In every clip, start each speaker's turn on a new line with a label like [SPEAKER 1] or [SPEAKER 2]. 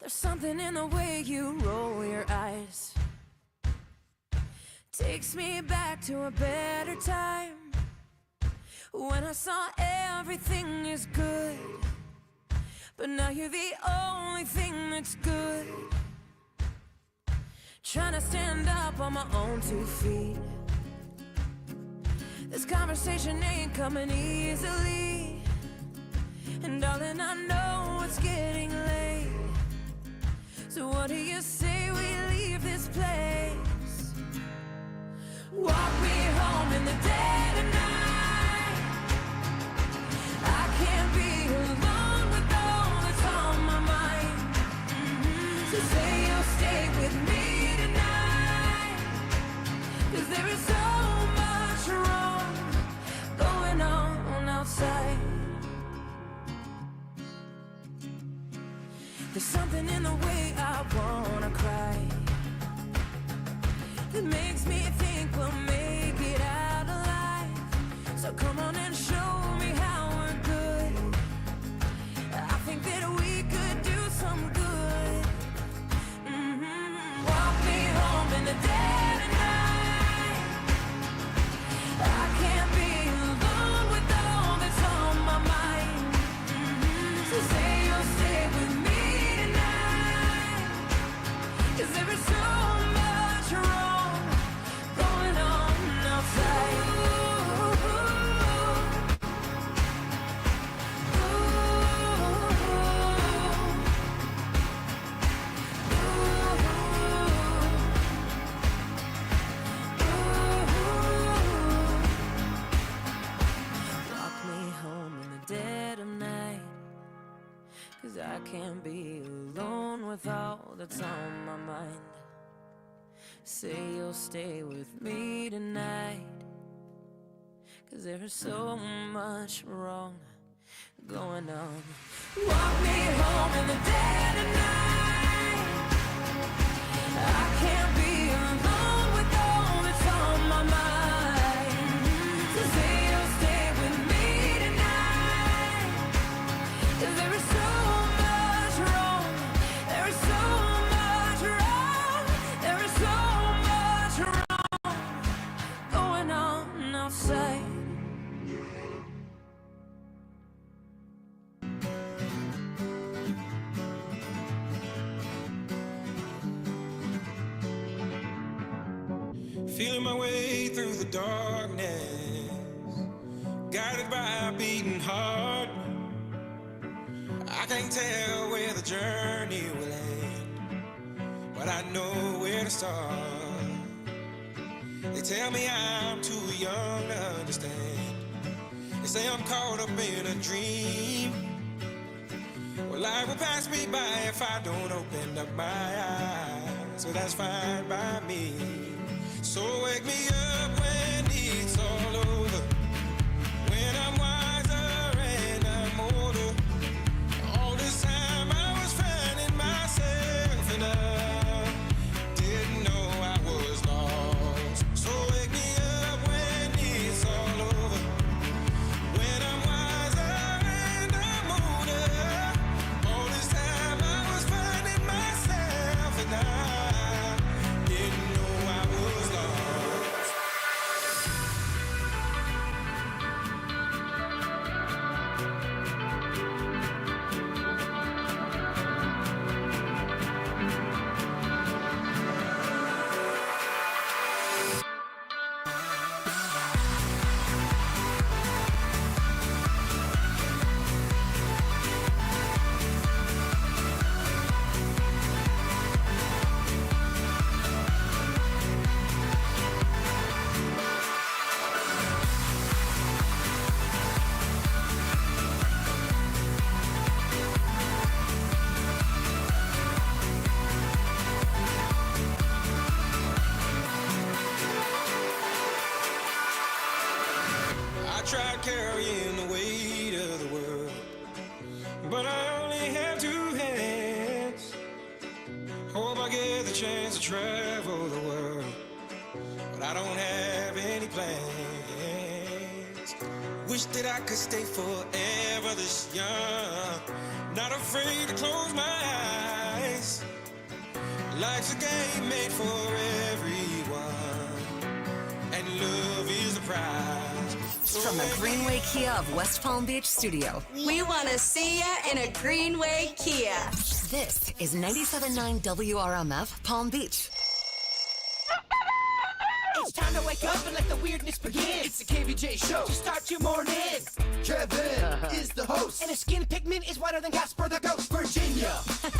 [SPEAKER 1] There's something in the way you roll your eyes. Takes me back to a better time, when I saw everything is good. But now you're the only thing that's good. Trying to stand up on my own 2 feet. This conversation ain't coming easily. And darling, I know it's getting late. So what do you say we leave this place? Walk me home in the dead of night. I can't be alone with all that's on my mind. So say you'll stay with me tonight. 'Cause there is so much wrong going on outside. There's something in the way I wanna cry that makes me think we'll make it out alive. So come on and show me how we're good. I think that we could do some good. Walk me home in the dead of night. I can't be alone with all that's on my mind. So say you'll stay with me. 'Cause there is so much wrong going on outside. Walk me home in the dead of night. 'Cause I can't be alone with all that's on my mind. Say you'll stay with me tonight. 'Cause there is so much wrong going on. Walk me home in the dead of night. I can't be alone with all that's on my mind. So say you'll stay with me tonight. 'Cause there is so much wrong. There is so much wrong. There is so much wrong going on outside.
[SPEAKER 2] Feeling my way through the darkness, guided by a beating heart. I can't tell where the journey will end, but I know where to start. They tell me I'm too young to understand. They say I'm caught up in a dream. Well, life will pass me by if I don't open up my eyes. So that's fine by me. So wake me up when it's all over, when I'm wiser and I'm older. All this time I was finding myself and I didn't know I was lost. So wake me up when it's all over, when I'm wiser and I'm older. All this time I was finding myself and I didn't know I was lost. I tried carrying the weight of the world, but I only have 2 hands. Hope I get the chance to travel the world, but I don't have any plans. Wish that I could stay forever this young, not afraid to close my eyes. Life's a game made for everyone, and love is the prize.
[SPEAKER 3] From the Greenway Kia of West Palm Beach studio,
[SPEAKER 4] We want to see ya in a Greenway Kia.
[SPEAKER 3] this is 97.9 WRMF Palm Beach.
[SPEAKER 5] It's time to wake up and let the weirdness begin. It's the KVJ show to start your morning. Kevin is the host, and his skin pigment is whiter than Casper the Ghost. Virginia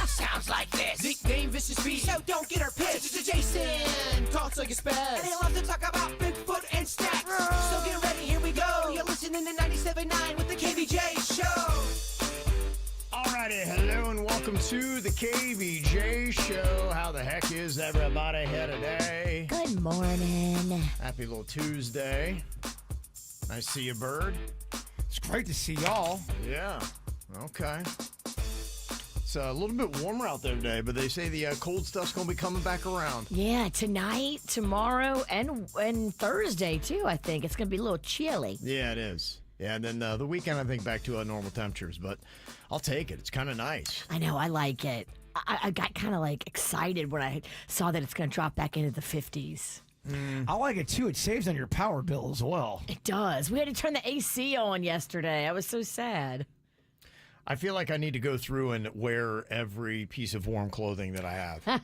[SPEAKER 5] sounds like this. Nickname Vicious Bee, so don't get her pissed. It's Jason talks like a spaz, and they love to talk about Bigfoot and stacks. So get ready, here we go. You're listening to 97.9 with the KVJ show.
[SPEAKER 6] Alrighty, hello and welcome to the KVJ show. How the heck is everybody here today?
[SPEAKER 7] Good morning.
[SPEAKER 6] Happy little Tuesday. Nice to see you, Bird.
[SPEAKER 8] It's great to see y'all.
[SPEAKER 6] Yeah, okay. It's a little bit warmer out there today, but they say the cold stuff's going to be coming back around.
[SPEAKER 7] Yeah, tonight, tomorrow, and Thursday, too, I think. It's going to be a little chilly.
[SPEAKER 6] Yeah, it is. Yeah, and then the weekend, I think, back to normal temperatures, but I'll take it. It's kind of nice.
[SPEAKER 7] I know, I like it. I got kind of like excited when I saw that it's going to drop back into the 50s.
[SPEAKER 8] I like it too. It saves on your power bill as well.
[SPEAKER 7] It does. We had to turn the AC on yesterday. I was so sad.
[SPEAKER 6] I feel like I need to go through and wear every piece of warm clothing that I have.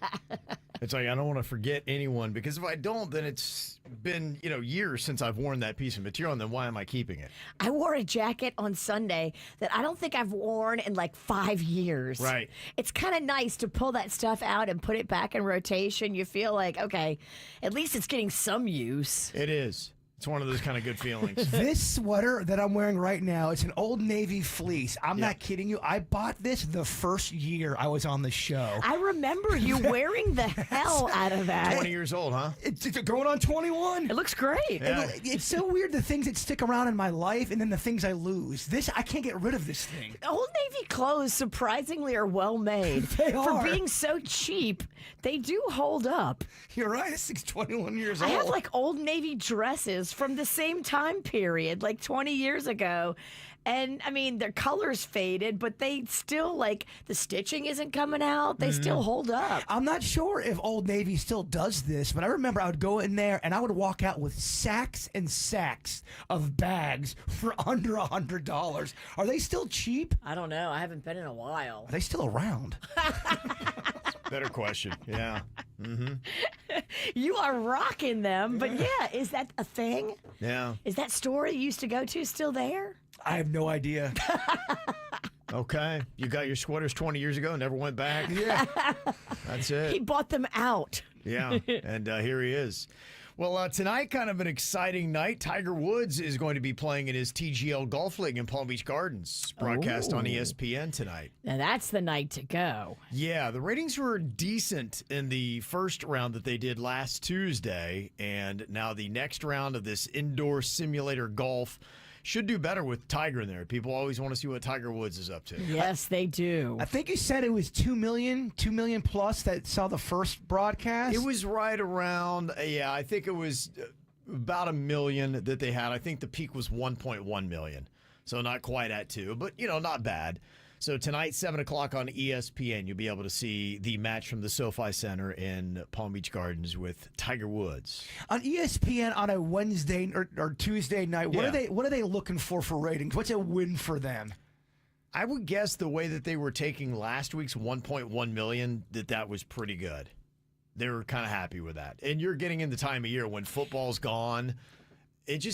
[SPEAKER 6] It's like I don't want to forget anyone, because if I don't, then it's been, years since I've worn that piece of material, and then why am I keeping it?
[SPEAKER 7] I wore a jacket on Sunday that I don't think I've worn in like 5 years.
[SPEAKER 6] Right.
[SPEAKER 7] It's kind of nice to pull that stuff out and put it back in rotation. You feel like, okay, at least it's getting some use.
[SPEAKER 6] It is. It's one of those kind of good feelings.
[SPEAKER 8] This sweater that I'm wearing right now, it's an Old Navy fleece. I'm not kidding you. I bought this the first year I was on the show.
[SPEAKER 7] I remember you wearing the hell out of that.
[SPEAKER 6] 20 years old, huh?
[SPEAKER 8] It's going on 21.
[SPEAKER 7] It looks great.
[SPEAKER 6] Yeah.
[SPEAKER 8] It's so weird, the things that stick around in my life and then the things I lose. I can't get rid of this thing.
[SPEAKER 7] Old Navy clothes surprisingly are well made.
[SPEAKER 8] They
[SPEAKER 7] For
[SPEAKER 8] are.
[SPEAKER 7] being so cheap, they do hold up.
[SPEAKER 8] You're right. This thing's 21 years
[SPEAKER 7] I
[SPEAKER 8] old.
[SPEAKER 7] have like Old Navy dresses from the same time period, like 20 years ago. And I mean, their colors faded, but they still, like, the stitching isn't coming out. They still hold up.
[SPEAKER 8] I'm not sure if Old Navy still does this, but I remember I would go in there and I would walk out with sacks and sacks of bags for under $100. Are they still cheap?
[SPEAKER 7] I don't know. I haven't been in a while.
[SPEAKER 8] Are they still around?
[SPEAKER 6] Better question. Yeah. Mm-hmm.
[SPEAKER 7] You are rocking them, but yeah, is that a thing?
[SPEAKER 6] Yeah.
[SPEAKER 7] Is that store you used to go to still there?
[SPEAKER 8] I have no idea.
[SPEAKER 6] Okay. You got your sweaters 20 years ago and never went back?
[SPEAKER 8] Yeah.
[SPEAKER 6] That's it.
[SPEAKER 7] He bought them out.
[SPEAKER 6] Yeah. And here he is. Well, tonight, kind of an exciting night. Tiger Woods is going to be playing in his TGL Golf League in Palm Beach Gardens. Broadcast on ESPN tonight.
[SPEAKER 7] Now that's the night to go.
[SPEAKER 6] Yeah, the ratings were decent in the first round that they did last Tuesday. And now the next round of this indoor simulator golf should do better with Tiger in there. People always want to see what Tiger Woods is up to.
[SPEAKER 7] Yes, they do.
[SPEAKER 8] I think you said it was 2 million plus that saw the first broadcast.
[SPEAKER 6] It was right around, I think it was about 1 million that they had. I think the peak was 1.1 million. So not quite at 2, but, not bad. So tonight, 7 o'clock on ESPN, you'll be able to see the match from the SoFi Center in Palm Beach Gardens with Tiger Woods.
[SPEAKER 8] On ESPN on a Wednesday or Tuesday night, what are they looking for ratings? What's a win for them?
[SPEAKER 6] I would guess the way that they were taking last week's 1.1 million, that was pretty good. They were kind of happy with that. And you're getting in the time of year when football's gone.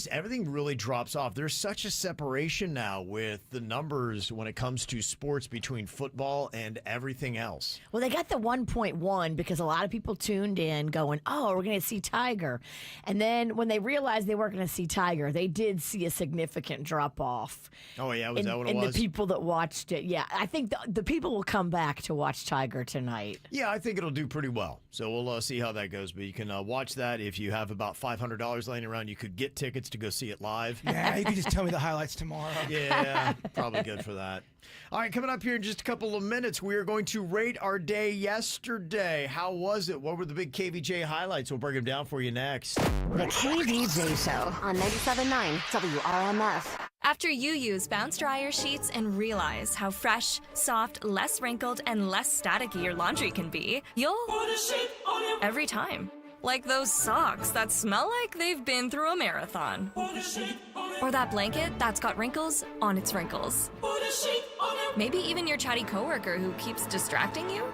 [SPEAKER 6] Everything really drops off. There's such a separation now with the numbers when it comes to sports between football and everything else.
[SPEAKER 7] Well, they got the 1.1 because a lot of people tuned in going, oh, we're going to see Tiger. And then when they realized they weren't going to see Tiger, they did see a significant drop off.
[SPEAKER 6] Oh, yeah? Was that what it
[SPEAKER 7] in
[SPEAKER 6] was?
[SPEAKER 7] the people that watched it. Yeah, I think the people will come back to watch Tiger tonight.
[SPEAKER 6] Yeah, I think it'll do pretty well. So we'll see how that goes. But you can watch that. If you have about $500 laying around, you could get tickets to go see it live.
[SPEAKER 8] Yeah, you can just tell me the highlights tomorrow.
[SPEAKER 6] Yeah, probably good for that. All right, coming up here in just a couple of minutes, we are going to rate our day yesterday. How was it? What were the big KVJ highlights? We'll break them down for you next.
[SPEAKER 3] The KVJ Show on 97.9 WRMF.
[SPEAKER 9] After you use Bounce Dryer sheets and realize how fresh, soft, less wrinkled, and less staticky your laundry can be, you'll put a sheet on it every time. Like those socks that smell like they've been through a marathon. Put a sheet on it. Or that blanket that's got wrinkles on its wrinkles. Put a sheet on it. Maybe even your chatty coworker who keeps distracting you.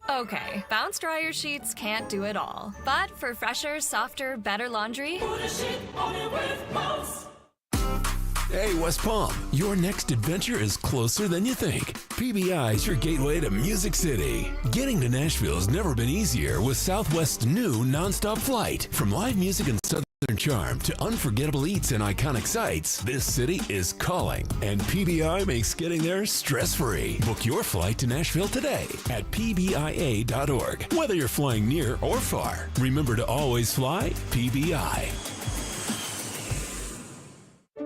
[SPEAKER 9] Okay, Bounce Dryer sheets can't do it all. But for fresher, softer, better laundry, put a sheet on it with Bounce.
[SPEAKER 10] Hey, West Palm, your next adventure is closer than you think. PBI is your gateway to Music City. Getting to Nashville has never been easier with Southwest's new nonstop flight. From live music and Southern charm to unforgettable eats and iconic sights, this city is calling, and PBI makes getting there stress-free. Book your flight to Nashville today at pbia.org. Whether you're flying near or far, remember to always fly PBI.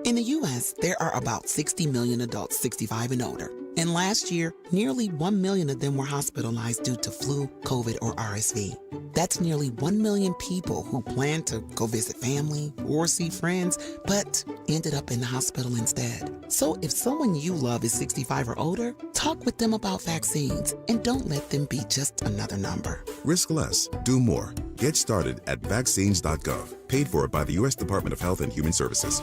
[SPEAKER 11] In the U.S., there are about 60 million adults 65 and older. And last year, nearly 1 million of them were hospitalized due to flu, COVID, or RSV. That's nearly 1 million people who planned to go visit family or see friends, but ended up in the hospital instead. So if someone you love is 65 or older, talk with them about vaccines and don't let them be just another number.
[SPEAKER 12] Risk less. Do more. Get started at vaccines.gov. Paid for by the U.S. Department of Health and Human Services.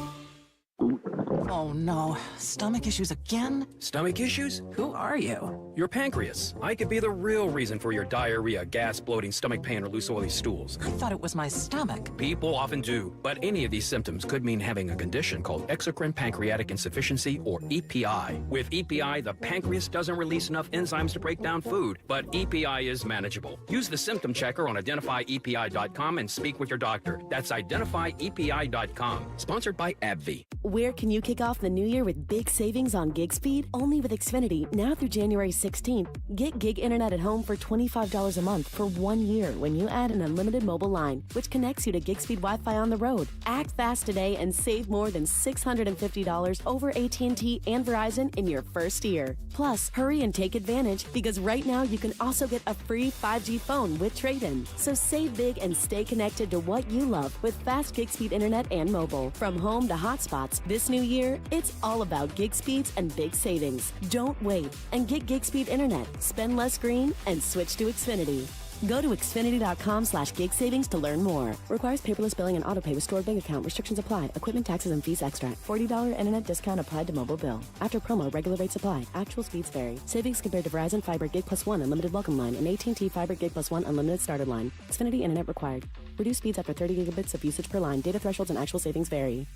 [SPEAKER 13] Oh no, stomach issues again?
[SPEAKER 14] Stomach issues?
[SPEAKER 13] Who are you?
[SPEAKER 14] Your pancreas. I could be the real reason for your diarrhea, gas, bloating, stomach pain, or loose oily stools.
[SPEAKER 13] I thought it was my stomach.
[SPEAKER 14] People often do, but any of these symptoms could mean having a condition called exocrine pancreatic insufficiency, or EPI. With EPI, the pancreas doesn't release enough enzymes to break down food, but EPI is manageable. Use the symptom checker on identifyepi.com and speak with your doctor. That's identifyepi.com. Sponsored by AbbVie.
[SPEAKER 15] Where can you kick off the new year with big savings on gig speed? Only with Xfinity, now through January 16th. Get gig internet at home for $25 a month for 1 year when you add an unlimited mobile line, which connects you to gig speed Wi-Fi on the road. Act fast today and save more than $650 over AT&T and Verizon in your first year. Plus, hurry and take advantage because right now you can also get a free 5G phone with trade-in. So save big and stay connected to what you love with fast gig speed internet and mobile. From home to hotspots, this new year, it's all about gig speeds and big savings. Don't wait and get gig speed internet. Spend less green and switch to Xfinity. Go to Xfinity.com/gig savings to learn more. Requires paperless billing and autopay with stored bank account. Restrictions apply. Equipment, taxes, and fees extra. $40 internet discount applied to mobile bill. After promo, regular rates apply. Actual speeds vary. Savings compared to Verizon Fiber Gig Plus 1 Unlimited Welcome Line and AT&T Fiber Gig Plus 1 Unlimited Starter Line. Xfinity internet required. Reduced speeds after 30 gigabits of usage per line. Data thresholds and actual savings vary.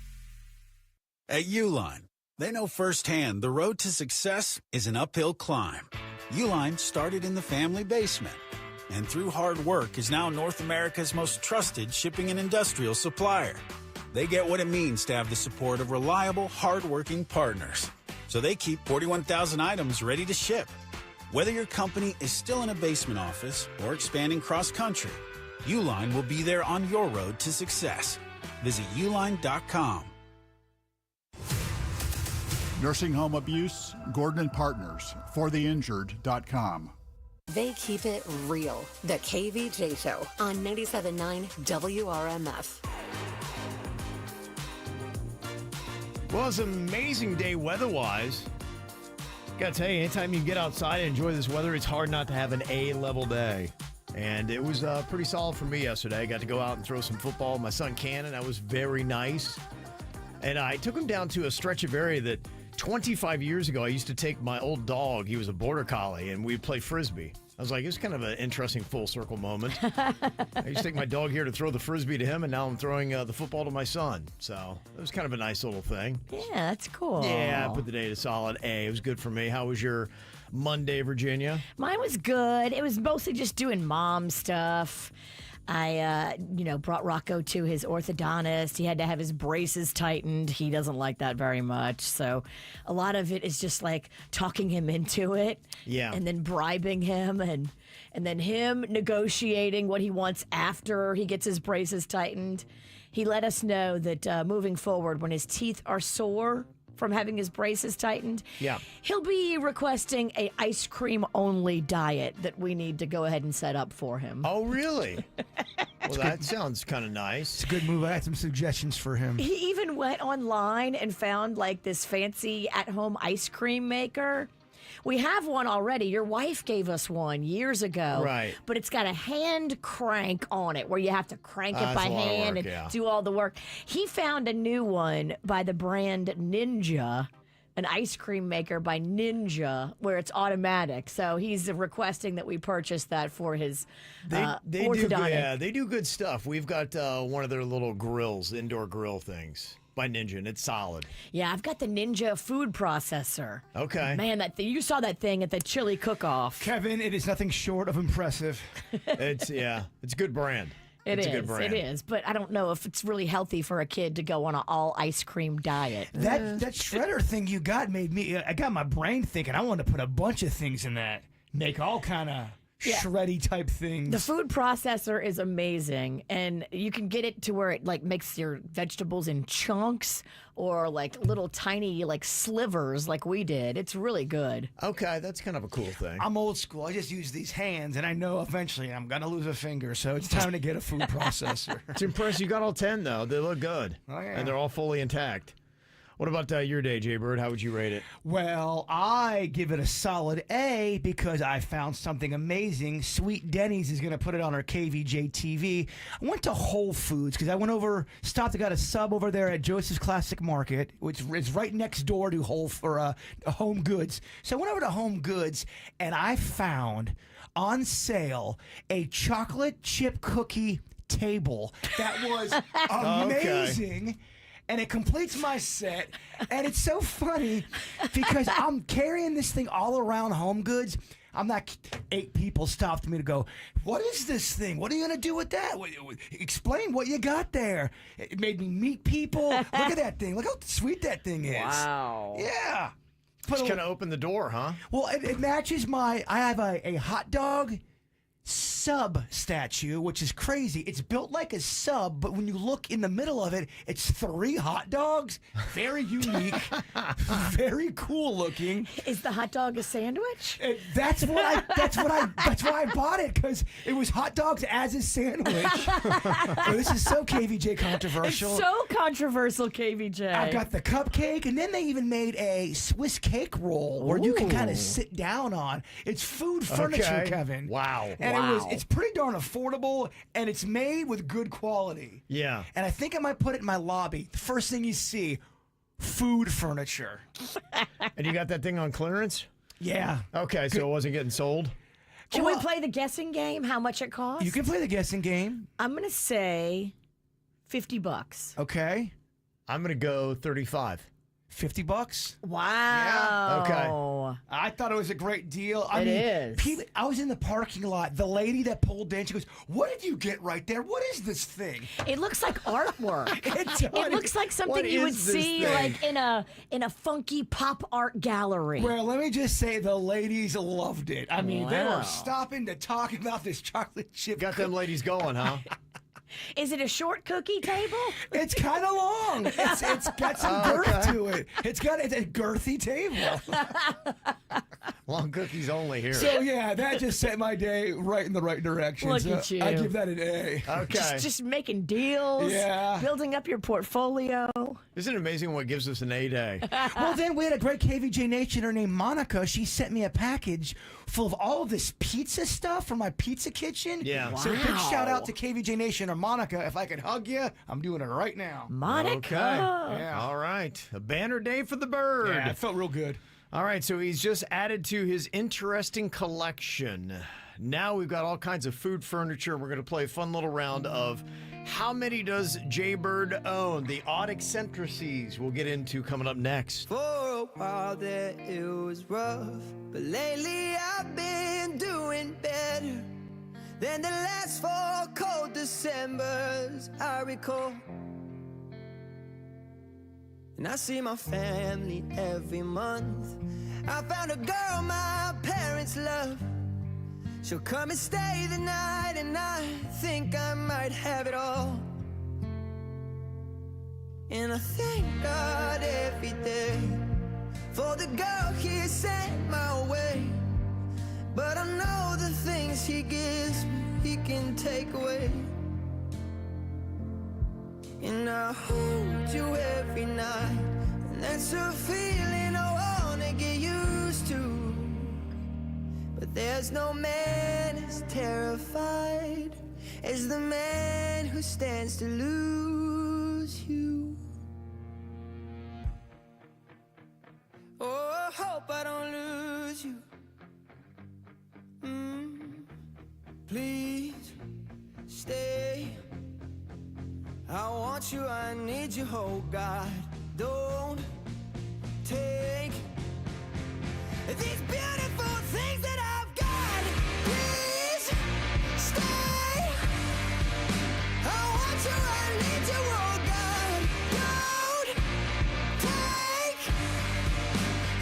[SPEAKER 16] At Uline, they know firsthand the road to success is an uphill climb. Uline started in the family basement, and through hard work is now North America's most trusted shipping and industrial supplier. They get what it means to have the support of reliable, hard-working partners. So they keep 41,000 items ready to ship. Whether your company is still in a basement office or expanding cross-country, Uline will be there on your road to success. Visit uline.com.
[SPEAKER 17] Nursing home abuse, Gordon and Partners, fortheinjured.com.
[SPEAKER 3] They keep it real. The KVJ Show on 97.9 WRMF.
[SPEAKER 6] Well, it's an amazing day weather-wise. Gotta tell you, anytime you get outside and enjoy this weather, it's hard not to have an A-level day. And it was pretty solid for me yesterday. I got to go out and throw some football with my son Cannon. That was very nice. And I took him down to a stretch of area that 25 years ago, I used to take my old dog. He was a border collie, and we'd play Frisbee. I was like, it's kind of an interesting full circle moment. I used to take my dog here to throw the Frisbee to him, and now I'm throwing the football to my son. So it was kind of a nice little thing.
[SPEAKER 7] Yeah, that's cool.
[SPEAKER 6] Yeah, I put the day to solid A. It was good for me. How was your Monday, Virginia?
[SPEAKER 7] Mine was good. It was mostly just doing mom stuff. I, brought Rocco to his orthodontist. He had to have his braces tightened. He doesn't like that very much. So a lot of it is just like talking him into it.
[SPEAKER 6] Yeah.
[SPEAKER 7] And then bribing him and then him negotiating what he wants after he gets his braces tightened. He let us know that moving forward, when his teeth are sore, from having his braces tightened.
[SPEAKER 6] Yeah.
[SPEAKER 7] He'll be requesting a ice cream only diet that we need to go ahead and set up for him.
[SPEAKER 6] Oh, really? Well, that sounds kind of nice.
[SPEAKER 8] It's a good move. I had some suggestions for him.
[SPEAKER 7] He even went online and found like this fancy at-home ice cream maker. We have one already. Your wife gave us one years ago.
[SPEAKER 6] Right.
[SPEAKER 7] But it's got a hand crank on it where you have to crank it by hand and do all the work. He found a new one by the brand Ninja, an ice cream maker by Ninja, where it's automatic. So he's requesting that we purchase that for his orthodontic.
[SPEAKER 6] They do good stuff. We've got one of their little grills, indoor grill things. By Ninja, and it's solid.
[SPEAKER 7] Yeah, I've got the Ninja food processor.
[SPEAKER 6] Okay.
[SPEAKER 7] Man, you saw that thing at the chili cook-off.
[SPEAKER 8] Kevin, it is nothing short of impressive.
[SPEAKER 6] It's a good brand. It's a good brand.
[SPEAKER 7] It is, but I don't know if it's really healthy for a kid to go on an all ice cream diet.
[SPEAKER 8] That shredder thing you got I got my brain thinking I want to put a bunch of things in that. Make all kind of shreddy type things.
[SPEAKER 7] The food processor is amazing, and you can get it to where it like makes your vegetables in chunks or like little tiny like slivers like we did. It's really good.
[SPEAKER 6] Okay, that's kind of a cool thing.
[SPEAKER 8] I'm old school. I just use these hands, and I know eventually I'm going to lose a finger, so it's time to get a food processor.
[SPEAKER 6] It's impressive. You got all 10, though. They look good.
[SPEAKER 8] Oh, yeah.
[SPEAKER 6] And they're all fully intact. What about your day, Jay Bird? How would you rate it?
[SPEAKER 8] Well, I give it a solid A because I found something amazing. Sweet Denny's is going to put it on our KVJ TV. I went to Whole Foods because I stopped and got a sub over there at Joseph's Classic Market, which is right next door to Home Goods. So I went over to Home Goods and I found on sale a chocolate chip cookie table that was amazing. Okay. And it completes my set. And it's so funny because I'm carrying this thing all around Home Goods. I'm not 8 people stopped me to go, what is this thing? What are you going to do with that? Explain what you got there. It made me meet people. Look at that thing. Look how sweet that thing is.
[SPEAKER 6] Wow.
[SPEAKER 8] Yeah.
[SPEAKER 6] Just kind of open the door, huh?
[SPEAKER 8] Well, it matches I have a hot dog sub statue, which is crazy. It's built like a sub, but when you look in the middle of it, it's 3 hot dogs. Very unique, very cool looking.
[SPEAKER 7] Is the hot dog a sandwich?
[SPEAKER 8] That's why I bought it, because it was hot dogs as a sandwich. So this is so KVJ controversial.
[SPEAKER 7] It's so controversial, KVJ.
[SPEAKER 8] I've got the cupcake, and then they even made a Swiss cake roll where you can kind of sit down on. It's food furniture, Kevin.
[SPEAKER 6] Wow.
[SPEAKER 8] And it's pretty darn affordable, and it's made with good quality.
[SPEAKER 6] Yeah.
[SPEAKER 8] And I think I might put it in my lobby. The first thing you see, food furniture.
[SPEAKER 6] And you got that thing on clearance?
[SPEAKER 8] Yeah.
[SPEAKER 6] Okay, so it wasn't getting sold?
[SPEAKER 7] Can we play the guessing game, how much it costs?
[SPEAKER 8] You can play the guessing game.
[SPEAKER 7] I'm going to say $50.
[SPEAKER 8] Okay.
[SPEAKER 6] I'm going to go 35.
[SPEAKER 8] $50?
[SPEAKER 7] Wow.
[SPEAKER 8] Yeah.
[SPEAKER 6] Okay.
[SPEAKER 8] I thought it was a great deal.
[SPEAKER 7] It is.
[SPEAKER 8] I was in the parking lot. The lady that pulled in, she goes, what did you get right there? What is this thing?
[SPEAKER 7] It looks like artwork. It looks like something you would see like in a funky pop art gallery.
[SPEAKER 8] Well, let me just say the ladies loved it. I mean, they were stopping to talk about this chocolate chip.
[SPEAKER 6] Got them ladies going, huh?
[SPEAKER 7] Is it a short cookie table?
[SPEAKER 8] It's kind of long. It's got some girth to it. It's a girthy table.
[SPEAKER 6] Long cookies only here.
[SPEAKER 8] So yeah, that just set my day right in the right direction.
[SPEAKER 7] Look at you.
[SPEAKER 8] I give that an A.
[SPEAKER 6] Okay.
[SPEAKER 7] Just making deals.
[SPEAKER 8] Yeah.
[SPEAKER 7] Building up your portfolio.
[SPEAKER 6] Isn't it amazing what gives us an A day?
[SPEAKER 8] Well, then we had a great KVJ Nationer named Monica. She sent me a package full of all of this pizza stuff from my pizza kitchen.
[SPEAKER 6] Yeah.
[SPEAKER 8] So big shout out to KVJ Nation or Monica. If I could hug you, I'm doing it right now.
[SPEAKER 7] Monica.
[SPEAKER 6] Okay.
[SPEAKER 8] Yeah.
[SPEAKER 6] All right. A banner day for the bird.
[SPEAKER 8] Yeah, it felt real good.
[SPEAKER 6] All right, so he's just added to his interesting collection. Now we've got all kinds of food furniture. We're going to play a fun little round of how many does Jaybird own? The odd eccentricities we'll get into coming up next.
[SPEAKER 18] For a while there it was rough, but lately I've been doing better than the last 4 cold Decembers I recall. And I see my family every month. I found a girl my parents love. She'll come and stay the night, and I think I might have it all. And I thank God every day for the girl he sent my way. But I know the things he gives me, he can take away. And I hold you every night, and that's a feeling I wanna get used to. But there's no man as terrified as the man who stands to lose you. Oh, I hope I don't lose you. Please stay. I want you, I need you, oh God. Don't take these beautiful things that I've got. Please stay. I want you, I need you, oh God. Don't take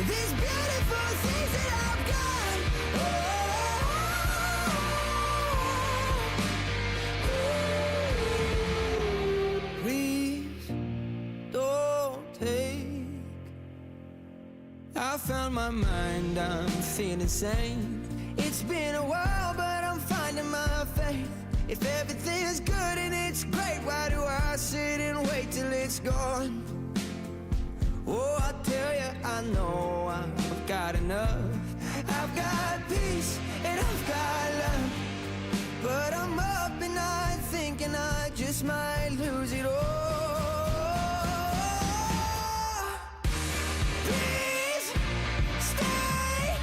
[SPEAKER 18] these beautiful things that I've got. Please don't take. I found my mind, I'm feeling sane. It's been a while, but I'm finding my faith. If everything is good and it's great, why do I sit and wait till it's gone? Oh, I tell you, I know I've got enough. I've got peace and I've got love. But I'm up and I'm thinking I just might lose it all. Please stay.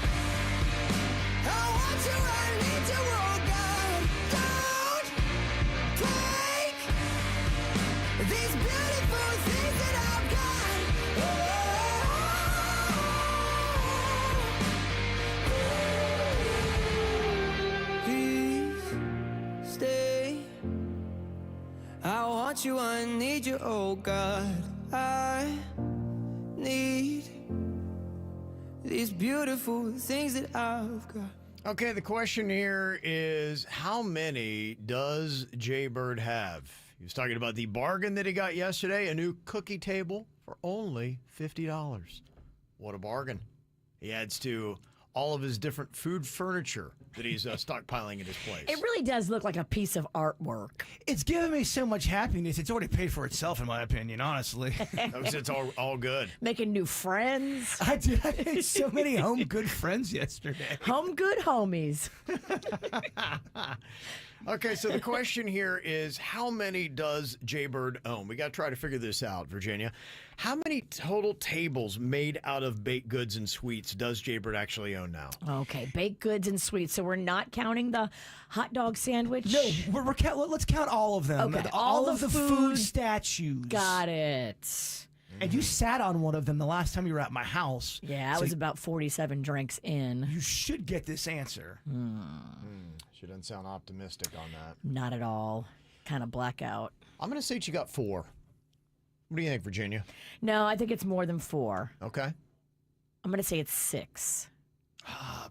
[SPEAKER 18] I want you, I need you, oh God. Don't take these beautiful things that I've got. Please stay. I want you, I need you, oh God. I need these beautiful things that I've got.
[SPEAKER 6] Okay, the question here is, how many does Jaybird have? He was talking about the bargain that he got yesterday, a new cookie table for only $50. What a bargain. He adds to all of his different food furniture that he's stockpiling at his place.
[SPEAKER 7] It really does look like a piece of artwork.
[SPEAKER 8] It's given me so much happiness. It's already paid for itself, in my opinion, honestly.
[SPEAKER 6] It's all good.
[SPEAKER 7] Making new friends.
[SPEAKER 8] I did. I made so many home good friends yesterday.
[SPEAKER 7] Home good homies.
[SPEAKER 6] Okay, so the question here is, how many does Jaybird own? We got to try to figure this out, Virginia. How many total tables made out of baked goods and sweets does Jaybird actually own now?
[SPEAKER 7] Okay, baked goods and sweets. So we're not counting the hot dog sandwich?
[SPEAKER 8] No, let's count all of them.
[SPEAKER 7] Okay,
[SPEAKER 8] all of the food statues.
[SPEAKER 7] Got it.
[SPEAKER 8] And you sat on one of them the last time you were at my house.
[SPEAKER 7] Yeah, I was about 47 drinks in.
[SPEAKER 8] You should get this answer.
[SPEAKER 6] She doesn't sound optimistic on that.
[SPEAKER 7] Not at all. Kind of blackout.
[SPEAKER 6] I'm going to say she got 4. What do you think, Virginia?
[SPEAKER 7] No, I think it's more than 4.
[SPEAKER 6] Okay.
[SPEAKER 7] I'm going to say it's 6.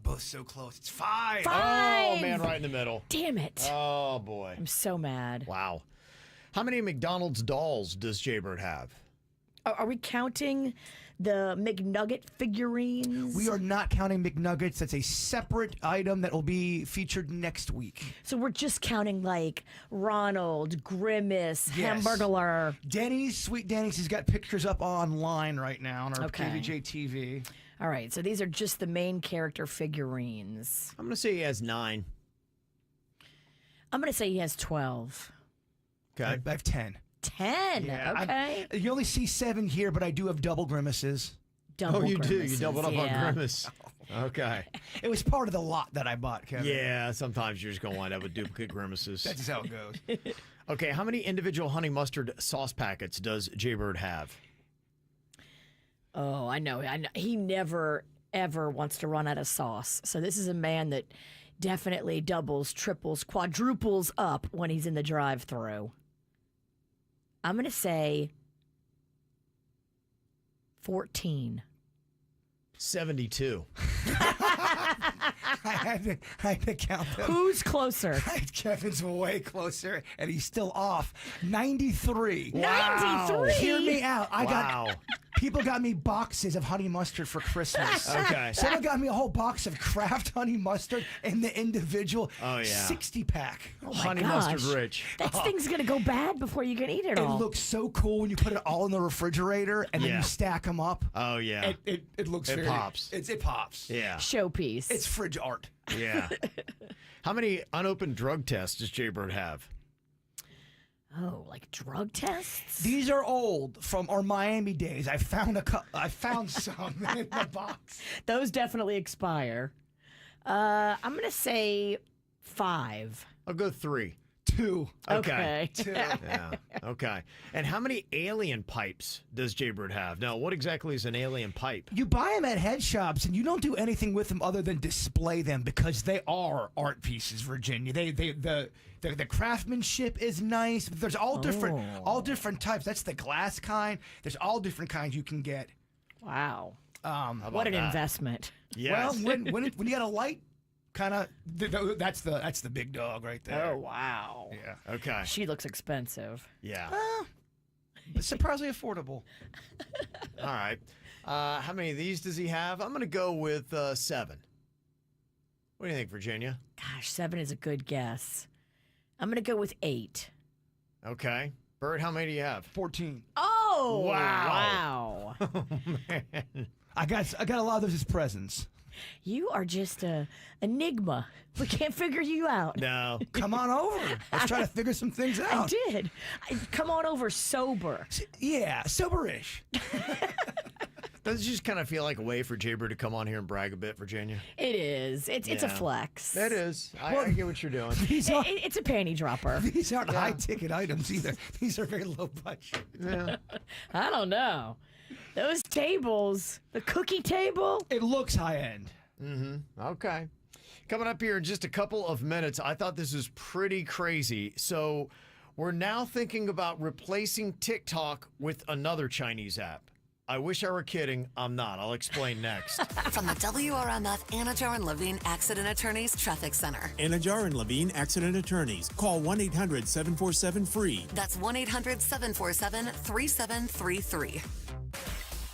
[SPEAKER 8] Both so close. It's 5.
[SPEAKER 7] 5!
[SPEAKER 6] Oh, man, right in the middle.
[SPEAKER 7] Damn it.
[SPEAKER 6] Oh, boy.
[SPEAKER 7] I'm so mad.
[SPEAKER 6] Wow. How many McDonald's dolls does Jaybird have?
[SPEAKER 7] Are we counting the McNugget figurines?
[SPEAKER 8] We are not counting McNuggets. That's a separate item that will be featured next week.
[SPEAKER 7] So we're just counting like Ronald, Grimace,
[SPEAKER 8] Yes.
[SPEAKER 7] Hamburglar.
[SPEAKER 8] Denny's, Sweet Denny's, has got pictures up online right now on our KVJ TV.
[SPEAKER 7] All right, so these are just the main character figurines.
[SPEAKER 6] I'm going to say he has 9.
[SPEAKER 7] I'm going to say he has 12.
[SPEAKER 6] Okay.
[SPEAKER 8] I have 10.
[SPEAKER 7] 10.
[SPEAKER 8] Yeah,
[SPEAKER 7] Okay.
[SPEAKER 8] You only see 7 here, but I do have double grimaces.
[SPEAKER 7] Double
[SPEAKER 6] you do. You
[SPEAKER 7] grimaces,
[SPEAKER 6] doubled up on
[SPEAKER 7] yeah.
[SPEAKER 6] Grimace. Okay.
[SPEAKER 8] It was part of the lot that I bought, Kevin.
[SPEAKER 6] Yeah, sometimes you're just going to wind up with duplicate Grimaces.
[SPEAKER 8] That's just how it goes.
[SPEAKER 6] Okay, how many individual honey mustard sauce packets does Jaybird have?
[SPEAKER 7] Oh, I know. He never, ever wants to run out of sauce. So this is a man that definitely doubles, triples, quadruples up when he's in the drive-thru. I'm going to say 14.
[SPEAKER 6] 72.
[SPEAKER 8] I had to count them.
[SPEAKER 7] Who's closer?
[SPEAKER 8] Kevin's way closer, and he's still off. 93.
[SPEAKER 7] Wow. 93?
[SPEAKER 8] Hear me out. People got me boxes of honey mustard for Christmas.
[SPEAKER 6] Okay.
[SPEAKER 8] Someone got me a whole box of Kraft honey mustard and the individual 60-pack.
[SPEAKER 7] Oh my
[SPEAKER 6] honey
[SPEAKER 7] gosh.
[SPEAKER 6] mustard rich.
[SPEAKER 7] That thing's going to go bad before you can eat it all.
[SPEAKER 8] It looks so cool when you put it all in the refrigerator and then
[SPEAKER 6] Yeah.
[SPEAKER 8] you stack them up.
[SPEAKER 6] Oh, yeah.
[SPEAKER 8] It looks
[SPEAKER 6] It pops.
[SPEAKER 8] It pops.
[SPEAKER 6] Yeah.
[SPEAKER 7] Showpiece.
[SPEAKER 8] It's fridge art.
[SPEAKER 6] Yeah. How many unopened drug tests does Jaybird have?
[SPEAKER 7] Oh, like drug tests?
[SPEAKER 8] These are old from our Miami days. I found some in the box.
[SPEAKER 7] Those definitely expire. I'm going to say 5.
[SPEAKER 6] I'll go 3.
[SPEAKER 8] 2.
[SPEAKER 7] Okay.
[SPEAKER 8] 2.
[SPEAKER 6] Yeah. Okay. And how many alien pipes does Jaybird have? Now, what exactly is an alien pipe?
[SPEAKER 8] You buy them at head shops, and you don't do anything with them other than display them because they are art pieces, Virginia. The craftsmanship is nice. But there's all different types. That's the glass kind. There's all different kinds you can get.
[SPEAKER 7] Wow.
[SPEAKER 6] How
[SPEAKER 7] What an
[SPEAKER 6] about that?
[SPEAKER 7] investment.
[SPEAKER 6] Yes.
[SPEAKER 8] Well, when you got a light, kind of that's the big dog right there.
[SPEAKER 7] Oh, wow.
[SPEAKER 8] Yeah.
[SPEAKER 6] Okay.
[SPEAKER 7] She looks expensive.
[SPEAKER 6] Yeah.
[SPEAKER 8] But surprisingly affordable.
[SPEAKER 6] All right. How many of these does he have? I'm going to go with 7. What do you think, Virginia?
[SPEAKER 7] Gosh, 7 is a good guess. I'm going to go with 8.
[SPEAKER 6] Okay. Bert, how many do you have?
[SPEAKER 8] 14.
[SPEAKER 7] Oh,
[SPEAKER 6] Wow.
[SPEAKER 7] wow.
[SPEAKER 6] Oh, man.
[SPEAKER 8] I got a lot of those as presents.
[SPEAKER 7] You are just a enigma. We can't figure you out.
[SPEAKER 6] No.
[SPEAKER 8] Come on over. Let's try to figure some things
[SPEAKER 7] I
[SPEAKER 8] out.
[SPEAKER 7] did. Come on over sober.
[SPEAKER 8] Yeah, soberish.
[SPEAKER 6] Does it just kind of feel like a way for Jaybird to come on here and brag a bit, Virginia?
[SPEAKER 7] It is. It's a
[SPEAKER 6] Yeah.
[SPEAKER 7] flex.
[SPEAKER 6] It is. I get what you're doing.
[SPEAKER 7] It's a panty dropper.
[SPEAKER 8] These aren't high-ticket items either. These are very low budget.
[SPEAKER 6] Yeah.
[SPEAKER 7] I don't know. Those tables, the cookie table.
[SPEAKER 8] It looks high-end.
[SPEAKER 6] Mm-hmm. Okay. Coming up here in just a couple of minutes, I thought this was pretty crazy. So we're now thinking about replacing TikTok with another Chinese app. I wish I were kidding. I'm not. I'll explain next.
[SPEAKER 3] From the WRMF Anajar and Levine Accident Attorneys Traffic Center.
[SPEAKER 19] Anajar and Levine Accident Attorneys. Call 1-800-747-FREE.
[SPEAKER 3] That's 1-800-747-3733.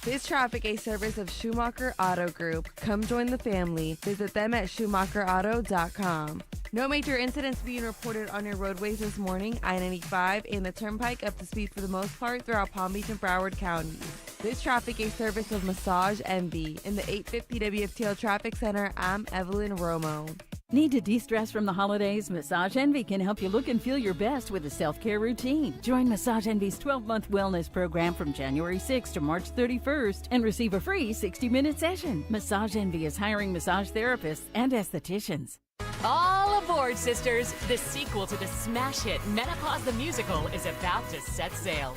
[SPEAKER 20] This traffic a service of Schumacher Auto Group. Come join the family. Visit them at schumacherauto.com. No major incidents being reported on your roadways this morning. I-95 and the Turnpike up to speed for the most part throughout Palm Beach and Broward counties. This traffic a service of Massage Envy. In the 850 WFTL Traffic Center, I'm Evelyn Romo.
[SPEAKER 21] Need to de-stress from the holidays? Massage Envy can help you look and feel your best with a self-care routine. Join Massage Envy's 12-month wellness program from January 6th to March 31st and receive a free 60-minute session. Massage Envy is hiring massage therapists and estheticians.
[SPEAKER 22] All aboard, sisters! The sequel to the smash hit Menopause the Musical is about to set sail.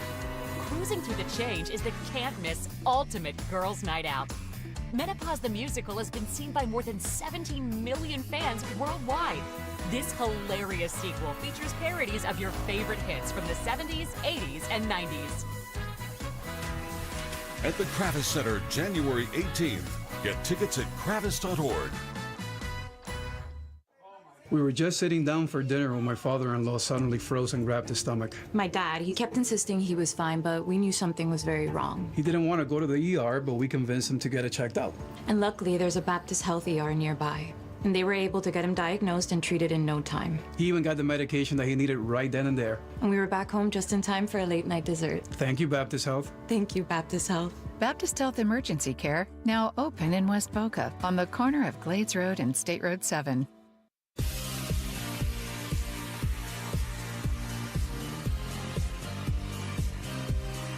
[SPEAKER 22] Cruising through the change is the can't-miss ultimate girls' night out. Menopause the Musical has been seen by more than 17 million fans worldwide. This hilarious sequel features parodies of your favorite hits from the 70s, 80s, and 90s.
[SPEAKER 23] At the Kravis Center, January 18th. Get tickets at kravis.org.
[SPEAKER 24] We were just sitting down for dinner when my father-in-law suddenly froze and grabbed his stomach.
[SPEAKER 25] My dad, he kept insisting he was fine, but we knew something was very wrong.
[SPEAKER 24] He didn't want to go to the ER, but we convinced him to get it checked out.
[SPEAKER 25] And luckily, there's a Baptist Health ER nearby. And they were able to get him diagnosed and treated in no time.
[SPEAKER 24] He even got the medication that he needed right then and there.
[SPEAKER 25] And we were back home just in time for a late-night dessert.
[SPEAKER 24] Thank you, Baptist Health.
[SPEAKER 25] Thank you, Baptist Health.
[SPEAKER 26] Baptist Health Emergency Care, now open in West Boca on the corner of Glades Road and State Road 7.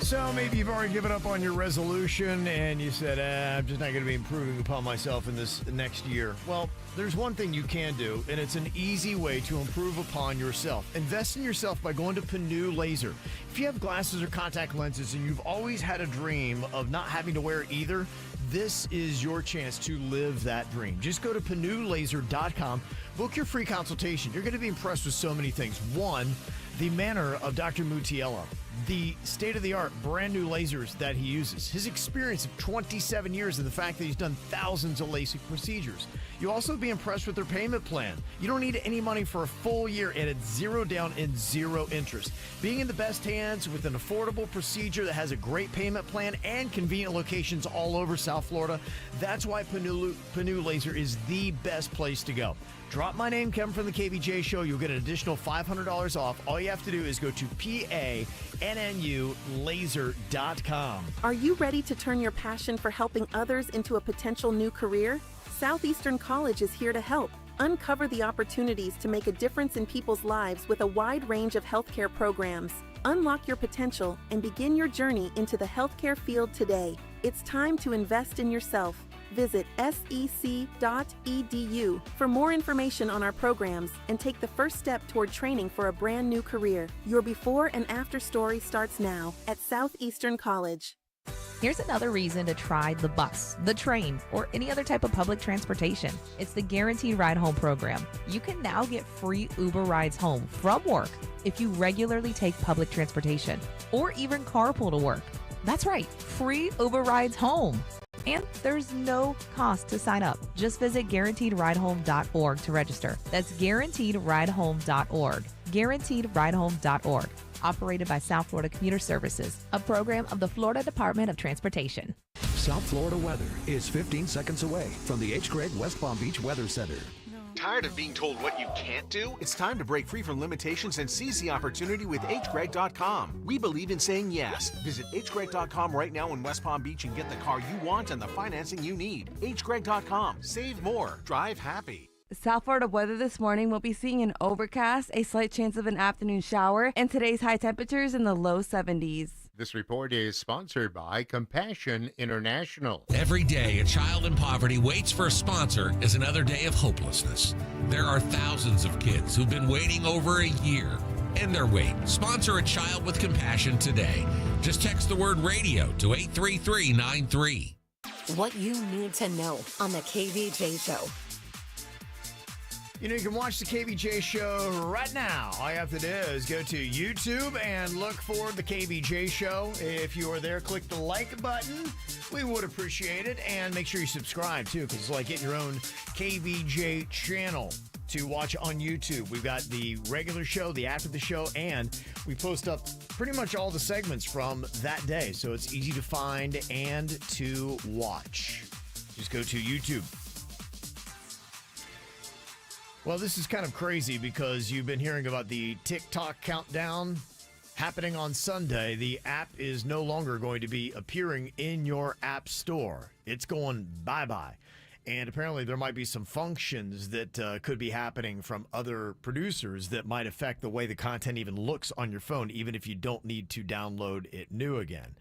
[SPEAKER 6] So maybe you've already given up on your resolution and you said, I'm just not going to be improving upon myself in this next year. Well, there's one thing you can do, and it's an easy way to improve upon yourself. Invest in yourself by going to Panu Laser. If you have glasses or contact lenses and you've always had a dream of not having to wear either, this is your chance to live that dream. Just go to PanuLaser.com, book your free consultation. You're going to be impressed with so many things. One, the manner of Dr. Mutiella. the state-of-the-art brand new lasers that he uses, his experience of 27 years, and the fact that he's done thousands of LASIK procedures. You'll also be impressed with their payment plan. You don't need any money for a full year, and it's 0 down and 0 interest. Being in the best hands with an affordable procedure that has a great payment plan and convenient locations all over South Florida, that's why Panu Laser is the best place to go. Drop my name, Kevin from the KVJ Show. You'll get an additional $500 off. All you have to do is go to PANNUlaser.com.
[SPEAKER 1] Are you ready to turn your passion for helping others into a potential new career? Southeastern College is here to help. Uncover the opportunities to make a difference in people's lives with a wide range of healthcare programs. Unlock your potential and begin your journey into the healthcare field today. It's time to invest in yourself. Visit sec.edu for more information on our programs and take the first step toward training for a brand new career. Your before and after story starts now at Southeastern College.
[SPEAKER 2] Here's another reason to try the bus, the train, or any other type of public transportation. It's the Guaranteed Ride Home program. You can now get free Uber rides home from work if you regularly take public transportation or even carpool to work. That's right, free Uber rides home. And there's no cost to sign up. Just visit guaranteedridehome.org to register. That's guaranteedridehome.org. Guaranteedridehome.org. Operated by South Florida Commuter Services, a program of the Florida Department of Transportation.
[SPEAKER 4] South Florida weather is 15 seconds away from the H. Gregg West Palm Beach Weather Center.
[SPEAKER 5] Tired of being told what you can't do? It's time to break free from limitations and seize the opportunity with hgreg.com. We believe in saying yes. Visit hgreg.com right now in West Palm Beach and get the car you want and the financing you need. hgreg.com. Save more. Drive happy.
[SPEAKER 20] South Florida weather this morning will be seeing an overcast, a slight chance of an afternoon shower, and today's high temperatures in the low 70s.
[SPEAKER 9] This report is sponsored by Compassion International.
[SPEAKER 10] Every day, a child in poverty waits for a sponsor is another day of hopelessness. There are thousands of kids who've been waiting over a year. End their wait. Sponsor a child with compassion today. Just text the word radio to 83393.
[SPEAKER 3] What you need to know on the KVJ Show.
[SPEAKER 6] You know, you can watch the KVJ Show right now. All you have to do is go to YouTube and look for the KVJ Show. If you are there, click the like button. We would appreciate it. And make sure you subscribe, too, because it's like getting your own KVJ channel to watch on YouTube. We've got the regular show, the after the show, and we post up pretty much all the segments from that day. So it's easy to find and to watch. Just go to YouTube. Well, this is kind of crazy because you've been hearing about the TikTok countdown happening on Sunday. The app is no longer going to be appearing in your app store. It's going bye-bye. And apparently there might be some functions that could be happening from other producers that might affect the way the content even looks on your phone, even if you don't need to download it new again.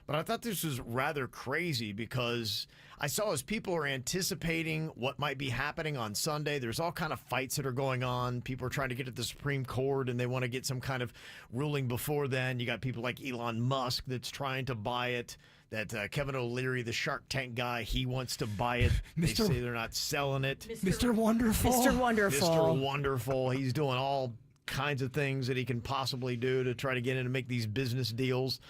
[SPEAKER 6] But I thought this was rather crazy because I saw as people are anticipating what might be happening on Sunday, there's all kind of fights that are going on. People are trying to get to the Supreme Court and they want to get some kind of ruling before then. You got people like Elon Musk that's trying to buy it. That Kevin O'Leary, the Shark Tank guy, he wants to buy it. They say they're not selling it.
[SPEAKER 8] Mr. Wonderful.
[SPEAKER 7] Mr. Wonderful.
[SPEAKER 6] Mr. Wonderful. He's doing all kinds of things that he can possibly do to try to get in and make these business deals.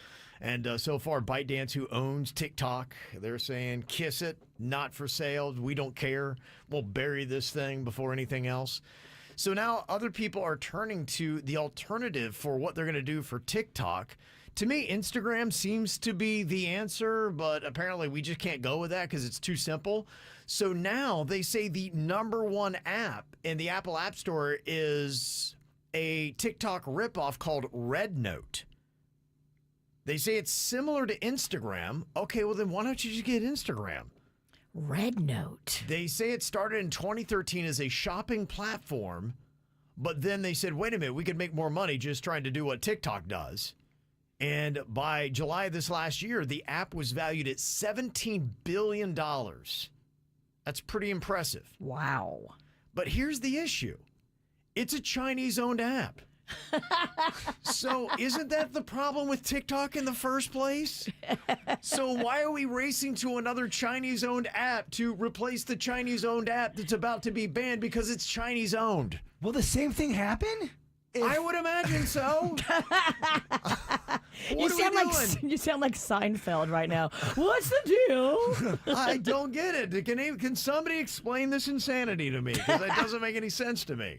[SPEAKER 6] And so far, ByteDance, who owns TikTok, they're saying, kiss it, not for sale. We don't care. We'll bury this thing before anything else. So now other people are turning to the alternative for what they're going to do for TikTok. To me, Instagram seems to be the answer, but apparently we just can't go with that because it's too simple. So now they say the #1 app in the Apple App Store is a TikTok ripoff called RedNote. They say it's similar to Instagram. Okay, well then why don't you just get Instagram?
[SPEAKER 7] RedNote.
[SPEAKER 6] They say it started in 2013 as a shopping platform, but then they said, wait a minute, we could make more money just trying to do what TikTok does. And by July of this last year, the app was valued at $17 billion. That's pretty impressive.
[SPEAKER 7] Wow.
[SPEAKER 6] But here's the issue. It's a Chinese-owned app. So isn't that the problem with TikTok in the first place? So why are we racing to another Chinese-owned app to replace the Chinese-owned app that's about to be banned because it's Chinese-owned?
[SPEAKER 8] Will the same thing happen?
[SPEAKER 6] I would imagine so.
[SPEAKER 7] You sound like Seinfeld right now. What's the deal?
[SPEAKER 6] I don't get it. Can somebody explain this insanity to me? Because it doesn't make any sense to me.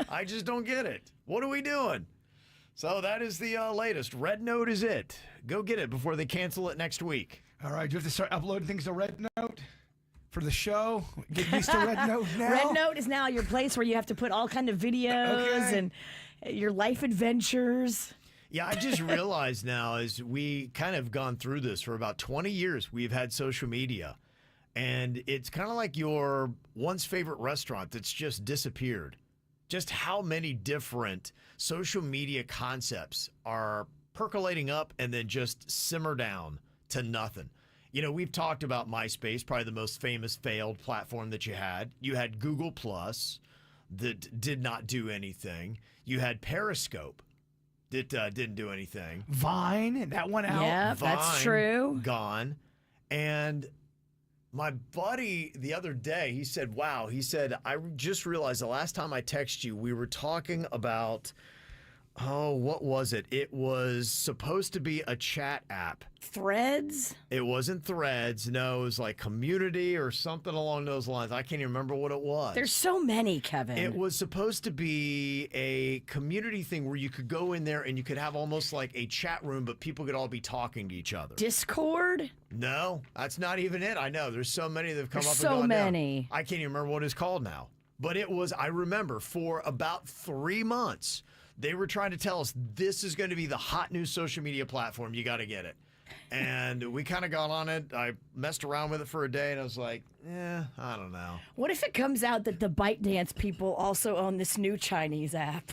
[SPEAKER 6] I just don't get it. What are we doing? So that is the latest. Red Note is it. Go get it before they cancel it next week.
[SPEAKER 8] All right, do you have to start uploading things to Red Note for the show? Get used to Red Note now?
[SPEAKER 7] Red Note is now your place where you have to put all kind of videos and your life adventures.
[SPEAKER 6] Yeah, I just realized now as we kind of gone through this for about 20 years, we've had social media. And it's kind of like your once favorite restaurant that's just disappeared. Just how many different social media concepts are percolating up and then just simmer down to nothing. You know, we've talked about MySpace, probably the most famous failed platform that you had. You had Google Plus that did not do anything. You had Periscope that didn't do anything.
[SPEAKER 8] Vine, that one out.
[SPEAKER 7] Yeah, that's true.
[SPEAKER 6] Gone. And my buddy the other day, he said, wow, he said, I just realized the last time I texted you, we were talking about, what was it? It was supposed to be a chat app.
[SPEAKER 7] Threads?
[SPEAKER 6] It wasn't Threads. No, it was like Community or something along those lines. I can't even remember what it was.
[SPEAKER 7] There's so many, Kevin.
[SPEAKER 6] It was supposed to be a community thing where you could go in there and you could have almost like a chat room, but people could all be talking to each other.
[SPEAKER 7] Discord?
[SPEAKER 6] No, that's not even it. I know. There's so many that have come up and
[SPEAKER 7] so
[SPEAKER 6] gone
[SPEAKER 7] many.
[SPEAKER 6] down. I can't even remember what it's called now. But it was, I remember, for about 3 months, they were trying to tell us this is going to be the hot new social media platform. You got to get it. And we kind of got on it. I messed around with it for a day, and I was like, I don't know.
[SPEAKER 7] What if it comes out that the ByteDance people also own this new Chinese app?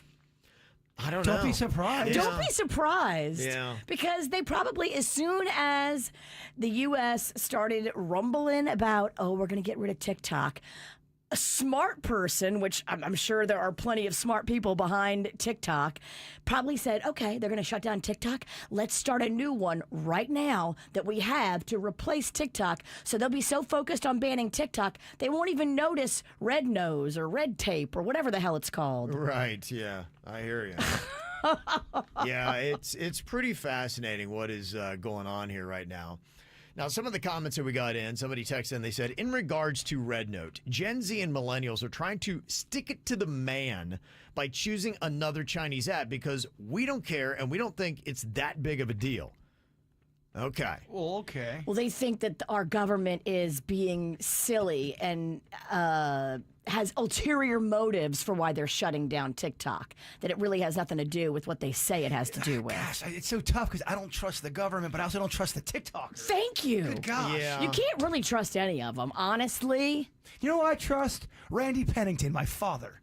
[SPEAKER 6] I don't know.
[SPEAKER 8] Don't be surprised.
[SPEAKER 6] Yeah.
[SPEAKER 7] Don't be surprised.
[SPEAKER 6] Yeah.
[SPEAKER 7] Because they probably, as soon as the U.S. started rumbling about, we're going to get rid of TikTok, a smart person, which I'm sure there are plenty of smart people behind TikTok, probably said, okay, they're going to shut down TikTok. Let's start a new one right now that we have to replace TikTok. So they'll be so focused on banning TikTok, they won't even notice Red Nose or Red Tape or whatever the hell it's called.
[SPEAKER 6] Right, yeah. I hear you. Yeah, it's pretty fascinating what is going on here right now. Now, some of the comments that we got in, somebody texted in, they said, in regards to Red Note, Gen Z and millennials are trying to stick it to the man by choosing another Chinese app because we don't care and we don't think it's that big of a deal. Okay.
[SPEAKER 8] Well, okay.
[SPEAKER 7] Well, they think that our government is being silly and has ulterior motives for why they're shutting down TikTok, that it really has nothing to do with what they say it has to do with.
[SPEAKER 8] Gosh, it's so tough because I don't trust the government, but I also don't trust the TikTokers.
[SPEAKER 7] Thank you.
[SPEAKER 8] Good gosh.
[SPEAKER 6] Yeah.
[SPEAKER 7] You can't really trust any of them, honestly.
[SPEAKER 8] You know what I trust? Randy Pennington, my father.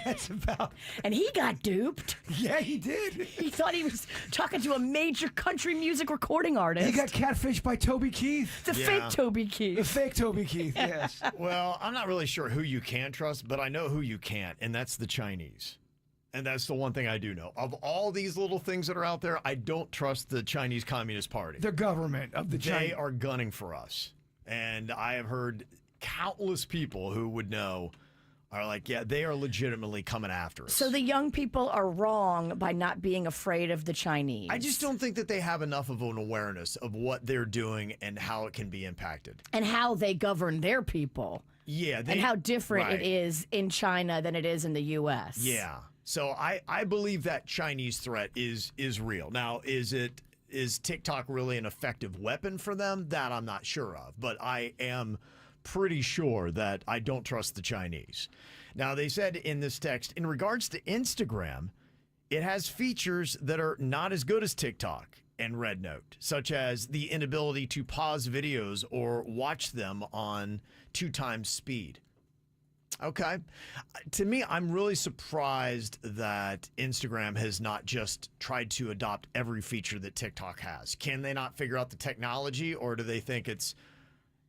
[SPEAKER 8] That's about.
[SPEAKER 7] And he got duped.
[SPEAKER 8] Yeah, he did.
[SPEAKER 7] He thought he was talking to a major country music recording artist.
[SPEAKER 8] He got catfished by Toby Keith.
[SPEAKER 7] The fake Toby Keith.
[SPEAKER 8] The fake Toby Keith, yes.
[SPEAKER 6] Well, I'm not really sure who you can trust, but I know who you can't, and that's the Chinese. And that's the one thing I do know. Of all these little things that are out there, I don't trust the Chinese Communist Party.
[SPEAKER 8] The government of the China.
[SPEAKER 6] They are gunning for us. And I have heard countless people who would know are like, yeah, they are legitimately coming after us.
[SPEAKER 7] So the young people are wrong by not being afraid of the Chinese.
[SPEAKER 6] I just don't think that they have enough of an awareness of what they're doing and how it can be impacted.
[SPEAKER 7] And how they govern their people.
[SPEAKER 6] Yeah.
[SPEAKER 7] And how different it is in China than it is in the U.S.
[SPEAKER 6] Yeah. So I believe that Chinese threat is real. Now, is TikTok really an effective weapon for them? That I'm not sure of. But I am pretty sure that I don't trust the Chinese. Now, they said in this text, in regards to Instagram, it has features that are not as good as TikTok and Red Note, such as the inability to pause videos or watch them on 2 times speed. Okay. To me, I'm really surprised that Instagram has not just tried to adopt every feature that TikTok has. Can they not figure out the technology, or do they think it's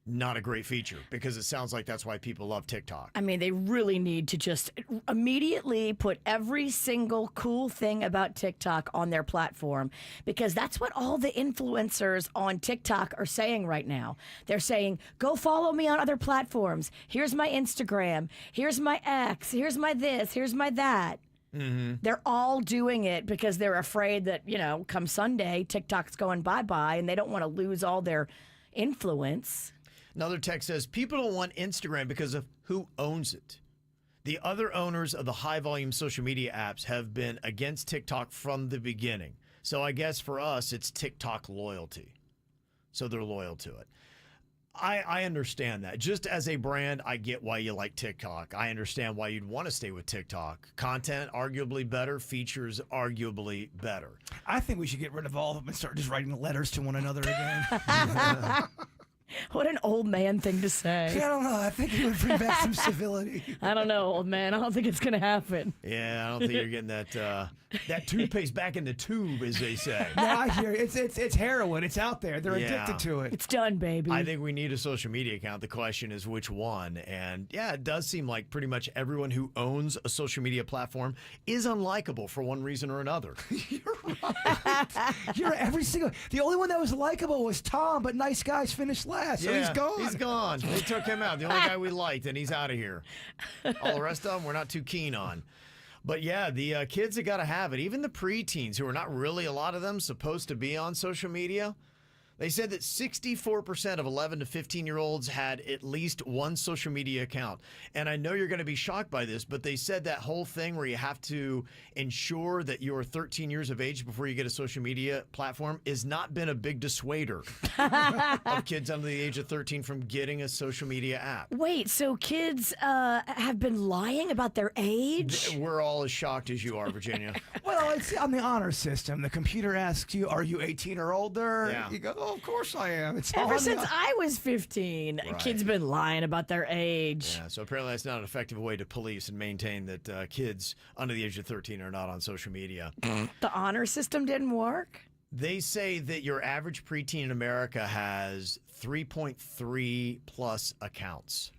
[SPEAKER 6] not a great feature? Because it sounds like that's why people love TikTok.
[SPEAKER 7] I mean, they really need to just immediately put every single cool thing about TikTok on their platform, because that's what all the influencers on TikTok are saying right now. They're saying, go follow me on other platforms. Here's my Instagram. Here's my X. Here's my this. Here's my that.
[SPEAKER 6] Mm-hmm.
[SPEAKER 7] They're all doing it because they're afraid that, come Sunday, TikTok's going bye-bye, and they don't want to lose all their influence.
[SPEAKER 6] Another text says, people don't want Instagram because of who owns it. The other owners of the high-volume social media apps have been against TikTok from the beginning. So I guess for us, it's TikTok loyalty. So they're loyal to it. I understand that. Just as a brand, I get why you like TikTok. I understand why you'd want to stay with TikTok. Content, arguably better. Features, arguably better.
[SPEAKER 8] I think we should get rid of all of them and start just writing letters to one another again.
[SPEAKER 7] What an old man thing to say.
[SPEAKER 8] I don't know. I think it would bring back some civility.
[SPEAKER 7] I don't know, old man. I don't think it's going to happen.
[SPEAKER 6] Yeah, I don't think you're getting that toothpaste back in the tube, as they say.
[SPEAKER 8] No, I hear it. It's heroin. It's out there. They're addicted to it.
[SPEAKER 7] It's done, baby.
[SPEAKER 6] I think we need a social media account. The question is which one. And yeah, it does seem like pretty much everyone who owns a social media platform is unlikable for one reason or another.
[SPEAKER 8] You're right. The only one that was likable was Tom, but nice guys finished last. So he's gone.
[SPEAKER 6] He's gone. They took him out. The only guy we liked, and he's out of here. All the rest of them, we're not too keen on. But yeah, the kids have got to have it. Even the preteens, who are not really a lot of them supposed to be on social media. They said that 64% of 11 to 15-year-olds had at least one social media account. And I know you're going to be shocked by this, but they said that whole thing where you have to ensure that you're 13 years of age before you get a social media platform has not been a big dissuader of kids under the age of 13 from getting a social media app.
[SPEAKER 7] Wait, so kids have been lying about their age?
[SPEAKER 6] We're all as shocked as you are, Virginia.
[SPEAKER 8] Well, it's on the honor system. The computer asks you, are you 18 or older?
[SPEAKER 6] Yeah.
[SPEAKER 8] You go, oh, of course I am. It's
[SPEAKER 7] Ever since I was 15, kids been lying about their age.
[SPEAKER 6] Yeah, so apparently that's not an effective way to police and maintain that kids under the age of 13 are not on social media.
[SPEAKER 7] The honor system didn't work?
[SPEAKER 6] They say that your average preteen in America has 3.3 plus accounts.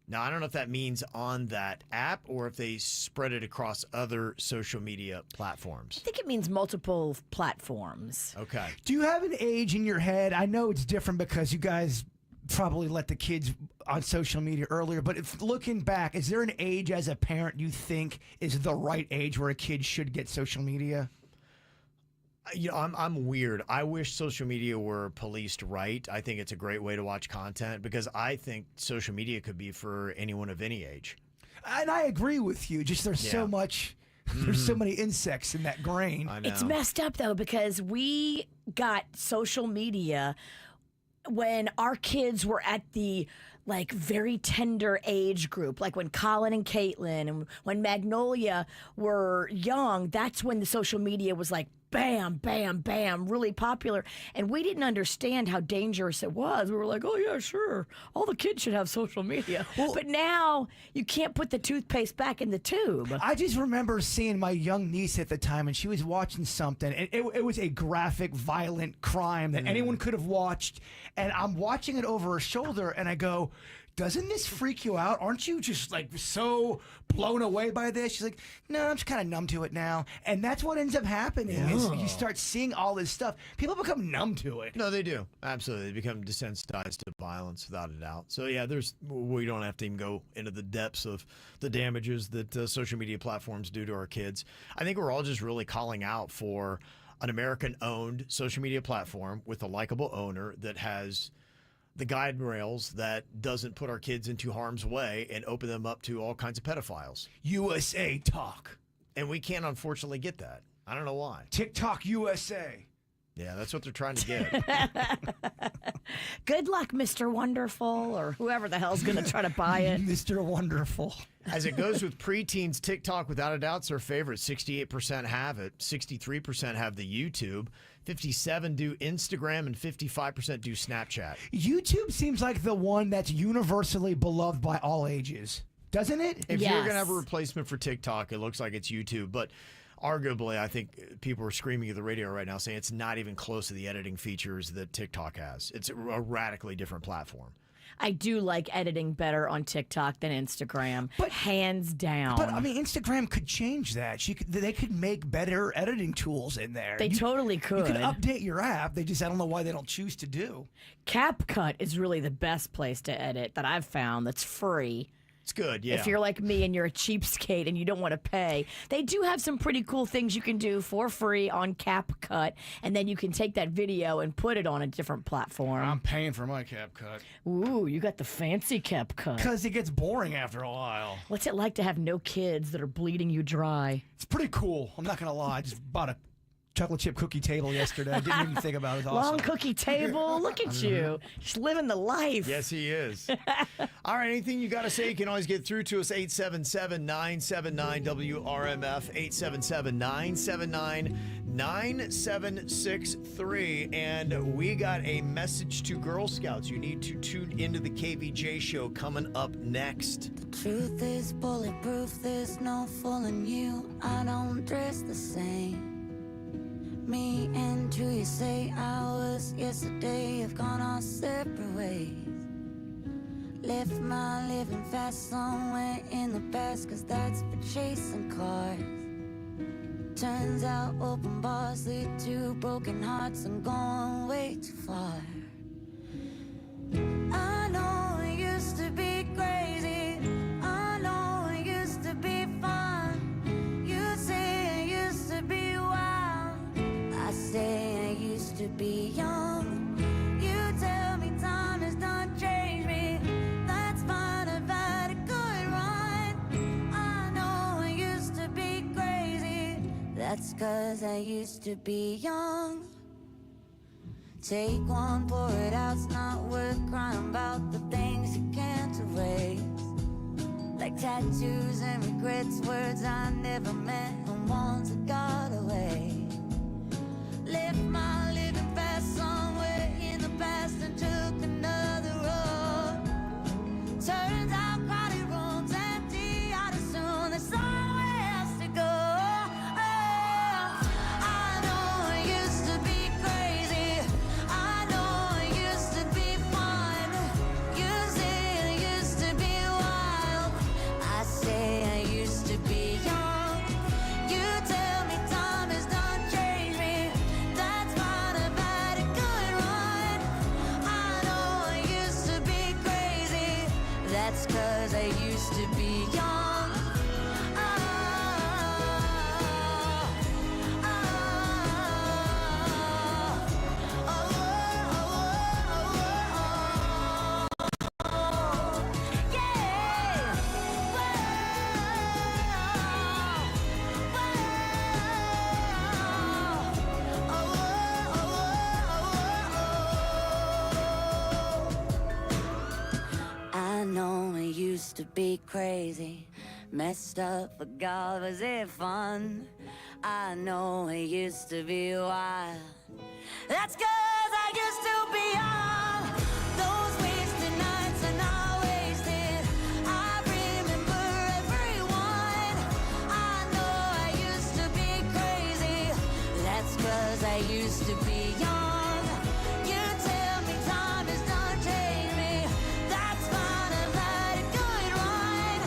[SPEAKER 6] Now, I don't know if that means on that app or if they spread it across other social media platforms.
[SPEAKER 7] I think it means multiple platforms.
[SPEAKER 6] Okay.
[SPEAKER 8] Do you have an age in your head? I know it's different because you guys probably let the kids on social media earlier, but if looking back, is there an age as a parent you think is the right age where a kid should get social media?
[SPEAKER 6] I'm weird. I wish social media were policed right. I think it's a great way to watch content because I think social media could be for anyone of any age.
[SPEAKER 8] And I agree with you. Just there's so much, there's so many insects in that grain.
[SPEAKER 6] I know.
[SPEAKER 7] It's messed up, though, because we got social media when our kids were at the very tender age group, like when Colin and Caitlin and when Magnolia were young. That's when the social media was like bam, bam, bam, really popular. And we didn't understand how dangerous it was. We were like, oh, yeah, sure. All the kids should have social media. But now you can't put the toothpaste back in the tube.
[SPEAKER 8] I just remember seeing my young niece at the time, and she was watching something. And it was a graphic, violent crime that anyone could have watched. And I'm watching it over her shoulder, and I go, doesn't this freak you out? Aren't you just so blown away by this? She's like, no, I'm just kind of numb to it now. And that's what ends up happening is you start seeing all this stuff. People become numb to it.
[SPEAKER 6] No, they do. Absolutely. They become desensitized to violence without a doubt. So yeah, we don't have to even go into the depths of the damages that social media platforms do to our kids. I think we're all just really calling out for an American-owned social media platform with a likable owner that has the guide rails that doesn't put our kids into harm's way and open them up to all kinds of pedophiles.
[SPEAKER 8] USA Talk.
[SPEAKER 6] And we can't, unfortunately, get that. I don't know why.
[SPEAKER 8] TikTok USA.
[SPEAKER 6] Yeah, that's what they're trying to get.
[SPEAKER 7] Good luck, Mr. Wonderful, or whoever the hell's going to try to buy it.
[SPEAKER 8] Mr. Wonderful.
[SPEAKER 6] As it goes with preteens, TikTok, without a doubt, is their favorite. 68% have it. 63% have the YouTube. 57% do Instagram, and 55% do Snapchat.
[SPEAKER 8] YouTube seems like the one that's universally beloved by all ages, doesn't it?
[SPEAKER 6] If you're going to have a replacement for TikTok, it looks like it's YouTube. But arguably, I think people are screaming at the radio right now saying it's not even close to the editing features that TikTok has. It's a radically different platform.
[SPEAKER 7] I do like editing better on TikTok than Instagram, but hands down.
[SPEAKER 8] But I mean, Instagram could change that. They could make better editing tools in there.
[SPEAKER 7] They totally could.
[SPEAKER 8] You could update your app. I don't know why they don't choose to do.
[SPEAKER 7] CapCut is really the best place to edit that I've found that's free.
[SPEAKER 6] It's good, yeah.
[SPEAKER 7] If you're like me and you're a cheapskate and you don't want to pay. They do have some pretty cool things you can do for free on CapCut, and then you can take that video and put it on a different platform.
[SPEAKER 8] I'm paying for my CapCut.
[SPEAKER 7] Ooh, you got the fancy CapCut.
[SPEAKER 8] Because it gets boring after a while.
[SPEAKER 7] What's it like to have no kids that are bleeding you dry?
[SPEAKER 8] It's pretty cool. I'm not going to lie. I just bought a chocolate chip cookie table yesterday. I didn't even think about it. It was awesome.
[SPEAKER 7] Long cookie table. Look at you. Just living the life.
[SPEAKER 6] Yes, he is. All right, anything you got to say, you can always get through to us, 877-979-WRMF, 877-979-9763. And we got a message to Girl Scouts. You need to tune into the KVJ show coming up next.
[SPEAKER 11] The truth is bulletproof, there's no fooling you. I don't dress the same. Me and who you say I was yesterday have gone our separate ways. Left my living fast somewhere in the past, 'cause that's for chasing cars. Turns out open bars lead to broken hearts and going way too far. I know it used to be crazy, I know it used to be fun. You say it used to be wild, I say I used to be young. You tell me time has done changed me. That's fine, I've had a good run. I know I used to be crazy. That's 'cause I used to be young. Take one, pour it out. It's not worth crying about the things you can't erase. Like tattoos and regrets, words I never meant and ones that got away. Left my living fast somewhere in the past and took another road. Turns out crowded rooms empty, I'd assume there's somewhere else to go. I know it used to be crazy, I know it used to be fun. You say it used to be wild, I say I used to be young. You tell me time has done changed me. That's fine, I've had a good run. I know I used to be crazy. That's 'cause I used to be young. I know it used to be crazy, messed up, but God, was it fun? I know it used to be wild. That's 'cause I used to be young. Those wasted nights are not wasted. I remember everyone. I know I used to be crazy. That's 'cause I used to be young. You tell me time has done changed me. That's fine, I've had a good run.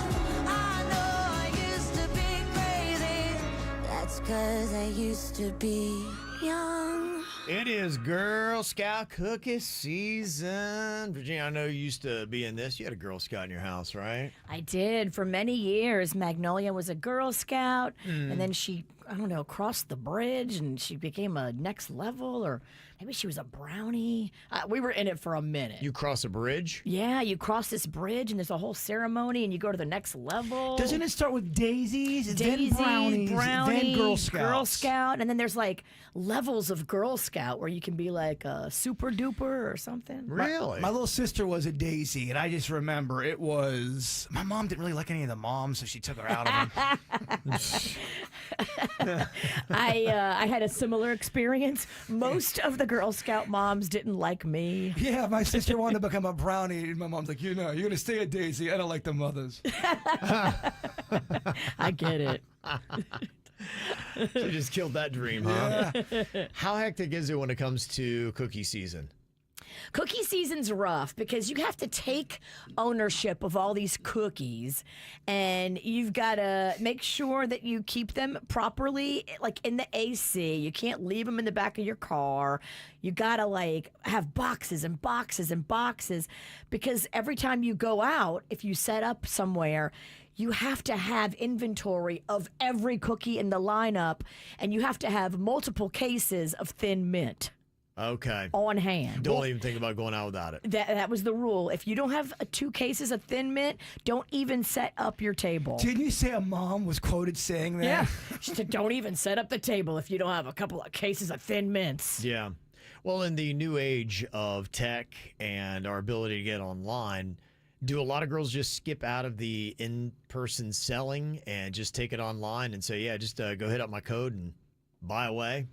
[SPEAKER 11] I know I used to be crazy. That's 'cause I used to be young.
[SPEAKER 6] It is Girl Scout cookie season. Virginia, I know you used to be in this. You had a Girl Scout in your house, right?
[SPEAKER 7] I did for many years. Magnolia was a Girl Scout, and then she, I don't know, crossed the bridge and she became a next level, or maybe she was a brownie. We were in it for a minute.
[SPEAKER 6] You cross a bridge?
[SPEAKER 7] Yeah, you cross this bridge and there's a whole ceremony and you go to the next level.
[SPEAKER 8] Doesn't it start with daisies,
[SPEAKER 7] Daisies,
[SPEAKER 8] then brownies, then Girl Scouts?
[SPEAKER 7] Girl Scout, and then there's like levels of Girl Scout where you can be like a super duper or something.
[SPEAKER 6] Really?
[SPEAKER 8] My little sister was a daisy, and I just remember it was... My mom didn't really like any of the moms, so she took her out of them.
[SPEAKER 7] I had a similar experience. Most of the Girl Scout moms didn't like me.
[SPEAKER 8] Yeah, my sister wanted to become a brownie, and my mom's like, you know, you're going to stay a daisy. I don't like the mothers.
[SPEAKER 7] I get it.
[SPEAKER 6] She just killed that dream, huh?
[SPEAKER 8] Yeah.
[SPEAKER 6] How hectic is it when it comes to cookie season?
[SPEAKER 7] Cookie season's rough because you have to take ownership of all these cookies, and you've got to make sure that you keep them properly, like in the AC. You can't leave them in the back of your car. You got to like have boxes and boxes and boxes, because every time you go out, if you set up somewhere, you have to have inventory of every cookie in the lineup, and you have to have multiple cases of Thin Mint.
[SPEAKER 6] Okay.
[SPEAKER 7] On hand.
[SPEAKER 6] Don't even think about going out without it.
[SPEAKER 7] That was the rule. If you don't have 2 cases of Thin Mint, don't even set up your table.
[SPEAKER 8] Didn't you say a mom was quoted saying that?
[SPEAKER 7] Yeah. She said, don't even set up the table if you don't have a couple of cases of Thin Mints.
[SPEAKER 6] Yeah. Well, in the new age of tech and our ability to get online, do a lot of girls just skip out of the in-person selling and just take it online and say, yeah, just go hit up my code and buy away?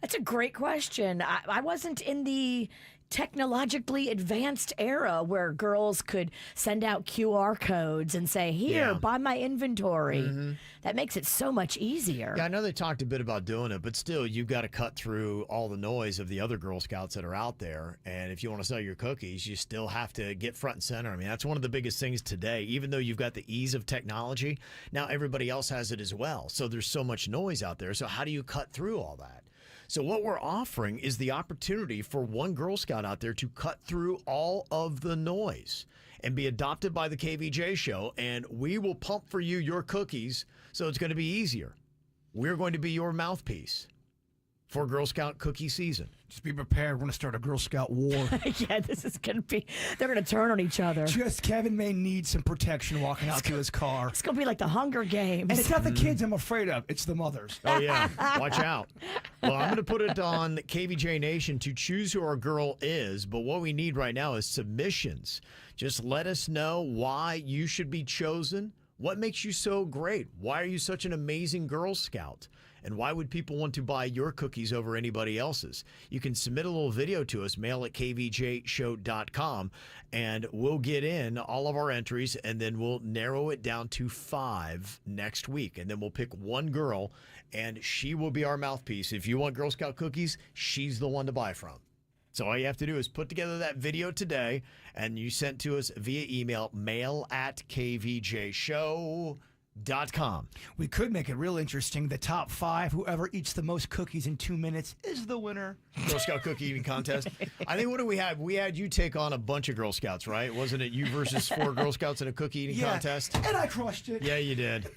[SPEAKER 7] That's a great question. I wasn't in the technologically advanced era where girls could send out QR codes and say, here, buy my inventory.
[SPEAKER 6] Mm-hmm.
[SPEAKER 7] That makes it so much easier.
[SPEAKER 6] Yeah, I know they talked a bit about doing it, but still, you've got to cut through all the noise of the other Girl Scouts that are out there. And if you want to sell your cookies, you still have to get front and center. I mean, that's one of the biggest things today. Even though you've got the ease of technology, now everybody else has it as well. So there's so much noise out there. So how do you cut through all that? So what we're offering is the opportunity for one Girl Scout out there to cut through all of the noise and be adopted by the KVJ show, and we will pump for you your cookies, so it's going to be easier. We're going to be your mouthpiece for Girl Scout cookie season.
[SPEAKER 8] Just be prepared. We're going to start a Girl Scout war.
[SPEAKER 7] Yeah, this is going to be, they're going to turn on each other.
[SPEAKER 8] Just Kevin may need some protection walking out to his car.
[SPEAKER 7] It's going to be like the Hunger Games.
[SPEAKER 8] And it's not the kids I'm afraid of. It's the mothers.
[SPEAKER 6] Oh, yeah. Watch out. Well, I'm going to put it on KVJ Nation to choose who our girl is, but what we need right now is submissions. Just let us know why you should be chosen. What makes you so great? Why are you such an amazing Girl Scout? And why would people want to buy your cookies over anybody else's? You can submit a little video to us, mail at kvjshow.com, and we'll get in all of our entries, and then we'll narrow it down to 5 next week. And then we'll pick one girl, and she will be our mouthpiece. If you want Girl Scout cookies, she's the one to buy from. So all you have to do is put together that video today, and you send to us via email, mail at kvjshow.com.
[SPEAKER 8] We could make it real interesting. The top 5, whoever eats the most cookies in 2 minutes is the winner.
[SPEAKER 6] Girl Scout cookie eating contest. I think, what do we have? We had you take on a bunch of Girl Scouts, right? Wasn't it you versus 4 Girl Scouts in a cookie eating contest?
[SPEAKER 8] And I crushed it.
[SPEAKER 6] Yeah, you did.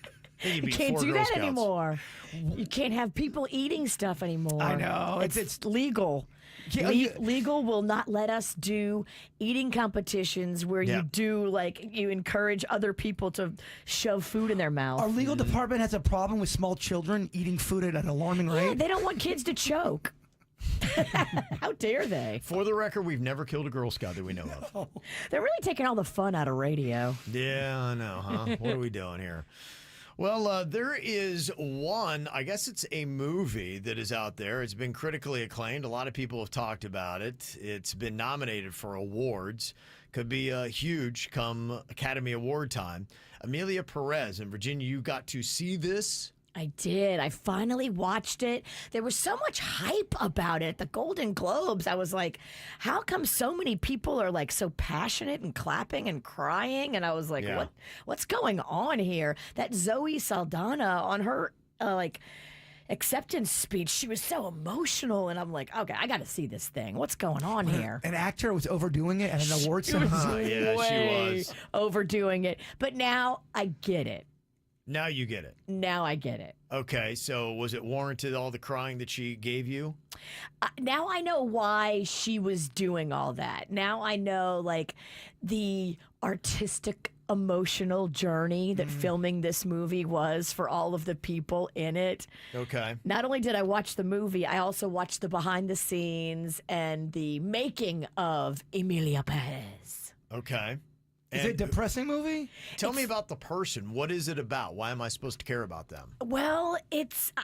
[SPEAKER 7] You can't do that anymore. You can't have people eating stuff anymore.
[SPEAKER 8] I know.
[SPEAKER 7] It's legal.
[SPEAKER 8] Yeah,
[SPEAKER 7] legal will not let us do eating competitions where you you encourage other people to shove food in their mouth.
[SPEAKER 8] Our legal department has a problem with small children eating food at an alarming rate.
[SPEAKER 7] Yeah, they don't want kids to choke. How dare they?
[SPEAKER 6] For the record, we've never killed a Girl Scout that we know of.
[SPEAKER 7] They're really taking all the fun out of radio.
[SPEAKER 6] Yeah, I know, huh? What are we doing here? Well, there is one, I guess it's a movie that is out there. It's been critically acclaimed. A lot of people have talked about it. It's been nominated for awards. Could be huge come Academy Award time. Amelia Perez in Virginia, you got to see this?
[SPEAKER 7] I did. I finally watched it. There was so much hype about it. The Golden Globes, I was like, how come so many people are like so passionate and clapping and crying? And I was like, what's going on here? That Zoe Saldana on her acceptance speech, she was so emotional, and I'm like, okay, I got to see this thing. What's going on here?
[SPEAKER 8] An actor was overdoing it at an award ceremony.
[SPEAKER 6] Yeah, she was
[SPEAKER 7] overdoing it. But now I get it.
[SPEAKER 6] Now you get it.
[SPEAKER 7] Now I get it.
[SPEAKER 6] Okay, so was it warranted, all the crying that she gave you?
[SPEAKER 7] Now I know why she was doing all that. Now I know, like, the artistic, emotional journey that filming this movie was for all of the people in it.
[SPEAKER 6] Okay.
[SPEAKER 7] Not only did I watch the movie, I also watched the behind the scenes and the making of Emilia Perez.
[SPEAKER 6] Okay.
[SPEAKER 8] Is it a depressing movie?
[SPEAKER 6] Tell me about the person. What is it about? Why am I supposed to care about them?
[SPEAKER 7] Well,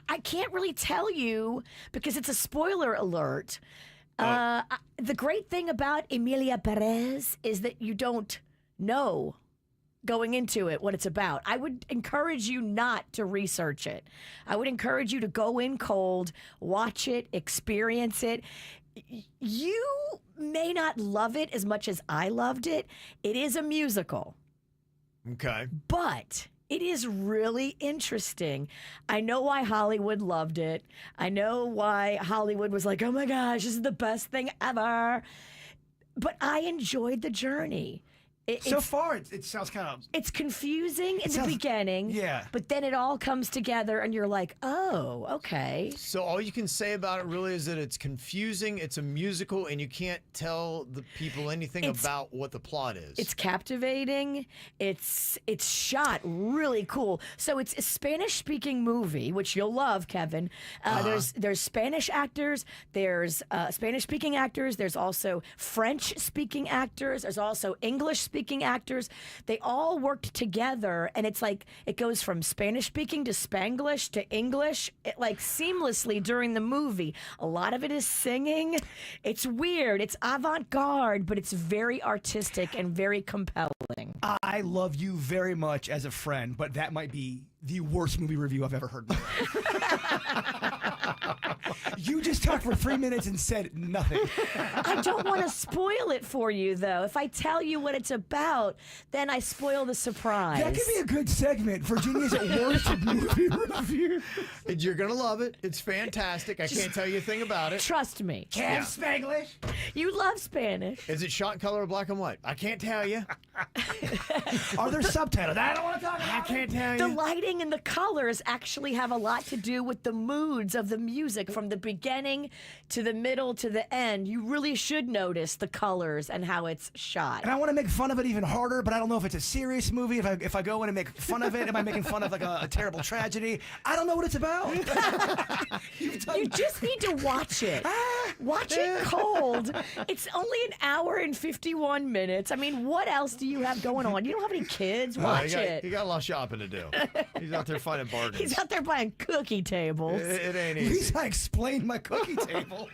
[SPEAKER 7] I can't really tell you because it's a spoiler alert. The great thing about Emilia Perez is that you don't know going into it what it's about. I would encourage you not to research it. I would encourage you to go in cold, watch it, experience it. You may not love it as much as I loved it. It is a musical.
[SPEAKER 6] Okay.
[SPEAKER 7] But it is really interesting. I know why Hollywood loved it. I know why Hollywood was like, oh my gosh, this is the best thing ever. But I enjoyed the journey.
[SPEAKER 8] So far, it sounds kind of...
[SPEAKER 7] It's confusing in the beginning.
[SPEAKER 8] Yeah.
[SPEAKER 7] But then it all comes together and you're like, oh, okay.
[SPEAKER 6] So all you can say about it really is that it's confusing, it's a musical, and you can't tell the people anything about what the plot is.
[SPEAKER 7] It's captivating. It's shot really cool. So it's a Spanish-speaking movie, which you'll love, Kevin. There's Spanish actors. There's Spanish-speaking actors. There's also French-speaking actors. There's also English-speaking actors. They all worked together, and it's like it goes from Spanish-speaking to Spanglish to English, like seamlessly during the movie. A lot of it is singing. It's weird. It's avant-garde, but it's very artistic and very compelling.
[SPEAKER 8] I love you very much as a friend, but that might be the worst movie review I've ever heard. You just talked for 3 minutes and said nothing.
[SPEAKER 7] I don't want to spoil it for you, though. If I tell you what it's about, then I spoil the surprise.
[SPEAKER 8] That could be a good segment. Virginia's worst movie review.
[SPEAKER 6] You're going to love it. It's fantastic. I can't tell you a thing about it.
[SPEAKER 7] Trust me.
[SPEAKER 8] Can't Spanglish?
[SPEAKER 7] You love Spanish.
[SPEAKER 6] Is it shot in color or black and white? I can't tell you.
[SPEAKER 8] Are there subtitles? I don't want to talk about it.
[SPEAKER 6] I can't tell you.
[SPEAKER 7] The lighting and the colors actually have a lot to do with the moods of the music from the beginning to the middle to the end. You really should notice the colors and how it's shot.
[SPEAKER 8] And I want to make fun of it even harder, but I don't know if it's a serious movie. If I go in and make fun of it, am I making fun of like a terrible tragedy? I don't know what it's about.
[SPEAKER 7] You just need to watch it. Watch it cold. It's only an hour and 51 minutes. I mean, what else do you have going on? You don't have any kids? Watch it.
[SPEAKER 6] He got a lot of shopping to do. He's out there finding bargains.
[SPEAKER 7] He's out there buying cookie tables.
[SPEAKER 6] It ain't easy.
[SPEAKER 8] At least I explained my cookie table.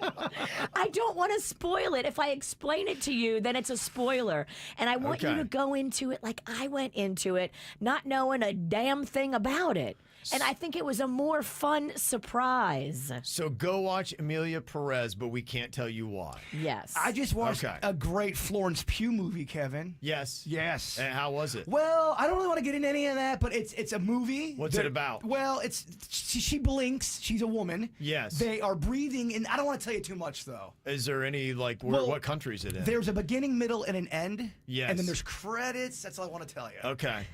[SPEAKER 7] I don't want to spoil it. If I explain it to you, then it's a spoiler. And I want you to go into it like I went into it, not knowing a damn thing about it. And I think it was a more fun surprise.
[SPEAKER 6] So go watch Emilia Perez, but we can't tell you why.
[SPEAKER 7] Yes.
[SPEAKER 8] I just watched a great Florence Pugh movie, Kevin.
[SPEAKER 6] Yes.
[SPEAKER 8] Yes.
[SPEAKER 6] And how was it?
[SPEAKER 8] Well, I don't really want to get into any of that, but it's a movie.
[SPEAKER 6] What's it about?
[SPEAKER 8] Well, she blinks. She's a woman.
[SPEAKER 6] Yes.
[SPEAKER 8] They are breathing, and I don't want to tell you too much, though.
[SPEAKER 6] Is there any, what country is it in?
[SPEAKER 8] There's a beginning, middle, and an end.
[SPEAKER 6] Yes.
[SPEAKER 8] And then there's credits. That's all I want to tell you.
[SPEAKER 6] Okay.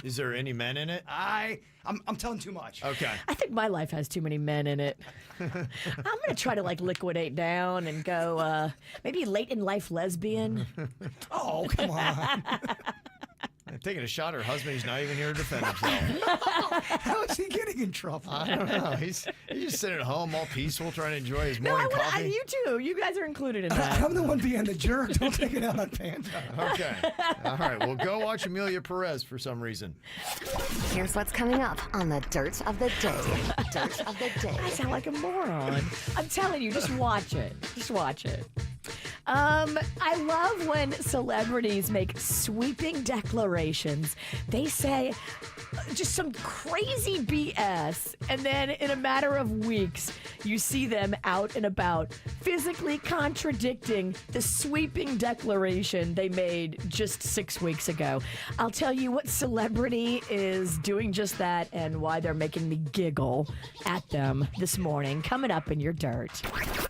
[SPEAKER 6] Is there any men in it?
[SPEAKER 8] I'm telling too much.
[SPEAKER 6] Okay.
[SPEAKER 7] I think my life has too many men in it. I'm going to try to liquidate down and go maybe late in life lesbian.
[SPEAKER 8] Oh, come on.
[SPEAKER 6] Taking a shot at her husband. He's not even here to defend himself.
[SPEAKER 8] How is he getting in trouble?
[SPEAKER 6] I don't know. He's just sitting at home all peaceful trying to enjoy his morning coffee.
[SPEAKER 7] You too. You guys are included in that.
[SPEAKER 8] I'm the one being the jerk. Don't take it out on Panda.
[SPEAKER 6] Okay. All right. Well, go watch Emilia Perez for some reason.
[SPEAKER 3] Here's what's coming up on the Dirt of the Day. Dirt of the Day.
[SPEAKER 7] I sound like a moron. I'm telling you, just watch it. Just watch it. I love when celebrities make sweeping declarations. They say just some crazy BS, and then in a matter of weeks, you see them out and about, physically contradicting the sweeping declaration they made just 6 weeks ago. I'll tell you what celebrity is doing just that and why they're making me giggle at them this morning. Coming up in your dirt.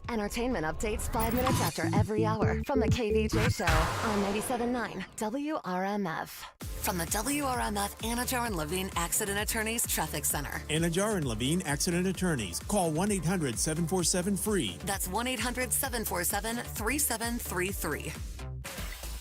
[SPEAKER 3] Entertainment updates 5 minutes after every hour from the KVJ Show on 97.9 WRMF. From the WRMF Anajar and Levine Accident Attorneys Traffic Center.
[SPEAKER 19] Anajar and Levine Accident Attorneys. Call 1-800-747-FREE.
[SPEAKER 3] That's 1-800-747-3733.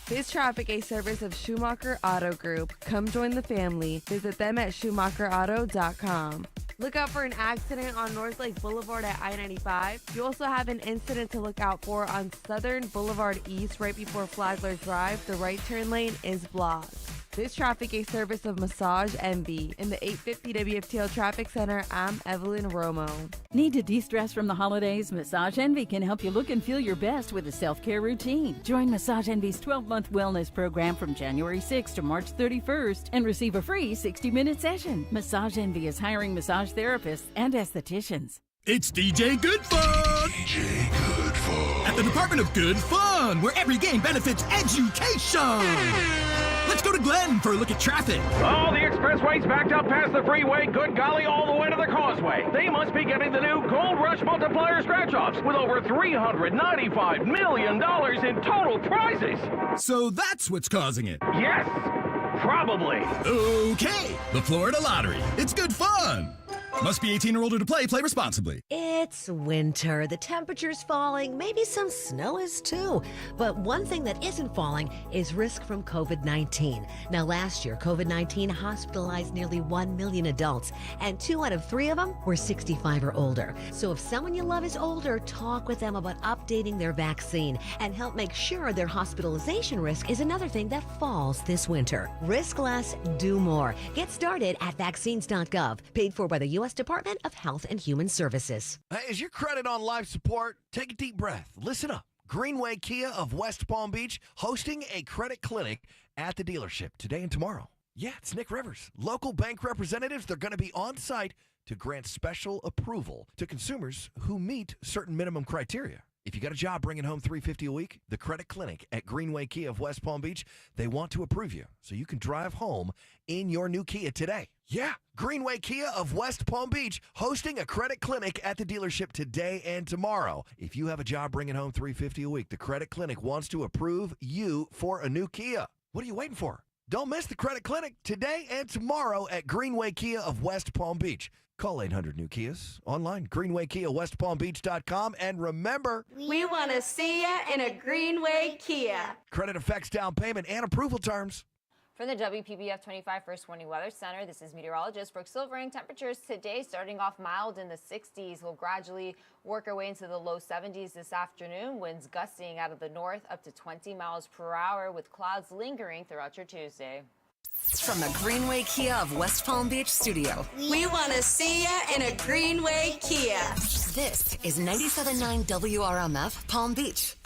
[SPEAKER 20] Biz Traffic, a service of Schumacher Auto Group. Come join the family. Visit them at schumacherauto.com. Look out for an accident on North Lake Boulevard at I-95. You also have an incident to look out for on Southern Boulevard East right before Flagler Drive. The right turn lane is blocked. This traffic, a service of Massage Envy. In the 850 WFTL Traffic Center, I'm Evelyn Romo.
[SPEAKER 21] Need to de-stress from the holidays? Massage Envy can help you look and feel your best with a self-care routine. Join Massage Envy's 12-month wellness program from January 6th to March 31st and receive a free 60-minute session. Massage Envy is hiring massage therapists and estheticians.
[SPEAKER 12] It's DJ Good Fun! DJ Good at the Department of Good Fun, where every game benefits education. Let's go to Glenn for a look at traffic.
[SPEAKER 13] Oh, the expressway's backed up past the freeway. Good golly, all the way to the causeway. They must be getting the new Gold Rush Multiplier scratch-offs with over $395 million in total prizes.
[SPEAKER 12] So that's what's causing it.
[SPEAKER 13] Yes, probably.
[SPEAKER 12] Okay, the Florida Lottery. It's good fun. Must be 18 or older to play. Play responsibly.
[SPEAKER 14] It's winter. The temperature's falling. Maybe some snow is too. But one thing that isn't falling is risk from COVID-19. Now, last year, COVID-19 hospitalized nearly 1 million adults, and 2 out of 3 of them were 65 or older. So if someone you love is older, talk with them about updating their vaccine and help make sure their hospitalization risk is another thing that falls this winter. Risk less, do more. Get started at vaccines.gov, paid for by the U.S. Department of Health and Human Services.
[SPEAKER 15] Hey, is your credit on life support? Take a deep breath. Listen up. Greenway Kia of West Palm Beach hosting a credit clinic at the dealership today and tomorrow. Yeah, it's Nick Rivers. Local bank representatives, they're going to be on site to grant special approval to consumers who meet certain minimum criteria. If you got a job bringing home $350 a week, the credit clinic at Greenway Kia of West Palm Beach, they want to approve you so you can drive home in your new Kia today. Yeah, Greenway Kia of West Palm Beach hosting a credit clinic at the dealership today and tomorrow. If you have a job bringing home $350 a week, the credit clinic wants to approve you for a new Kia. What are you waiting for? Don't miss the credit clinic today and tomorrow at Greenway Kia of West Palm Beach. Call 800 New Kias online, greenwaykiawestpalmbeach.com, and remember,
[SPEAKER 16] we want to see ya in a Greenway Kia.
[SPEAKER 15] Credit affects down payment and approval terms.
[SPEAKER 17] From the WPBF 25 First Warning Weather Center, this is meteorologist Brooke Silvering. Temperatures today starting off mild in the 60s. We'll gradually work our way into the low 70s this afternoon. Winds gusting out of the north up to 20 miles per hour with clouds lingering throughout your Tuesday.
[SPEAKER 3] From the Greenway Kia of West Palm Beach studio,
[SPEAKER 16] we want to see ya in a Greenway Kia.
[SPEAKER 3] This is 97.9 WRMF Palm Beach.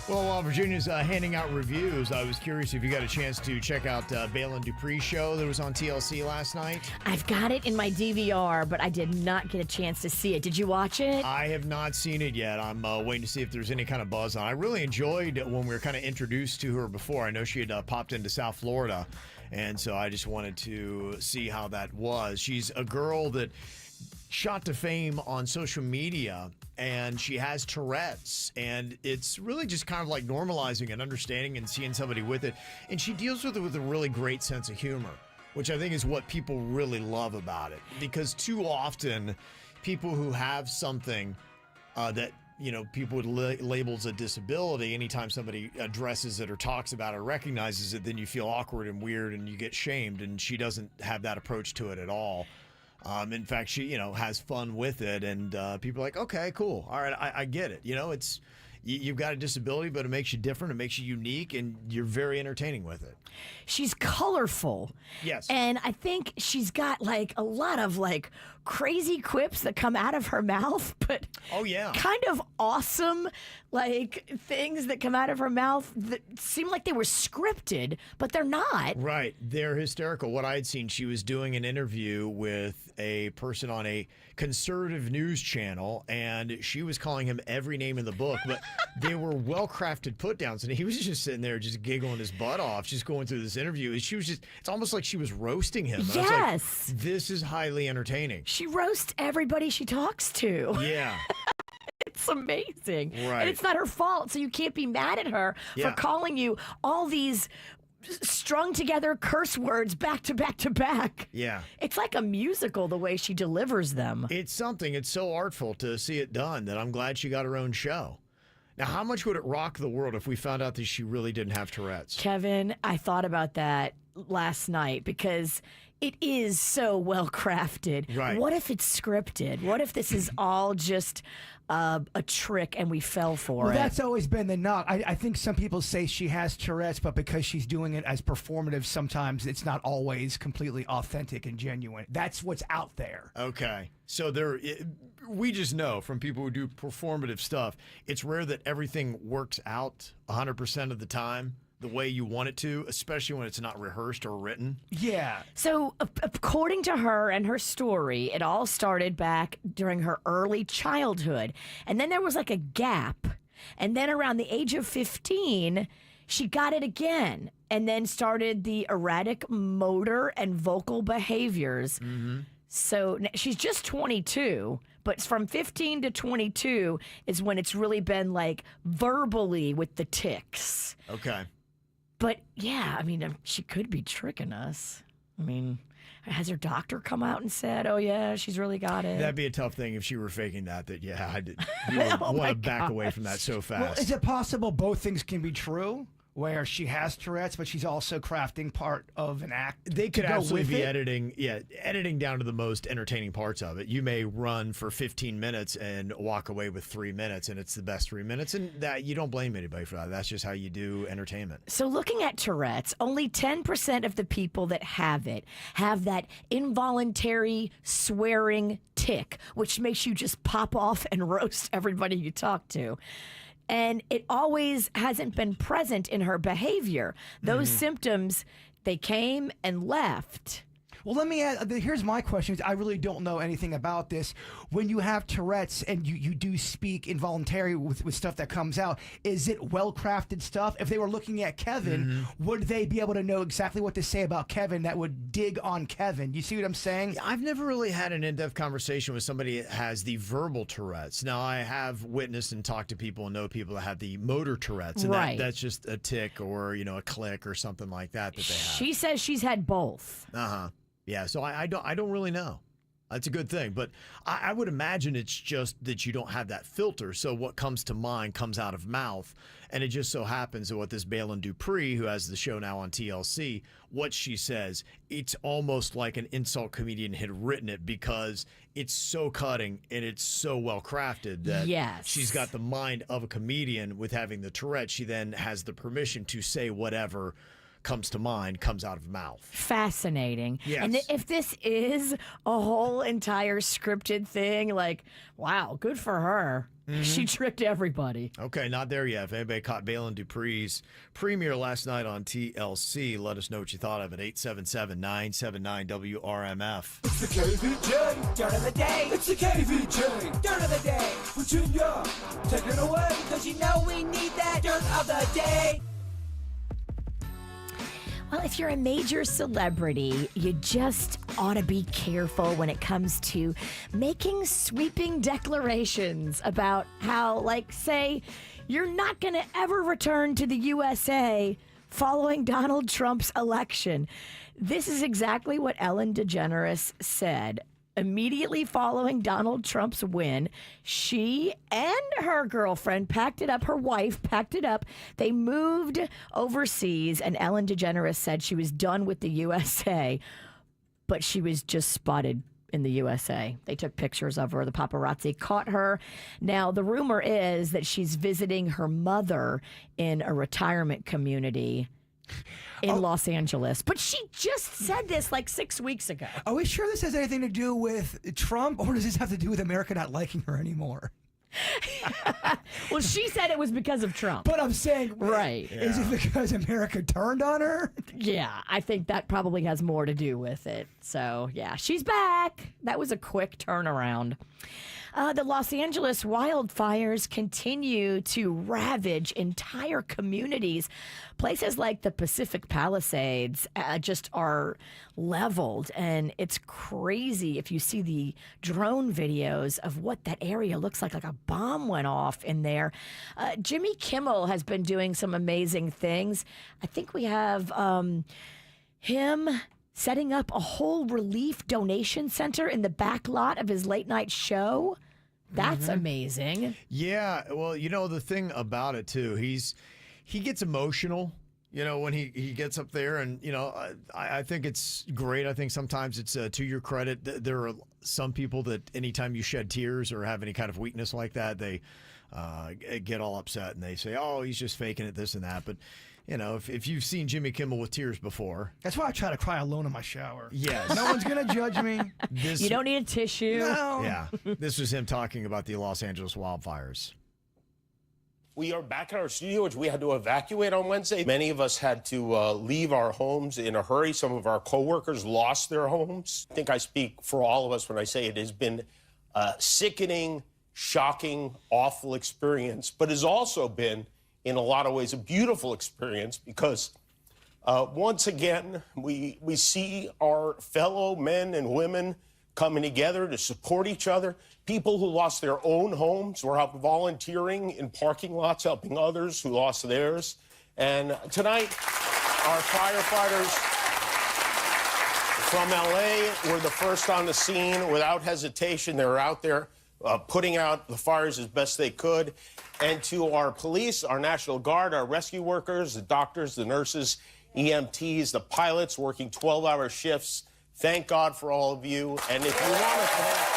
[SPEAKER 6] Well, while Virginia's handing out reviews, I was curious if you got a chance to check out Balen Dupri's show that was on TLC last night.
[SPEAKER 7] I've got it in my DVR, but I did not get a chance to see it. Did you watch it?
[SPEAKER 6] I have not seen it yet. I'm waiting to see if there's any kind of buzz on it. I really enjoyed when we were kind of introduced to her before. I know she had popped into South Florida, and so I just wanted to see how that was. She's a girl that shot to fame on social media, and she has Tourette's, and it's really just kind of like normalizing and understanding and seeing somebody with it. And she deals with it with a really great sense of humor, which I think is what people really love about it. Because too often, people who have something that people would label as a disability, anytime somebody addresses it or talks about it or recognizes it, then you feel awkward and weird and you get shamed. And she doesn't have that approach to it at all. In fact, she, has fun with it, and people are like, okay, cool. All right, I get it. It's you've got a disability, but it makes you different. It makes you unique, and you're very entertaining with it.
[SPEAKER 7] She's colorful.
[SPEAKER 6] Yes.
[SPEAKER 7] And I think she's got a lot of crazy quips that come out of her mouth, but
[SPEAKER 6] oh yeah,
[SPEAKER 7] kind of awesome things that come out of her mouth that seem like they were scripted, but they're not.
[SPEAKER 6] Right. They're hysterical. What I had seen, she was doing an interview with a person on a conservative news channel, and she was calling him every name in the book, but they were well-crafted put-downs, and he was just sitting there just giggling his butt off, just going through this interview. And she was it's almost like she was roasting him. And
[SPEAKER 7] yes.
[SPEAKER 6] I was like, this is highly entertaining.
[SPEAKER 7] She roasts everybody she talks to.
[SPEAKER 6] Yeah.
[SPEAKER 7] It's amazing.
[SPEAKER 6] Right.
[SPEAKER 7] And it's not her fault, so you can't be mad at her for calling you all these strung together curse words back to back to back.
[SPEAKER 6] Yeah.
[SPEAKER 7] It's like a musical the way she delivers them.
[SPEAKER 6] It's something. It's so artful to see it done that I'm glad she got her own show. Now, how much would it rock the world if we found out that she really didn't have Tourette's?
[SPEAKER 7] Kevin, I thought about that last night because it is so well crafted.
[SPEAKER 6] Right.
[SPEAKER 7] What if it's scripted? What if this is all just a trick and we fell for it?
[SPEAKER 8] Well, that's always been the knock. I think some people say she has Tourette's, but because she's doing it as performative, sometimes it's not always completely authentic and genuine. That's what's out there.
[SPEAKER 6] Okay. So we just know from people who do performative stuff, it's rare that everything works out 100% of the time. the way you want it to, especially when it's not rehearsed or written.
[SPEAKER 8] Yeah.
[SPEAKER 7] So, according to her and her story, it all started back during her early childhood. And then there was like a gap. And then around the age of 15, she got it again and then started the erratic motor and vocal behaviors. So she's just 22, but from 15 to 22 is when it's really been like verbally with the tics.
[SPEAKER 6] Okay.
[SPEAKER 7] But yeah, I mean, she could be tricking us. I mean, has her doctor come out and said, "Oh yeah, she's really got it"?
[SPEAKER 6] That'd be a tough thing if she were faking that. Yeah, I did. You would want to back away from that so fast.
[SPEAKER 8] Well, is it possible both things can be true? Where she has Tourette's, but she's also crafting part of an act.
[SPEAKER 6] They could
[SPEAKER 8] to go
[SPEAKER 6] absolutely
[SPEAKER 8] with
[SPEAKER 6] be
[SPEAKER 8] it?
[SPEAKER 6] editing down to the most entertaining parts of it. You may run for 15 minutes and walk away with 3 minutes, and it's the best 3 minutes, and that you don't blame anybody for that. That's just how you do entertainment.
[SPEAKER 7] So looking at Tourette's, only 10% of the people that have it have that involuntary swearing tic, which makes you just pop off and roast everybody you talk to. And it always hasn't been present in her behavior. Those symptoms, they came and left.
[SPEAKER 8] Well, let me add, here's my question. I really don't know anything about this. When you have Tourette's and you do speak involuntary with stuff that comes out, is it well-crafted stuff? If they were looking at Kevin, would they be able to know exactly what to say about Kevin that would dig on Kevin? You see what I'm saying?
[SPEAKER 6] I've never really had an in-depth conversation with somebody that has the verbal Tourette's. Now, I have witnessed and talked to people and know people that have the motor Tourette's, and that's just a tic or, a click or something like that they have.
[SPEAKER 7] She says she's had both.
[SPEAKER 6] Yeah, so I don't really know. That's a good thing, but I would imagine it's just that you don't have that filter. So what comes to mind comes out of mouth, and it just so happens that what this Balen Dupri, who has the show now on TLC, what she says, it's almost like an insult comedian had written it because it's so cutting and it's so well crafted that she's got the mind of a comedian with having the Tourette. She then has the permission to say whatever comes to mind, comes out of mouth.
[SPEAKER 7] Fascinating.
[SPEAKER 6] Yes.
[SPEAKER 7] And if this is a whole entire scripted thing, like, wow, good for her. She tricked everybody.
[SPEAKER 6] Okay, not there yet. If anybody caught Balen Dupri's premiere last night on TLC, let us know what you thought of it. 877-979-WRMF.
[SPEAKER 12] It's the KVJ Dirt of the Day. It's the KVJ Dirt of the Day. Virginia, take it away, because you know we need that Dirt of the Day.
[SPEAKER 7] Well, if you're a major celebrity, you just ought to be careful when it comes to making sweeping declarations about how, like, say, you're not going to ever return to the USA following Donald Trump's election. This is exactly what Ellen DeGeneres said. Immediately following Donald Trump's win, she and her girlfriend packed it up. Her wife packed it up. They moved overseas, and Ellen DeGeneres said she was done with the USA, but she was just spotted in the USA. They took pictures of her. The paparazzi caught her. Now, the rumor is that she's visiting her mother in a retirement community in Los Angeles. But she just said this like 6 weeks ago.
[SPEAKER 8] Are we sure this has anything to do with Trump, or does this have to do with America not liking her anymore?
[SPEAKER 7] Well, she said it was because of Trump.
[SPEAKER 8] But I'm saying,
[SPEAKER 7] right.
[SPEAKER 8] Is it because America turned on her?
[SPEAKER 7] Yeah, I think that probably has more to do with it. So, yeah, she's back. That was a quick turnaround. The Los Angeles wildfires continue to ravage entire communities. Places like the Pacific Palisades just are leveled, and it's crazy if you see the drone videos of what that area looks like a bomb went off in there. Jimmy Kimmel has been doing some amazing things. I think we have him setting up a whole relief donation center in the back lot of his late night show. That's amazing.
[SPEAKER 6] Yeah, well, the thing about it too, he gets emotional, when he gets up there, and I think it's great. I think sometimes it's to your credit. There are some people that anytime you shed tears or have any kind of weakness like that, they get all upset and they say, "Oh, he's just faking it, this and that." But if you've seen Jimmy Kimmel with tears before.
[SPEAKER 8] That's why I try to cry alone in my shower.
[SPEAKER 6] Yes.
[SPEAKER 8] No one's going to judge me.
[SPEAKER 7] You don't need a tissue.
[SPEAKER 8] No.
[SPEAKER 6] Yeah. This was him talking about the Los Angeles wildfires.
[SPEAKER 18] We are back in our studio, which we had to evacuate on Wednesday. Many of us had to leave our homes in a hurry. Some of our coworkers lost their homes. I think I speak for all of us when I say it has been a sickening, shocking, awful experience, but has also been, in a lot of ways, a beautiful experience because once again, we see our fellow men and women coming together to support each other. People who lost their own homes were out volunteering in parking lots, helping others who lost theirs. And tonight, our firefighters from LA were the first on the scene. Without hesitation, they were out there putting out the fires as best they could. And to our police, our National Guard, our rescue workers, the doctors, the nurses, EMTs, the pilots working 12-hour shifts, thank God for all of you. And if you want to thank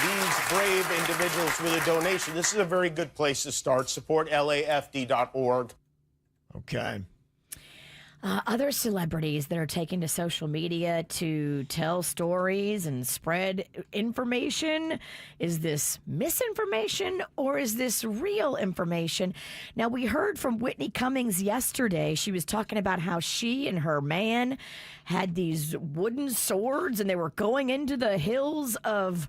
[SPEAKER 18] these brave individuals with a donation, this is a very good place to start. Support LAFD.org.
[SPEAKER 6] Okay.
[SPEAKER 7] Other celebrities that are taking to social media to tell stories and spread information. Is this misinformation or is this real information? Now, we heard from Whitney Cummings yesterday. She was talking about how she and her man had these wooden swords and they were going into the hills of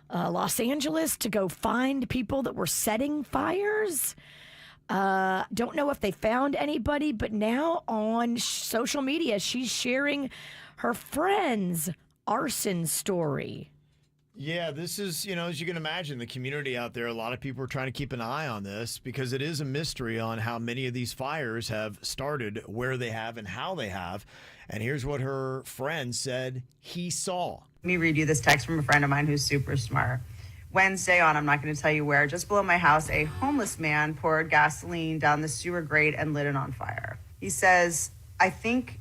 [SPEAKER 7] Los Angeles to go find people that were setting fires. Don't know if they found anybody, but now on social media, she's sharing her friend's arson story.
[SPEAKER 6] Yeah, this is, as you can imagine, the community out there, a lot of people are trying to keep an eye on this because it is a mystery on how many of these fires have started, where they have, and how they have. And here's what her friend said he saw.
[SPEAKER 22] Let me read you this text from a friend of mine who's super smart. Wednesday on, I'm not going to tell you where, just below my house, a homeless man poured gasoline down the sewer grate and lit it on fire. He says, I think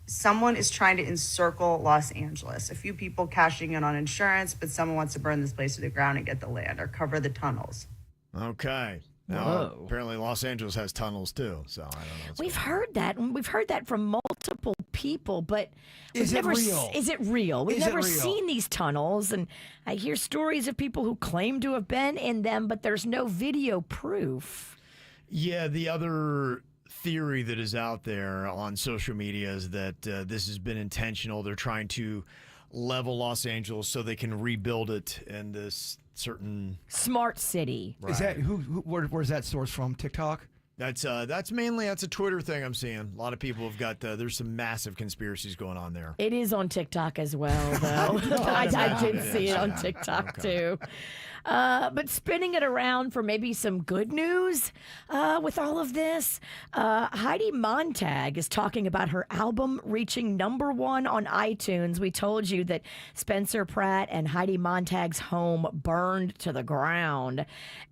[SPEAKER 22] someone is trying to encircle Los Angeles. A few people cashing in on insurance, but someone wants to burn this place to the ground and get the land or cover the tunnels.
[SPEAKER 6] Okay. Now, apparently Los Angeles has tunnels too, so I don't know.
[SPEAKER 7] We've heard that, and we've heard that from multiple people, but
[SPEAKER 8] Is it real?
[SPEAKER 7] Is it real? We've
[SPEAKER 8] Is it
[SPEAKER 7] never
[SPEAKER 8] real?
[SPEAKER 7] seen these tunnels, and I hear stories of people who claim to have been in them, but there's no video proof.
[SPEAKER 6] Yeah, the other theory that is out there on social media is that this has been intentional. They're trying to level Los Angeles so they can rebuild it in this certain
[SPEAKER 7] smart city.
[SPEAKER 8] Is that where's that source from? TikTok?
[SPEAKER 6] That's a Twitter thing I'm seeing. A lot of people have got there's some massive conspiracies going on there.
[SPEAKER 7] It is on TikTok as well, though. I did see it on TikTok too. But spinning it around for maybe some good news with all of this, Heidi Montag is talking about her album reaching #1 on iTunes. We told you that Spencer Pratt and Heidi Montag's home burned to the ground,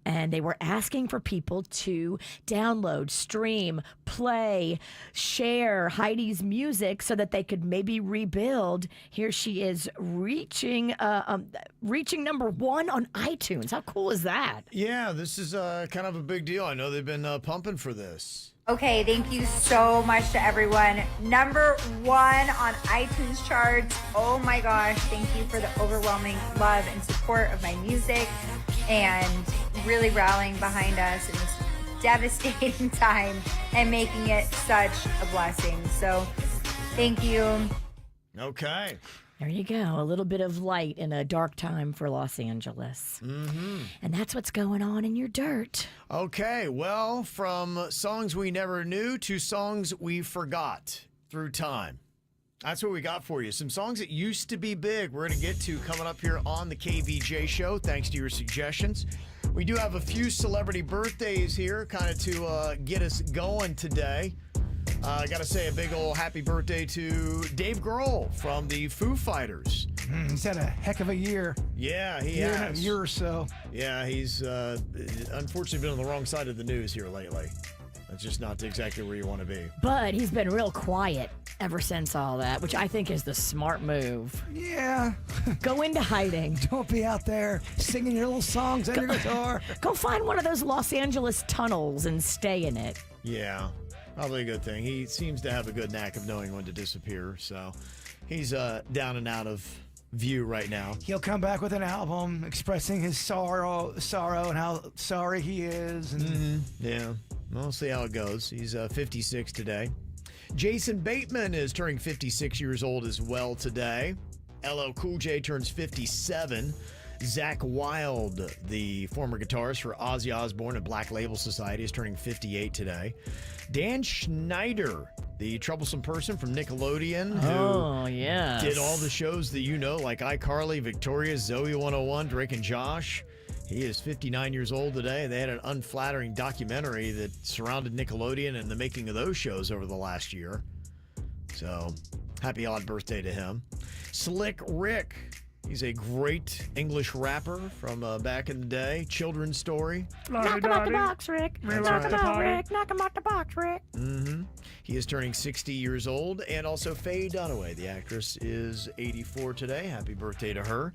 [SPEAKER 7] and they were asking for people to download, stream, play, share Heidi's music so that they could maybe rebuild. Here she is reaching #1 on iTunes. How cool is that?
[SPEAKER 6] Yeah, this is kind of a big deal. I know they've been pumping for this.
[SPEAKER 23] Okay, thank you so much to everyone. #1 on iTunes charts. Oh my gosh, thank you for the overwhelming love and support of my music and really rallying behind us in this devastating time and making it such a blessing. So thank you.
[SPEAKER 6] Okay.
[SPEAKER 7] There you go. A little bit of light in a dark time for Los Angeles. Mm-hmm. And that's what's going on in your dirt.
[SPEAKER 6] Okay, well, from songs we never knew to songs we forgot through time. That's what we got for you. Some songs that used to be big we're going to get to coming up here on the KVJ Show, thanks to your suggestions. We do have a few celebrity birthdays here kind of to get us going today. I got to say a big old happy birthday to Dave Grohl from the Foo Fighters.
[SPEAKER 8] He's had a heck of a year.
[SPEAKER 6] Yeah, he has.
[SPEAKER 8] A year or so.
[SPEAKER 6] Yeah, he's unfortunately been on the wrong side of the news here lately. That's just not exactly where you want to be.
[SPEAKER 7] But he's been real quiet ever since all that, which I think is the smart move.
[SPEAKER 8] Yeah.
[SPEAKER 7] Go into hiding.
[SPEAKER 8] Don't be out there singing your little songs on your guitar.
[SPEAKER 7] Go find one of those Los Angeles tunnels and stay in it.
[SPEAKER 6] Yeah. Probably a good thing. He seems to have a good knack of knowing when to disappear, so he's down and out of view right now.
[SPEAKER 8] He'll come back with an album expressing his sorrow, and how sorry he is. And
[SPEAKER 6] Yeah, we'll see how it goes. He's 56 today. Jason Bateman is turning 56 years old as well today. LL Cool J turns 57. Zach Wilde, the former guitarist for Ozzy Osbourne and Black Label Society, is turning 58 today. Dan Schneider, the troublesome person from Nickelodeon, who did all the shows that you know, like iCarly, Victoria, Zoe 101, Drake and Josh. He is 59 years old today. They had an unflattering documentary that surrounded Nickelodeon and the making of those shows over the last year. So, happy odd birthday to him. Slick Rick. He's a great English rapper from back in the day. Children's Story.
[SPEAKER 7] Knock him out the box, Rick. Knock him out, Rick. Knock him out the box, Rick.
[SPEAKER 6] He is turning 60 years old. And also Faye Dunaway, the actress, is 84 today. Happy birthday to her.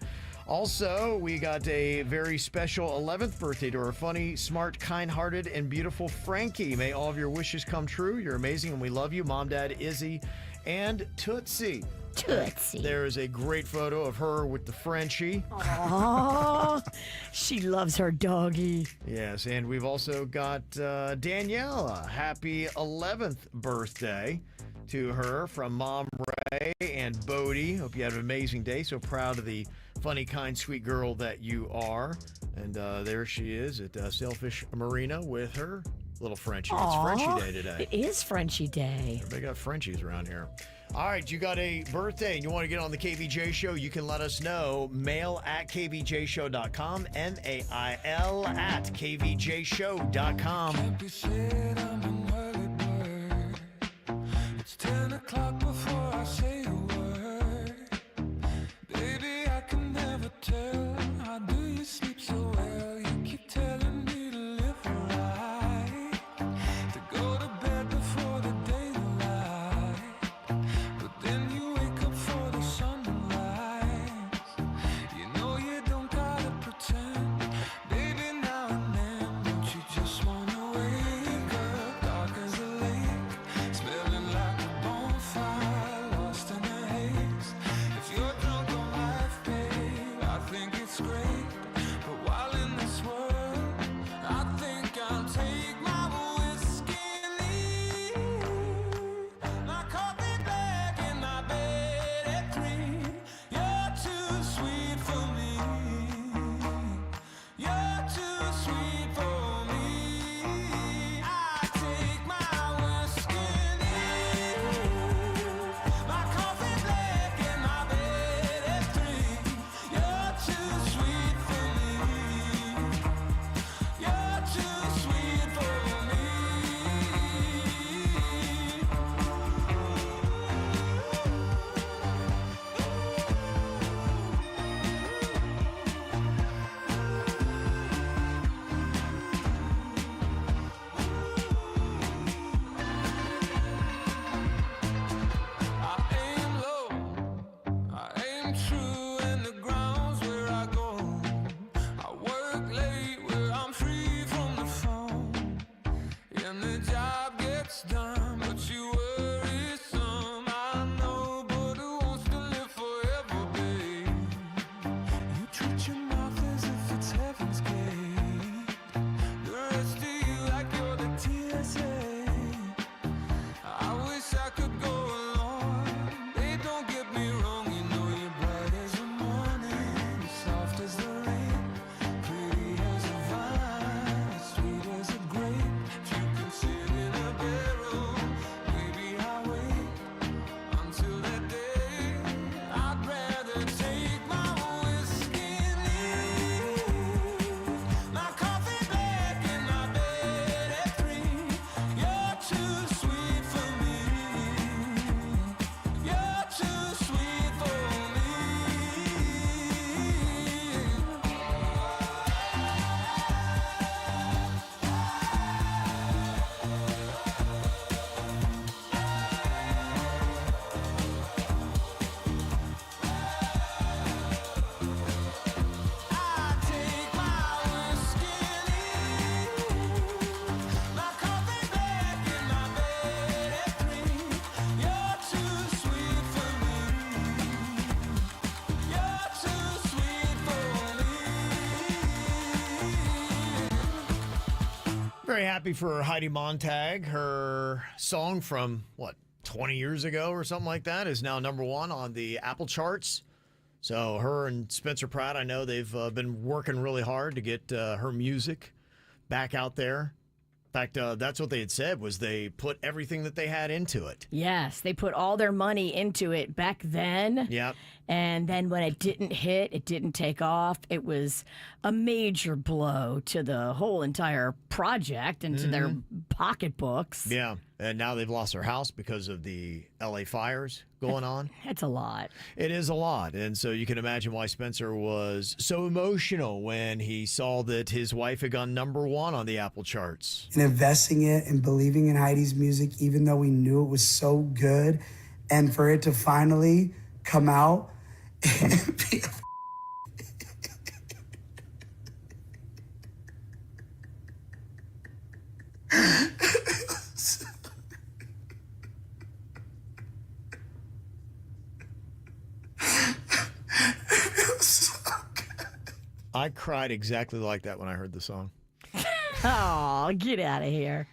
[SPEAKER 6] Also, we got a very special 11th birthday to our funny, smart, kind-hearted, and beautiful Frankie. May all of your wishes come true. You're amazing, and we love you. Mom, Dad, Izzy, and Tootsie.
[SPEAKER 7] Tootsie.
[SPEAKER 6] There is a great photo of her with the Frenchie.
[SPEAKER 7] Oh, she loves her doggy.
[SPEAKER 6] Yes, and we've also got Daniela. Happy 11th birthday to her from Mom Ray and Bodie. Hope you had an amazing day. So proud of the funny, kind, sweet girl that you are. And there she is at Sailfish Marina with her little Frenchie. It's Frenchie Day today.
[SPEAKER 7] It is Frenchie Day.
[SPEAKER 6] Everybody got Frenchies around here. All right, you got a birthday and you want to get on the KVJ show, you can let us know. Mail at kvjshow.com, mail at kvjshow.com.
[SPEAKER 12] Can't be said I'm an early bird. It's 10 o'clock before I say a word. Baby, I can never tell. How do you sleep so well? You keep telling me to live right, to go to bed before the daylight. But then you wake up for the sunrise. You know you don't gotta pretend. Baby, now and then, don't you just wanna wake up dark as a lake, smelling like a bonfire, lost in a haze. If you're drunk on life, babe, I think it's
[SPEAKER 6] very happy for Heidi Montag. Her song from, 20 years ago or something like that is now number 1 on the Apple charts. So her and Spencer Pratt, I know they've been working really hard to get her music back out there. In fact, that's what they had said, was they put everything that they had into it.
[SPEAKER 7] Yes, they put all their money into it back then.
[SPEAKER 6] Yep.
[SPEAKER 7] And then when it didn't hit, it didn't take off. It was a major blow to the whole entire project and to their pocketbooks.
[SPEAKER 6] Yeah, and now they've lost their house because of the L.A. fires going on.
[SPEAKER 7] That's a lot.
[SPEAKER 6] It is a lot, and so you can imagine why Spencer was so emotional when he saw that his wife had gone number 1 on the Apple charts.
[SPEAKER 1] And investing it and believing in Heidi's music, even though we knew it was so good, and for it to finally come out and be
[SPEAKER 6] I cried exactly like that when I heard the song.
[SPEAKER 7] Oh, get out of here.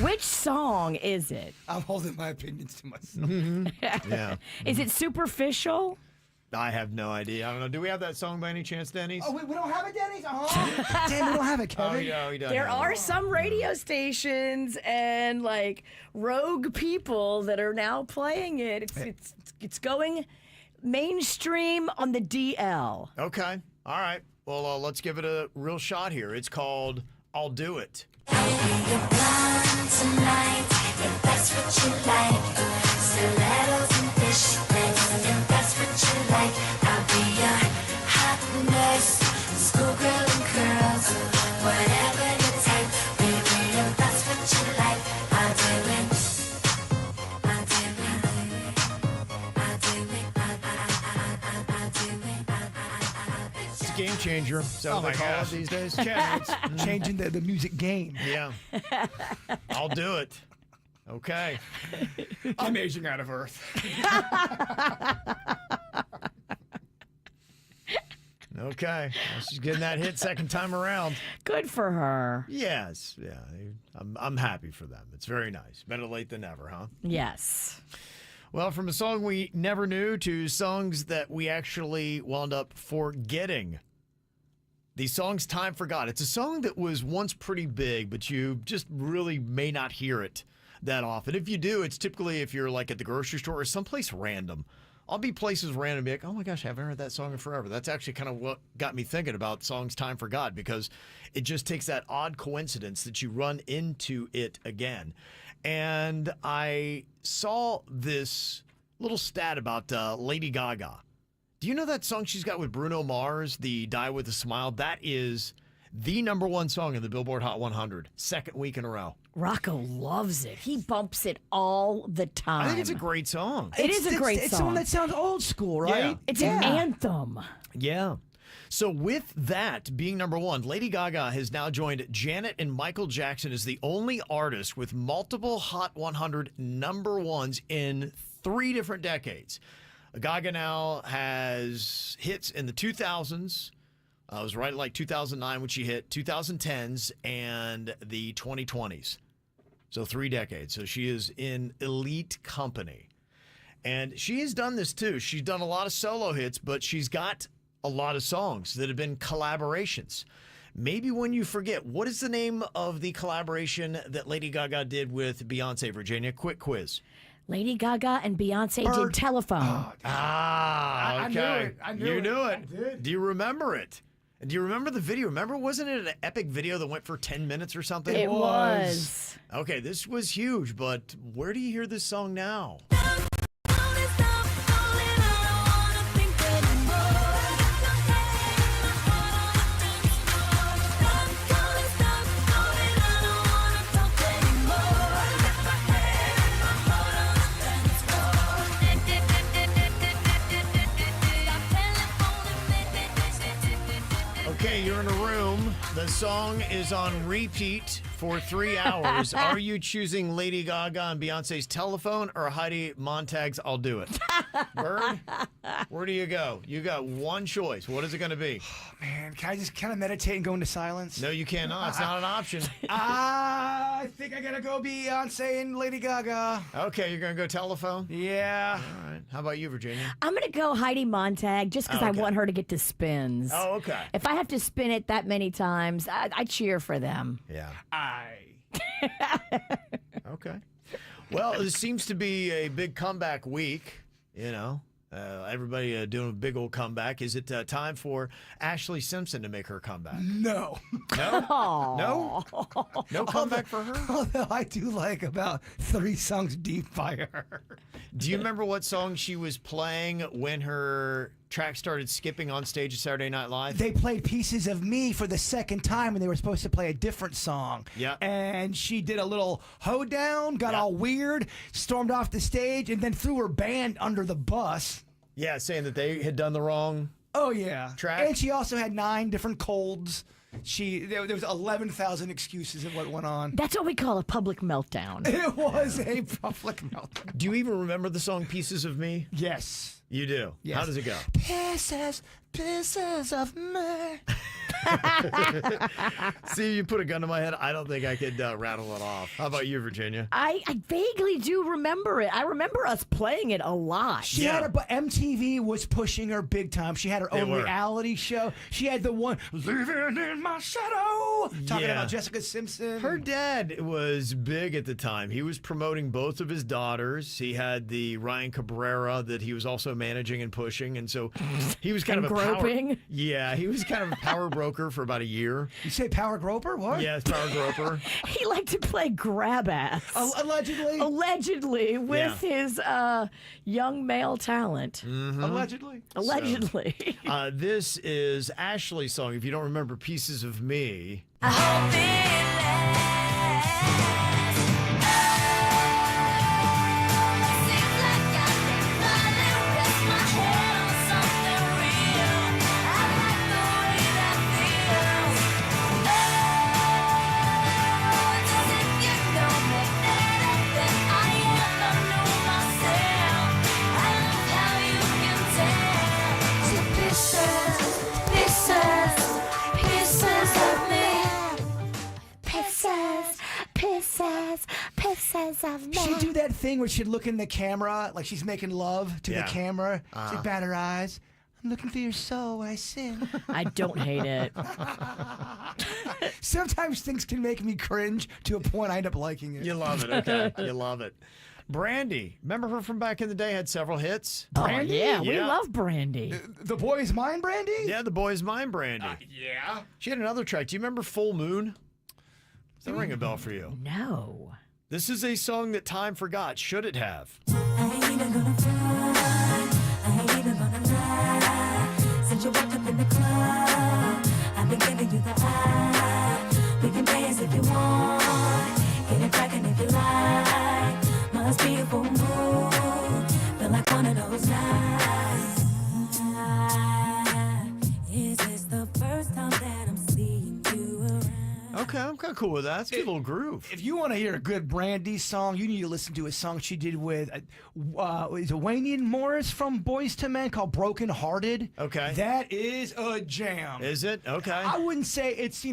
[SPEAKER 7] Which song is it?
[SPEAKER 8] I'm holding my opinions to myself.
[SPEAKER 6] Yeah.
[SPEAKER 7] Is it Superficial?
[SPEAKER 6] I have no idea. I don't know. Do we have that song by any chance, Denny's?
[SPEAKER 8] Oh, we don't have it, Denny's? Oh, damn, we don't have it, Kevin.
[SPEAKER 6] Oh, yeah, he doesn't
[SPEAKER 7] There
[SPEAKER 6] have
[SPEAKER 7] are
[SPEAKER 6] it.
[SPEAKER 7] some radio stations and like rogue people that are now playing it. It's going mainstream on the DL.
[SPEAKER 6] Okay. All right. Well, let's give it a real shot here. It's called I'll Do It.
[SPEAKER 11] Tonight, if that's what you like, stilettos and fishnets, if that's what you like, I'll be your hot nurse, schoolgirl and curls, whatever you take, baby, if that's what you like, I'll do it. I'll do it. I'll do it. I'll do it.
[SPEAKER 6] It's a game changer. Is that what they call it these days?
[SPEAKER 8] Yeah, it's changing the music game.
[SPEAKER 6] Yeah. I'll do it. Okay.
[SPEAKER 8] I'm aging out of Earth.
[SPEAKER 6] Okay. Well, she's getting that hit second time around.
[SPEAKER 7] Good for her.
[SPEAKER 6] Yes. Yeah. I'm happy for them. It's very nice. Better late than never, huh?
[SPEAKER 7] Yes.
[SPEAKER 6] Well, from a song we never knew to songs that we actually wound up forgetting. The song's Time Forgot. It's a song that was once pretty big, but you just really may not hear it that often. If you do, it's typically if you're like at the grocery store or someplace random. I'll be places random and be like, oh my gosh, I haven't heard that song in forever. That's actually kind of what got me thinking about songs Time Forgot, because it just takes that odd coincidence that you run into it again. And I saw this little stat about Lady Gaga. Do you know that song she's got with Bruno Mars, the Die With a Smile? That is the number 1 song in the Billboard Hot 100, second week in a row.
[SPEAKER 7] Rocco loves it. He bumps it all the time.
[SPEAKER 6] I think it's a great song.
[SPEAKER 7] It is a great song.
[SPEAKER 8] It's one that sounds old school, right?
[SPEAKER 6] Yeah.
[SPEAKER 7] It's an anthem.
[SPEAKER 6] Yeah. So with that being number 1, Lady Gaga has now joined Janet and Michael Jackson as the only artist with multiple Hot 100 number 1s in 3 different decades. Gaga now has hits in the 2000s. It was right at like 2009 when she hit, 2010s, and the 2020s. So 3 decades. So she is in elite company. And she has done this too. She's done a lot of solo hits, but she's got a lot of songs that have been collaborations. Maybe when you forget, what is the name of the collaboration that Lady Gaga did with Beyonce, Virginia? Quick quiz.
[SPEAKER 7] Lady Gaga and Beyonce did Telephone.
[SPEAKER 6] Okay.
[SPEAKER 8] I knew it.
[SPEAKER 6] You knew it.
[SPEAKER 8] I did.
[SPEAKER 6] Do you remember it? And do you remember the video? Remember, wasn't it an epic video that went for 10 minutes or something?
[SPEAKER 7] It was.
[SPEAKER 6] Okay, this was huge, but where do you hear this song now? Okay, you're in a room. The song is on repeat For 3 hours, are you choosing Lady Gaga and Beyonce's Telephone or Heidi Montag's I'll Do It? Bird, where do you go? You got one choice. What is it going to be?
[SPEAKER 8] Man, can I just kind of meditate and go into silence?
[SPEAKER 6] No, you cannot. It's not an option.
[SPEAKER 8] I think I gotta go Beyonce and Lady Gaga.
[SPEAKER 6] Okay, you're going to go Telephone?
[SPEAKER 8] Yeah.
[SPEAKER 6] All right. How about you, Virginia?
[SPEAKER 7] I'm going to go Heidi Montag just because I want her to get to spins.
[SPEAKER 6] Oh, okay.
[SPEAKER 7] If I have to spin it that many times, I cheer for them.
[SPEAKER 6] Yeah.
[SPEAKER 8] Okay.
[SPEAKER 6] Well, this seems to be a big comeback week, you know. Everybody doing a big old comeback. Is it time for Ashley Simpson to make her comeback?
[SPEAKER 8] No.
[SPEAKER 6] No? No? No comeback for her?
[SPEAKER 8] Although I do like about 3 songs deep by her.
[SPEAKER 6] Do you remember what song she was playing when her track started skipping on stage at Saturday Night Live?
[SPEAKER 8] They played Pieces of Me for the second time, and they were supposed to play a different song.
[SPEAKER 6] Yeah.
[SPEAKER 8] And she did a little hoedown, got all weird, stormed off the stage, and then threw her band under the bus.
[SPEAKER 6] Yeah, saying that they had done the wrong track.
[SPEAKER 8] And she also had 9 different colds. There was 11,000 excuses of what went on.
[SPEAKER 7] That's what we call a public meltdown.
[SPEAKER 8] It was a public meltdown.
[SPEAKER 6] Do you even remember the song Pieces of Me?
[SPEAKER 8] Yes.
[SPEAKER 6] You do?
[SPEAKER 8] Yes.
[SPEAKER 6] How does it go?
[SPEAKER 8] Pieces of me.
[SPEAKER 6] See, you put a gun to my head. I don't think I could rattle it off. How about you, Virginia?
[SPEAKER 7] I vaguely do remember it. I remember us playing it a lot.
[SPEAKER 8] She had but MTV was pushing her big time. She had her own reality show. She had the one Living in My Shadow, talking about Jessica Simpson.
[SPEAKER 6] Her dad was big at the time. He was promoting both of his daughters. He had the Ryan Cabrera that he was also managing and pushing, and so he was kind of a
[SPEAKER 7] groping.
[SPEAKER 6] He was kind of a power broker for about a year.
[SPEAKER 8] You say power groper? What?
[SPEAKER 6] Yes, power groper.
[SPEAKER 7] He liked to play grab ass.
[SPEAKER 8] Allegedly.
[SPEAKER 7] Allegedly, with his young male talent.
[SPEAKER 6] Mm-hmm.
[SPEAKER 8] Allegedly.
[SPEAKER 7] Allegedly.
[SPEAKER 6] So, this is Ashley's song. If you don't remember Pieces of Me.
[SPEAKER 11] I hope it lasts. Seems like I can finally rest my head on something real. I like the way that feels. It's as if you know me better than I ever know myself. I love how you can tell. So pieces of me. Pieces of me.
[SPEAKER 8] She'd do that thing where she'd look in the camera like she's making love to the camera. She'd bat her eyes. I'm looking for your soul when I sing.
[SPEAKER 7] I don't hate it.
[SPEAKER 8] Sometimes things can make me cringe to a point I end up liking it.
[SPEAKER 6] You love it, okay. You love it. Brandy, remember her from back in the day? Had several hits.
[SPEAKER 8] Brandy?
[SPEAKER 7] Oh, yeah, we love Brandy.
[SPEAKER 8] The Boy Is Mine Brandy?
[SPEAKER 6] Yeah, The Boy Is Mine Brandy.
[SPEAKER 8] Yeah.
[SPEAKER 6] She had another track. Do you remember Full Moon? Does that ring a bell for you?
[SPEAKER 7] No.
[SPEAKER 6] This is a song that time forgot. Should it have?
[SPEAKER 11] I ain't even gonna front, I ain't even gonna lie. Since you walked up in the club, I've been giving you the eye. We can dance if you want, get it crackin' if you like. Must be a full moon, feel like one of those nights. Is this the first time that I'm seeing you around?
[SPEAKER 6] Okay, I'm kind of cool with that. It's a good little groove.
[SPEAKER 8] If you want to hear a good Brandy song, you need to listen to a song she did with is it Wayne Morris from Boyz II Men called Broken Hearted.
[SPEAKER 6] Okay.
[SPEAKER 8] That is a jam.
[SPEAKER 6] Is it? Okay.
[SPEAKER 8] I wouldn't say it's,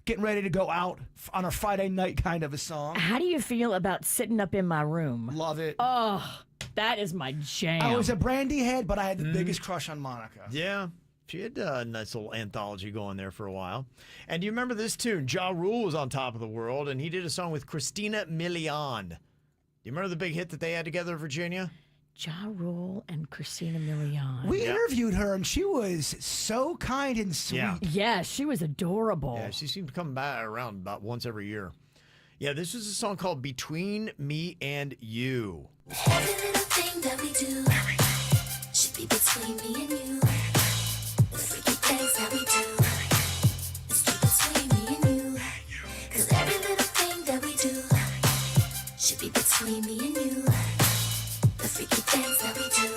[SPEAKER 8] getting ready to go out on a Friday night kind of a song.
[SPEAKER 7] How do you feel about Sitting Up in My Room?
[SPEAKER 8] Love it.
[SPEAKER 7] Oh, that is my jam.
[SPEAKER 8] I was a Brandy head, but I had the biggest crush on Monica.
[SPEAKER 6] Yeah. She had a nice little anthology going there for a while. And do you remember this tune? Ja Rule was on top of the world, and he did a song with Christina Milian. Do you remember the big hit that they had together, Virginia?
[SPEAKER 7] Ja Rule and Christina Milian.
[SPEAKER 8] We interviewed her, and she was so kind and sweet.
[SPEAKER 7] Yeah, she was adorable.
[SPEAKER 6] Yeah, she seemed to come back around about once every year. Yeah, this was a song called Between Me and You.
[SPEAKER 11] Every little thing that we do should be between me and you. The freaky things that we do is keep between me and you. 'Cause every little thing that we do should be between me and you. The freaky things that we do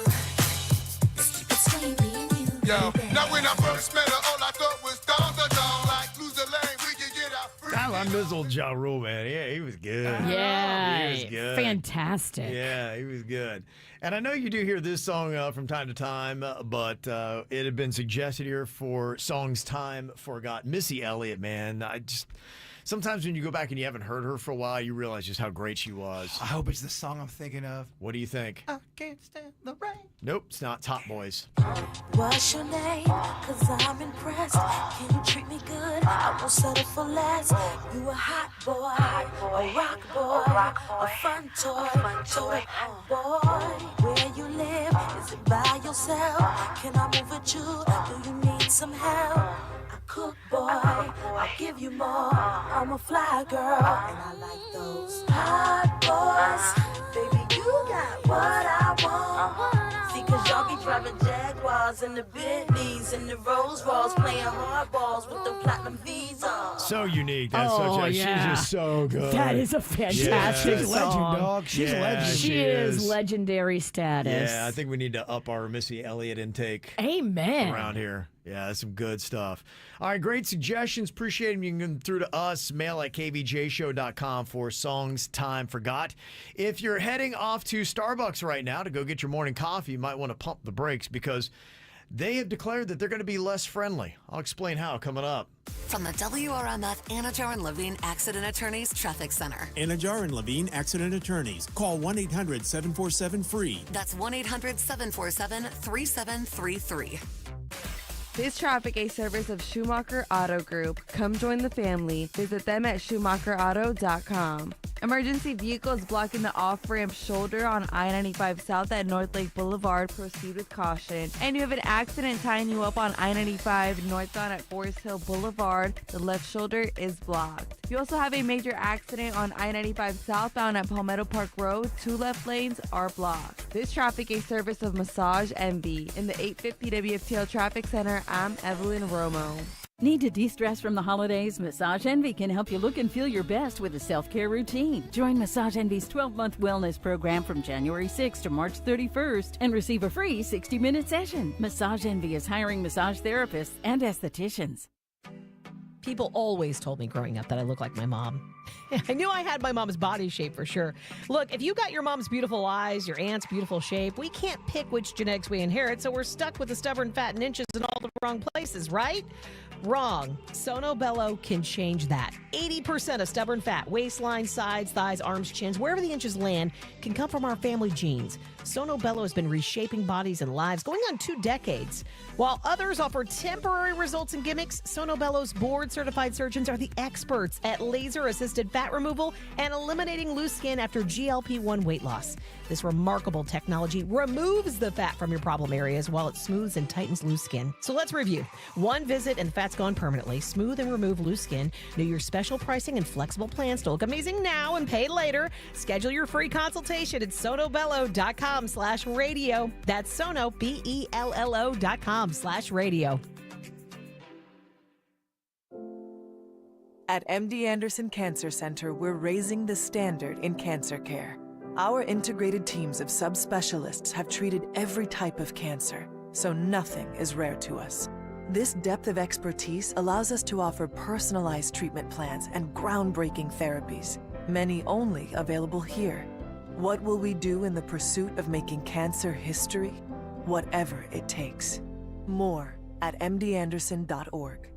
[SPEAKER 11] is keep between me and you.
[SPEAKER 2] Yo, now when I first met her, all I thought was dawn to dawn. Like lose the lane, we can get out.
[SPEAKER 6] I miss old Ja Rule, man. Yeah, he was good.
[SPEAKER 7] Yeah,
[SPEAKER 6] he was good.
[SPEAKER 7] fantastic.
[SPEAKER 6] Yeah, he was good. And I know you do hear this song from time to time, but it had been suggested here for Songs Time Forgot. Missy Elliott, man. Sometimes when you go back and you haven't heard her for a while, you realize just how great she was.
[SPEAKER 8] I hope it's the song I'm thinking of.
[SPEAKER 6] What do you think?
[SPEAKER 8] I can't stand the rain.
[SPEAKER 6] Nope, it's not. Top Boys.
[SPEAKER 11] What's your name? Cause I'm impressed. Can you treat me good? I won't settle for less. You a hot boy, a rock boy, a fun toy, total boy. Where you live? Is it by yourself? Can I move with you? Do you need some help? I cook, boy. I'll give you more. I'm a fly girl, and I like those hot boys. Baby, you got what I want. See, cause y'all be driving Jaguars and the Bentleys and the Rolls Royce, playing hardballs with the platinum V's on.
[SPEAKER 6] So unique. That's she's just so good.
[SPEAKER 7] That is a fantastic
[SPEAKER 8] She's a
[SPEAKER 7] song.
[SPEAKER 8] legend, dog. She's a legend.
[SPEAKER 7] She is legendary status.
[SPEAKER 6] Yeah, I think we need to up our Missy Elliott intake.
[SPEAKER 7] Amen.
[SPEAKER 6] Around here. Yeah, that's some good stuff. All right, great suggestions. Appreciate them. You can come through to us, mail at kvjshow.com for Songs Time Forgot. If you're heading off to Starbucks right now to go get your morning coffee, you might want to pump the brakes because they have declared that they're going to be less friendly. I'll explain how coming up.
[SPEAKER 3] From the WRMF Anajar and Levine Accident Attorneys Traffic Center.
[SPEAKER 19] Anajar and Levine Accident Attorneys. Call 1-800-747-FREE.
[SPEAKER 3] That's 1-800-747-3733.
[SPEAKER 20] This traffic a service of Schumacher Auto Group. Come join the family. Visit them at schumacherauto.com. Emergency vehicles blocking the off-ramp shoulder on I-95 South at North Lake Boulevard. Proceed with caution. And you have an accident tying you up on I-95 northbound at Forest Hill Boulevard. The left shoulder is blocked. You also have a major accident on I-95 southbound at Palmetto Park Road. 2 left lanes are blocked. This traffic a service of Massage Envy. In the 850 WFTL Traffic Center, I'm Evelyn Romo.
[SPEAKER 21] Need to de-stress from the holidays? Massage Envy can help you look and feel your best with a self-care routine. Join Massage Envy's 12-month wellness program from January 6th to March 31st and receive a free 60-minute session. Massage Envy is hiring massage therapists and estheticians.
[SPEAKER 2] People always told me growing up that I look like my mom. I knew I had my mom's body shape for sure. Look, if you got your mom's beautiful eyes, your aunt's beautiful shape, we can't pick which genetics we inherit, so we're stuck with the stubborn fat and inches in all the wrong places, right? Wrong. Sono Bello can change that. 80% of stubborn fat, waistline, sides, thighs, arms, chins, wherever the inches land, can come from our family genes. Sono Bello has been reshaping bodies and lives going on 2 decades. While others offer temporary results and gimmicks, Sono Bello's board-certified surgeons are the experts at laser-assisted fat removal and eliminating loose skin after GLP-1 weight loss. This remarkable technology removes the fat from your problem areas while it smooths and tightens loose skin. So let's review. 1 visit and fat's gone permanently. Smooth and remove loose skin. Know your special pricing and flexible plans to look amazing now and pay later. Schedule your free consultation at sonobello.com/radio. That's Sono, BELLO.com/radio.
[SPEAKER 4] At MD Anderson Cancer Center, we're raising the standard in cancer care. Our integrated teams of subspecialists have treated every type of cancer, so nothing is rare to us. This depth of expertise allows us to offer personalized treatment plans and groundbreaking therapies, many only available here. What will we do in the pursuit of making cancer history? Whatever it takes. More at mdanderson.org.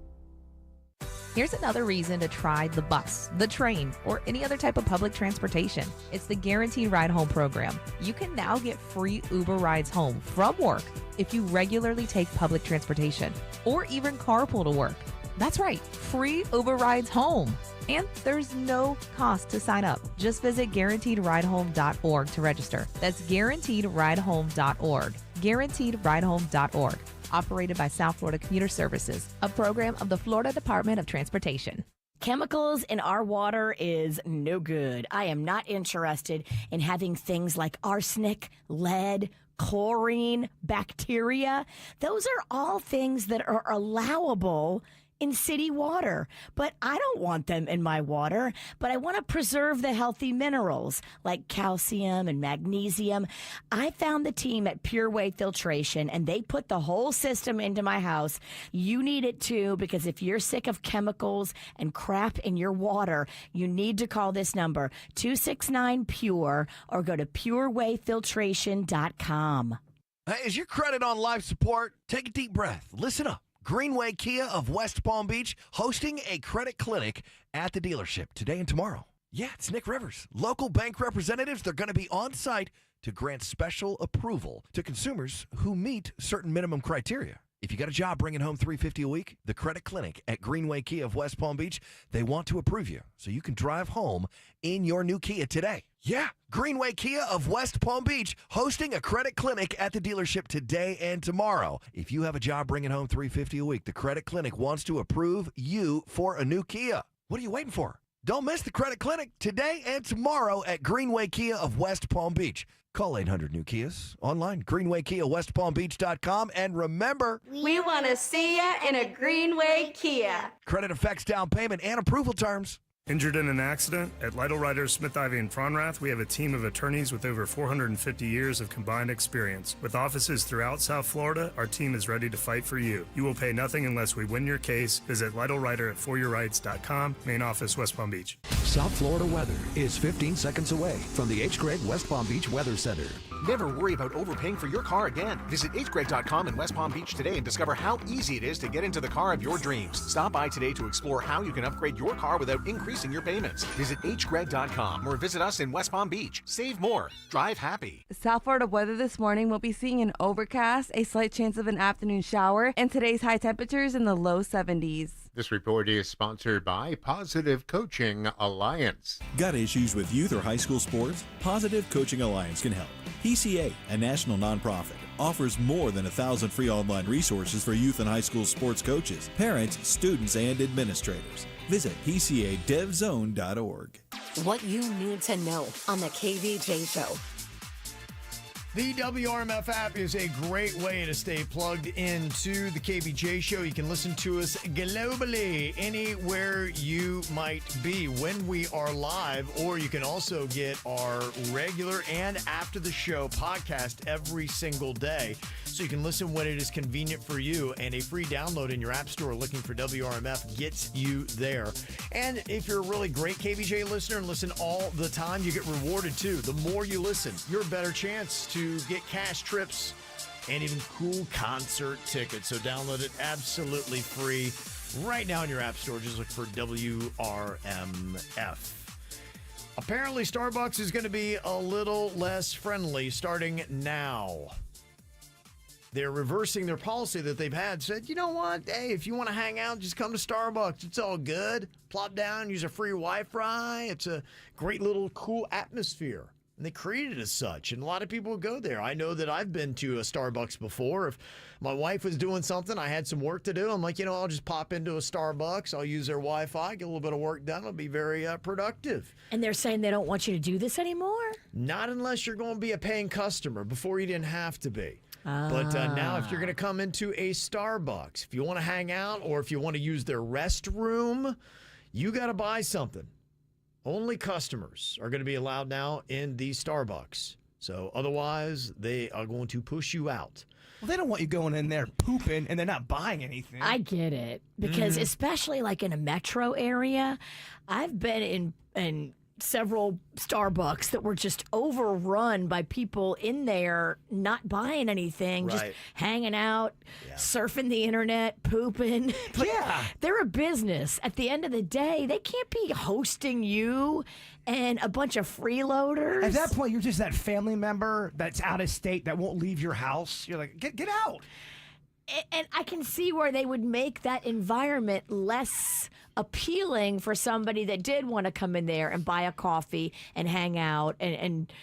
[SPEAKER 5] Here's another reason to try the bus, the train, or any other type of public transportation. It's the Guaranteed Ride Home program. You can now get free Uber rides home from work if you regularly take public transportation or even carpool to work. That's right, free Uber rides home. And there's no cost to sign up. Just visit guaranteedridehome.org to register. That's guaranteedridehome.org. Guaranteedridehome.org. Operated by South Florida Commuter Services, a program of the Florida Department of Transportation.
[SPEAKER 7] Chemicals in our water is no good. I am not interested in having things like arsenic, lead, chlorine, bacteria. Those are all things that are allowable in city water. But I don't want them in my water, but I want to preserve the healthy minerals like calcium and magnesium. I found the team at Pure Way Filtration, and they put the whole system into my house. You need it too, because if you're sick of chemicals and crap in your water, you need to call this number, 269-PURE, or go to purewayfiltration.com.
[SPEAKER 15] Hey, is your credit on life support? Take a deep breath. Listen up. Greenway Kia of West Palm Beach hosting a credit clinic at the dealership today and tomorrow. Yeah, it's Nick Rivers. Local bank representatives, they're going to be on site to grant special approval to consumers who meet certain minimum criteria. If you got a job bringing home $350 a week, the credit clinic at Greenway Kia of West Palm Beach, they want to approve you so you can drive home in your new Kia today. Yeah, Greenway Kia of West Palm Beach hosting a credit clinic at the dealership today and tomorrow. If you have a job bringing home $350 a week, the credit clinic wants to approve you for a new Kia. What are you waiting for? Don't miss the credit clinic today and tomorrow at Greenway Kia of West Palm Beach. Call 800-NEW-KIAs, online, greenwaykiawestpalmbeach.com, and remember,
[SPEAKER 16] We want to see ya in a Greenway Kia.
[SPEAKER 15] credit affects down payment and approval terms.
[SPEAKER 9] Injured in an accident? At Lytle Writers, Smith, Ivy, and Fronrath, we have a team of attorneys with over 450 years of combined experience. With offices throughout South Florida, our team is ready to fight for you. You will pay nothing unless we win your case. Visit Lytle Writer at foryourrights.com, main office, West Palm Beach.
[SPEAKER 10] South Florida weather is 15 seconds away from the H. Gregg West Palm Beach Weather Center.
[SPEAKER 13] Never worry about overpaying for your car again. Visit hgreg.com in West Palm Beach today and discover how easy it is to get into the car of your dreams. Stop by today to explore how you can upgrade your car without increasing your payments. Visit hgreg.com or visit us in West Palm Beach. Save more. Drive happy.
[SPEAKER 20] South Florida weather this morning, we'll be seeing an overcast, a slight chance of an afternoon shower, and today's high temperatures in the low 70s.
[SPEAKER 24] This report is sponsored by Positive Coaching Alliance.
[SPEAKER 25] Got issues with youth or high school sports? Positive Coaching Alliance can help. PCA, a national nonprofit, offers more than 1,000 free online resources for youth and high school sports coaches, parents, students, and administrators. Visit PCADevZone.org.
[SPEAKER 3] What you need to know on the KVJ Show.
[SPEAKER 6] The WRMF app is a great way to stay plugged into the KVJ Show. You can listen to us globally, anywhere you might be when we are live, or you can also get our regular and after the show podcast every single day. So you can listen when it is convenient for you, and a free download in your app store looking for WRMF gets you there. And if you're a really great KVJ listener and listen all the time, you get rewarded too. The more you listen, you're a better chance to get cash trips and even cool concert tickets. So download it absolutely free right now in your app store. Just look for WRMF. Apparently, Starbucks is going to be a little less friendly starting now. They're reversing their policy that they've had. Said, you know what? Hey, if you want to hang out, just come to Starbucks. It's all good. Plop down, use a free Wi-Fi. It's a great little cool atmosphere. And they created it as such, and a lot of people go there. I know that I've been to a Starbucks before. If my wife was doing something, I had some work to do, I'm like, I'll just pop into a Starbucks. I'll use their Wi-Fi, get a little bit of work done. It'll be very productive.
[SPEAKER 7] And they're saying they don't want you to do this anymore?
[SPEAKER 6] Not unless you're going to be a paying customer. Before, you didn't have to be. But now if you're going to come into a Starbucks, if you want to hang out or if you want to use their restroom, you got to buy something. Only customers are going to be allowed now in these Starbucks. So otherwise, they are going to push you out.
[SPEAKER 8] Well, they don't want you going in there pooping and they're not buying anything.
[SPEAKER 7] I get it. Because especially like in a metro area, I've been in several Starbucks that were just overrun by people in there not buying anything, just hanging out, surfing the internet, pooping. But they're a business. At the end of the day, they can't be hosting you and a bunch of freeloaders.
[SPEAKER 8] At that point, you're just that family member that's out of state that won't leave your house. You're like, get out.
[SPEAKER 7] And I can see where they would make that environment less appealing for somebody that did want to come in there and buy a coffee and hang out and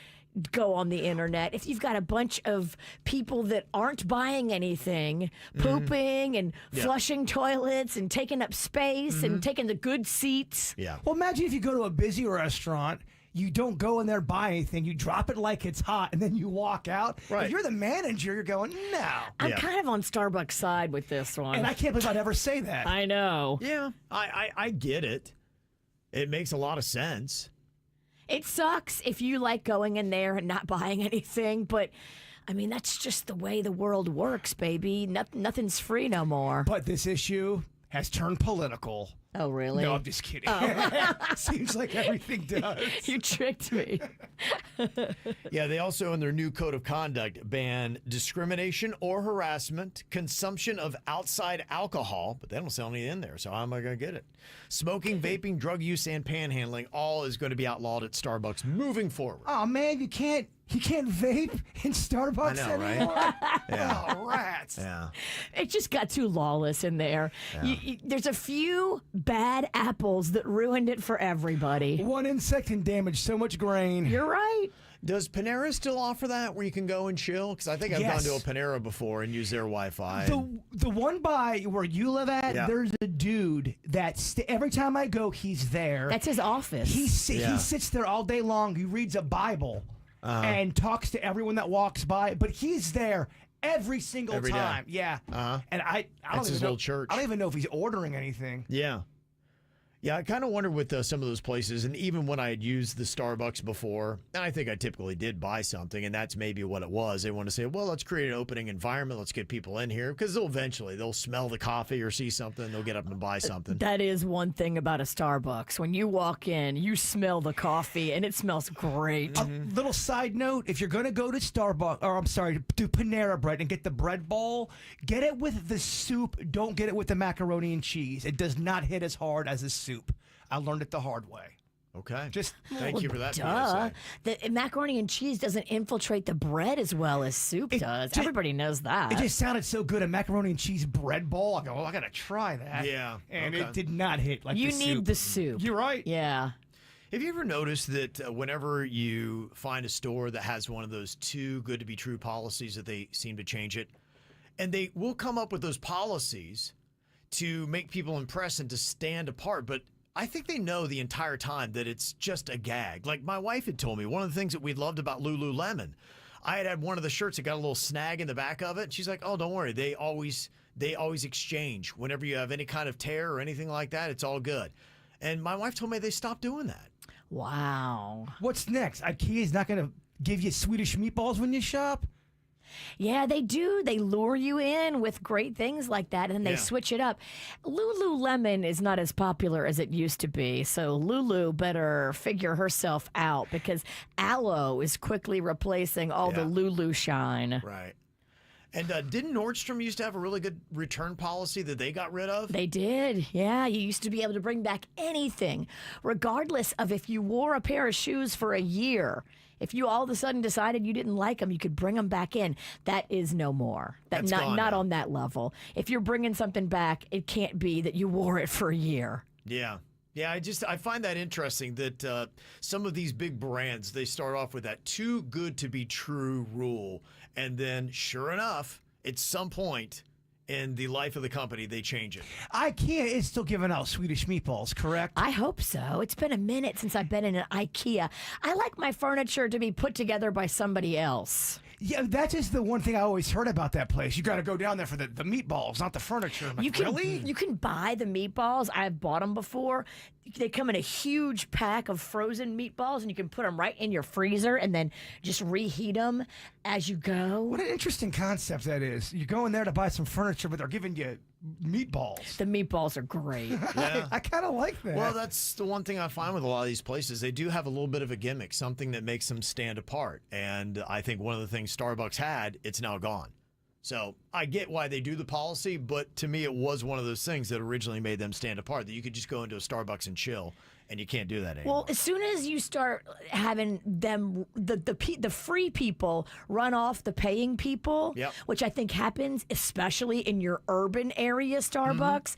[SPEAKER 7] go on the internet. If you've got a bunch of people that aren't buying anything, pooping and flushing toilets and taking up space and taking the good seats.
[SPEAKER 6] Yeah.
[SPEAKER 8] Well, imagine if you go to a busy restaurant, you don't go in there buy anything. You drop it like it's hot, and then you walk out.
[SPEAKER 6] Right.
[SPEAKER 8] If you're the manager, you're going, no.
[SPEAKER 7] I'm kind of on Starbucks' side with this one.
[SPEAKER 8] And I can't believe I'd ever say that.
[SPEAKER 7] I know.
[SPEAKER 6] Yeah, I get it. It makes a lot of sense.
[SPEAKER 7] It sucks if you like going in there and not buying anything, but I mean, that's just the way the world works, baby. Nothing's free no more.
[SPEAKER 8] But this issue has turned political.
[SPEAKER 7] Oh, really?
[SPEAKER 8] No, I'm just kidding. Seems like everything does.
[SPEAKER 7] You tricked me.
[SPEAKER 6] Yeah, they also, in their new code of conduct, ban discrimination or harassment, consumption of outside alcohol, but they don't sell any in there, so how am I going to get it? Smoking, vaping, drug use, and panhandling, all is going to be outlawed at Starbucks moving forward.
[SPEAKER 8] Oh, man, you can't vape in Starbucks
[SPEAKER 6] I know, right?
[SPEAKER 8] anymore?
[SPEAKER 6] Yeah.
[SPEAKER 8] Oh, rats.
[SPEAKER 6] Yeah.
[SPEAKER 7] It just got too lawless in there. There's a few bad apples that ruined it for everybody.
[SPEAKER 8] One insect can damage so much grain.
[SPEAKER 7] You're right.
[SPEAKER 6] Does Panera still offer that where you can go and chill? Because I think I've gone to a Panera before and used their Wi-Fi.
[SPEAKER 8] The one by where you live at,
[SPEAKER 6] Yeah.
[SPEAKER 8] there's a dude that every time I go, he's there.
[SPEAKER 7] That's his office.
[SPEAKER 8] He sits there all day long. He reads a Bible and talks to everyone that walks by, but he's there every single
[SPEAKER 6] Every day.
[SPEAKER 8] time. Yeah. And I don't
[SPEAKER 6] That's
[SPEAKER 8] even
[SPEAKER 6] his
[SPEAKER 8] know,
[SPEAKER 6] old church.
[SPEAKER 8] I don't even know if he's ordering anything.
[SPEAKER 6] Yeah. Yeah, I kind of wondered with some of those places, and even when I had used the Starbucks before, and I think I typically did buy something, and that's maybe what it was. They want to say, well, let's create an opening environment. Let's get people in here, because they'll smell the coffee or see something. They'll get up and buy something.
[SPEAKER 7] That is one thing about a Starbucks. When you walk in, you smell the coffee, and it smells great.
[SPEAKER 8] A little side note, if you're going to go to Starbucks, or I'm sorry, to Panera Bread and get the bread bowl, get it with the soup. Don't get it with the macaroni and cheese. It does not hit as hard as the soup. I learned it the hard way.
[SPEAKER 6] Okay.
[SPEAKER 8] Just
[SPEAKER 6] thank you for that.
[SPEAKER 7] Duh. The macaroni and cheese doesn't infiltrate the bread as well as soup does. Everybody knows that.
[SPEAKER 8] It just sounded so good, a macaroni and cheese bread bowl. I go, I got to try that.
[SPEAKER 6] Yeah.
[SPEAKER 8] And
[SPEAKER 6] okay.
[SPEAKER 8] it did not hit like
[SPEAKER 7] you
[SPEAKER 8] the
[SPEAKER 7] need
[SPEAKER 8] soup.
[SPEAKER 7] the soup.
[SPEAKER 8] You're right.
[SPEAKER 7] Yeah.
[SPEAKER 6] Have you ever noticed that whenever you find a store that has one of those too good to be true policies, that they seem to change it? And they will come up with those policies to make people impressed and to stand apart. But I think they know the entire time that it's just a gag. Like my wife had told me, one of the things that we loved about Lululemon, I had one of the shirts that got a little snag in the back of it. And she's like, oh, don't worry. They always exchange. Whenever you have any kind of tear or anything like that, it's all good. And my wife told me they stopped doing that.
[SPEAKER 7] Wow.
[SPEAKER 8] What's next? IKEA's not going to give you Swedish meatballs when you shop?
[SPEAKER 7] Yeah, they do. They lure you in with great things like that, and then they switch it up. Lululemon is not as popular as it used to be, so Lulu better figure herself out because Aloe is quickly replacing all the Lulu shine.
[SPEAKER 6] Right. And didn't Nordstrom used to have a really good return policy that they got rid of?
[SPEAKER 7] They did. Yeah, you used to be able to bring back anything, regardless of if you wore a pair of shoes for a year. If you all of a sudden decided you didn't like them, you could bring them back in. That is no more.
[SPEAKER 6] That's gone
[SPEAKER 7] not
[SPEAKER 6] now.
[SPEAKER 7] on that level. If you're bringing something back, it can't be that you wore it for a year.
[SPEAKER 6] Yeah. Yeah, I find that interesting that some of these big brands, they start off with that too good to be true rule. And then, sure enough, at some point in the life of the company, they change it.
[SPEAKER 8] IKEA is still giving out Swedish meatballs, correct?
[SPEAKER 7] I hope so. It's been a minute since I've been in an IKEA. I like my furniture to be put together by somebody else.
[SPEAKER 8] Yeah, that is the one thing I always heard about that place. You got to go down there for the meatballs, not the furniture. I'm like, really?
[SPEAKER 7] You can buy the meatballs. I've bought them before. They come in a huge pack of frozen meatballs, and you can put them right in your freezer and then just reheat them as you go.
[SPEAKER 8] What an interesting concept that is. You go in there to buy some furniture, but they're giving you meatballs.
[SPEAKER 7] The meatballs are great.
[SPEAKER 6] Yeah.
[SPEAKER 8] I kind of like that.
[SPEAKER 6] Well, that's the one thing I find with a lot of these places. They do have a little bit of a gimmick, something that makes them stand apart. And I think one of the things Starbucks had, it's now gone. So I get why they do the policy, but to me, it was one of those things that originally made them stand apart, that you could just go into a Starbucks and chill, and you can't do that anymore.
[SPEAKER 7] Well, as soon as you start having them, the free people run off the paying people,
[SPEAKER 6] Yep.
[SPEAKER 7] which I think happens especially in your urban area Starbucks,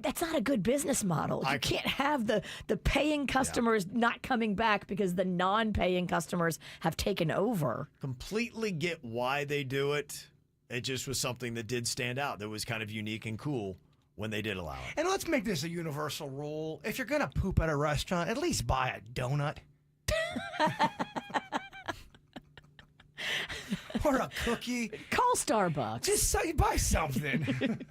[SPEAKER 7] that's not a good business model. You can't have the paying customers not coming back because the non-paying customers have taken over.
[SPEAKER 6] Completely get why they do it. It just was something that did stand out, that was kind of unique and cool when they did allow it.
[SPEAKER 8] And let's make this a universal rule. If you're going to poop at a restaurant, at least buy a donut. Or a cookie.
[SPEAKER 7] Call Starbucks.
[SPEAKER 8] Just so you buy something.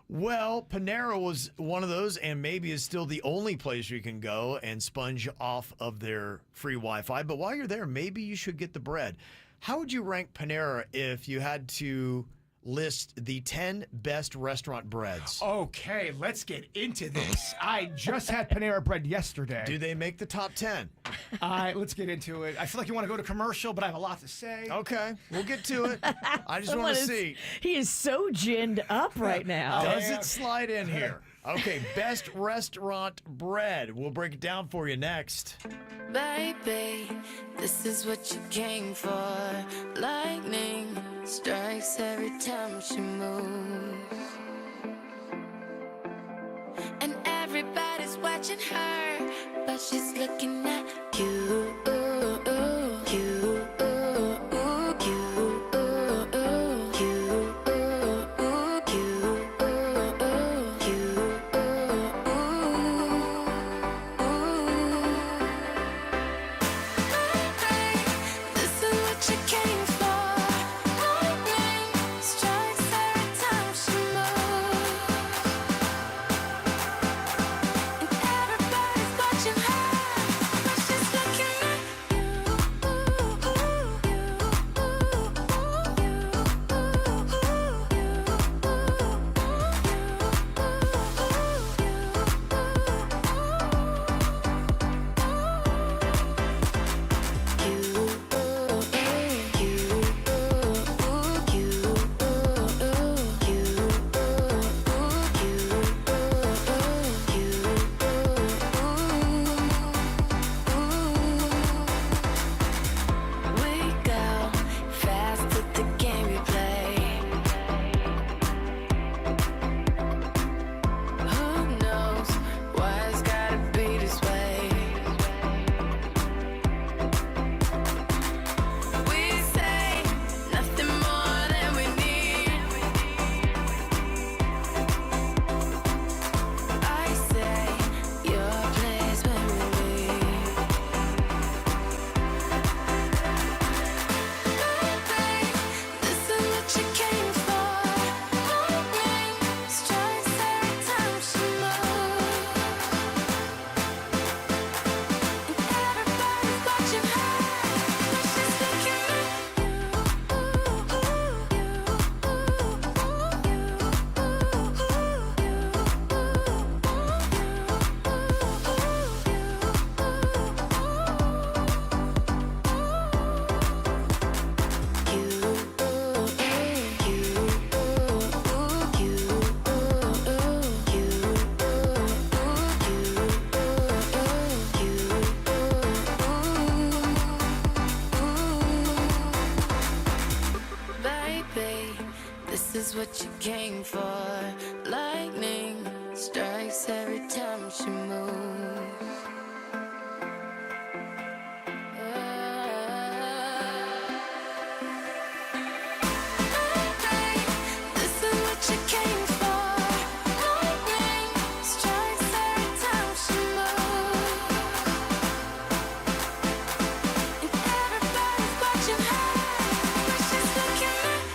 [SPEAKER 6] Well, Panera was one of those and maybe is still the only place you can go and sponge off of their free Wi-Fi. But while you're there, maybe you should get the bread. How would you rank Panera if you had to list the 10 best restaurant breads?
[SPEAKER 8] Okay, let's get into this. I just had Panera bread yesterday.
[SPEAKER 6] Do they make the top 10?
[SPEAKER 8] All right, let's get into it. I feel like you want to go to commercial, but I have a lot to say.
[SPEAKER 6] Okay, we'll get to it. I just want to see.
[SPEAKER 7] He is so ginned up right now.
[SPEAKER 6] Does it slide in here? Okay, best restaurant bread. We'll break it down for you next.
[SPEAKER 11] Baby, this is what you came for. Lightning strikes every time she moves. And everybody's watching her, but she's looking at you. This is what you came for. Lightning strikes every time she moves. This is what you came for. Lightning strikes every time she moves. And everybody's watching her, but she's looking at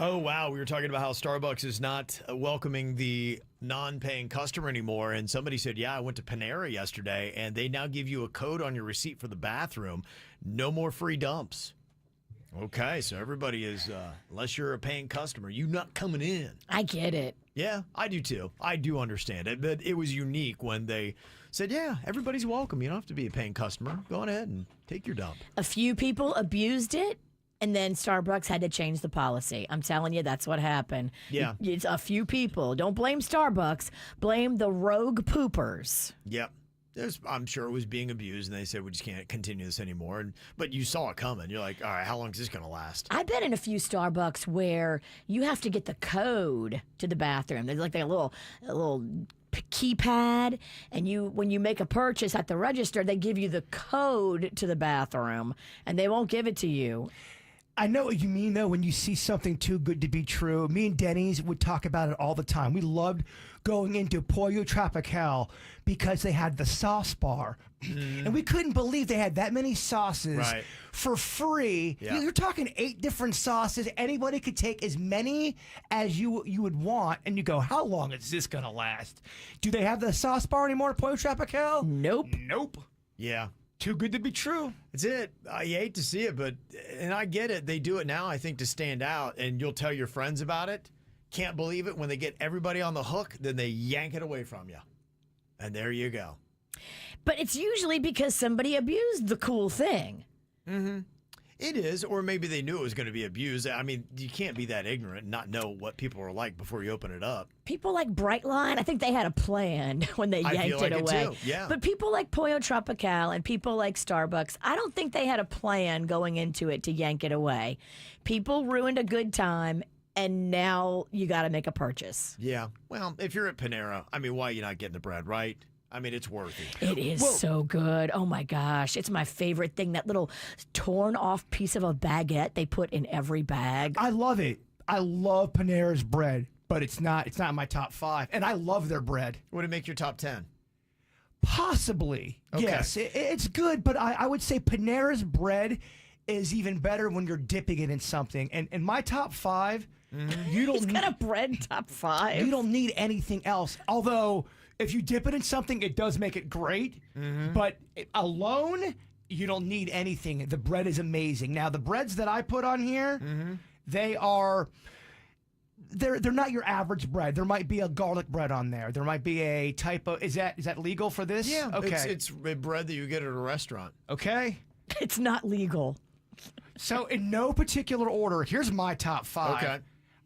[SPEAKER 6] Oh, wow. We were talking about how Starbucks is not welcoming the non-paying customer anymore. And somebody said, yeah, I went to Panera yesterday, and they now give you a code on your receipt for the bathroom. No more free dumps. Okay, so everybody is, unless you're a paying customer, you're not coming in.
[SPEAKER 7] I get it.
[SPEAKER 6] Yeah, I do too. I do understand it. But it was unique when they said, yeah, everybody's welcome. You don't have to be a paying customer. Go on ahead and take your dump.
[SPEAKER 7] A few people abused it, and then Starbucks had to change the policy. I'm telling you, that's what happened.
[SPEAKER 6] Yeah.
[SPEAKER 7] It's a few people. Don't blame Starbucks. Blame the rogue poopers.
[SPEAKER 6] Yep. I'm sure it was being abused, and they said we just can't continue this anymore. But you saw it coming. You're like, all right, how long is this going to last?
[SPEAKER 7] I've been in a few Starbucks where you have to get the code to the bathroom. There's like a little keypad, and when you make a purchase at the register, they give you the code to the bathroom, and they won't give it to you.
[SPEAKER 8] I know what you mean, though, when you see something too good to be true. Me and Denny's would talk about it all the time. We loved going into Pollo Tropical because they had the sauce bar. And we couldn't believe they had that many sauces for free.
[SPEAKER 6] Yeah.
[SPEAKER 8] You're talking 8 different sauces. Anybody could take as many as you would want. And you go, how long is this going to last? Do they have the sauce bar anymore at Pollo Tropical?
[SPEAKER 7] Nope.
[SPEAKER 8] Nope.
[SPEAKER 6] Yeah.
[SPEAKER 8] Too good to be true.
[SPEAKER 6] That's it. I hate to see it, and I get it. They do it now, I think, to stand out, and you'll tell your friends about it. Can't believe it. When they get everybody on the hook, then they yank it away from you. And there you go.
[SPEAKER 7] But it's usually because somebody abused the cool thing.
[SPEAKER 6] Mm-hmm. It is, or maybe they knew it was going to be abused. I mean, you can't be that ignorant and not know what people are like before you open it up.
[SPEAKER 7] People like Brightline, I think they had a plan when they yanked it away.
[SPEAKER 6] Too. Yeah.
[SPEAKER 7] But people like Pollo Tropical and people like Starbucks, I don't think they had a plan going into it to yank it away. People ruined a good time, and now you got to make a purchase.
[SPEAKER 6] Yeah. Well, if you're at Panera, I mean, why are you not getting the bread, right? I mean, it's worth it.
[SPEAKER 7] It is so good. Oh, my gosh. It's my favorite thing, that little torn off piece of a baguette they put in every bag.
[SPEAKER 8] I love it. I love Panera's bread, but it's not in my top 5. And I love their bread.
[SPEAKER 6] Would it make your top 10?
[SPEAKER 8] Possibly.
[SPEAKER 6] Okay.
[SPEAKER 8] Yes. It's good, but I would say Panera's bread is even better when you're dipping it in something. And in my top 5, you don't
[SPEAKER 7] He's got a bread top 5.
[SPEAKER 8] You don't need anything else. Although, if you dip it in something, it does make it great. But alone, you don't need anything. The bread is amazing. Now, the breads that I put on here, they're not your average bread. There might be a garlic bread on there. There might be a type of, is that legal for this?
[SPEAKER 6] Yeah.
[SPEAKER 8] Okay.
[SPEAKER 6] It's bread that you get at a restaurant.
[SPEAKER 8] Okay.
[SPEAKER 7] It's not legal.
[SPEAKER 8] So in no particular order, here's my top 5.
[SPEAKER 6] Okay.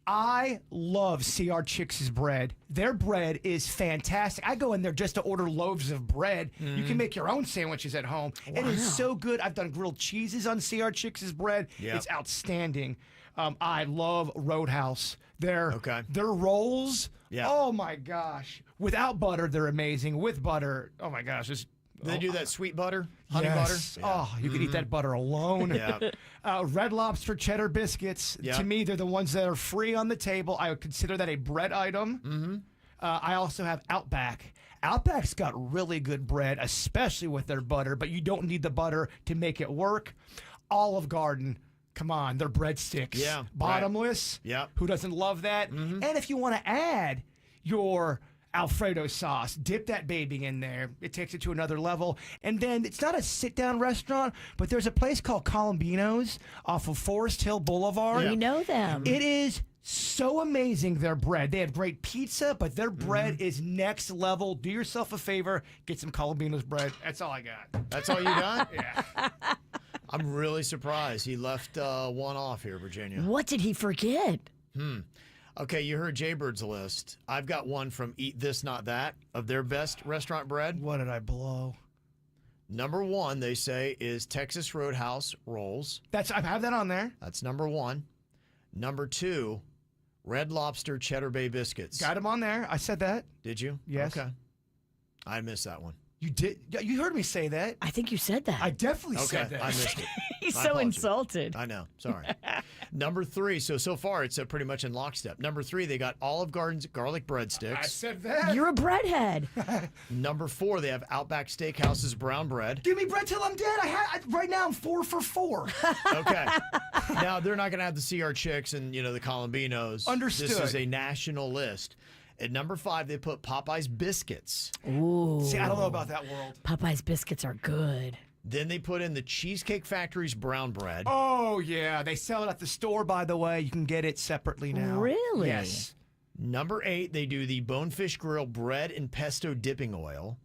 [SPEAKER 8] I love CR Chicks' bread. Their bread is fantastic. I go in there just to order loaves of bread. You can make your own sandwiches at home. It is so good. I've done grilled cheeses on CR Chicks' bread.
[SPEAKER 6] Yep.
[SPEAKER 8] It's outstanding. I love Roadhouse. Their rolls, oh my gosh. Without butter, they're amazing. With butter, oh my gosh.
[SPEAKER 6] They do that sweet butter, honey butter.
[SPEAKER 8] Yeah. Oh, you could eat that butter alone.
[SPEAKER 6] Yeah.
[SPEAKER 8] Red Lobster cheddar biscuits.
[SPEAKER 6] Yeah.
[SPEAKER 8] To me, they're the ones that are free on the table. I would consider that a bread item. I also have Outback. Outback's got really good bread, especially with their butter, but you don't need the butter to make it work. Olive Garden. Come on, they're breadsticks.
[SPEAKER 6] Yeah.
[SPEAKER 8] Bottomless.
[SPEAKER 6] Right. Yep.
[SPEAKER 8] Who doesn't love that? And if you want to add your Alfredo sauce, dip that baby in there. It takes it to another level. And then it's not a sit-down restaurant, but there's a place called Colombinos off of Forest Hill Boulevard.
[SPEAKER 7] We know them.
[SPEAKER 8] It is so amazing, their bread. They have great pizza, but their bread is next level. Do yourself a favor, get some Colombinos bread. That's all I got.
[SPEAKER 6] That's all you got?
[SPEAKER 8] Yeah.
[SPEAKER 6] I'm really surprised he left one off here, Virginia.
[SPEAKER 7] What did he forget?
[SPEAKER 6] Okay, you heard Jaybird's list. I've got one from Eat This Not That of their best restaurant bread.
[SPEAKER 8] What did I blow?
[SPEAKER 6] Number 1, they say, is Texas Roadhouse rolls.
[SPEAKER 8] I have that on there.
[SPEAKER 6] That's number 1. Number 2, Red Lobster Cheddar Bay biscuits.
[SPEAKER 8] Got them on there. I said that.
[SPEAKER 6] Did you?
[SPEAKER 8] Yes.
[SPEAKER 6] Okay. I missed that one.
[SPEAKER 8] You did. You heard me say that.
[SPEAKER 7] I think you said that.
[SPEAKER 8] I definitely
[SPEAKER 6] Okay,
[SPEAKER 8] said that.
[SPEAKER 6] I missed it.
[SPEAKER 7] He's
[SPEAKER 6] My
[SPEAKER 7] so
[SPEAKER 6] apologies.
[SPEAKER 7] insulted.
[SPEAKER 6] I know. Sorry. Number 3. So far, it's pretty much in lockstep. Number 3, they got Olive Garden's garlic breadsticks.
[SPEAKER 8] I said that.
[SPEAKER 7] You're a breadhead.
[SPEAKER 6] Number 4, they have Outback Steakhouse's brown bread.
[SPEAKER 8] Give me bread till I'm dead. Right now I'm 4 for 4.
[SPEAKER 6] Okay. Now, they're not going to have the CR Chicks and, the Colombinos.
[SPEAKER 8] Understood.
[SPEAKER 6] This is a national list. At number 5, they put Popeye's biscuits.
[SPEAKER 7] Ooh.
[SPEAKER 8] See, I don't know about that world.
[SPEAKER 7] Popeye's biscuits are good.
[SPEAKER 6] Then they put in the Cheesecake Factory's brown bread.
[SPEAKER 8] Oh, yeah. They sell it at the store, by the way. You can get it separately now.
[SPEAKER 7] Really?
[SPEAKER 8] Yes.
[SPEAKER 6] Number 8, they do the Bonefish Grill bread and pesto dipping oil.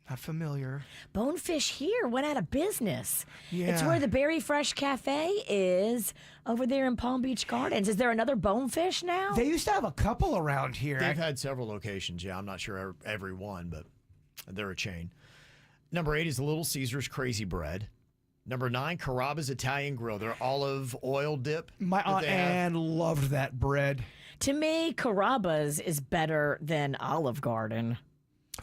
[SPEAKER 8] Not familiar.
[SPEAKER 7] Bonefish here went out of business. It's
[SPEAKER 8] Yeah.
[SPEAKER 7] where the Berry Fresh Cafe is over there in Palm Beach Gardens. Is there another Bonefish now?
[SPEAKER 8] They used to have a couple around here.
[SPEAKER 6] They've had several locations. Yeah, I'm not sure every one, but they're a chain. Number 8 is Little Caesar's Crazy Bread. Number 9, Carrabba's Italian Grill. Their olive oil dip.
[SPEAKER 8] My Aunt Ann loved that bread.
[SPEAKER 7] To me, Carrabba's is better than Olive Garden.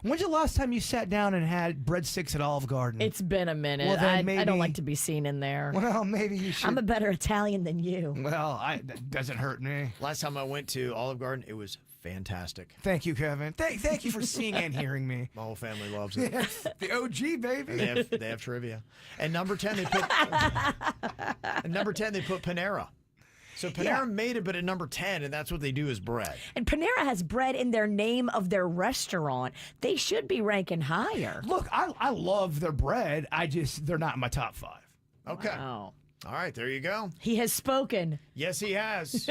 [SPEAKER 8] When's the last time you sat down and had breadsticks at Olive Garden?
[SPEAKER 7] It's been a minute.
[SPEAKER 8] Well, then
[SPEAKER 7] I don't
[SPEAKER 8] maybe-
[SPEAKER 7] like to be seen in there.
[SPEAKER 8] Well, maybe you should.
[SPEAKER 7] I'm a better Italian than you.
[SPEAKER 8] Well, that doesn't hurt me.
[SPEAKER 6] Last time I went to Olive Garden, it was fantastic.
[SPEAKER 8] Thank you, Kevin. Thank you for seeing and hearing me.
[SPEAKER 6] My whole family loves it.
[SPEAKER 8] Yes, the OG, baby.
[SPEAKER 6] They have trivia. And number 10, they put Panera. So Panera made it, but at number 10, and that's what they do is bread.
[SPEAKER 7] And Panera has bread in their name of their restaurant. They should be ranking higher.
[SPEAKER 8] Look, I love their bread. They're not in my top 5.
[SPEAKER 6] Okay.
[SPEAKER 7] Wow.
[SPEAKER 6] All right, there you go.
[SPEAKER 7] He has spoken.
[SPEAKER 6] Yes, he has.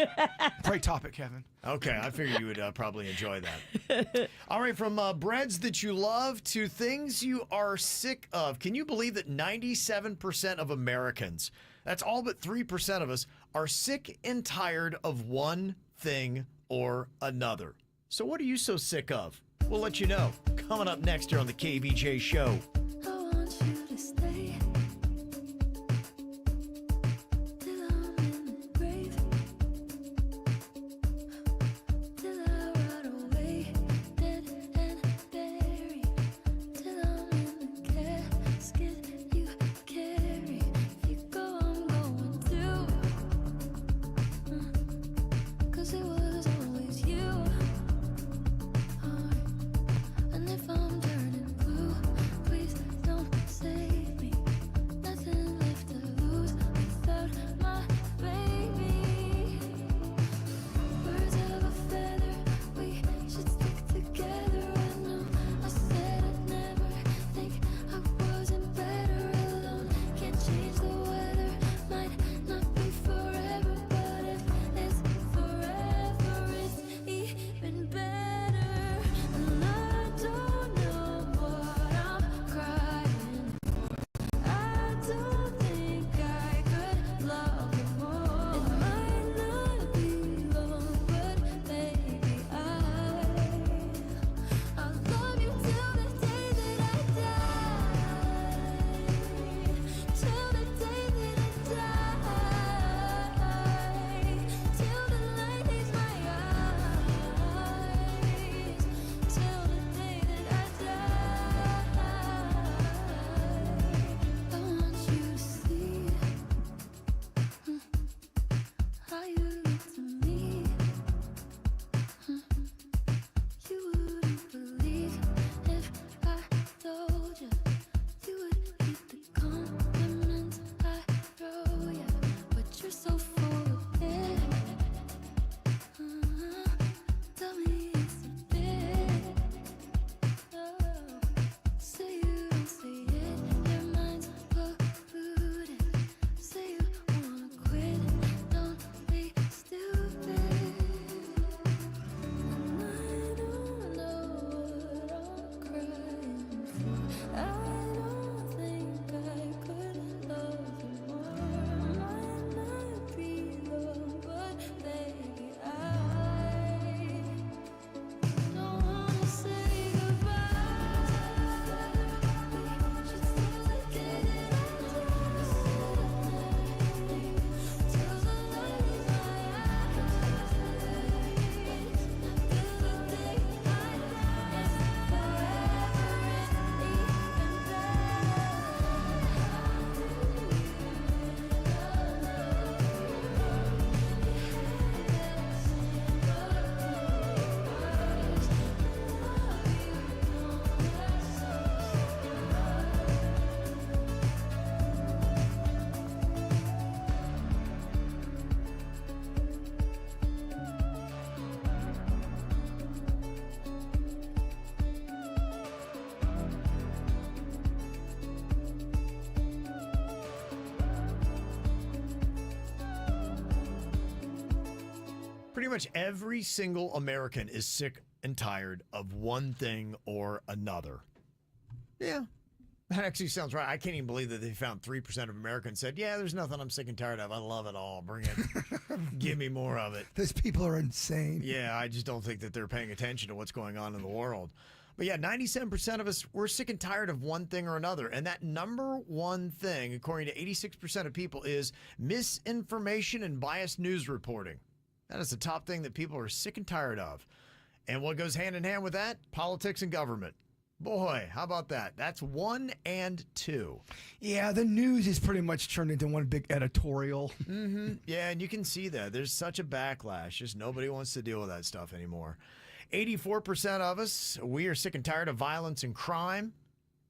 [SPEAKER 8] Great topic, Kevin.
[SPEAKER 6] Okay, I figured you would probably enjoy that. All right, from breads that you love to things you are sick of. Can you believe that 97% of Americans, that's all but 3% of us, are sick and tired of one thing or another? So what are you so sick of? We'll let you know. Coming up next here on the KVJ Show.
[SPEAKER 11] I want you to stay till I'm in the grave, till I rot away, dead and buried, till I'm in the casket you carry. If you go, I'm going too, 'cause it was always you. And if I'm turning blue, please don't save me. Nothing left to lose without my baby. Birds of a feather, we should stick together. I know I said I'd never think I wasn't better alone. Can't change the weather, might not be forever, but if it's forever, it's even better. And I don't know what I'm crying for. I don't think I could love you more. It might not be long, but baby, I'll love you till the day that I die. Till the day that I die. Till the light leaves my eyes. Till the day that I die. I want you to see how you look to me. You wouldn't believe if I told you. You would eat the compliments I throw you, but you're so full of it. Tell me it's a bit. Say you don't say it, your mind's polluted. Say you wanna quit, don't be stupid. And I don't know what I'm crying for. I don't think I could love you more. Might not be long, but baby, I don't wanna say goodbye. We should still get it till the light is my eyes. Till the day I die, forever is even
[SPEAKER 6] Pretty much every single American is sick and tired of one thing or another. Yeah, that actually sounds right. I can't even believe that they found 3% of Americans said, yeah, there's nothing I'm sick and tired of. I love it all. Bring it. Give me more of it.
[SPEAKER 1] Those people are insane.
[SPEAKER 6] Yeah, I just don't think that they're paying attention to what's going on in the world. But yeah, 97% of us, we're sick and tired of one thing or another. And that number one thing, according to 86% of people, is misinformation and biased news reporting. That is the top thing that people are sick and tired of. And what goes hand in hand with that? Politics and government. Boy, how about that? That's 1 and 2.
[SPEAKER 8] Yeah, the news is pretty much turned into one big editorial.
[SPEAKER 6] Mm-hmm. Yeah, and you can see that. There's such a backlash. Just nobody wants to deal with that stuff anymore. 84% of us, we are sick and tired of violence and crime.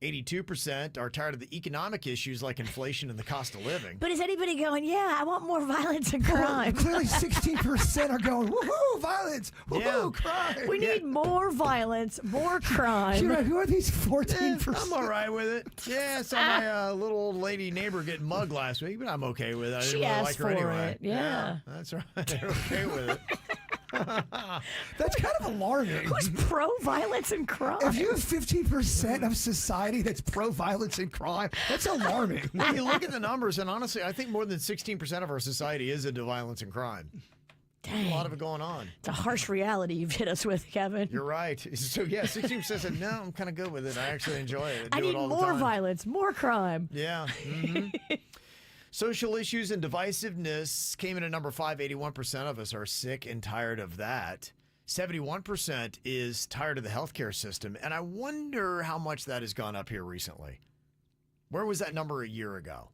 [SPEAKER 6] 82% are tired of the economic issues like inflation and the cost of living.
[SPEAKER 7] But is anybody going, yeah, I want more violence and crime?
[SPEAKER 8] Clearly 16% are going, woohoo, violence, woohoo, crime.
[SPEAKER 7] We need more violence, more crime.
[SPEAKER 8] You're right, who are these 14%?
[SPEAKER 6] I'm all right with it. Yeah, I saw my little old lady neighbor getting mugged last week, but I'm okay with it. I didn't really like her anyway.
[SPEAKER 7] It. Yeah.
[SPEAKER 6] That's right. They're okay with it.
[SPEAKER 8] That's kind of alarming.
[SPEAKER 7] Who's pro-violence and crime?
[SPEAKER 8] If you have 15% of society that's pro-violence and crime, that's alarming.
[SPEAKER 6] When you look at the numbers, and honestly, I think more than 16% of our society is into violence and crime.
[SPEAKER 7] Dang.
[SPEAKER 6] A lot of it going on.
[SPEAKER 7] It's a harsh reality you've hit us with, Kevin.
[SPEAKER 6] You're right. So, yeah, 16% said, no, I'm kind of good with it. I actually enjoy it.
[SPEAKER 7] I need more violence, more crime.
[SPEAKER 6] Yeah. Mm-hmm. Social issues and divisiveness came in at number 5. 81% of us are sick and tired of that. 71% is tired of the healthcare system. And I wonder how much that has gone up here recently. Where was that number a year ago?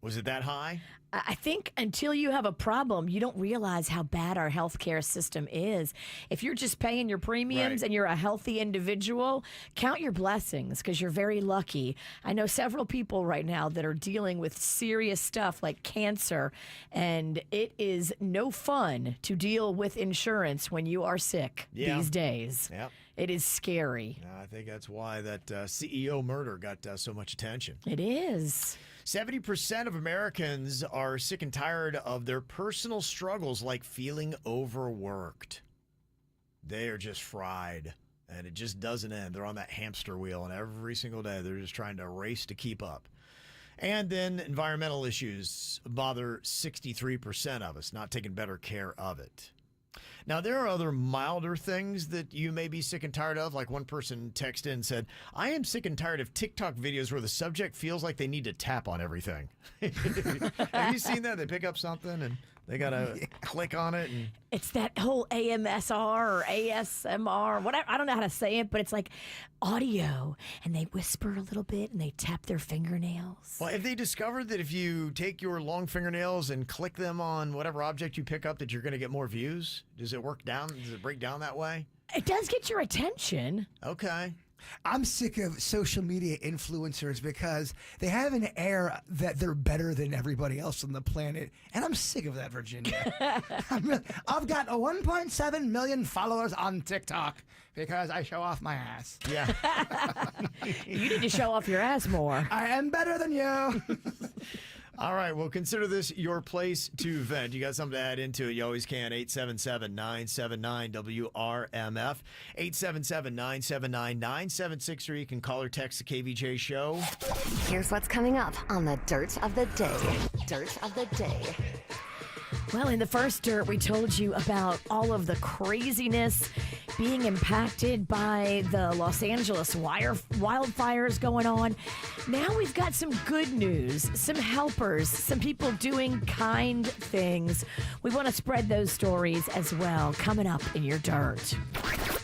[SPEAKER 6] Was it that high?
[SPEAKER 7] I think until you have a problem, you don't realize how bad our healthcare system is. If you're just paying your premiums and you're a healthy individual, count your blessings because you're very lucky. I know several people right now that are dealing with serious stuff like cancer, and it is no fun to deal with insurance when you are sick these days.
[SPEAKER 6] Yep.
[SPEAKER 7] It is scary.
[SPEAKER 6] I think that's why that CEO murder got so much attention.
[SPEAKER 7] It is.
[SPEAKER 6] 70% of Americans are sick and tired of their personal struggles like feeling overworked. They are just fried, and it just doesn't end. They're on that hamster wheel, and every single day they're just trying to race to keep up. And then environmental issues bother 63% of us, not taking better care of it. Now, there are other milder things that you may be sick and tired of. Like one person texted in and said, I am sick and tired of TikTok videos where the subject feels like they need to tap on everything. Have you seen that? They pick up something and they got to click on it. And
[SPEAKER 7] it's that whole AMSR or ASMR, whatever. I don't know how to say it, but it's like audio, and they whisper a little bit and they tap their fingernails.
[SPEAKER 6] Well, have they discovered that if you take your long fingernails and click them on whatever object you pick up, that you're going to get more views? Does it work down? Does it break down that way?
[SPEAKER 7] It does get your attention.
[SPEAKER 6] Okay.
[SPEAKER 8] I'm sick of social media influencers because they have an air that they're better than everybody else on the planet. And I'm sick of that, Virginia. I've got 1.7 million followers on TikTok because I show off my ass.
[SPEAKER 6] Yeah.
[SPEAKER 7] You need to show off your ass more.
[SPEAKER 8] I am better than you.
[SPEAKER 6] All right, well, consider this your place to vent. You got something to add into it, you always can. 877-979-WRMF. 877-979-9763. You can call or text the KVJ Show.
[SPEAKER 3] Here's what's coming up on the Dirt of the Day. Dirt of the Day.
[SPEAKER 7] Well, in the first dirt, we told you about all of the craziness being impacted by the Los Angeles wildfires going on. Now we've got some good news, some helpers, some people doing kind things. We want to spread those stories as well, coming up in your dirt.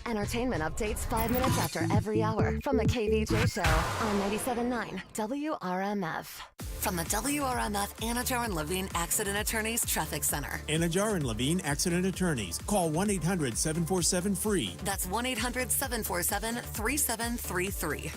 [SPEAKER 3] Entertainment updates 5 minutes after every hour from the KVJ Show on 97.9 WRMF. From the WRMF Anajar and Levine Accident Attorneys Traffic Center.
[SPEAKER 19] Anajar and Levine Accident Attorneys. Call 1-800-747-FREE.
[SPEAKER 3] That's 1-800-747-3733.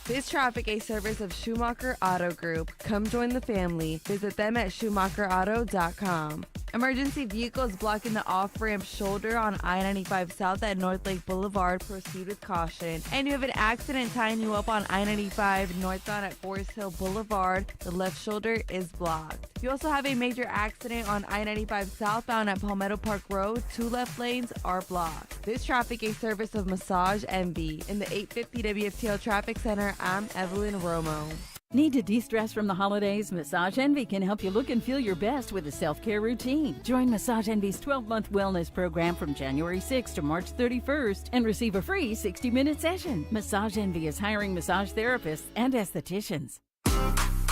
[SPEAKER 20] This traffic a service of Schumacher Auto Group. Come join the family. Visit them at schumacherauto.com. Emergency vehicles blocking the off-ramp shoulder on I-95 South at North Lake Boulevard. Proceed with caution. And you have an accident tying you up on I-95 northbound at Forest Hill Boulevard. The left shoulder is blocked. You also have a major accident on I-95 southbound at Palmetto Park Road. 2 left lanes are blocked. This traffic a service of Massage Envy. In the 850 WFTL Traffic Center, I'm Evelyn Romo.
[SPEAKER 21] Need to de-stress from the holidays? Massage Envy can help you look and feel your best with a self-care routine. Join Massage Envy's 12-month wellness program from January 6th to March 31st and receive a free 60-minute session. Massage Envy is hiring massage therapists and estheticians.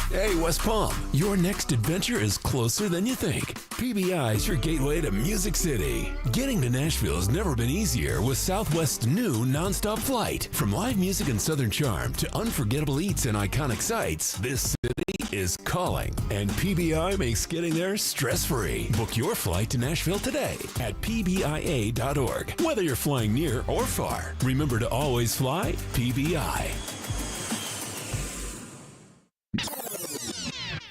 [SPEAKER 14] Hey, West Palm, your next adventure is closer than you think. PBI is your gateway to Music City. Getting to Nashville has never been easier with Southwest's new nonstop flight. From live music and Southern charm to unforgettable eats and iconic sights, this city is calling, and PBI makes getting there stress-free. Book your flight to Nashville today at pbia.org. Whether you're flying near or far, remember to always fly PBI.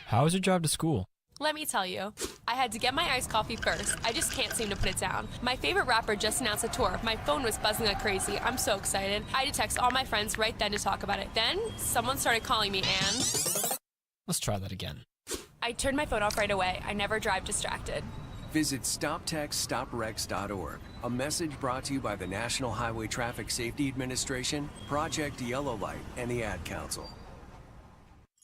[SPEAKER 17] How was your drive to school?
[SPEAKER 18] Let me tell you, I had to get my iced coffee first. I just can't seem to put it down. My favorite rapper just announced a tour. My phone was buzzing like crazy. I'm so excited. I had to text all my friends right then to talk about it. Then, someone started calling me and...
[SPEAKER 17] Let's try that again.
[SPEAKER 18] I turned my phone off right away. I never drive distracted.
[SPEAKER 22] Visit StopTextStopWrecks.org. A message brought to you by the National Highway Traffic Safety Administration, Project Yellow Light, and the Ad Council.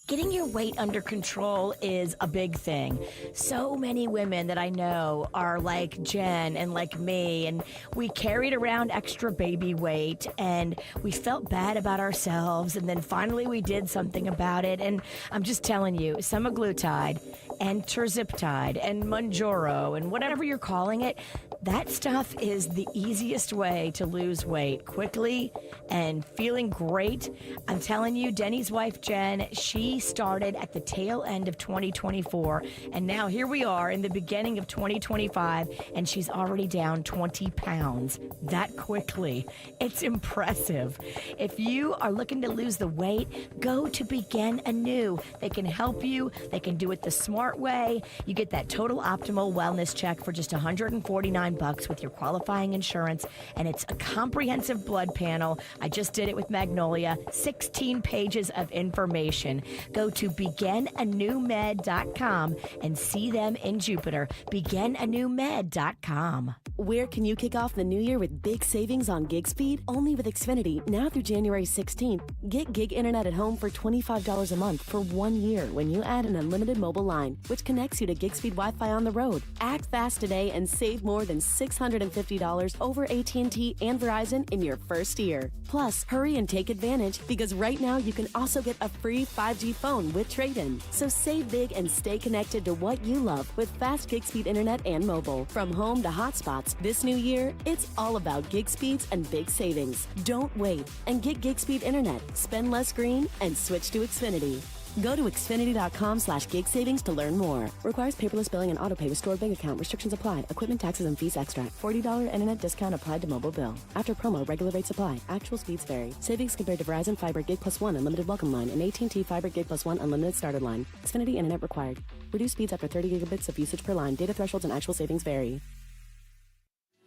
[SPEAKER 7] Getting your weight under control is a big thing. So many women that I know are like Jen and like me, and we carried around extra baby weight, and we felt bad about ourselves, and then finally we did something about it. And I'm just telling you, semaglutide and terzipatide and Mounjaro and whatever you're calling it, that stuff is the easiest way to lose weight quickly and feeling great. I'm telling you, Denny's wife, Jen, she started at the tail end of 2024, and now here we are in the beginning of 2025, and she's already down 20 pounds that quickly. It's impressive. If you are looking to lose the weight, go to Begin Anew. They can help you. They can do it the smart way. You get that total optimal wellness check for just $149 with your qualifying insurance, and it's a comprehensive blood panel. I just did it with Magnolia. 16 pages of information. Go to beginanewmed.com and see them in Jupiter. beginanewmed.com.
[SPEAKER 23] Where can you kick off the new year with big savings on gig speed? Only with Xfinity, now through January 16th. Get gig internet at home for $25 a month for 1 year when you add an unlimited mobile line, which connects you to gig speed Wi-Fi on the road. Act fast today and save more than $650 over AT&T and Verizon in your first year. Plus, hurry and take advantage, because right now you can also get a free 5G phone with trade-in. So save big and stay connected to what you love with fast gig speed internet and mobile. From home to hotspots, this new year, it's all about gig speeds and big savings. Don't wait and get gig speed internet. Spend less green and switch to Xfinity. Go to Xfinity.com/gig savings to learn more. Requires paperless billing and autopay with stored bank account. Restrictions apply. Equipment, taxes, and fees extra. $40 internet discount applied to mobile bill. After promo, regular rates apply. Actual speeds vary. Savings compared to Verizon Fiber Gig Plus 1 Unlimited Welcome Line and AT&T Fiber Gig Plus 1 Unlimited Starter Line. Xfinity internet required. Reduced speeds after 30 gigabits of usage per line. Data thresholds and actual savings vary.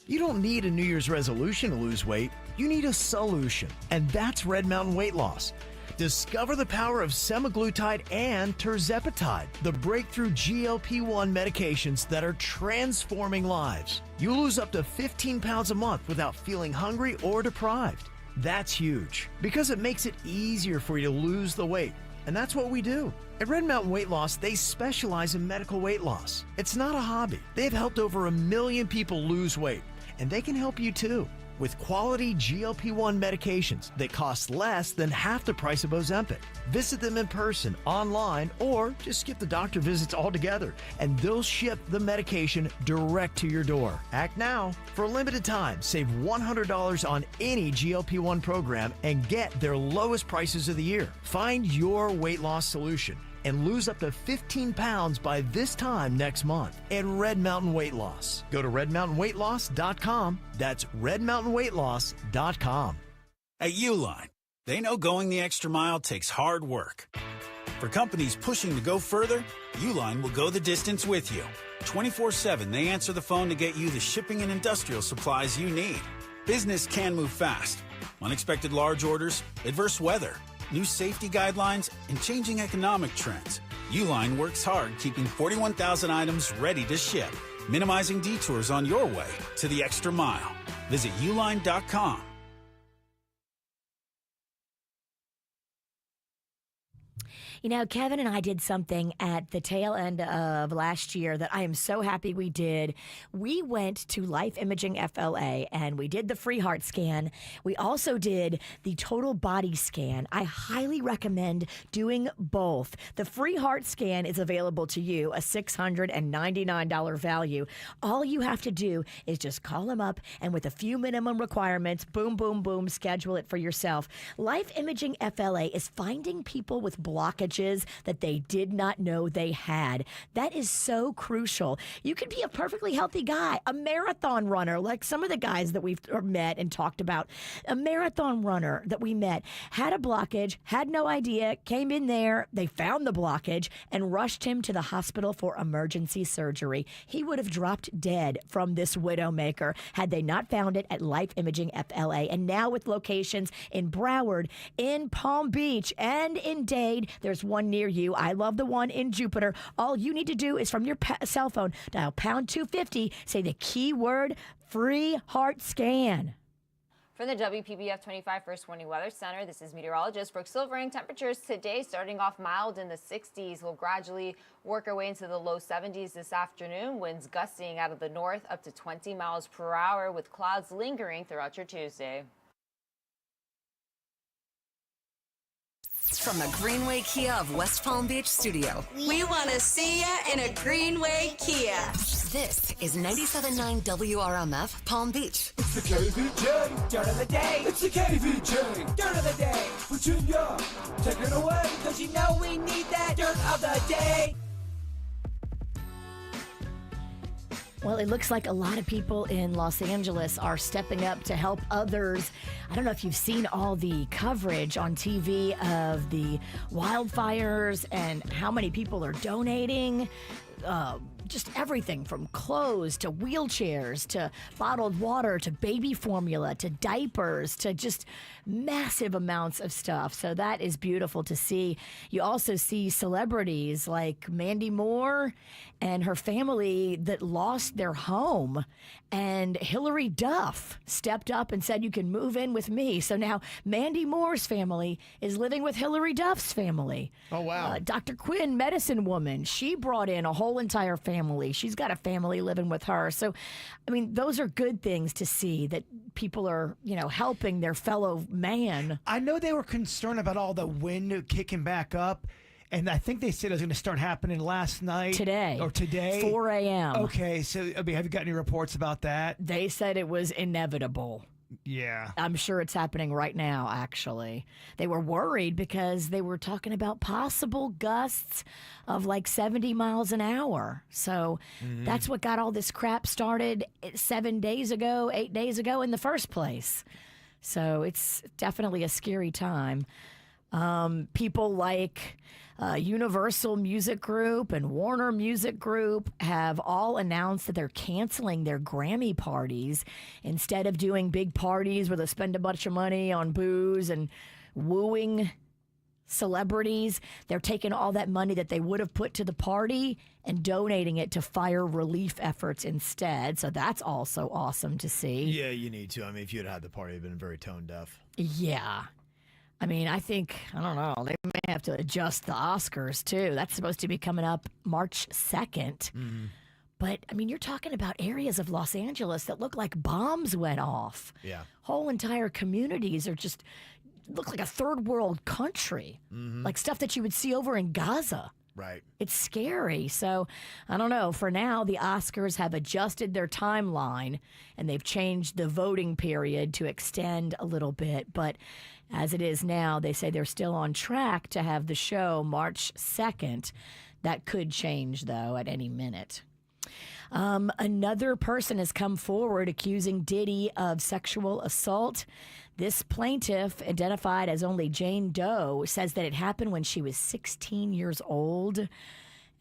[SPEAKER 6] You don't need a New Year's resolution to lose weight. You need a solution, and that's Red Mountain Weight Loss. Discover the power of semaglutide and terzepatide, the breakthrough GLP-1 medications that are transforming lives. You lose up to 15 pounds a month without feeling hungry or deprived. That's huge, because it makes it easier for you to lose the weight. And that's what we do. At Red Mountain Weight Loss, they specialize in medical weight loss. It's not a hobby. They've helped over 1 million people lose weight, and they can help you too. With quality GLP-1 medications that cost less than half the price of Ozempic. Visit them in person, online, or just skip the doctor visits altogether, and they'll ship the medication direct to your door. Act now. For a limited time, save $100 on any GLP-1 program and get their lowest prices of the year. Find your weight loss solution and lose up to 15 pounds by this time next month at Red Mountain Weight Loss. Go to redmountainweightloss.com. That's redmountainweightloss.com.
[SPEAKER 26] At Uline, they know going the extra mile takes hard work. For companies pushing to go further, Uline will go the distance with you. 24/7, they answer the phone to get you the shipping and industrial supplies you need. Business can move fast. Unexpected large orders, adverse weather, new safety guidelines, and changing economic trends. Uline works hard keeping 41,000 items ready to ship, minimizing detours on your way to the extra mile. Visit uline.com.
[SPEAKER 7] You know, Kevin and I did something at the tail end of last year that I am so happy we did. We went to Life Imaging FLA and we did the free heart scan. We also did the total body scan. I highly recommend doing both. The free heart scan is available to you, a $699 value. All you have to do is just call them up and with a few minimum requirements, boom, boom, boom, schedule it for yourself. Life Imaging FLA is finding people with blockages that they did not know they had. That is so crucial. You could be a perfectly healthy guy, a marathon runner, like some of the guys that we've met and talked about. A marathon runner that we met had a blockage, had no idea, came in there, they found the blockage and rushed him to the hospital for emergency surgery. He would have dropped dead from this widowmaker had they not found it at Life Imaging FLA. And now with locations in Broward, in Palm Beach, and in Dade, there's one near you. I love the one in Jupiter. All you need to do is from your cell phone, dial pound 250, say the keyword free heart scan.
[SPEAKER 2] From the WPBF 25 First Warning Weather Center, this is meteorologist Brooke Silvering. Temperatures today starting off mild in the 60s. We'll gradually work our way into the low 70s this afternoon. Winds gusting out of the north up to 20 miles per hour with clouds lingering throughout your Tuesday.
[SPEAKER 3] From the Greenway Kia of West Palm Beach studio.
[SPEAKER 4] We want to see ya in a Greenway Kia.
[SPEAKER 3] This is 97.9 WRMF Palm Beach.
[SPEAKER 5] It's the KVJ Dirt of the Day. It's the KVJ Dirt of the Day. Virginia, take it away, because you know we need that Dirt of the Day.
[SPEAKER 7] Well, it looks like a lot of people in Los Angeles are stepping up to help others. I don't know if you've seen all the coverage on TV of the wildfires and how many people are donating. Just everything from clothes to wheelchairs to bottled water to baby formula to diapers to just massive amounts of stuff. So that is beautiful to see. You also see celebrities like Mandy Moore and her family that lost their home. And Hillary Duff stepped up and said, you can move in with me. So now Mandy Moore's family is living with Hillary Duff's family.
[SPEAKER 6] Oh, wow.
[SPEAKER 7] Dr. Quinn, medicine woman, she brought in a whole entire family. She's got a family living with her. So, I mean, those are good things to see that people are, helping their fellow man.
[SPEAKER 8] I know they were concerned about all the wind kicking back up. And I think they said it was going to start happening last night.
[SPEAKER 7] Today.
[SPEAKER 8] Or today.
[SPEAKER 7] 4 a.m.
[SPEAKER 8] Okay. So, have you got any reports about that?
[SPEAKER 7] They said it was inevitable.
[SPEAKER 8] Yeah.
[SPEAKER 7] I'm sure it's happening right now, actually. They were worried because they were talking about possible gusts of like 70 miles an hour. So that's what got all this crap started 8 days ago in the first place. So it's definitely a scary time. People like Universal Music Group and Warner Music Group have all announced that they're canceling their Grammy parties. Instead of doing big parties where they spend a bunch of money on booze and wooing celebrities, they're taking all that money that they would have put to the party and donating it to fire relief efforts instead. So that's also awesome to see.
[SPEAKER 6] Yeah, you need to. I mean, if you had the party, it'd been very tone deaf.
[SPEAKER 7] Yeah. I mean, I don't know, they may have to adjust the Oscars, too. That's supposed to be coming up March 2nd. But, I mean, you're talking about areas of Los Angeles that look like bombs went off.
[SPEAKER 6] Yeah.
[SPEAKER 7] Whole entire communities are just look like a third world country, like stuff that you would see over in Gaza.
[SPEAKER 6] Right.
[SPEAKER 7] It's scary. So, I don't know. For now, the Oscars have adjusted their timeline and they've changed the voting period to extend a little bit. But as it is now, they say they're still on track to have the show March 2nd. That could change, though, at any minute. Another person has come forward accusing Diddy of sexual assault. This plaintiff, identified as only Jane Doe, says that it happened when she was 16 years old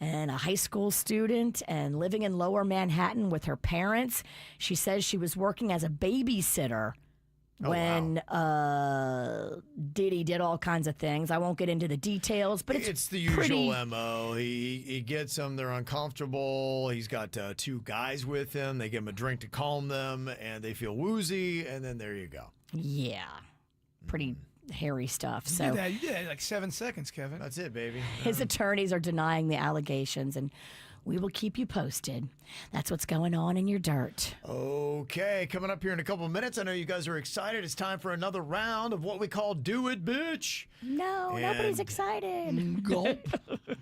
[SPEAKER 7] and a high school student and living in Lower Manhattan with her parents. She says she was working as a babysitter when Diddy did all kinds of things. I won't get into the details, but it's
[SPEAKER 6] the usual MO. He gets them, they're uncomfortable. He's got 2 guys with him. They give him a drink to calm them, and they feel woozy, and then there you go.
[SPEAKER 7] Yeah. Pretty hairy stuff.
[SPEAKER 8] You
[SPEAKER 7] So
[SPEAKER 8] did that. You did that in like 7 seconds, Kevin.
[SPEAKER 6] That's it, baby.
[SPEAKER 7] his attorneys are denying the allegations, and we will keep you posted. That's what's going on in your dirt.
[SPEAKER 6] Okay, coming up here in a couple of minutes. I know you guys are excited. It's time for another round of what we call Do It, Bitch.
[SPEAKER 7] No, nobody's excited.
[SPEAKER 6] Gulp.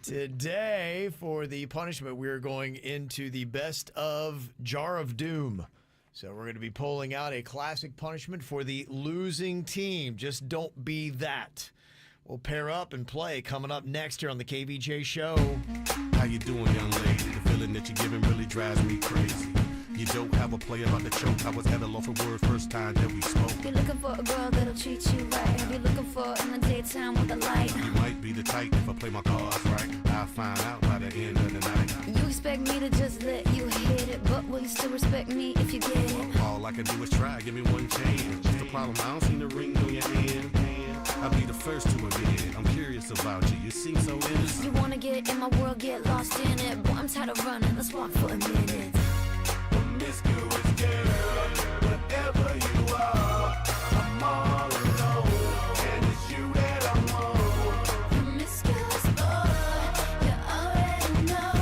[SPEAKER 6] Today, for the punishment, we're going into the best of Jar of Doom. So we're going to be pulling out a classic punishment for the losing team. Just don't be that. We'll pair up and play coming up next here on the KVJ Show.
[SPEAKER 9] How you doing, young lady? The feeling that you're giving really drives me crazy. You don't have a play about the choke. I was at a loss for words first time that we spoke.
[SPEAKER 11] You're looking for a girl that'll treat you right. You're looking for in the daytime with a light.
[SPEAKER 9] You might be the type if I play my cards right. I'll find out by the end of the night.
[SPEAKER 11] You expect me to just let you hit it, but will you still respect me if you get it?
[SPEAKER 9] All I can do is try, give me one chance. Just the problem, I don't see the ring on your hand. I'll be the first to admit I'm curious about you. You seem so innocent.
[SPEAKER 11] You wanna get in my world, get lost in it. Boy, I'm tired of running, let's walk for a minute.
[SPEAKER 9] Promiscuous girl, whatever you are, I'm all alone, and it's you that I want.
[SPEAKER 11] Promiscuous boy, you already know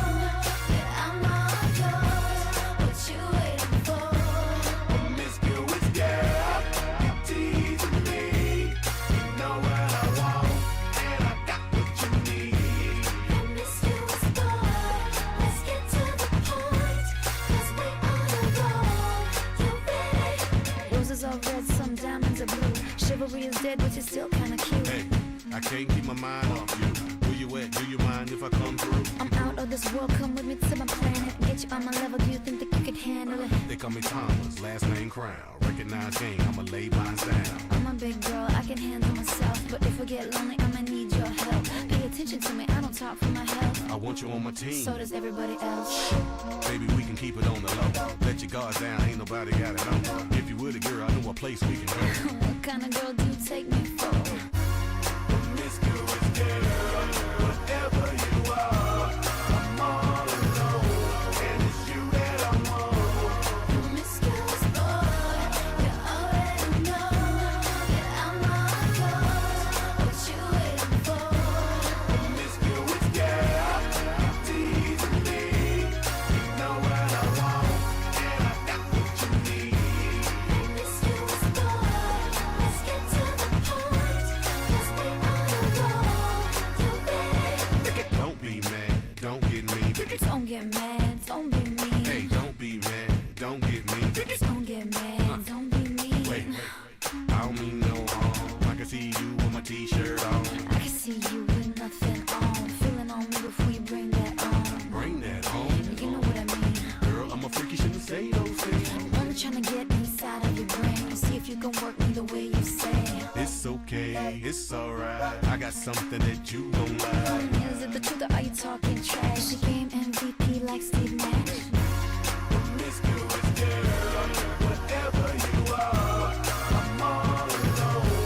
[SPEAKER 11] that I'm all yours. What you waiting for?
[SPEAKER 9] Promiscuous girl, you teasing me. You know what I want, and I got what you need.
[SPEAKER 11] Promiscuous boy, let's get to the point, 'cause we on a roll. You ready? Roses are red, some diamonds are blue. Chivalry is dead, but you're still kinda cute.
[SPEAKER 9] Hey, I can't keep my mind off you. Where you at? Do you mind if I come through?
[SPEAKER 11] I'm out of this world, come with me to my planet. Get you on my level, do you think that you could handle it?
[SPEAKER 9] They call me Thomas, last name Crown. Recognize game, I'ma lay mine down.
[SPEAKER 11] I'm a big girl, I can handle myself. But if I get lonely, I'ma need your help. Pay attention to me, I don't talk for my health.
[SPEAKER 9] I want you on my team.
[SPEAKER 11] So does everybody else.
[SPEAKER 9] Baby, we can keep it on the low. Let your guard down, ain't nobody got it on. If you were the girl, I know a place we can go.
[SPEAKER 11] What kind of girl do you take me for?
[SPEAKER 9] Promiscuous girl, whatever you are, I'm all alone, and it's you that I want.
[SPEAKER 11] Promiscuous boy, you already know that I'm all yours. What you waiting for?
[SPEAKER 9] Promiscuous girl, you teasing me. You know what I want, and I got what you need.
[SPEAKER 11] Promiscuous boy, let's get to the point, 'cause we on a roll. You ready?
[SPEAKER 9] Don't be mad, don't get me.
[SPEAKER 11] Don't get mad, don't be mean.
[SPEAKER 9] Hey, don't be mad, don't get me.
[SPEAKER 11] Don't get mad, don't be mean.
[SPEAKER 9] Wait, I don't mean no harm. I can see you with my t-shirt on.
[SPEAKER 11] I can see you with nothing on. Feeling on me before you bring that on.
[SPEAKER 9] Bring that home.
[SPEAKER 11] You know what I mean.
[SPEAKER 9] Girl, I'm a freak, you shouldn't say those things.
[SPEAKER 11] I'm only trying to get inside of your brain. See if you can work me the way you say.
[SPEAKER 9] It's okay, it's alright. I got something that you gon' like.
[SPEAKER 11] Is it the truth or are you talking trash? The game MVP like Steve Nash.
[SPEAKER 9] Promiscuous girl, whatever you are, I'm all alone,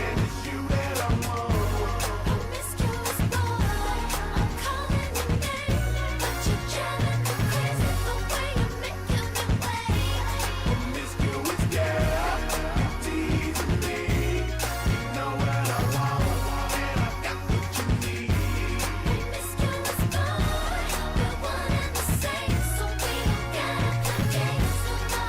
[SPEAKER 9] and it's you that I want.
[SPEAKER 11] Promiscuous boy, I'm calling your name, but you're driving me crazy the way you're making me wait.
[SPEAKER 9] Promiscuous girl, you teasing me. You know what I want, and I got what you need.
[SPEAKER 11] Promiscuous boy, we're one and the same, so we don't gotta play games no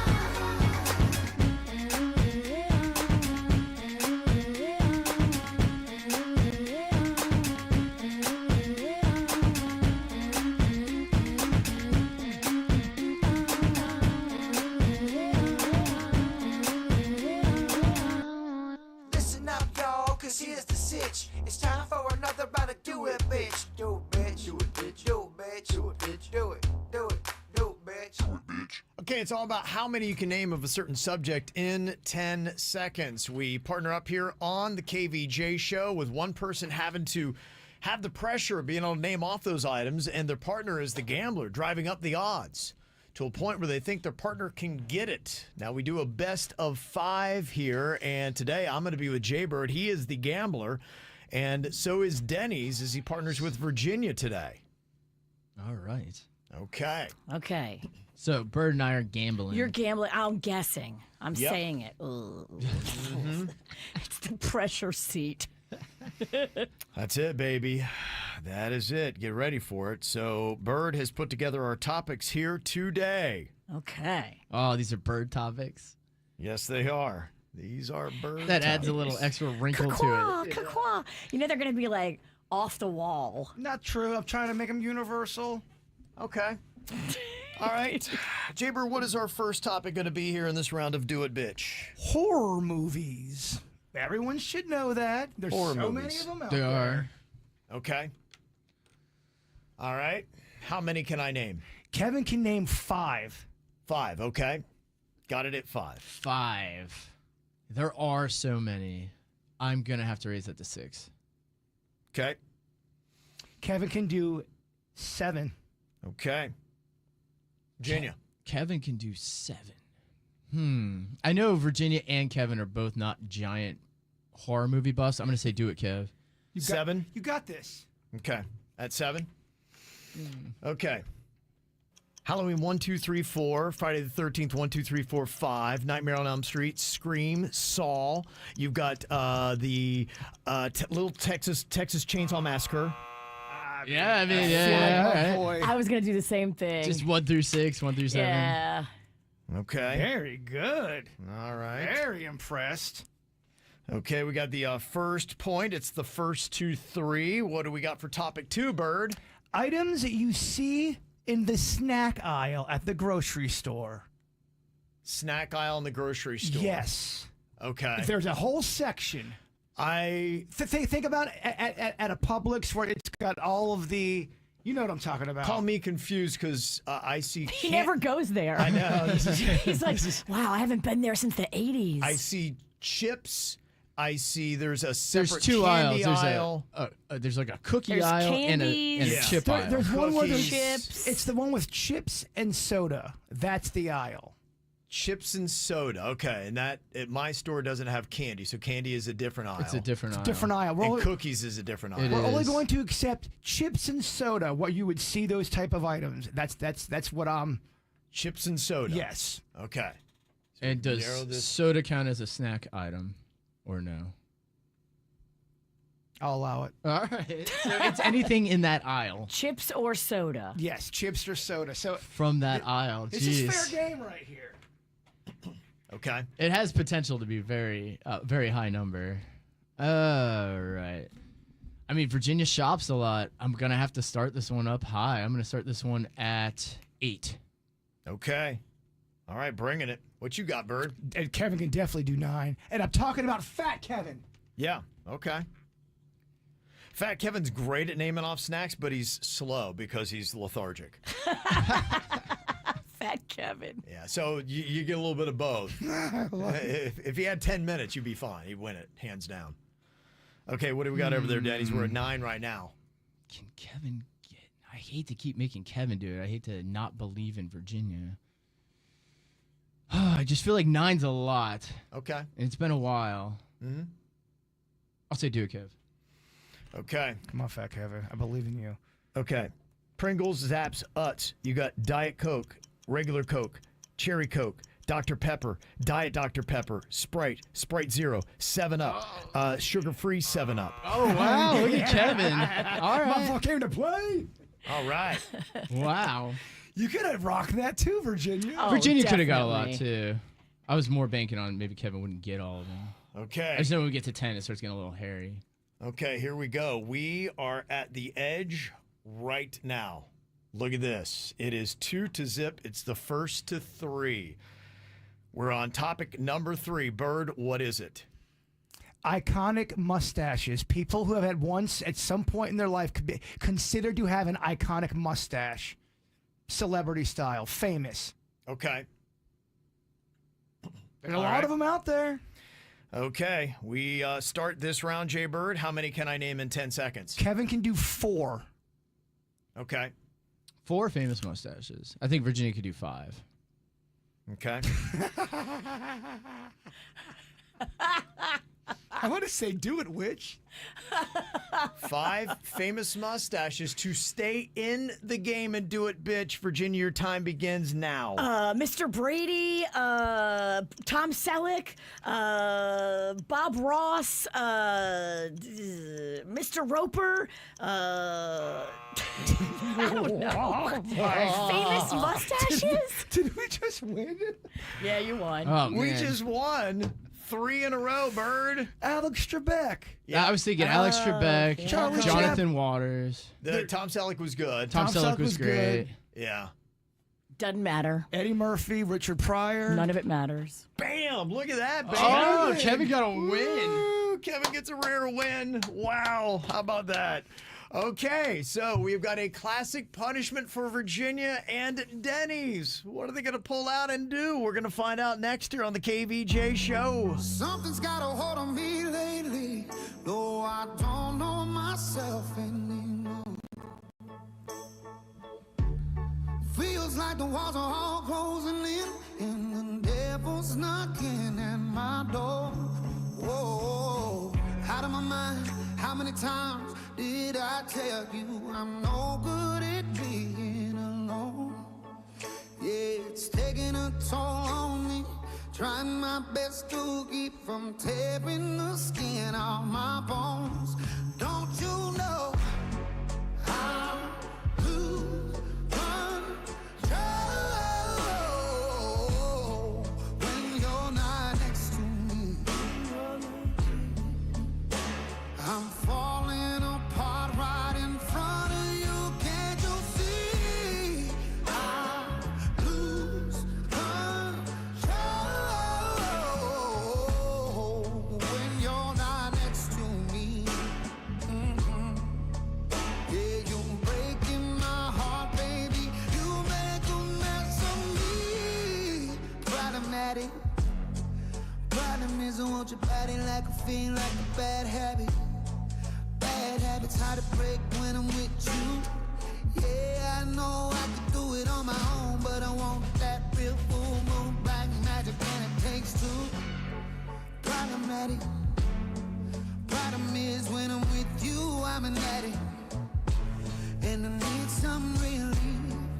[SPEAKER 5] Listen up, y'all, 'cause here's the sitch. It's time for another round of Do It, Bitch. Do it, bitch. Do it, bitch. Do it, bitch. Do it, bitch. Do it. Do it. Do it, bitch. Do it, bitch.
[SPEAKER 6] Okay, it's all about how many you can name of a certain subject in 10 seconds. We partner up here on the KVJ Show with one person having to have the pressure of being able to name off those items, and their partner is the gambler, driving up the odds to a point where they think their partner can get it. Now, we do a best of 5 here, and today I'm going to be with Jaybird. He is the gambler, and so is Denny's as he partners with Virginia today.
[SPEAKER 17] All right.
[SPEAKER 6] Okay.
[SPEAKER 7] Okay.
[SPEAKER 17] So Bird and I are gambling.
[SPEAKER 7] You're gambling. I'm guessing. I'm
[SPEAKER 6] Yep.
[SPEAKER 7] saying it. It's the pressure seat.
[SPEAKER 6] That's it, baby. That is it. Get ready for it. So, Bird has put together our topics here today.
[SPEAKER 7] Okay.
[SPEAKER 17] Oh, these are bird topics.
[SPEAKER 6] Yes, they are. These are bird
[SPEAKER 17] That adds a
[SPEAKER 6] topics.
[SPEAKER 17] little extra wrinkle to
[SPEAKER 7] Caw,
[SPEAKER 17] it.
[SPEAKER 7] caw. You know they're going to be like off the wall.
[SPEAKER 8] Not true. I'm trying to make them universal.
[SPEAKER 6] Okay. All right. Jaber, what is our first topic going to be here in this round of Do It Bitch?
[SPEAKER 8] Horror movies. Everyone should know that. There's
[SPEAKER 6] Horror
[SPEAKER 8] so
[SPEAKER 6] movies.
[SPEAKER 8] many of them out
[SPEAKER 17] They
[SPEAKER 8] there.
[SPEAKER 17] are.
[SPEAKER 6] Okay. All right. How many can I name?
[SPEAKER 8] Kevin can name 5.
[SPEAKER 6] 5. Okay. Got it at 5.
[SPEAKER 17] 5. There are so many. I'm going to have to raise that to 6.
[SPEAKER 6] Okay.
[SPEAKER 8] Kevin can do 7.
[SPEAKER 6] Okay. Virginia.
[SPEAKER 17] Kevin can do 7. I know Virginia and Kevin are both not giant horror movie buffs. I'm going to say do it, Kev.
[SPEAKER 6] 7.
[SPEAKER 8] You got this.
[SPEAKER 6] Okay. At 7? Okay. Halloween 1, 2, 3, 4. Friday the 13th 1, 2, 3, 4, 5. Nightmare on Elm Street. Scream. Saw. You've got the Little Texas Chainsaw Massacre.
[SPEAKER 17] Yeah, I mean, yeah. All right.
[SPEAKER 7] I was going to do the same thing.
[SPEAKER 17] Just 1 through 6, 1 through 7.
[SPEAKER 7] Yeah.
[SPEAKER 6] Okay.
[SPEAKER 8] Very good.
[SPEAKER 6] All right.
[SPEAKER 8] Very impressed.
[SPEAKER 6] Okay, we got the first point. It's the first 2, 3. What do we got for topic 2, Bird?
[SPEAKER 8] Items that you see in the snack aisle at the grocery store.
[SPEAKER 6] Snack aisle in the grocery store.
[SPEAKER 8] Yes.
[SPEAKER 6] Okay.
[SPEAKER 8] There's a whole section. Think about at a Publix where it's got all of the, you know what I'm talking about.
[SPEAKER 6] Call me confused because I see.
[SPEAKER 7] He never goes there.
[SPEAKER 6] I know.
[SPEAKER 7] He's like, wow, I haven't been there since the 80s.
[SPEAKER 6] I see chips. I see there's a
[SPEAKER 17] There's
[SPEAKER 6] separate
[SPEAKER 17] 2 aisles.
[SPEAKER 6] candy
[SPEAKER 17] There's
[SPEAKER 6] aisle.
[SPEAKER 17] there's like a cookie
[SPEAKER 7] There's
[SPEAKER 17] aisle and a
[SPEAKER 7] candies.
[SPEAKER 17] chip aisle.
[SPEAKER 8] There's one where there's
[SPEAKER 7] Chips.
[SPEAKER 8] It's the one with chips and soda. That's the aisle.
[SPEAKER 6] Chips and soda. Okay, and that at my store doesn't have candy, so candy is a different aisle.
[SPEAKER 17] It's a different aisle.
[SPEAKER 8] Different aisle. We're
[SPEAKER 6] And
[SPEAKER 8] only,
[SPEAKER 6] cookies is a different aisle.
[SPEAKER 17] It
[SPEAKER 8] we're only
[SPEAKER 17] is.
[SPEAKER 8] going to accept chips and soda. What you would see those type of items. That's what I'm.
[SPEAKER 6] Chips and soda.
[SPEAKER 8] Yes.
[SPEAKER 6] Okay.
[SPEAKER 17] And
[SPEAKER 6] narrow
[SPEAKER 17] does
[SPEAKER 6] this-
[SPEAKER 17] soda count as a snack item or no?
[SPEAKER 8] I'll allow it.
[SPEAKER 17] All right. So it's anything in that aisle.
[SPEAKER 7] Chips or soda?
[SPEAKER 8] Yes, chips or soda. So
[SPEAKER 17] From that aisle.
[SPEAKER 8] this
[SPEAKER 17] Jeez.
[SPEAKER 8] is fair game right here.
[SPEAKER 6] Okay.
[SPEAKER 17] It has potential to be very high number. All right. I mean, Virginia shops a lot. I'm going to have to start this one up high. I'm going to start this one at 8.
[SPEAKER 6] Okay. All right, bringing it. What you got, Bird?
[SPEAKER 8] And Kevin can definitely do 9. And I'm talking about Fat Kevin.
[SPEAKER 6] Yeah. Okay. Fat Kevin's great at naming off snacks, but he's slow because he's lethargic.
[SPEAKER 7] Fat Kevin.
[SPEAKER 6] Yeah, so you get a little bit of both. If he had 10 minutes, you'd be fine. He'd win it, hands down. Okay, what do we got over there, Daddies? We're at 9 right now.
[SPEAKER 17] Can Kevin get... I hate to keep making Kevin do it. I hate to not believe in Virginia. I just feel like 9's a lot.
[SPEAKER 6] Okay.
[SPEAKER 17] And it's been a while.
[SPEAKER 6] Mm-hmm.
[SPEAKER 17] I'll say do it, Kev.
[SPEAKER 6] Okay.
[SPEAKER 8] Come on, Fat Kevin. I believe in you.
[SPEAKER 6] Okay. Pringles, Zaps, Utz. You got Diet Coke, regular Coke, Cherry Coke, Dr. Pepper, Diet Dr. Pepper, Sprite, Sprite Zero, 7-Up, sugar-free 7-Up.
[SPEAKER 17] Oh, wow. Look at Kevin. All right.
[SPEAKER 8] Motherfucker came to play.
[SPEAKER 6] All right.
[SPEAKER 17] Wow.
[SPEAKER 8] You could have rocked that too, Virginia.
[SPEAKER 7] Oh,
[SPEAKER 17] Virginia could have got a lot,
[SPEAKER 7] definitely.
[SPEAKER 17] too. I was more banking on maybe Kevin wouldn't get all of them.
[SPEAKER 6] Okay.
[SPEAKER 17] I just know when we get to 10, it starts getting a little hairy.
[SPEAKER 6] Okay, here we go. We are at the edge right now. Look at this. It is 2 to zip. It's the first to 3. We're on topic number 3. Bird, what is it?
[SPEAKER 8] Iconic mustaches. People who have had once at some point in their life could be considered to have an iconic mustache. Celebrity style. Famous.
[SPEAKER 6] Okay.
[SPEAKER 8] There's a lot of them out there.
[SPEAKER 6] Okay, we start this round, Jay Bird. How many can I name in 10 seconds?
[SPEAKER 8] Kevin can do 4.
[SPEAKER 6] Okay.
[SPEAKER 17] 4 famous mustaches. I think Virginia could do 5.
[SPEAKER 6] Okay.
[SPEAKER 8] I want to say do it, witch.
[SPEAKER 6] 5 famous mustaches to stay in the game and do it, bitch. Virginia, your time begins now.
[SPEAKER 7] Mr. Brady, Tom Selleck, Bob Ross, Mr. Roper, I don't know. Famous mustaches?
[SPEAKER 8] Did we just win?
[SPEAKER 7] Yeah, you won.
[SPEAKER 17] Oh,
[SPEAKER 6] We
[SPEAKER 17] man.
[SPEAKER 6] just won 3 in a row, Bird.
[SPEAKER 8] Alex Trebek.
[SPEAKER 17] Yeah, I was thinking Alex Trebek,
[SPEAKER 8] Charlie
[SPEAKER 17] Jonathan Waters.
[SPEAKER 6] Tom Selleck was good.
[SPEAKER 17] Tom Selleck was great.
[SPEAKER 6] Yeah.
[SPEAKER 7] Doesn't matter.
[SPEAKER 8] Eddie Murphy, Richard Pryor.
[SPEAKER 7] None of it matters.
[SPEAKER 6] Bam! Look at that, baby.
[SPEAKER 17] Oh, Kevin got a win.
[SPEAKER 6] Woo, Kevin gets a rare win. Wow. How about that? Okay, so we've got a classic punishment for Virginia and Denny's. What are they going to pull out and do? We're going to find out next here on the KVJ Show.
[SPEAKER 5] Something's got a hold on me lately, though I don't know myself anymore. Feels like the walls are all closing in, and the devil's knocking at my door. Whoa, out of my mind, how many times did I tell you I'm no good at being alone? Yeah, it's taking a toll on me, trying my best to keep from tearing the skin off my bones. Don't you know I lose control when you're not next to me? I'm falling apart right in front of you. Can't you see? I lose control when you're not next to me. Yeah, you're breaking my heart, baby. You make a mess of me. Problematic. Problem is I want your body like a fiend, like a bad habit. Bad habits hard to break when I'm with you. Yeah, I know I could do it on my own, but I want that real full moon black magic, and it takes two. Problematic. Problem is when I'm with you, I'm an addict, and I need some relief.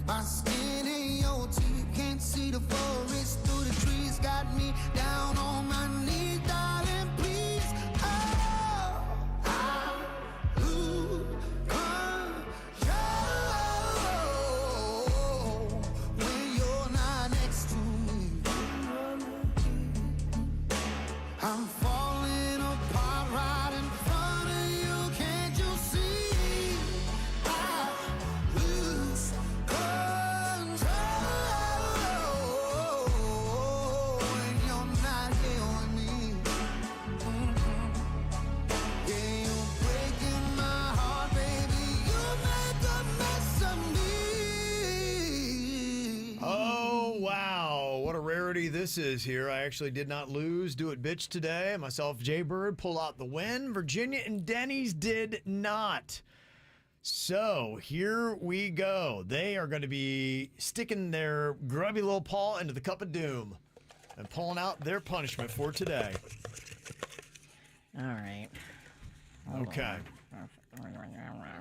[SPEAKER 5] My skin and your teeth can't see the forest through the trees. Got me down on my knees, darling, please. Oh, I lose control when you're not next to me. I'm falling apart right in front of you. Can't you see? I lose control when you're not here with me. Yeah, you're breaking my heart, baby. You make a mess of me.
[SPEAKER 6] Oh, wow. What a rarity this is here. I actually did not lose. Do it, bitch, today. Myself, Jay Bird, pull out the win. Virginia and Denny's did not. So here we go. They are going to be sticking their grubby little paw into the cup of doom and pulling out their punishment for today.
[SPEAKER 7] All right.
[SPEAKER 6] Okay.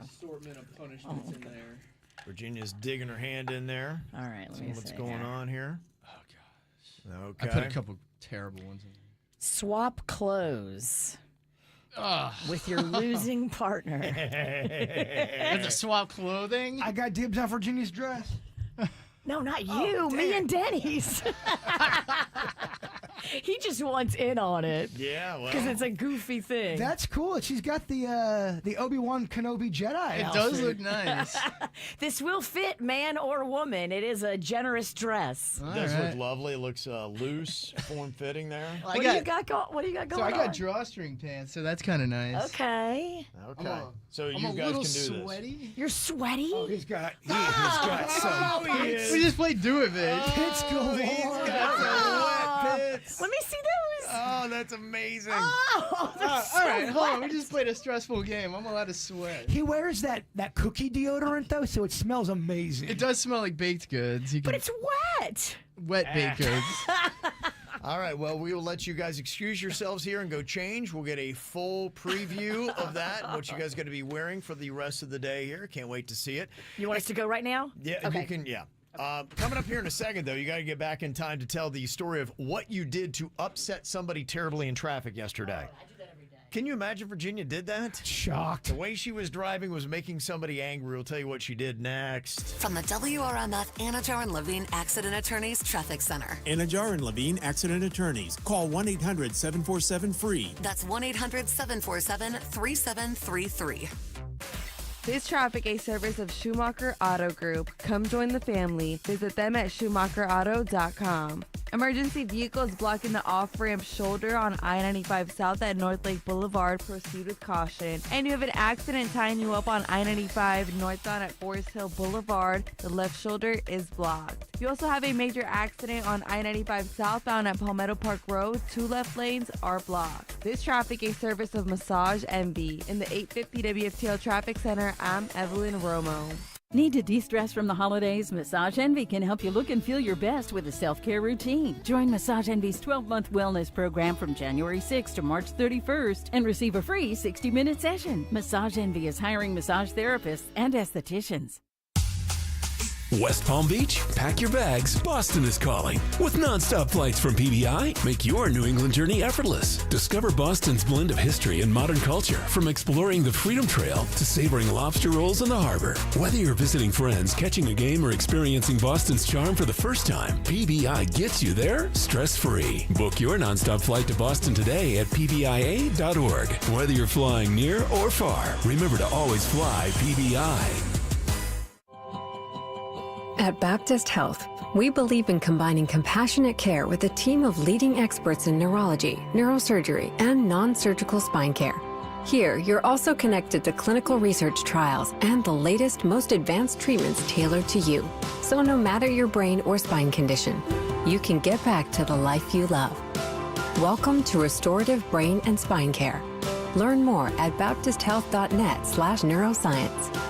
[SPEAKER 17] Assortment of punishments in there.
[SPEAKER 6] Virginia's digging her hand in there.
[SPEAKER 7] All right, let
[SPEAKER 6] See
[SPEAKER 7] me
[SPEAKER 6] what's
[SPEAKER 7] see
[SPEAKER 6] going
[SPEAKER 7] here.
[SPEAKER 6] on here.
[SPEAKER 17] Oh, gosh.
[SPEAKER 6] Okay.
[SPEAKER 17] I put a couple terrible ones in there.
[SPEAKER 7] Swap clothes
[SPEAKER 17] Ugh.
[SPEAKER 7] with your losing partner.
[SPEAKER 17] With the swap clothing?
[SPEAKER 8] I got dibs on Virginia's dress.
[SPEAKER 7] No, not you. Me and Denny's. He just wants in on it.
[SPEAKER 6] Yeah, well.
[SPEAKER 7] Because it's a goofy thing.
[SPEAKER 8] That's cool. She's got the Obi-Wan Kenobi Jedi.
[SPEAKER 17] It does look nice.
[SPEAKER 7] This will fit man or woman. It is a generous dress.
[SPEAKER 6] It does look lovely. It looks loose, form-fitting there.
[SPEAKER 7] What do you got going
[SPEAKER 17] So I got
[SPEAKER 7] on?
[SPEAKER 17] drawstring pants, so that's kind of nice.
[SPEAKER 7] Okay.
[SPEAKER 6] Okay. So
[SPEAKER 17] I'm
[SPEAKER 6] you
[SPEAKER 17] a
[SPEAKER 6] guys
[SPEAKER 17] little
[SPEAKER 6] can do this.
[SPEAKER 17] sweaty.
[SPEAKER 7] You're sweaty?
[SPEAKER 8] Oh, he's got some.
[SPEAKER 17] We just played Do It, bitch.
[SPEAKER 8] Pits galore.
[SPEAKER 6] He's got some wet pits.
[SPEAKER 7] Let me see those.
[SPEAKER 6] Oh, that's amazing.
[SPEAKER 7] Oh, they're so
[SPEAKER 17] all right, hold on. We
[SPEAKER 7] wet.
[SPEAKER 17] just played a stressful game. I'm allowed to sweat.
[SPEAKER 8] He wears that cookie deodorant though, so it smells amazing.
[SPEAKER 17] It does smell like baked goods. You can
[SPEAKER 7] But it's wet.
[SPEAKER 17] wet baked goods.
[SPEAKER 6] All right, well, we will let you guys excuse yourselves here and go change. We'll get a full preview of that and what you guys are going to be wearing for the rest of the day here. Can't wait to see it.
[SPEAKER 7] You want us to go right now?
[SPEAKER 6] Yeah,
[SPEAKER 7] Okay.
[SPEAKER 6] you can, yeah. Coming up here in a second, though, you got to get back in time to tell the story of what you did to upset somebody terribly in traffic yesterday.
[SPEAKER 7] I do that every day.
[SPEAKER 6] Can you imagine Virginia did that?
[SPEAKER 8] Shocked.
[SPEAKER 6] The way she was driving was making somebody angry. We'll tell you what she did next.
[SPEAKER 3] From the WRMF Anajar and Levine Accident Attorneys Traffic Center.
[SPEAKER 19] Anajar and Levine Accident Attorneys. Call 1-800-747-FREE.
[SPEAKER 3] That's 1-800-747-3733.
[SPEAKER 20] This traffic a service of Schumacher Auto Group. Come join the family. Visit them at schumacherauto.com. Emergency vehicles blocking the off-ramp shoulder on I-95 South at North Lake Boulevard. Proceed with caution. And you have an accident tying you up on I-95 northbound at Forest Hill Boulevard. The left shoulder is blocked. You also have a major accident on I-95 southbound at Palmetto Park Road. 2 left lanes are blocked. This traffic a service of Massage Envy. In the 850 WFTL Traffic Center, I'm Evelyn Romo.
[SPEAKER 21] Need to de-stress from the holidays? Massage Envy can help you look and feel your best with a self-care routine. Join Massage Envy's 12-month wellness program from January 6th to March 31st and receive a free 60-minute session. Massage Envy is hiring massage therapists and estheticians.
[SPEAKER 14] West Palm Beach, pack your bags. Boston is calling. With nonstop flights from PBI, make your New England journey effortless. Discover Boston's blend of history and modern culture, from exploring the Freedom Trail to savoring lobster rolls in the harbor. Whether you're visiting friends, catching a game, or experiencing Boston's charm for the first time, PBI gets you there stress-free. Book your nonstop flight to Boston today at pbia.org. Whether you're flying near or far, remember to always fly PBI.
[SPEAKER 10] At Baptist Health, we believe in combining compassionate care with a team of leading experts in neurology, neurosurgery, and non-surgical spine care. Here, you're also connected to clinical research trials and the latest, most advanced treatments tailored to you. So no matter your brain or spine condition, you can get back to the life you love. Welcome to Restorative Brain and Spine Care. Learn more at baptisthealth.net/neuroscience.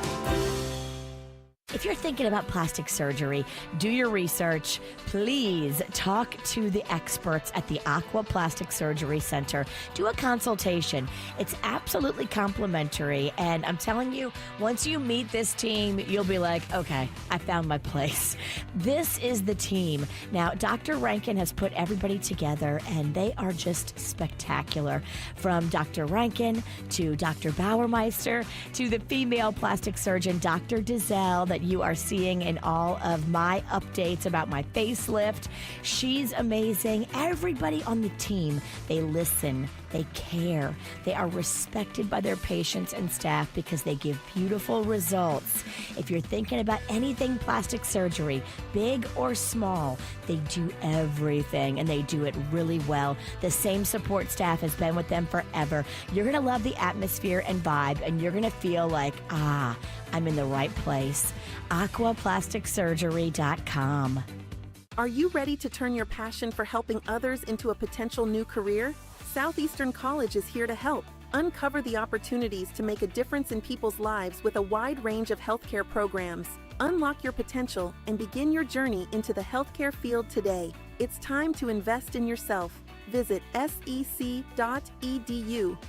[SPEAKER 7] If you're thinking about plastic surgery, do your research. Please talk to the experts at the Aqua Plastic Surgery Center. Do a consultation. It's absolutely complimentary. And I'm telling you, once you meet this team, you'll be like, okay, I found my place. This is the team. Now, Dr. Rankin has put everybody together, and they are just spectacular. From Dr. Rankin to Dr. Bauermeister to the female plastic surgeon, Dr. Dizelle, that you are seeing in all of my updates about my facelift. She's amazing. Everybody on the team, they listen, they care, they are respected by their patients and staff because they give beautiful results. If you're thinking about anything plastic surgery, big or small, they do everything and they do it really well. The same support staff has been with them forever. You're going to love the atmosphere and vibe, and you're going to feel like, I'm in the right place. aquaplasticsurgery.com.
[SPEAKER 12] Are you ready to turn your passion for helping others into a potential new career? Southeastern College is here to help. Uncover the opportunities to make a difference in people's lives with a wide range of healthcare programs. Unlock your potential and begin your journey into the healthcare field today. It's time to invest in yourself. Visit sec.edu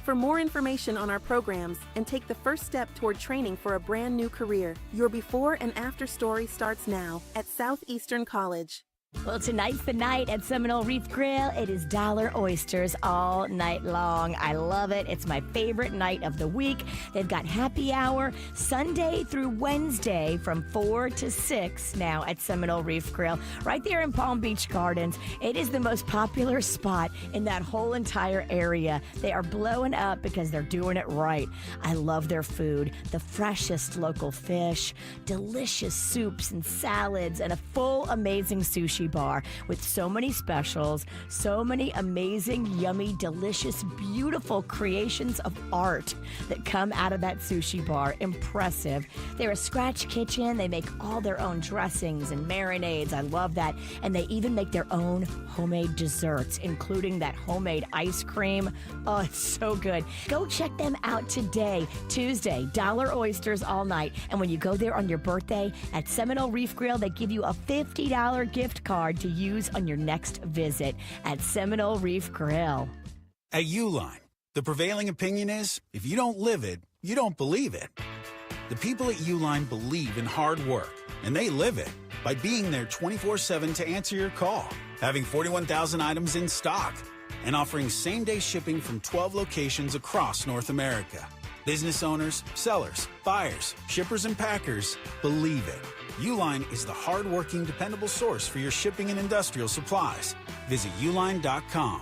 [SPEAKER 12] for more information on our programs and take the first step toward training for a brand new career. Your before and after story starts now at Southeastern College.
[SPEAKER 7] Well, tonight's the night at Seminole Reef Grill. It is dollar oysters all night long. I love it. It's my favorite night of the week. They've got happy hour Sunday through Wednesday from 4 to 6 now at Seminole Reef Grill, right there in Palm Beach Gardens. It is the most popular spot in that whole entire area. They are blowing up because they're doing it right. I love their food, the freshest local fish, delicious soups and salads, and a full amazing sushi bar with so many specials, so many amazing, yummy, delicious, beautiful creations of art that come out of that sushi bar. Impressive. They're a scratch kitchen. They make all their own dressings and marinades. I love that. And they even make their own homemade desserts, including that homemade ice cream. Oh, it's so good. Go check them out today, Tuesday. Dollar oysters all night. And when you go there on your birthday at Seminole Reef Grill, they give you a $50 gift card card to use on your next visit at Seminole Reef Grill.
[SPEAKER 26] At Uline, the prevailing opinion is if you don't live it, you don't believe it. The people at Uline believe in hard work, and they live it by being there 24/7 to answer your call, having 41,000 items in stock, and offering same-day shipping from 12 locations across North America. Business owners, sellers, buyers, shippers, and packers believe it. Uline is the hard-working, dependable source for your shipping and industrial supplies. Visit uline.com.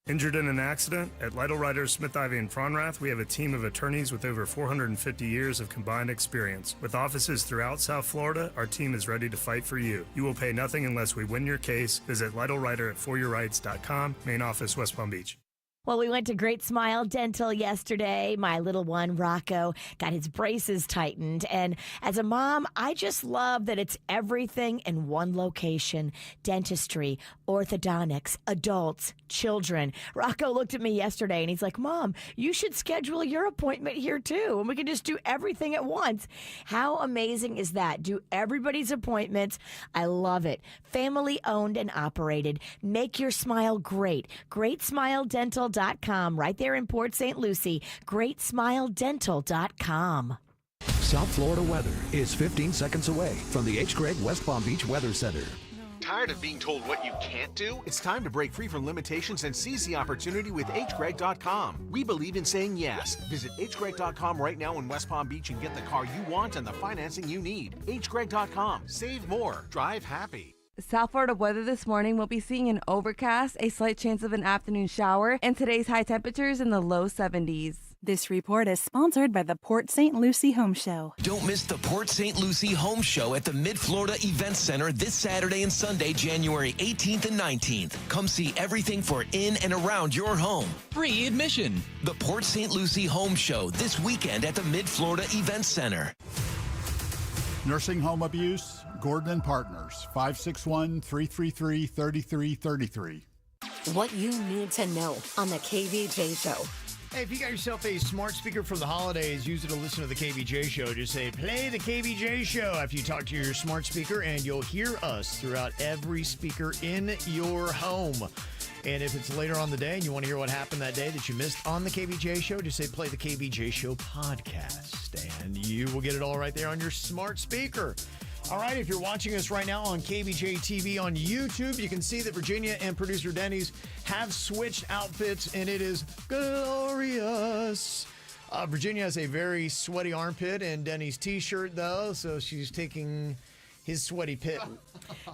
[SPEAKER 1] Injured in an accident? At Lytle Writers, Smith, Ivy, and Fronrath, we have a team of attorneys with over 450 years of combined experience. With offices throughout South Florida, our team is ready to fight for you. You will pay nothing unless we win your case. Visit Lytle Writer at foryourrights.com, main office, West Palm Beach.
[SPEAKER 7] Well, we went to Great Smile Dental yesterday. My little one, Rocco, got his braces tightened. And as a mom, I just love that it's everything in one location. Dentistry, orthodontics, adults, children. Rocco looked at me yesterday and he's like, Mom, you should schedule your appointment here too. And we can just do everything at once. How amazing is that? Do everybody's appointments. I love it. Family owned and operated. Make your smile great. GreatSmileDental.com, right there in Port St. Lucie. GreatSmileDental.com.
[SPEAKER 13] South Florida weather is 15 seconds away from the H. Gregg West Palm Beach Weather Center.
[SPEAKER 15] Tired of being told what you can't do? It's time to break free from limitations and seize the opportunity with hgreg.com. We believe in saying yes. Visit hgreg.com right now in West Palm Beach and get the car you want and the financing you need. hgreg.com. Save more. Drive happy.
[SPEAKER 20] South Florida weather this morning, we'll be seeing an overcast, a slight chance of an afternoon shower, and today's high temperatures in the low 70s.
[SPEAKER 16] This report is sponsored by the Port St. Lucie Home Show.
[SPEAKER 24] Don't miss the Port St. Lucie Home Show at the Mid-Florida Event Center this Saturday and Sunday, January 18th and 19th. Come see everything for in and around your home. Free admission. The Port St. Lucie Home Show this weekend at the Mid-Florida Event Center.
[SPEAKER 25] Nursing home abuse, Gordon and Partners, 561-333-3333.
[SPEAKER 3] What you need to know on the KVJ Show.
[SPEAKER 6] Hey, if you got yourself a smart speaker for the holidays, use it to listen to the KVJ Show. Just say, play the KVJ Show after you talk to your smart speaker, and you'll hear us throughout every speaker in your home. And if it's later on the day and you want to hear what happened that day that you missed on the KVJ Show, just say, play the KVJ Show podcast, and you will get it all right there on your smart speaker. All right, if you're watching us right now on KVJ TV on YouTube, you can see that Virginia and producer Denny's have switched outfits, and it is glorious. Virginia has a very sweaty armpit in Denny's T-shirt, though, so she's taking his sweaty pit.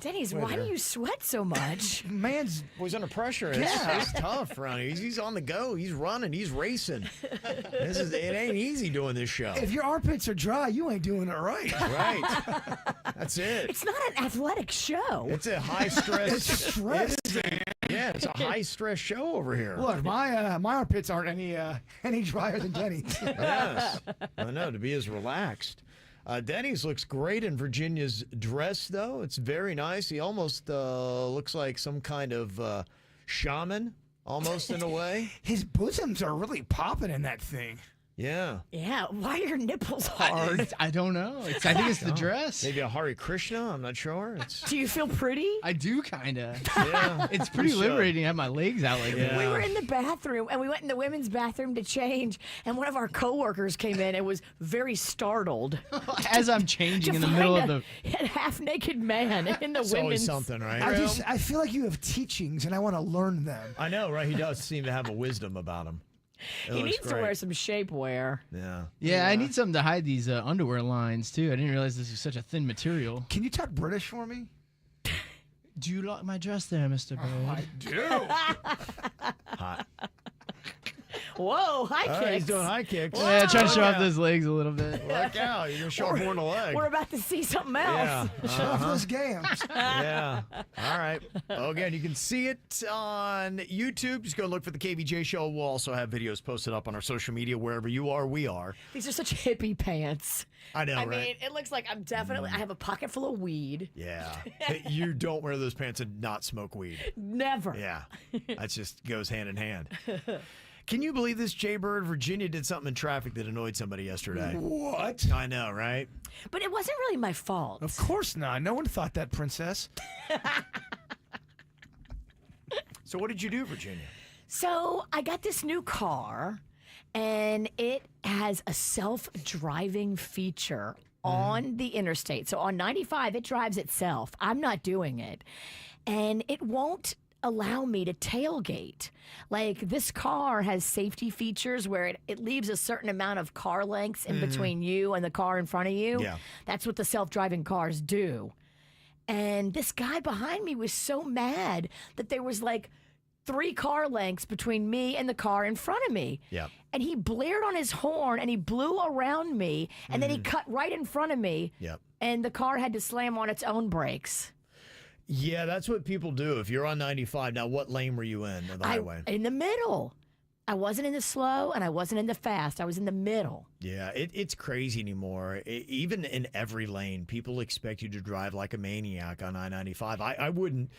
[SPEAKER 7] Denny's, why do you sweat so much?
[SPEAKER 6] Man's was under pressure. It's tough around here. He's on the go. He's running. He's racing. It ain't easy doing this show.
[SPEAKER 8] If your armpits are dry, you ain't doing it right.
[SPEAKER 6] Right. That's it.
[SPEAKER 7] It's not an athletic show.
[SPEAKER 6] It's a high stress.
[SPEAKER 8] It's stress.
[SPEAKER 6] Yeah, it's a high stress show over here.
[SPEAKER 8] Look, my armpits aren't any drier than Denny's.
[SPEAKER 6] Yes. I know, to be as relaxed. Denny's looks great in Virginia's dress, though. It's very nice. He almost looks like some kind of shaman, almost in a way.
[SPEAKER 8] His bosoms are really popping in that thing.
[SPEAKER 6] Yeah.
[SPEAKER 7] Yeah, why are your nipples hard?
[SPEAKER 17] I don't know. I think it's the dress.
[SPEAKER 6] Maybe a Hare Krishna. I'm not sure.
[SPEAKER 7] Do you feel pretty?
[SPEAKER 17] I do, kind of.
[SPEAKER 6] Yeah.
[SPEAKER 17] It's pretty liberating to have my legs out like that.
[SPEAKER 7] We were in the bathroom, and we went in the women's bathroom to change, and one of our coworkers came in and was very startled.
[SPEAKER 17] As I'm changing in the middle of the...
[SPEAKER 7] a half-naked man in the
[SPEAKER 6] It's
[SPEAKER 7] women's...
[SPEAKER 6] always something, right?
[SPEAKER 8] I feel like you have teachings, and I want to learn them.
[SPEAKER 6] I know, right? He does seem to have a wisdom about him.
[SPEAKER 7] He needs to wear some shapewear.
[SPEAKER 6] Yeah.
[SPEAKER 17] Yeah, I need something to hide these underwear lines, too. I didn't realize this was such a thin material.
[SPEAKER 8] Can you talk British for me?
[SPEAKER 17] Do you like my dress there, Mr. Bird?
[SPEAKER 8] I do.
[SPEAKER 6] Hot.
[SPEAKER 7] Whoa, high kicks.
[SPEAKER 6] He's doing high kicks.
[SPEAKER 17] Yeah, trying to show off those legs a little bit.
[SPEAKER 6] Look out. You're going to show off more than a leg.
[SPEAKER 7] We're about to see something else.
[SPEAKER 6] Yeah.
[SPEAKER 8] Show off those gams.
[SPEAKER 6] Yeah. All right. Well, again, you can see it on YouTube. Just go look for the KVJ Show. We'll also have videos posted up on our social media wherever you are, we are.
[SPEAKER 7] These are such hippie pants.
[SPEAKER 6] I know,
[SPEAKER 7] I
[SPEAKER 6] right?
[SPEAKER 7] mean, it looks like I have a pocket full of weed.
[SPEAKER 6] Yeah. You don't wear those pants and not smoke weed.
[SPEAKER 7] Never.
[SPEAKER 6] Yeah. That just goes hand in hand. Can you believe this, Jay Bird? Virginia did something in traffic that annoyed somebody yesterday.
[SPEAKER 8] What?
[SPEAKER 6] I know, right?
[SPEAKER 7] But it wasn't really my fault.
[SPEAKER 8] Of course not. No one thought that, princess.
[SPEAKER 6] So what did you do, Virginia?
[SPEAKER 7] So I got this new car, and it has a self-driving feature on the interstate. So on 95, it drives itself. I'm not doing it. And it won't allow me to tailgate. Like, this car has safety features where it leaves a certain amount of car lengths in between you and the car in front of you.
[SPEAKER 6] Yeah.
[SPEAKER 7] That's what the self-driving cars do. And this guy behind me was so mad that there was like 3 car lengths between me and the car in front of me.
[SPEAKER 6] Yep.
[SPEAKER 7] And he blared on his horn and he blew around me and then he cut right in front of me.
[SPEAKER 6] Yep.
[SPEAKER 7] And the car had to slam on its own brakes.
[SPEAKER 6] Yeah, that's what people do. If you're on 95, now what lane were you in on the highway?
[SPEAKER 7] In the middle. I wasn't in the slow and I wasn't in the fast. I was in the middle.
[SPEAKER 6] Yeah, it's crazy anymore. Even in every lane, people expect you to drive like a maniac on I-95. I wouldn't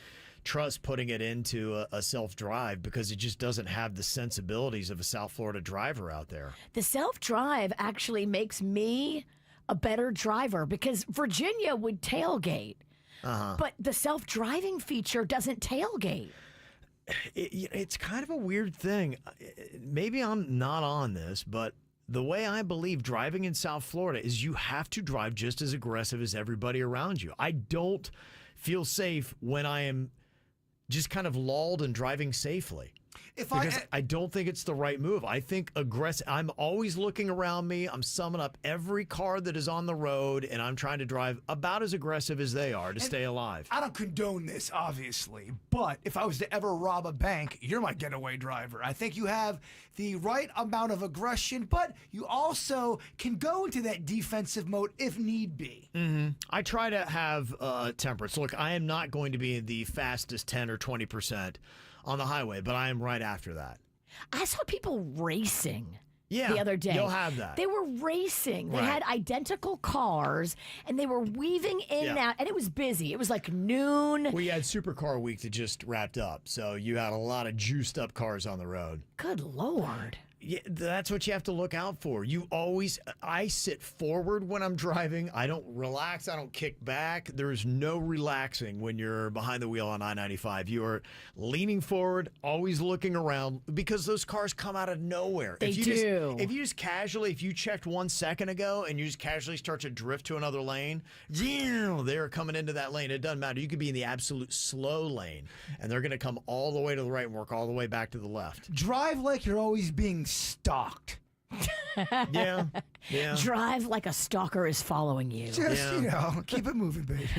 [SPEAKER 6] trust putting it into a self-drive because it just doesn't have the sensibilities of a South Florida driver out there.
[SPEAKER 7] The self-drive actually makes me a better driver because Virginia would tailgate. But the self-driving feature doesn't tailgate.
[SPEAKER 6] It's kind of a weird thing. Maybe I'm not on this, but the way I believe driving in South Florida is you have to drive just as aggressive as everybody around you. I don't feel safe when I am just kind of lulled and driving safely. Because I don't think it's the right move. I think aggressive. I'm always looking around me. I'm summing up every car that is on the road, and I'm trying to drive about as aggressive as they are to stay alive.
[SPEAKER 8] I don't condone this, obviously, but if I was to ever rob a bank, you're my getaway driver. I think you have the right amount of aggression, but you also can go into that defensive mode if need be.
[SPEAKER 6] I try to have temperance. Look, I am not going to be the fastest 10 or 20% on the highway, but I am right after that.
[SPEAKER 7] I saw people racing
[SPEAKER 6] Yeah,
[SPEAKER 7] the other day.
[SPEAKER 6] you'll have that.
[SPEAKER 7] They were racing. They
[SPEAKER 6] Right.
[SPEAKER 7] had identical cars, and they were weaving in and out, and it was busy. It was like noon.
[SPEAKER 6] We had Supercar Week that just wrapped up, so you had a lot of juiced up cars on the road.
[SPEAKER 7] Good Lord.
[SPEAKER 6] Yeah, that's what you have to look out for. I sit forward when I'm driving. I don't relax. I don't kick back. There's no relaxing when you're behind the wheel on I-95. You are leaning forward, always looking around because those cars come out of nowhere.
[SPEAKER 7] They do.
[SPEAKER 6] If you checked 1 second ago and you just casually start to drift to another lane, they're coming into that lane. It doesn't matter. You could be in the absolute slow lane, and they're going to come all the way to the right and work all the way back to the left.
[SPEAKER 8] Drive like you're always being stalked.
[SPEAKER 6] Yeah.
[SPEAKER 7] Drive like a stalker is following you.
[SPEAKER 8] Just, keep it moving, baby.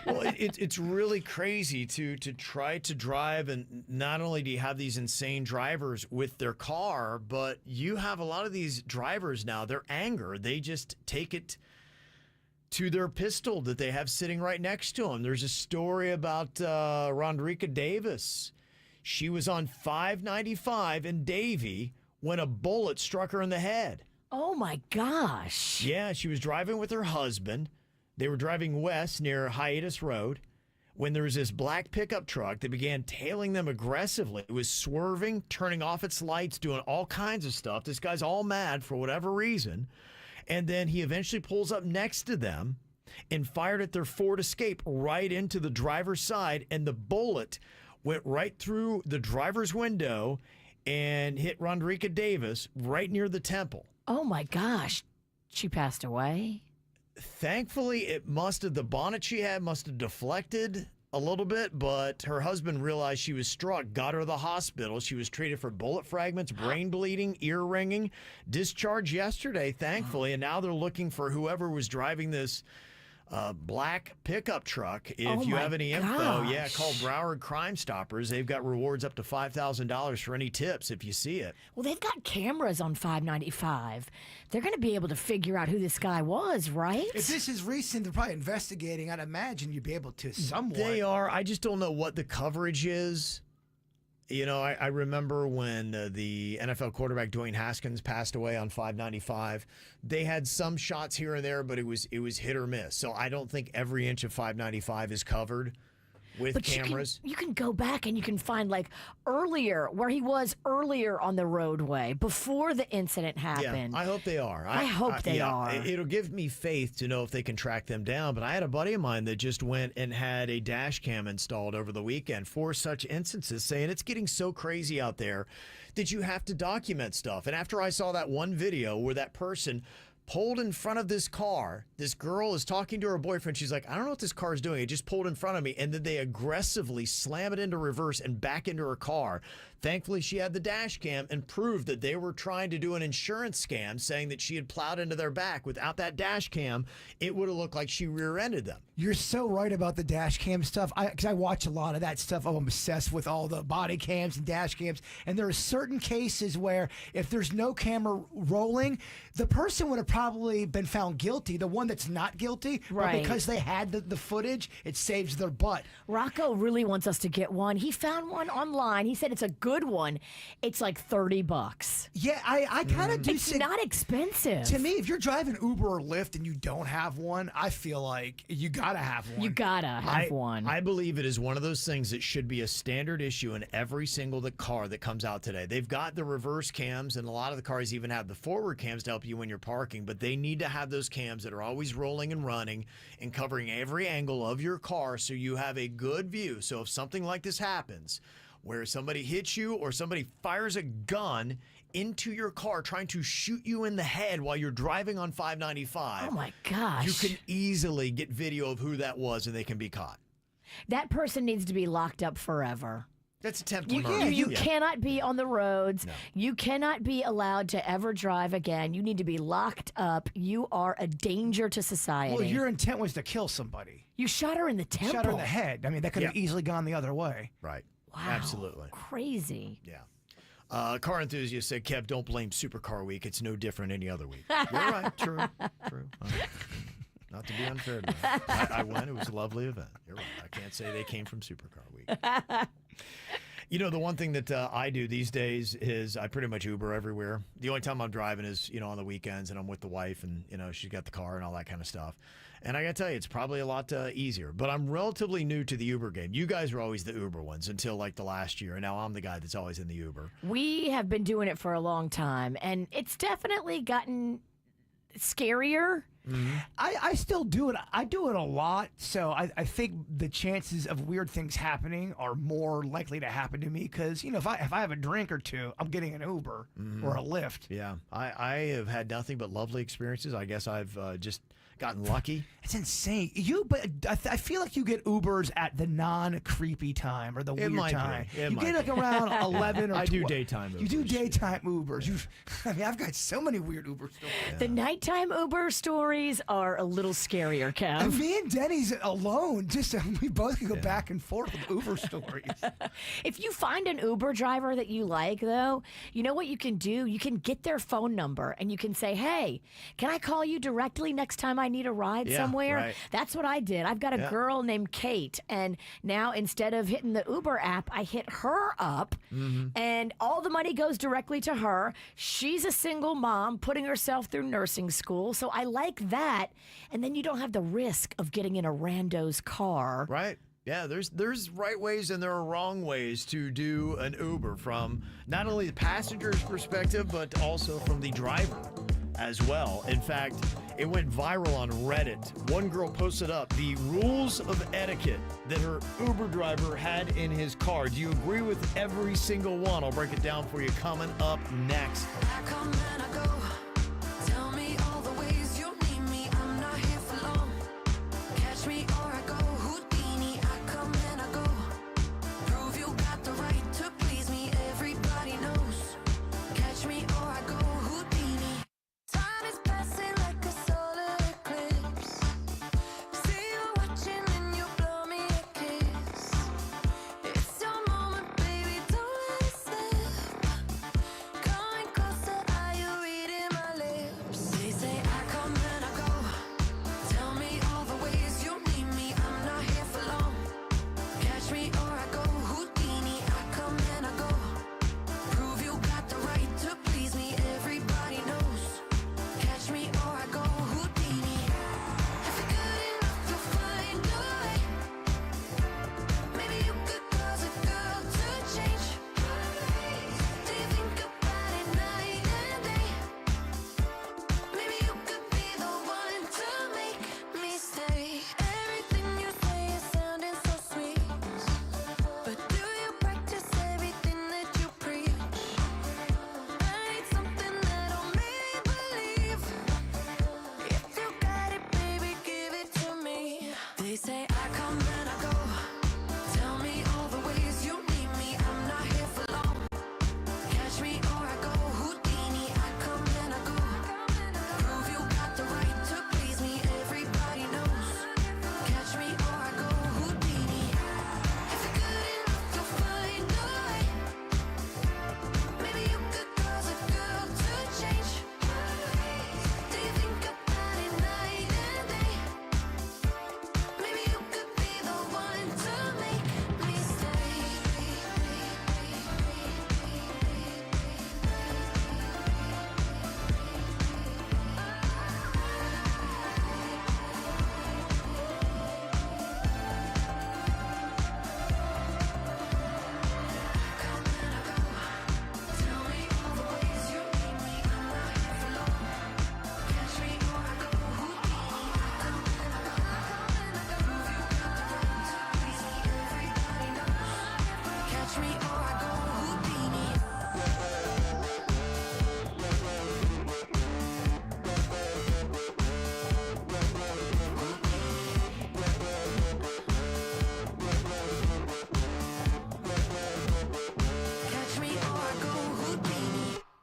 [SPEAKER 6] Well, it's really crazy to try to drive, and not only do you have these insane drivers with their car, but you have a lot of these drivers now, their anger, they just take it to their pistol that they have sitting right next to them. There's a story about Rondrika Davis. She was on 595 in Davie when a bullet struck her in the head.
[SPEAKER 7] Oh, my gosh.
[SPEAKER 6] Yeah, she was driving with her husband. They were driving west near Hiatus Road when there was this black pickup truck that began tailing them aggressively. It was swerving, turning off its lights, doing all kinds of stuff. This guy's all mad for whatever reason. And then he eventually pulls up next to them and fired at their Ford Escape right into the driver's side, and the bullet went right through the driver's window and hit Rondrika Davis right near the temple.
[SPEAKER 7] Oh, my gosh. She passed away?
[SPEAKER 6] Thankfully, the bonnet she had must have deflected a little bit, but her husband realized she was struck, got her to the hospital. She was treated for bullet fragments, brain bleeding, ear ringing, discharged yesterday, thankfully, and now they're looking for whoever was driving this black pickup truck. If you have any info, call Broward Crime Stoppers. They've got rewards up to $5,000 for any tips if you see it.
[SPEAKER 7] Well, they've got cameras on 595. They're going to be able to figure out who this guy was, right?
[SPEAKER 8] If this is recent, they're probably investigating. I'd imagine you'd be able to somewhat.
[SPEAKER 6] They are. I just don't know what the coverage is. You know, I remember when the NFL quarterback Dwayne Haskins passed away on 595. They had some shots here and there, but it was hit or miss. So I don't think every inch of 595 is covered. with
[SPEAKER 7] But
[SPEAKER 6] cameras.
[SPEAKER 7] You can go back and you can find like earlier where he was earlier on the roadway before the incident happened.
[SPEAKER 6] Yeah, I hope they are.
[SPEAKER 7] I hope they are.
[SPEAKER 6] It'll give me faith to know if they can track them down. But I had a buddy of mine that just went and had a dash cam installed over the weekend for such instances, saying it's getting so crazy out there that you have to document stuff. And after I saw that one video where that person pulled in front of this car, this girl is talking to her boyfriend. She's like, I don't know what this car is doing. It just pulled in front of me. And then they aggressively slam it into reverse and back into her car. Thankfully, she had the dash cam and proved that they were trying to do an insurance scam, saying that she had plowed into their back. Without that dash cam, it would have looked like she rear-ended them.
[SPEAKER 8] You're so right about the dash cam stuff. Because I watch a lot of that stuff. I'm obsessed with all the body cams and dash cams. And there are certain cases where if there's no camera rolling, the person would have probably been found guilty. The one that's not guilty,
[SPEAKER 7] Right.
[SPEAKER 8] But because they had the footage, it saves their butt.
[SPEAKER 7] Rocco really wants us to get one. He found one online. He said it's a good one. It's like $30.
[SPEAKER 8] Yeah, I kind of do.
[SPEAKER 7] It's not expensive.
[SPEAKER 8] To me, if you're driving Uber or Lyft and you don't have one, I feel like you gotta have one.
[SPEAKER 7] You gotta have one.
[SPEAKER 6] I believe it is one of those things that should be a standard issue in every single car that comes out today. They've got the reverse cams, and a lot of the cars even have the forward cams to help you when you're parking, but they need to have those cams that are always rolling and running and covering every angle of your car so you have a good view. So if something like this happens, where somebody hits you or somebody fires a gun into your car trying to shoot you in the head while you're driving on 595.
[SPEAKER 7] Oh my gosh.
[SPEAKER 6] You can easily get video of who that was and they can be caught.
[SPEAKER 7] That person needs to be locked up forever.
[SPEAKER 6] That's attempted murder.
[SPEAKER 7] You cannot be on the roads. No. You cannot be allowed to ever drive again. You need to be locked up. You are a danger to society.
[SPEAKER 8] Well, your intent was to kill somebody.
[SPEAKER 7] You shot her in the temple.
[SPEAKER 8] Shot her in the head. I mean, that could have easily gone the other way.
[SPEAKER 6] Right.
[SPEAKER 7] Wow.
[SPEAKER 6] Absolutely.
[SPEAKER 7] Crazy.
[SPEAKER 6] Yeah. Car enthusiast said, Kev, don't blame Supercar Week. It's no different any other week. You're right. True. Not to be unfair to them. I went. It was a lovely event. You're right. I can't say they came from Supercar Week. You know, the one thing that I do these days is I pretty much Uber everywhere. The only time I'm driving is, on the weekends and I'm with the wife and, she's got the car and all that kind of stuff. And I got to tell you, it's probably a lot easier. But I'm relatively new to the Uber game. You guys were always the Uber ones until like the last year. And now I'm the guy that's always in the Uber.
[SPEAKER 7] We have been doing it for a long time. And it's definitely gotten scarier.
[SPEAKER 8] Mm-hmm. I still do it. I do it a lot. So I think the chances of weird things happening are more likely to happen to me because, if I have a drink or two, I'm getting an Uber or a Lyft.
[SPEAKER 6] Yeah. I have had nothing but lovely experiences. I guess I've just gotten lucky.
[SPEAKER 8] It's insane. But I feel like you get Ubers at the non-creepy time or the weird time. You get like around 11 or 12.
[SPEAKER 6] I do daytime Ubers.
[SPEAKER 8] You do daytime Ubers. I've got so many weird Uber stories.
[SPEAKER 7] Yeah. The nighttime Uber stories are a little scarier, Kev.
[SPEAKER 8] And me and Denny's alone. We both can go back and forth with Uber stories.
[SPEAKER 7] If you find an Uber driver that you like, though, you know what you can do? You can get their phone number and you can say, hey, can I call you directly next time I need a ride somewhere?
[SPEAKER 6] Right.
[SPEAKER 7] That's what I did. I've got a girl named Kate, and now instead of hitting the Uber app, I hit her up, and all the money goes directly to her. She's a single mom putting herself through nursing school, so I like that. And then you don't have the risk of getting in a rando's car.
[SPEAKER 6] Right. Yeah, there's right ways and there are wrong ways to do an Uber from not only the passenger's perspective, but also from the driver as well. In fact, it went viral on Reddit. One girl posted up the rules of etiquette that her Uber driver had in his car. Do you agree with every single one? I'll break it down for you coming up next.
[SPEAKER 11] I come and I go. Tell me all the ways you need me. I'm not here for long. Catch me or I go. Houdini. I come and I go. Prove you got the right to please me. Everybody knows. Catch me or I go. Houdini. Time is passing like a solar eclipse. See you watching and you blow me a kiss. It's your moment, baby. Don't let it slip. Coming close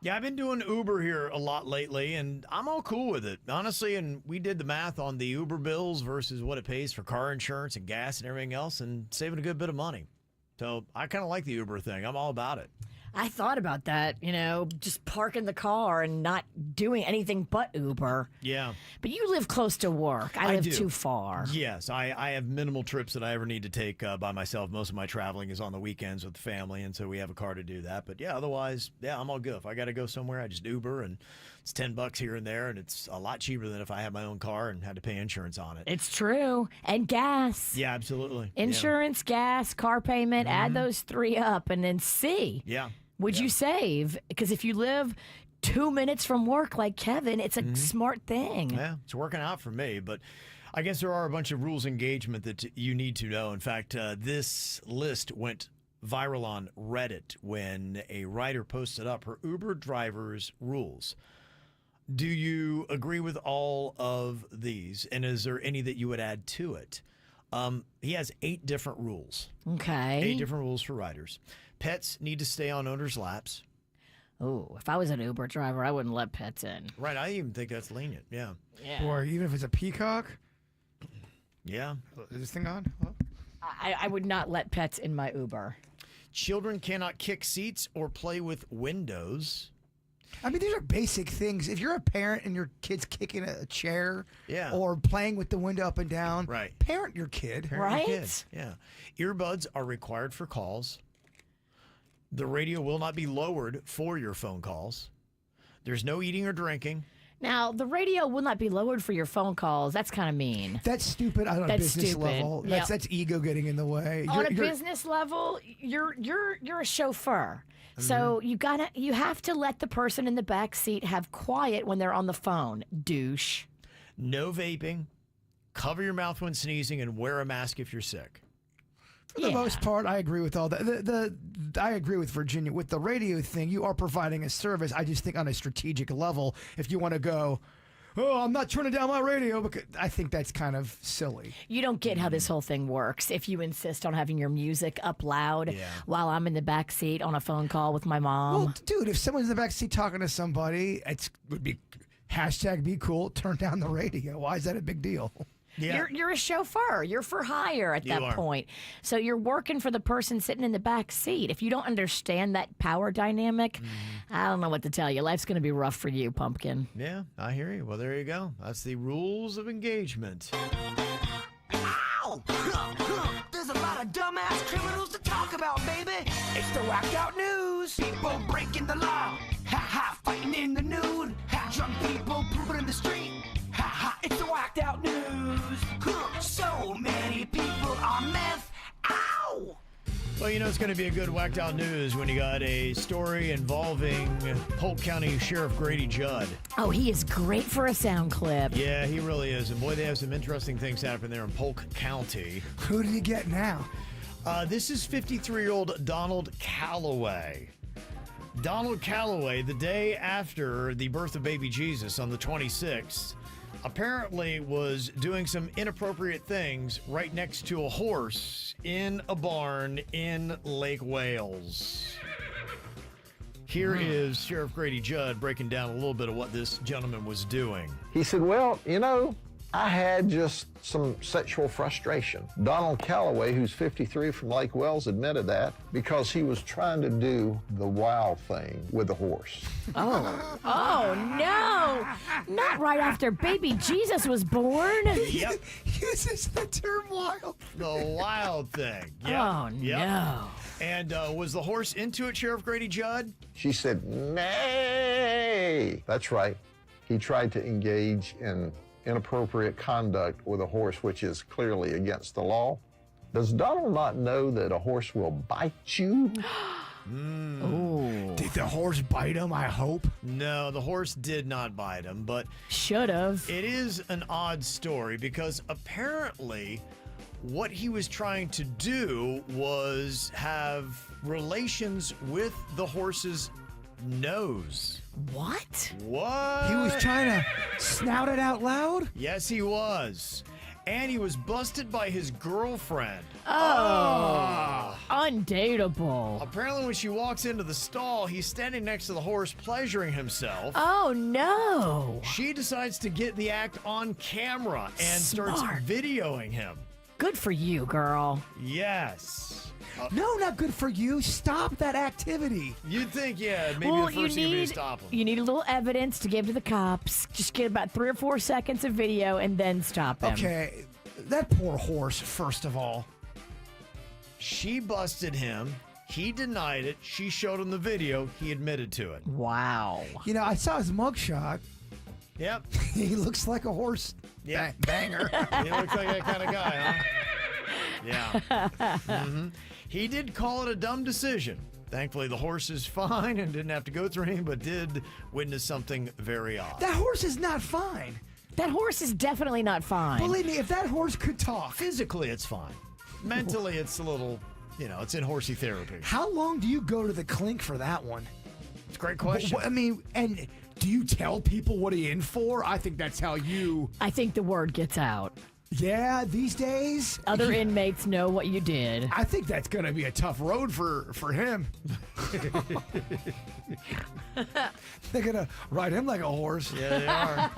[SPEAKER 6] Yeah, I've been doing Uber here a lot lately, and I'm all cool with it, honestly. And we did the math on the Uber bills versus what it pays for car insurance and gas and everything else, and saving a good bit of money. So I kind of like the Uber thing. I'm all about it.
[SPEAKER 7] I thought about that, just parking the car and not doing anything but Uber.
[SPEAKER 6] Yeah.
[SPEAKER 7] But you live close to work. I live
[SPEAKER 6] do.
[SPEAKER 7] too far.
[SPEAKER 6] Yes, I have minimal trips that I ever need to take by myself. Most of my traveling is on the weekends with the family, and so we have a car to do that. But yeah, otherwise, I'm all good. If I got to go somewhere, I just Uber, and it's $10 here and there, and it's a lot cheaper than if I had my own car and had to pay insurance on it.
[SPEAKER 7] It's true. And gas.
[SPEAKER 6] Yeah, absolutely.
[SPEAKER 7] Insurance, gas, car payment, add those three up and then see.
[SPEAKER 6] Yeah.
[SPEAKER 7] Would you save? Because if you live 2 minutes from work like Kevin, it's a smart thing.
[SPEAKER 6] Yeah, it's working out for me. But I guess there are a bunch of rules of engagement that you need to know. In fact, this list went viral on Reddit when a writer posted up her Uber driver's rules. Do you agree with all of these? And is there any that you would add to it? He has 8 different rules.
[SPEAKER 7] Okay.
[SPEAKER 6] 8 different rules for riders. Pets need to stay on owners' laps.
[SPEAKER 7] Oh, if I was an Uber driver, I wouldn't let pets in.
[SPEAKER 6] Right, I even think that's lenient, yeah.
[SPEAKER 8] Or even if it's a peacock.
[SPEAKER 6] Yeah.
[SPEAKER 8] Is this thing on?
[SPEAKER 7] I would not let pets in my Uber.
[SPEAKER 6] Children cannot kick seats or play with windows.
[SPEAKER 8] I mean, these are basic things. If you're a parent and your kid's kicking a chair or playing with the window up and down, parent your kid.
[SPEAKER 6] Parent your kid. Yeah. Earbuds are required for calls. The radio will not be lowered for your phone calls. There's no eating or drinking.
[SPEAKER 7] Now, the radio will not be lowered for your phone calls. That's kind of mean.
[SPEAKER 8] That's stupid on a business level. That's ego getting in the way.
[SPEAKER 7] On a business level, you're a chauffeur. So you have to let the person in the back seat have quiet when they're on the phone, douche.
[SPEAKER 6] No vaping. Cover your mouth when sneezing and wear a mask if you're sick.
[SPEAKER 8] For the most part, I agree with all that. I agree with Virginia. With the radio thing, you are providing a service. I just think on a strategic level, if you want to go, oh, I'm not turning down my radio, because I think that's kind of silly.
[SPEAKER 7] You don't get how this whole thing works if you insist on having your music up loud while I'm in the back seat on a phone call with my mom.
[SPEAKER 8] Well, dude, if someone's in the back seat talking to somebody, it would be #BeCool, turn down the radio. Why is that a big deal?
[SPEAKER 6] Yeah.
[SPEAKER 7] You're a chauffeur. You're for hire at that point. So you're working for the person sitting in the back seat. If you don't understand that power dynamic, I don't know what to tell you. Life's going to be rough for you, Pumpkin.
[SPEAKER 6] Yeah, I hear you. Well, there you go. That's the rules of engagement.
[SPEAKER 5] Ow! There's a lot of dumbass criminals to talk about, baby. It's the Wacked Out News. People breaking the law. Ha-ha, fighting in the nude. Drunk people pooping in the street. Ha-ha, it's the Wacked Out News. So many people on meth. Ow!
[SPEAKER 6] Well, it's going to be a good Whacked Out News when you got a story involving Polk County Sheriff Grady Judd.
[SPEAKER 7] Oh, he is great for a sound clip.
[SPEAKER 6] Yeah, he really is. And boy, they have some interesting things happening there in Polk County.
[SPEAKER 8] Who did he get now?
[SPEAKER 6] This is 53-year-old Donald Calloway. Donald Calloway, the day after the birth of baby Jesus on the 26th, apparently was doing some inappropriate things right next to a horse in a barn in Lake Wales. Here is Sheriff Grady Judd breaking down a little bit of what this gentleman was doing.
[SPEAKER 2] He said, well, I had just some sexual frustration. Donald Calloway, who's 53 from Lake Wales, admitted that because he was trying to do the wild thing with the horse.
[SPEAKER 7] Oh, no. Not right after baby Jesus was born.
[SPEAKER 6] Yep.
[SPEAKER 8] Uses the term wild.
[SPEAKER 6] The wild thing. Yep.
[SPEAKER 7] Oh, no.
[SPEAKER 6] And was the horse into it, Sheriff Grady Judd?
[SPEAKER 2] She said, nay. That's right. He tried to engage in inappropriate conduct with a horse, which is clearly against the law. Does Donald not know that a horse will bite you?
[SPEAKER 8] Did the horse bite him, I hope?
[SPEAKER 6] No, the horse did not bite him, but
[SPEAKER 7] should have.
[SPEAKER 6] It is an odd story because apparently what he was trying to do was have relations with the horse's nose.
[SPEAKER 7] What?
[SPEAKER 6] What?
[SPEAKER 8] He was trying to snout it out loud?
[SPEAKER 6] Yes, he was. And he was busted by his girlfriend.
[SPEAKER 7] Oh, undateable.
[SPEAKER 6] Apparently, when she walks into the stall, he's standing next to the horse, pleasuring himself.
[SPEAKER 7] Oh, no.
[SPEAKER 6] She decides to get the act on camera and starts
[SPEAKER 7] Smart.
[SPEAKER 6] videoing him.
[SPEAKER 7] Good for you, girl.
[SPEAKER 6] Yes.
[SPEAKER 8] No, not good for you. Stop that activity.
[SPEAKER 6] You'd think, yeah, maybe
[SPEAKER 7] Well,
[SPEAKER 6] the first thing would be to stop him.
[SPEAKER 7] you need a little evidence to give to the cops. Just get about 3 or 4 seconds of video and then stop him.
[SPEAKER 8] Okay, that poor horse, first of all.
[SPEAKER 6] She busted him. He denied it. She showed him the video. He admitted to it.
[SPEAKER 7] Wow.
[SPEAKER 8] You know, I saw his mugshot.
[SPEAKER 6] Yep.
[SPEAKER 8] He looks like a horse banger.
[SPEAKER 6] He looks like that kind of guy, huh? Yeah. He did call it a dumb decision. Thankfully, the horse is fine and didn't have to go through anything, but did witness something very odd.
[SPEAKER 8] That horse is not fine.
[SPEAKER 7] That horse is definitely not fine.
[SPEAKER 8] Believe me, if that horse could talk.
[SPEAKER 6] Physically, it's fine. Mentally, it's a little, it's in horsey therapy.
[SPEAKER 8] How long do you go to the clink for that one?
[SPEAKER 6] It's a great question.
[SPEAKER 8] I mean, and do you tell people what he in for? I think that's how you...
[SPEAKER 7] I think the word gets out.
[SPEAKER 8] Yeah, these days...
[SPEAKER 7] Other inmates know what you did.
[SPEAKER 8] I think that's going to be a tough road for him. They're going to ride him like a horse.
[SPEAKER 6] Yeah, they are.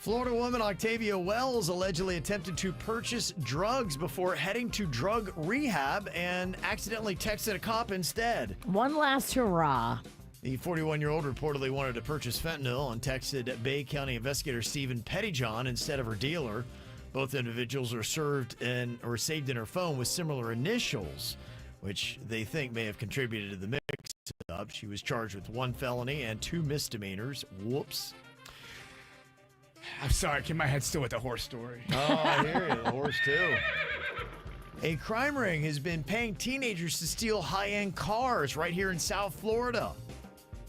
[SPEAKER 6] Florida woman Octavia Wells allegedly attempted to purchase drugs before heading to drug rehab and accidentally texted a cop instead.
[SPEAKER 7] One last hurrah.
[SPEAKER 6] The 41-year-old reportedly wanted to purchase fentanyl and texted Bay County investigator Stephen Pettyjohn instead of her dealer. Both individuals are saved in her phone with similar initials, which they think may have contributed to the mix-up. She was charged with 1 felony and 2 misdemeanors. Whoops.
[SPEAKER 8] I'm sorry, my head's still with the horse story.
[SPEAKER 6] Oh, I hear you. The horse, too. A crime ring has been paying teenagers to steal high-end cars right here in South Florida.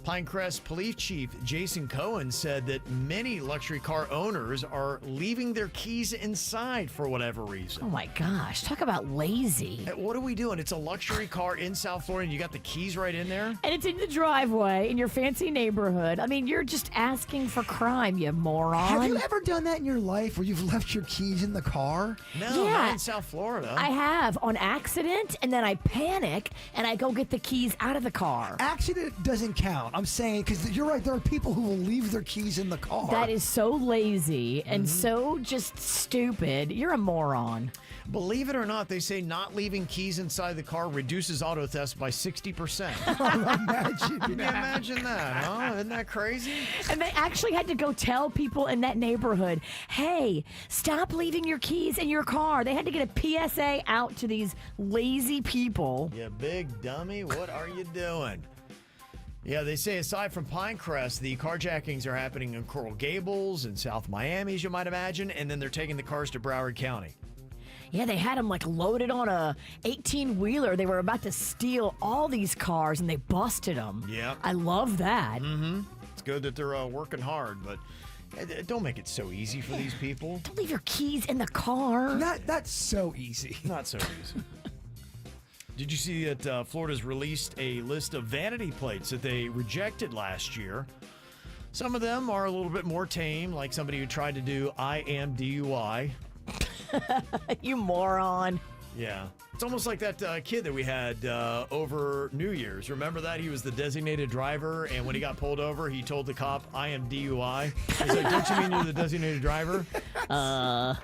[SPEAKER 6] Pinecrest Police Chief Jason Cohen said that many luxury car owners are leaving their keys inside for whatever reason.
[SPEAKER 7] Oh my gosh, talk about lazy.
[SPEAKER 6] What are we doing? It's a luxury car in South Florida and you got the keys right in there?
[SPEAKER 7] And it's in the driveway in your fancy neighborhood. I mean, you're just asking for crime, you moron.
[SPEAKER 8] Have you ever done that in your life where you've left your keys in the car?
[SPEAKER 6] No, not in South Florida.
[SPEAKER 7] I have on accident, and then I panic and I go get the keys out of the car.
[SPEAKER 8] Accident doesn't count. I'm saying, because you're right, there are people who will leave their keys in the car.
[SPEAKER 7] That is so lazy and so just stupid. You're a moron.
[SPEAKER 6] Believe it or not, they say not leaving keys inside the car reduces auto theft by 60%. Can you imagine that, huh? Isn't that crazy?
[SPEAKER 7] And they actually had to go tell people in that neighborhood, hey, stop leaving your keys in your car. They had to get a PSA out to these lazy people.
[SPEAKER 6] You big dummy, what are you doing? Yeah, they say aside from Pinecrest, the carjackings are happening in Coral Gables and South Miami, as you might imagine, and then they're taking the cars to Broward County.
[SPEAKER 7] Yeah, they had them like loaded on a 18-wheeler. They were about to steal all these cars, and they busted them.
[SPEAKER 6] Yeah.
[SPEAKER 7] I love that.
[SPEAKER 6] Mm-hmm. It's good that they're working hard, but don't make it so easy for these people.
[SPEAKER 7] Don't leave your keys in the car.
[SPEAKER 8] Not so easy.
[SPEAKER 6] Not so easy. Did you see that Florida's released a list of vanity plates that they rejected last year? Some of them are a little bit more tame, like somebody who tried to do I am DUI.
[SPEAKER 7] You moron.
[SPEAKER 6] Yeah. It's almost like that kid that we had over New Year's. Remember that? He was the designated driver, and when he got pulled over, he told the cop, I am DUI. He's like, don't you mean you're the designated driver? Yeah,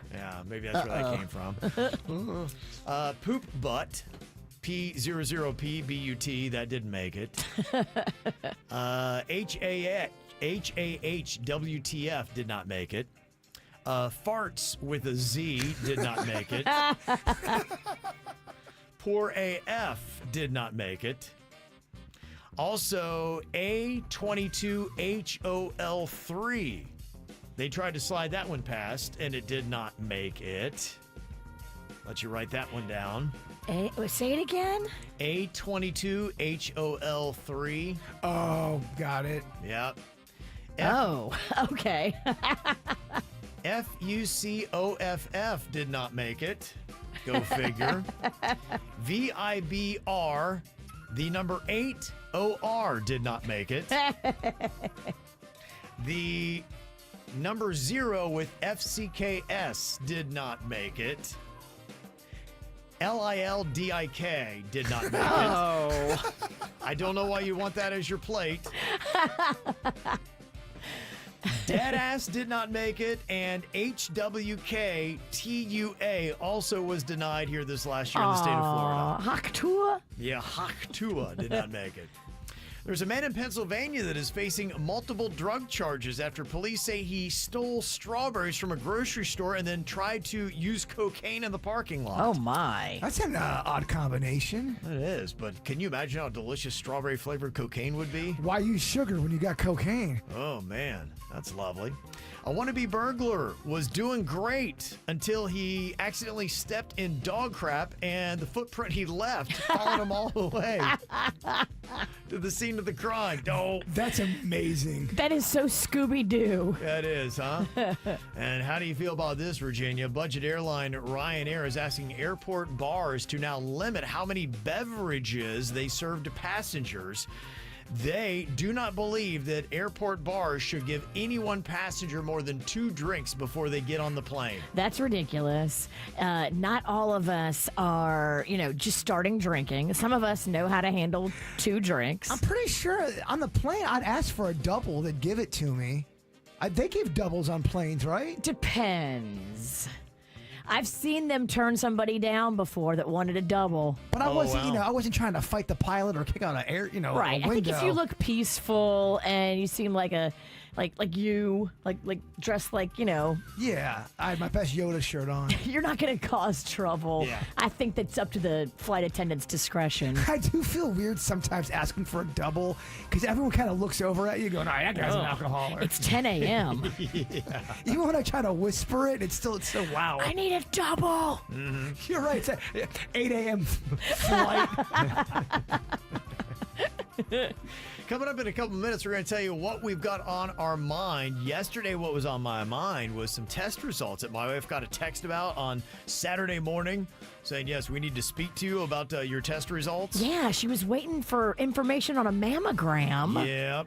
[SPEAKER 6] maybe that's where that came from. Poop butt. P00PBUT, that didn't make it. HAHWTF did not make it. Farts with a Z did not make it. Poor AF did not make it. Also, A22HOL3. They tried to slide that one past, and it did not make it. Let you write that one down.
[SPEAKER 7] Say it again.
[SPEAKER 6] A22HOL3.
[SPEAKER 8] Oh, got it.
[SPEAKER 6] Yep.
[SPEAKER 7] Okay.
[SPEAKER 6] FUCOFF did not make it. Go figure. VIBR, the number 8 OR did not make it. The Number 0 with FCKS did not make it. LILDIK did not make it. I don't know why you want that as your plate. Deadass did not make it, and HWKTUA also was denied here this last year in the state of Florida.
[SPEAKER 7] Haktua?
[SPEAKER 6] Yeah, Haktua did not make it. There's a man in Pennsylvania that is facing multiple drug charges after police say he stole strawberries from a grocery store and then tried to use cocaine in the parking lot.
[SPEAKER 7] Oh, my.
[SPEAKER 8] That's an odd combination.
[SPEAKER 6] It is, but can you imagine how delicious strawberry-flavored cocaine would be?
[SPEAKER 8] Why use sugar when you got cocaine?
[SPEAKER 6] Oh, man, that's lovely. A wannabe burglar was doing great until he accidentally stepped in dog crap and the footprint he left followed him all the way to the scene of the crime. Oh,
[SPEAKER 8] that's amazing.
[SPEAKER 7] That is so Scooby-Doo.
[SPEAKER 6] That is, huh? And how do you feel about this, Virginia? Budget airline Ryanair is asking airport bars to now limit how many beverages they serve to passengers. They do not believe that airport bars should give any one passenger more than 2 drinks before they get on the plane.
[SPEAKER 7] That's ridiculous. Not all of us are, just starting drinking. Some of us know how to handle 2 drinks.
[SPEAKER 8] I'm pretty sure on the plane, I'd ask for a double. They'd give it to me. They give doubles on planes, right?
[SPEAKER 7] Depends. I've seen them turn somebody down before that wanted a double.
[SPEAKER 8] But I wasn't, I wasn't trying to fight the pilot or kick out an air,
[SPEAKER 7] right.
[SPEAKER 8] a window.
[SPEAKER 7] I think if you look peaceful and you seem like a, like dressed like,
[SPEAKER 8] Yeah, I had my best Yoda shirt on.
[SPEAKER 7] You're not going to cause trouble.
[SPEAKER 8] Yeah.
[SPEAKER 7] I think that's up to the flight attendant's discretion.
[SPEAKER 8] I do feel weird sometimes asking for a double because everyone kind of looks over at you going, that guy's an alcoholic.
[SPEAKER 7] It's 10 a.m.
[SPEAKER 6] Yeah.
[SPEAKER 8] Even when I try to whisper it, it's still wow.
[SPEAKER 7] I need a double.
[SPEAKER 6] Mm-hmm.
[SPEAKER 8] You're right. It's a 8 a.m. flight.
[SPEAKER 6] Coming up in a couple minutes, we're going to tell you what we've got on our mind. Yesterday, what was on my mind was some test results that my wife got a text about on Saturday morning saying, yes, we need to speak to you about your test results.
[SPEAKER 7] Yeah, she was waiting for information on a mammogram.
[SPEAKER 6] Yeah,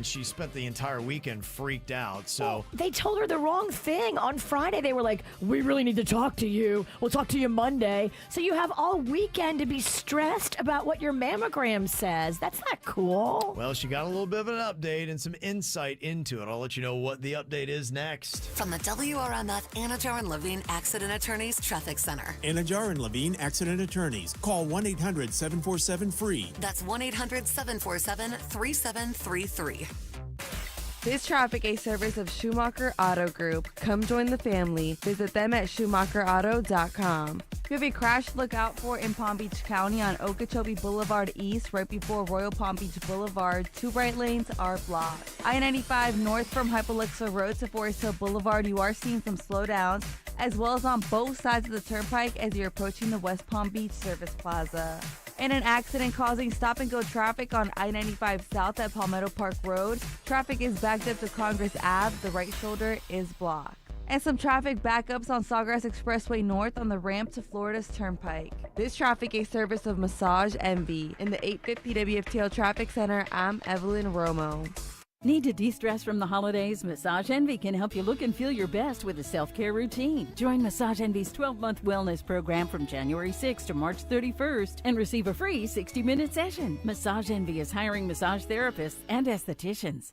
[SPEAKER 6] she spent the entire weekend freaked out. So
[SPEAKER 7] well, they told her the wrong thing. On Friday, they were like, we really need to talk to you. We'll talk to you Monday. So you have all weekend to be stressed about what your mammogram says. That's not cool.
[SPEAKER 6] Well, she got a little bit of an update and some insight into it. I'll let you know what the update is next.
[SPEAKER 3] From the WRMF Anajar and Levine Accident Attorneys Traffic Center.
[SPEAKER 4] Anajar and Levine Accident Attorneys. Call 1-800-747-FREE.
[SPEAKER 3] That's 1-800-747-3733.
[SPEAKER 20] This traffic a service of Schumacher Auto Group. Come join the family. Visit them at schumacherauto.com. You have a crash to look out for in Palm Beach County on Okeechobee Boulevard East, right before Royal Palm Beach Boulevard. 2 right lanes are blocked. I-95 north from Hypoluxo Road to Forest Hill Boulevard, you are seeing some slowdowns, as well as on both sides of the turnpike as you're approaching the West Palm Beach Service Plaza. In an accident causing stop-and-go traffic on I-95 south at Palmetto Park Road, traffic is backed up to Congress Ave. The right shoulder is blocked. And some traffic backups on Sawgrass Expressway North on the ramp to Florida's Turnpike. This traffic a service of Massage Envy. In the 850 WFTL Traffic Center, I'm Evelyn Romo.
[SPEAKER 21] Need to de-stress from the holidays? Massage Envy can help you look and feel your best with a self-care routine. Join Massage Envy's 12-month wellness program from January 6th to March 31st and receive a free 60-minute session. Massage Envy is hiring massage therapists and estheticians.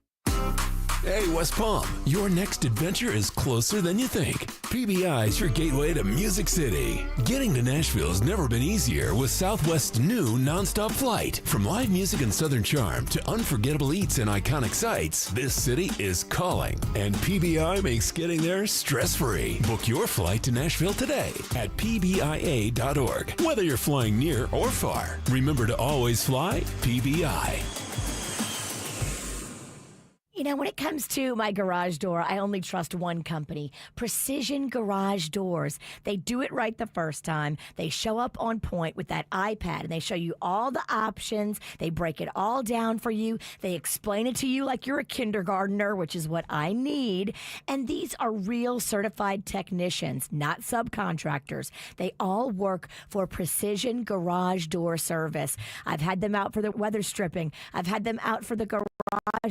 [SPEAKER 14] Hey, West Palm, your next adventure is closer than you think. PBI is your gateway to Music City. Getting to Nashville has never been easier with Southwest's new nonstop flight. From live music and Southern charm to unforgettable eats and iconic sights, this city is calling. And PBI makes getting there stress-free. Book your flight to Nashville today at pbia.org. Whether you're flying near or far, remember to always fly PBI.
[SPEAKER 7] When it comes to my garage door, I only trust one company, Precision Garage Doors. They do it right the first time. They show up on point with that iPad, and they show you all the options. They break it all down for you. They explain it to you like you're a kindergartner, which is what I need. And these are real certified technicians, not subcontractors. They all work for Precision Garage Door Service. I've had them out for the weather stripping. I've had them out for the garage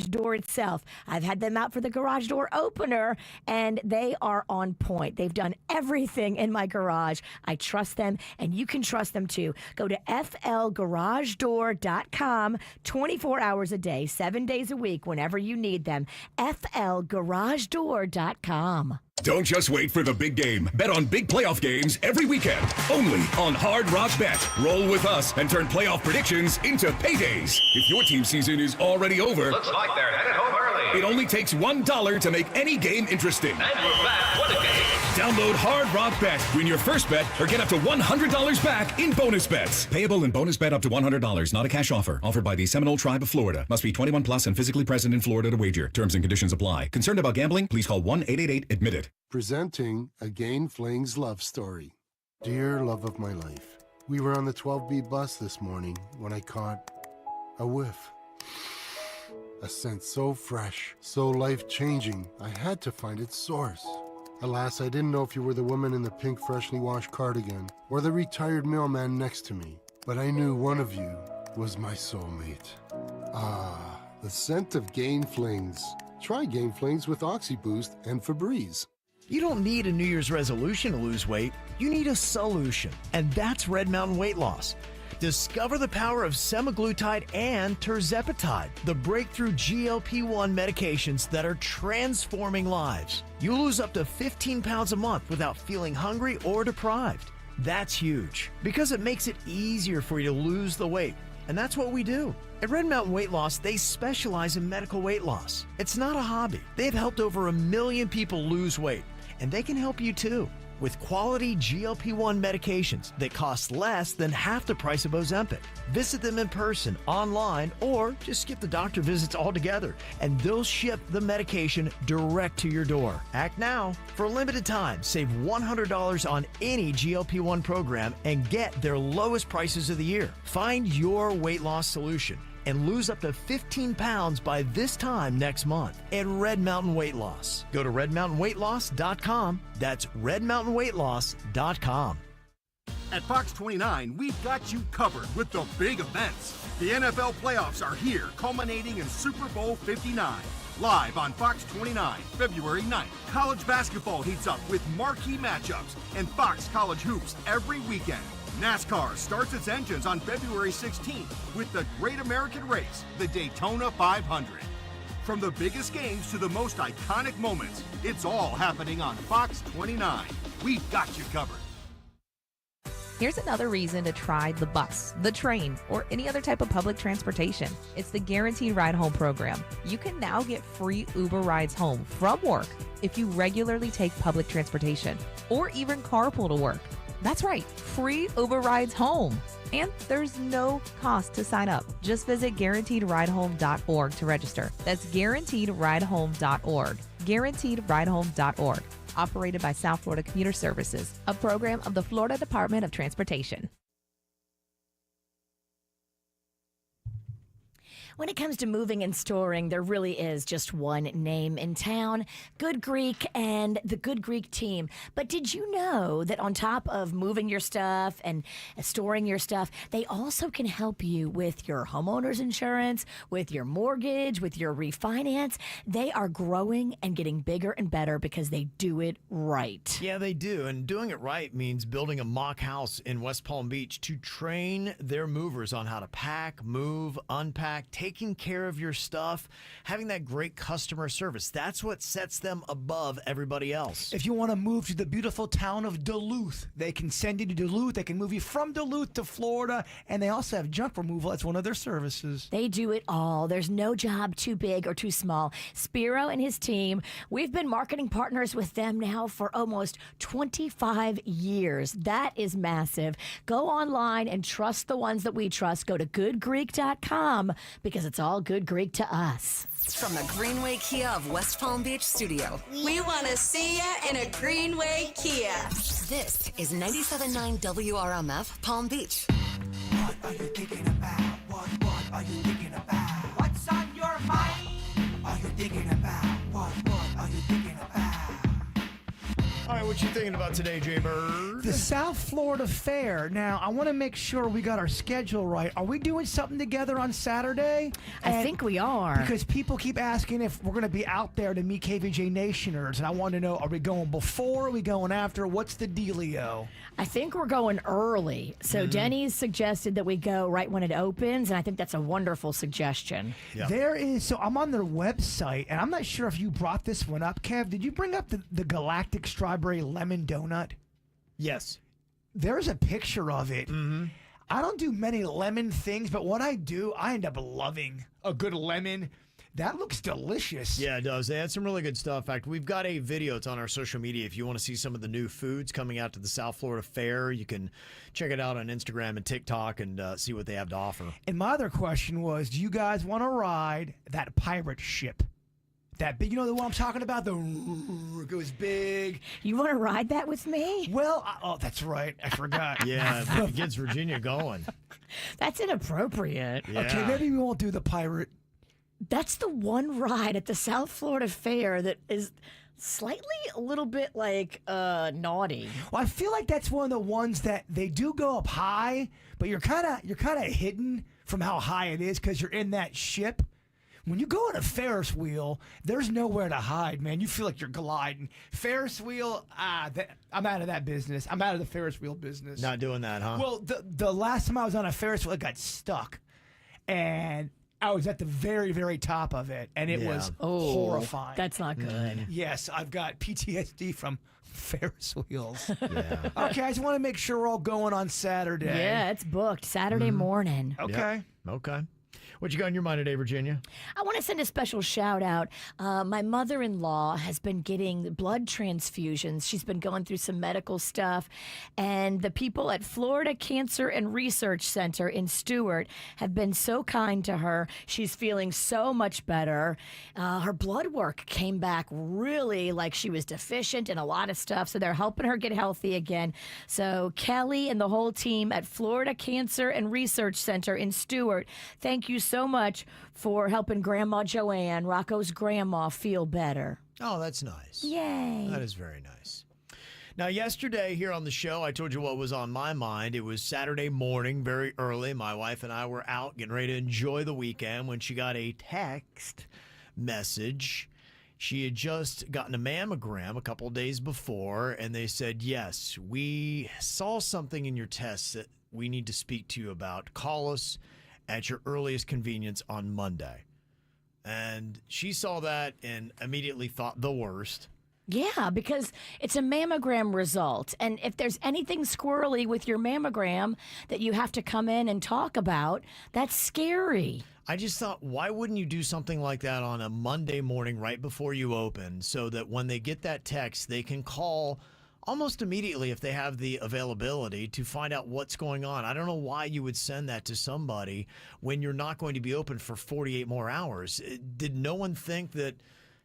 [SPEAKER 7] door itself. stuff. I've had them out for the garage door opener, and they are on point. They've done everything in my garage. I trust them, and you can trust them too. Go to flgaragedoor.com 24 hours a day, 7 days a week, whenever you need them. flgaragedoor.com.
[SPEAKER 9] Don't just wait for the big game. Bet on big playoff games every weekend. Only on Hard Rock Bet. Roll with us and turn playoff predictions into paydays. If your team season is already over,
[SPEAKER 10] Looks like they're headed home early.
[SPEAKER 9] it only takes $1 to make any game interesting.
[SPEAKER 10] And we're back. What a game.
[SPEAKER 9] Download Hard Rock Bet. Win your first bet or get up to $100 back in bonus bets. Payable in bonus bet up to $100. Not a cash offer. Offered by the Seminole Tribe of Florida. Must be 21 plus and physically present in Florida to wager. Terms and conditions apply. Concerned about gambling? Please call 1-888-ADMIT-IT.
[SPEAKER 18] Presenting a Gain Flings love story. Dear love of my life, we were on the 12B bus this morning when I caught a whiff. A scent so fresh, so life-changing, I had to find its source. Alas, I didn't know if you were the woman in the pink freshly washed cardigan or the retired mailman next to me, but I knew one of you was my soulmate. Ah, the scent of Gain Flings. Try Gain Flings with OxyBoost and Febreze.
[SPEAKER 6] You don't need a New Year's resolution to lose weight. You need a solution, and that's Red Mountain Weight Loss. Discover the power of semaglutide and tirzepatide, the breakthrough GLP-1 medications that are transforming lives. You lose up to 15 pounds a month without feeling hungry or deprived. That's huge because it makes it easier for you to lose the weight. And that's what we do. At Red Mountain Weight Loss, they specialize in medical weight loss. It's not a hobby. They've helped over 1 million people lose weight, and they can help you too. With quality GLP-1 medications that cost less than half the price of Ozempic. Visit them in person, online, or just skip the doctor visits altogether, and they'll ship the medication direct to your door. Act now. For a limited time, save $100 on any GLP-1 program and get their lowest prices of the year. Find your weight loss solution and lose up to 15 pounds by this time next month at Red Mountain Weight Loss. Go to redmountainweightloss.com. That's redmountainweightloss.com.
[SPEAKER 19] At Fox 29, we've got you covered with the big events. The NFL playoffs are here, culminating in Super Bowl 59. Live on Fox 29, February 9th. College basketball heats up with marquee matchups and Fox College hoops every weekend. NASCAR starts its engines on February 16th with the Great American Race, the Daytona 500. From the biggest games to the most iconic moments, it's all happening on Fox 29. We've got you covered.
[SPEAKER 22] Here's another reason to try the bus, the train, or any other type of public transportation. It's the Guaranteed Ride Home program. You can now get free Uber rides home from work if you regularly take public transportation or even carpool to work. That's right, free Uber rides home. And there's no cost to sign up. Just visit guaranteedridehome.org to register. That's guaranteedridehome.org. Guaranteedridehome.org. Operated by South Florida Commuter Services, a program of the Florida Department of Transportation.
[SPEAKER 7] When it comes to moving and storing, there really is just one name in town, Good Greek and the Good Greek team. But did you know that on top of moving your stuff and storing your stuff, they also can help you with your homeowner's insurance, with your mortgage, with your refinance? They are growing and getting bigger and better because they do it right.
[SPEAKER 6] Yeah, they do. And doing it right means building a mock house in West Palm Beach to train their movers on how to pack, move, unpack, taking care of your stuff, having that great customer service. That's what sets them above everybody else.
[SPEAKER 8] If you want to move to the beautiful town of Duluth, they can send you to Duluth. They can move you from Duluth to Florida, and they also have junk removal. That's one of their services.
[SPEAKER 7] They do it all. There's no job too big or too small. Spiro and his team, we've been marketing partners with them now for almost 25 years. That is massive. Go online and trust the ones that we trust. Go to goodgreek.com because it's all Good Greek to us.
[SPEAKER 3] From the Greenway Kia of West Palm Beach studio.
[SPEAKER 23] We want to see ya in a Greenway Kia.
[SPEAKER 3] This is 97.9 WRMF Palm Beach.
[SPEAKER 5] What are you thinking about? What are you thinking about? What's on your mind? Are you thinking about? What are you thinking about?
[SPEAKER 6] All right, what you thinking about today, Jay Bird?
[SPEAKER 8] The South Florida Fair. Now, I want to make sure we got our schedule right. Are we doing something together on Saturday?
[SPEAKER 7] I think we are.
[SPEAKER 8] Because people keep asking if we're going to be out there to meet KVJ Nationers, and I want to know, are we going before? Are we going after? What's the dealio?
[SPEAKER 7] I think we're going early. So Denny's suggested that we go right when it opens, and I think that's a wonderful suggestion.
[SPEAKER 8] There is, so I'm on their website, and I'm not sure if you brought this one up. Kev, did you bring up the Galactic Strawberry Lemon Donut?
[SPEAKER 6] Yes.
[SPEAKER 8] There's a picture of it. I don't do many lemon things, but what I do, I end up loving a good lemon. That looks delicious.
[SPEAKER 6] Yeah, it does. They had some really good stuff. In fact, we've got a video. It's on our social media. If you want to see some of the new foods coming out to the South Florida Fair, you can check it out on Instagram and TikTok and see what they have to offer.
[SPEAKER 8] And my other question was, do you guys want to ride that pirate ship? That big, you know the one I'm talking about? It goes big.
[SPEAKER 7] You want to ride that with me?
[SPEAKER 8] Well, oh, that's right. I forgot.
[SPEAKER 6] Yeah, it gets Virginia going.
[SPEAKER 7] That's inappropriate.
[SPEAKER 6] Yeah.
[SPEAKER 8] Okay, maybe we won't do the pirate.
[SPEAKER 7] That's the one ride at the South Florida Fair that is slightly a little bit like naughty.
[SPEAKER 8] Well, I feel like that's one of the ones that they do go up high, but you're kind of hidden from how high it is because you're in that ship. When you go on a Ferris wheel, there's nowhere to hide, man. You feel like you're gliding. Ferris wheel, I'm out of that business. I'm out of the Ferris wheel business.
[SPEAKER 6] Not doing that, huh?
[SPEAKER 8] Well, the last time I was on a Ferris wheel, it got stuck, and I was at the very, very top of it, and it was horrifying.
[SPEAKER 7] That's not good.
[SPEAKER 8] Yes, I've got PTSD from Ferris wheels.
[SPEAKER 6] Yeah.
[SPEAKER 8] Okay, I just want to make sure we're all going on Saturday.
[SPEAKER 7] Yeah, it's booked Saturday morning.
[SPEAKER 8] Okay.
[SPEAKER 6] Yep. Okay. What you got in your mind today, Virginia?
[SPEAKER 7] I want to send a special shout out. My mother-in-law has been getting blood transfusions. She's been going through some medical stuff. And the people at Florida Cancer and Research Center in Stuart have been so kind to her. She's feeling so much better. Her blood work came back really like she was deficient in a lot of stuff. So they're helping her get healthy again. So Kelly and the whole team at Florida Cancer and Research Center in Stuart, thank you so much for helping Grandma Joanne, Rocco's grandma, feel better.
[SPEAKER 6] Oh, that's nice.
[SPEAKER 7] Yay.
[SPEAKER 6] That is very nice. Now, yesterday here on the show, I told you what was on my mind. It was Saturday morning, very early. My wife and I were out getting ready to enjoy the weekend when she got a text message. She had just gotten a mammogram a couple of days before, and they said, yes, we saw something in your tests that we need to speak to you about. Call us at your earliest convenience on Monday. And she saw that and immediately thought the worst.
[SPEAKER 7] Yeah, because it's a mammogram result. And if there's anything squirrely with your mammogram that you have to come in and talk about, that's scary.
[SPEAKER 6] I just thought, why wouldn't you do something like that on a Monday morning right before you open so that when they get that text, they can call almost immediately if they have the availability to find out what's going on. I don't know why you would send that to somebody when you're not going to be open for 48 more hours. Did no one think that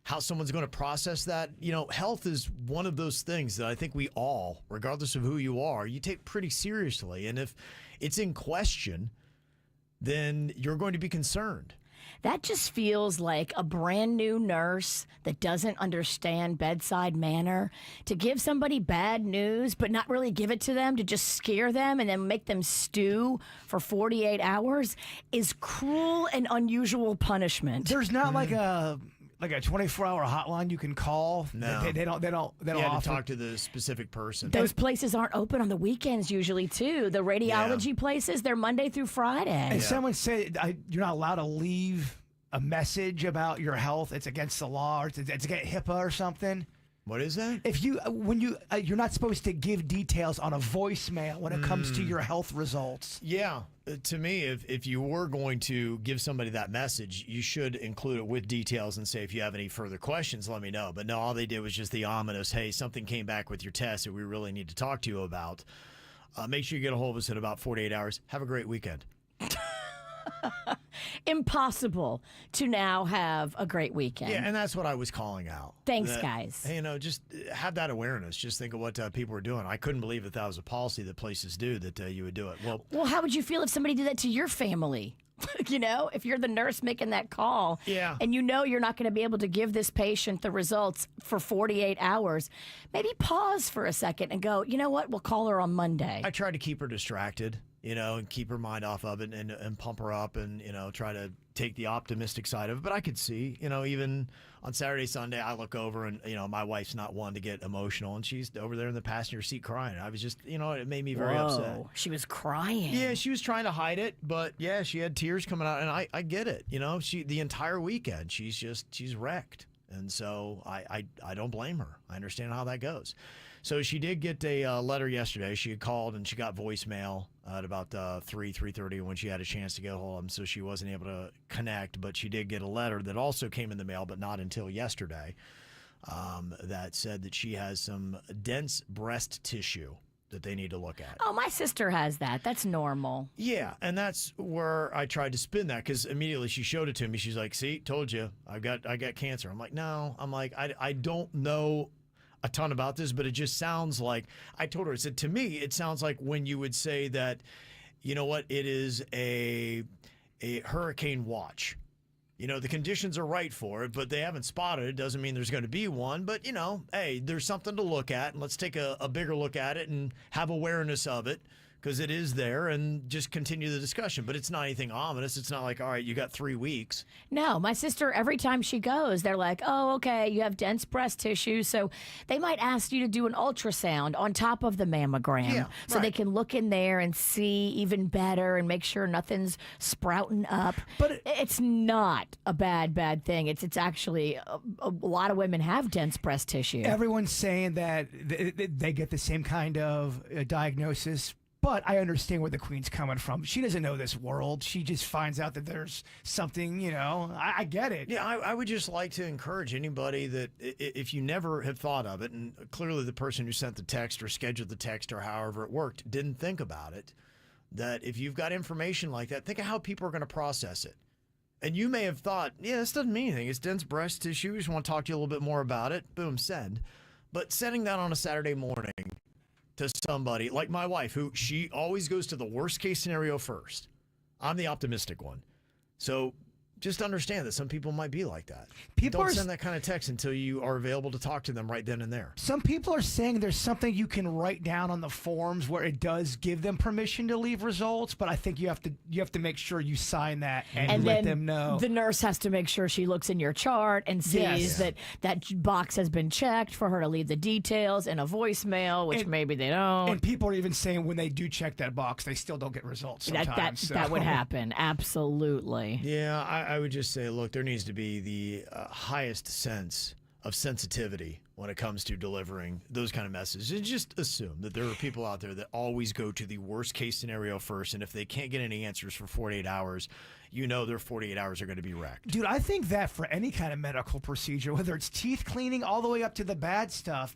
[SPEAKER 6] how someone's going to process that? You know, health is one of those things that I think we all, regardless of who you are, you take pretty seriously. And if it's in question, then you're going to be concerned.
[SPEAKER 7] That just feels like a brand new nurse that doesn't understand bedside manner to give somebody bad news, but not really give it to them, to just scare them and then make them stew for 48 hours is cruel and unusual punishment.
[SPEAKER 8] There's not like a 24-hour hotline you can call.
[SPEAKER 6] No.
[SPEAKER 8] They don't
[SPEAKER 6] You have
[SPEAKER 8] offer.
[SPEAKER 6] to talk to the specific person.
[SPEAKER 7] Those places aren't open on the weekends usually, too. The radiology places, they're Monday through Friday.
[SPEAKER 8] And someone said you're not allowed to leave a message about your health. It's against the law, or it's against HIPAA or something.
[SPEAKER 6] What is that?
[SPEAKER 8] If you're not supposed to give details on a voicemail when it comes to your health results.
[SPEAKER 6] Yeah. To me, if you were going to give somebody that message, you should include it with details and say, if you have any further questions, let me know. But no, all they did was just the ominous, hey, something came back with your test that we really need to talk to you about. Make sure you get a hold of us in about 48 hours. Have a great weekend.
[SPEAKER 7] Impossible to now have a great weekend.
[SPEAKER 6] Yeah, and that's what I was calling out.
[SPEAKER 7] Thanks, guys.
[SPEAKER 6] You know, just have that awareness. Just think of what people were doing. I couldn't believe that was a policy that places do, that you would do it.
[SPEAKER 7] Well, how would you feel if somebody did that to your family? You know, if you're the nurse making that call, and you know you're not going to be able to give this patient the results for 48 hours, maybe pause for a second and go, you know what, we'll call her on Monday.
[SPEAKER 6] I tried to keep her distracted, you know, and keep her mind off of it and pump her up and, you know, try to take the optimistic side of it. But I could see, you know, even on Saturday, Sunday, I look over and, you know, my wife's not one to get emotional, and she's over there in the passenger seat crying. I was just, you know, it made me very upset.
[SPEAKER 7] She was crying.
[SPEAKER 6] Yeah, she was trying to hide it, but yeah, she had tears coming out, and I get it. You know, the entire weekend, she's wrecked. And so I don't blame her. I understand how that goes. So she did get a letter yesterday. She had called and she got voicemail at about 3:30 when she had a chance to get a hold of him. So she wasn't able to connect, but she did get a letter that also came in the mail, but not until yesterday, that said that she has some dense breast tissue that they need to look at.
[SPEAKER 7] Oh, my sister has that. That's normal.
[SPEAKER 6] Yeah, and that's where I tried to spin that, because immediately she showed it to me. She's like, see, told you, I got cancer. I'm like, no. I'm like, I don't know a ton about this, but it just sounds like, I told her, I said, to me, it sounds like when you would say that, you know what, it is a hurricane watch. You know, the conditions are right for it, but they haven't spotted it. Doesn't mean there's going to be one. But, you know, hey, there's something to look at, and let's take a bigger look at it and have awareness of it, because it is there, and just continue the discussion. But it's not anything ominous. It's not like, all right, you got 3 weeks.
[SPEAKER 7] No, my sister, every time she goes, they're like, oh, okay, you have dense breast tissue, so they might ask you to do an ultrasound on top of the mammogram, so they can look in there and see even better and make sure nothing's sprouting up. But it's not a bad thing. It's actually, a lot of women have dense breast tissue.
[SPEAKER 8] Everyone's saying that they get the same kind of diagnosis. But I understand where the Queen's coming from. She doesn't know this world. She just finds out that there's something, you know. I get it.
[SPEAKER 6] Yeah, I would just like to encourage anybody that if you never have thought of it, and clearly the person who sent the text or scheduled the text or however it worked didn't think about it, that if you've got information like that, think of how people are going to process it. And you may have thought, yeah, this doesn't mean anything. It's dense breast tissue. We just want to talk to you a little bit more about it. Boom, send. But sending that on a Saturday morning to somebody like my wife, who she always goes to the worst case scenario first. I'm the optimistic one. So just understand that some people might be like that. Don't send that kind of text until you are available to talk to them right then and there.
[SPEAKER 8] Some people are saying there's something you can write down on the forms where it does give them permission to leave results, but I think you have to make sure you sign that and let them know.
[SPEAKER 7] The nurse has to make sure she looks in your chart and sees that box has been checked for her to leave the details in a voicemail, which maybe they don't.
[SPEAKER 8] And people are even saying when they do check that box, they still don't get results sometimes.
[SPEAKER 7] That would happen. Absolutely.
[SPEAKER 6] Yeah, I would just say, look, there needs to be the highest sense of sensitivity when it comes to delivering those kind of messages. And just assume that there are people out there that always go to the worst case scenario first, and if they can't get any answers for 48 hours, you know their 48 hours are going to be wrecked.
[SPEAKER 8] Dude, I think that for any kind of medical procedure, whether it's teeth cleaning all the way up to the bad stuff,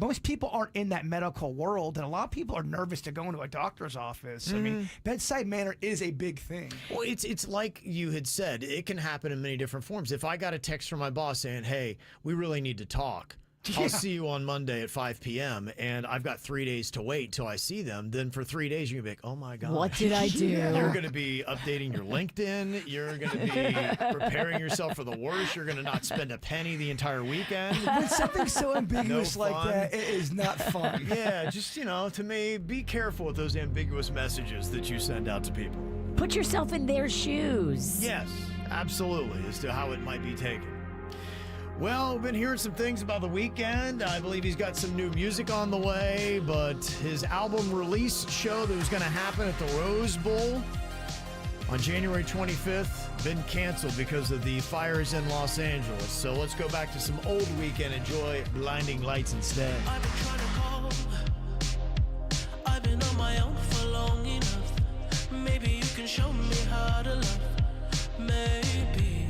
[SPEAKER 8] most people aren't in that medical world, and a lot of people are nervous to go into a doctor's office. I mean, bedside manner is a big thing.
[SPEAKER 6] Well, it's like you had said, it can happen in many different forms. If I got a text from my boss saying, hey, we really need to talk, I'll see you on Monday at 5 p.m. and I've got 3 days to wait till I see them, then for 3 days you're going to be like, oh my God.
[SPEAKER 7] What did I do?
[SPEAKER 6] You're going to be updating your LinkedIn. You're going to be preparing yourself for the worst. You're going to not spend a penny the entire weekend.
[SPEAKER 8] When something's so ambiguous like that, it is not fun.
[SPEAKER 6] Yeah, just, to me, be careful with those ambiguous messages that you send out to people.
[SPEAKER 7] Put yourself in their shoes.
[SPEAKER 6] Yes, absolutely, as to how it might be taken. Well, we've been hearing some things about The Weeknd. I believe he's got some new music on the way, but his album release show that was going to happen at the Rose Bowl on January 25th been canceled because of the fires in Los Angeles. So let's go back to some old Weeknd. Enjoy Blinding Lights instead.
[SPEAKER 1] I've been trying to call. I've been on my own for long enough. Maybe you can show me how to love. Maybe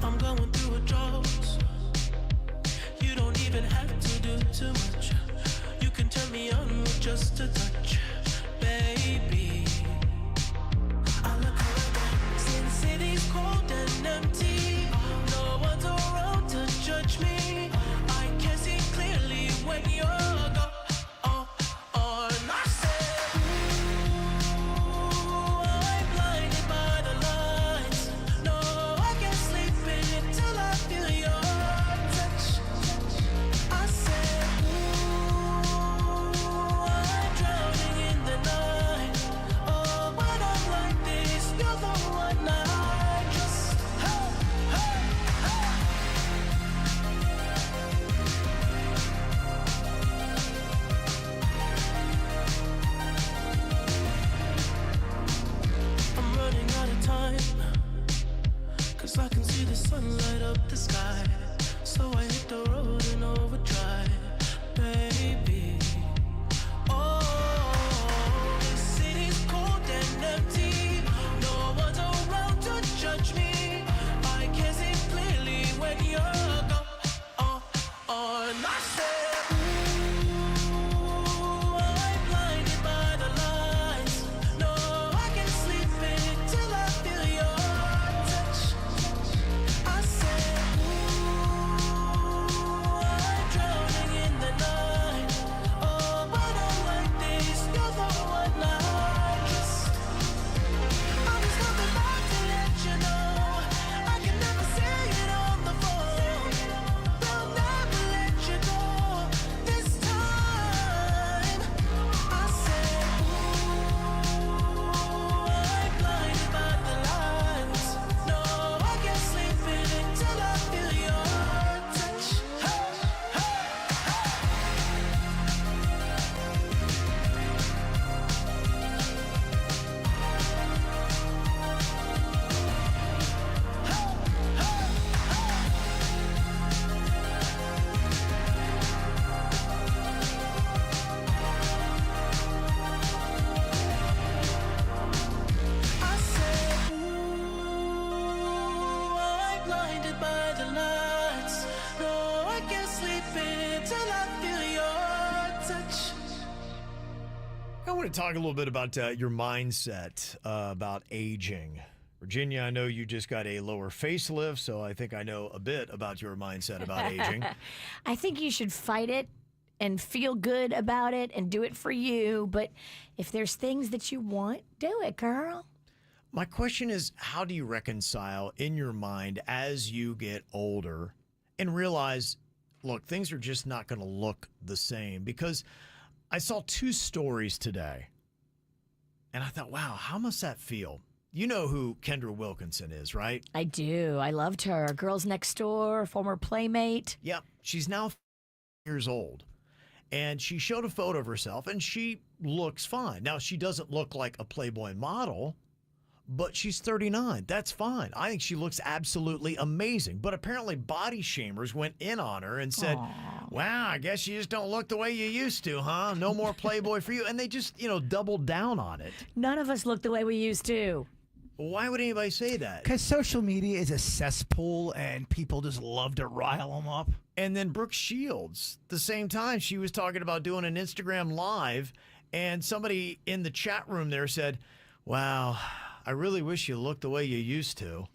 [SPEAKER 1] I'm going through a drought. You don't even have to do too much. You can turn me on with just a touch, baby. cold and empty. No one's around to judge me. I can see clearly when you're gone. I said, ooh, I'm blinded by the lights. No, I can't sleep until I feel your touch. I said, ooh, I'm drowning in the night. Oh, when I'm like this, you're the one I just, hey, hey, hey. I'm running out of time, 'cause I can see the sun light up the sky. So I hit the road in overdrive, baby. Oh, this city's cold and empty. No one's around to judge me. I can see clearly when you're gone. And I said, ooh, I'm blinded by the lights. No, I can't sleep until I feel your touch. I said, ooh, I'm drowning in the night. Oh, when I'm like this, you're the one I just. I'm just coming back to let you know I can never say it on the phone. They'll never let you go this time. I said, ooh, I'm blinded by the lights. No, I can't sleep until I feel your touch. Hey, hey, I said, ooh, I'm blinded by the lights. No, I can't sleep until I feel your touch.
[SPEAKER 6] I want to talk a little bit about your mindset about aging. Virginia, I know you just got a lower facelift, so I think I know a bit about your mindset about aging.
[SPEAKER 7] I think you should fight it and feel good about it and do it for you. But if there's things that you want, do it, girl.
[SPEAKER 6] My question is, how do you reconcile in your mind as you get older and realize, look, things are just not going to look the same? Because I saw two stories today, and I thought, wow, how must that feel? You know who Kendra Wilkinson is, right?
[SPEAKER 7] I do. I loved her. Girls Next Door, former playmate.
[SPEAKER 6] Yep. She's now years old. And she showed a photo of herself, and she looks fine. Now, she doesn't look like a Playboy model, but she's 39. That's fine. I think she looks absolutely amazing. But apparently body shamers went in on her and said, wow, I guess you just don't look the way you used to, huh? No more Playboy for you. And they just, doubled down on it.
[SPEAKER 7] None of us look the way we used to.
[SPEAKER 6] Why would anybody say that?
[SPEAKER 8] Because social media is a cesspool and people just love to rile them up.
[SPEAKER 6] And then Brooke Shields, the same time, she was talking about doing an Instagram Live, and somebody in the chat room there said, wow, I really wish you looked the way you used to.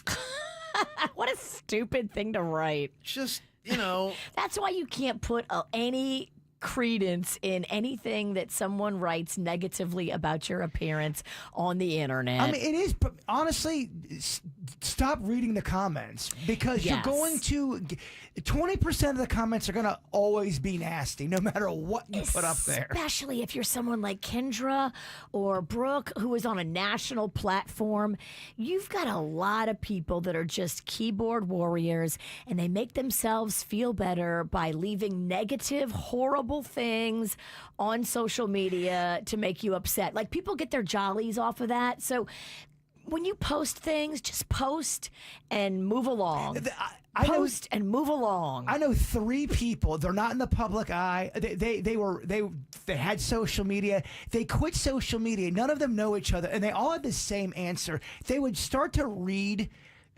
[SPEAKER 7] What a stupid thing to write.
[SPEAKER 6] Just,
[SPEAKER 7] That's why you can't put any credence in anything that someone writes negatively about your appearance on the internet.
[SPEAKER 8] I mean, it is, honestly, stop reading the comments because you're going to, 20% of the comments are going to always be nasty no matter what you put up there.
[SPEAKER 7] Especially if you're someone like Kendra or Brooke, who is on a national platform. You've got a lot of people that are just keyboard warriors, and they make themselves feel better by leaving negative, horrible things on social media to make you upset. Like, people get their jollies off of that. So when you post things, just post and move along. Post and move along.
[SPEAKER 8] I know 3 people. They're not in the public eye. They had social media. They quit social media. None of them know each other, and they all had the same answer. They would start to read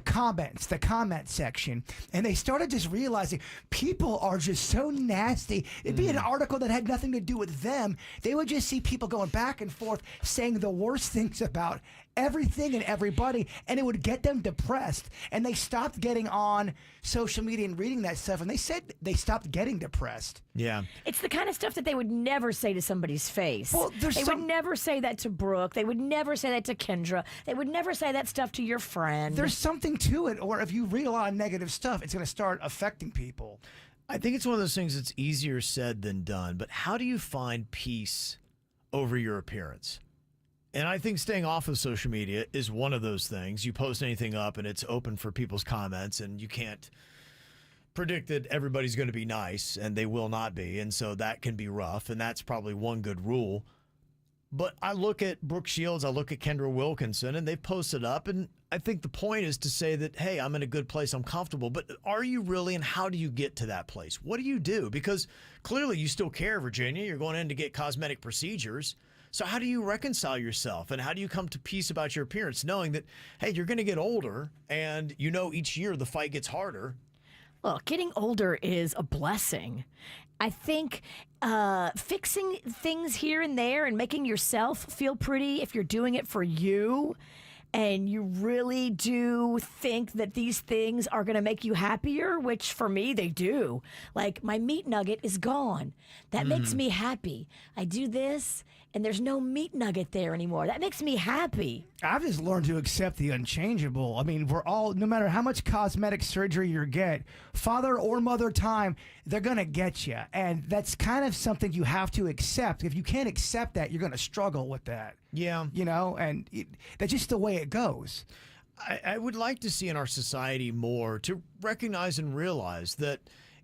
[SPEAKER 8] comments, the comment section, and they started just realizing people are just so nasty. It'd be an article that had nothing to do with them. They would just see people going back and forth saying the worst things about everything and everybody, and it would get them depressed. And they stopped getting on social media and reading that stuff, and they said they stopped getting depressed.
[SPEAKER 6] Yeah.
[SPEAKER 7] It's the kind of stuff that they would never say to somebody's face.
[SPEAKER 8] Well,
[SPEAKER 7] they would never say that to Brooke. They would never say that to Kendra. They would never say that stuff to your friend.
[SPEAKER 8] There's something to it, or if you read a lot of negative stuff, it's going to start affecting people.
[SPEAKER 6] I think it's one of those things that's easier said than done, but how do you find peace over your appearance? And I think staying off of social media is one of those things. You post anything up and it's open for people's comments, and you can't predict that everybody's going to be nice, and they will not be. And so that can be rough, and that's probably one good rule. But I look at Brooke Shields, I look at Kendra Wilkinson, and they've posted up, and I think the point is to say that, hey, I'm in a good place, I'm comfortable. But are you really, and how do you get to that place? What do you do? Because clearly you still care, Virginia. You're going in to get cosmetic procedures. So how do you reconcile yourself, and how do you come to peace about your appearance, knowing that, hey, you're going to get older, and you know each year the fight gets harder?
[SPEAKER 7] Well, getting older is a blessing. I think fixing things here and there and making yourself feel pretty, if you're doing it for you, and you really do think that these things are going to make you happier, which for me, they do. Like, my meat nugget is gone. That makes me happy. I do this, and there's no meat nugget there anymore. That makes me happy.
[SPEAKER 8] I've just learned to accept the unchangeable. I mean, we're all, no matter how much cosmetic surgery you get, father or mother time, they're going to get you. And that's kind of something you have to accept. If you can't accept that, you're going to struggle with that.
[SPEAKER 6] Yeah.
[SPEAKER 8] You know, and that's just the way it goes.
[SPEAKER 6] I would like to see in our society more to recognize and realize that,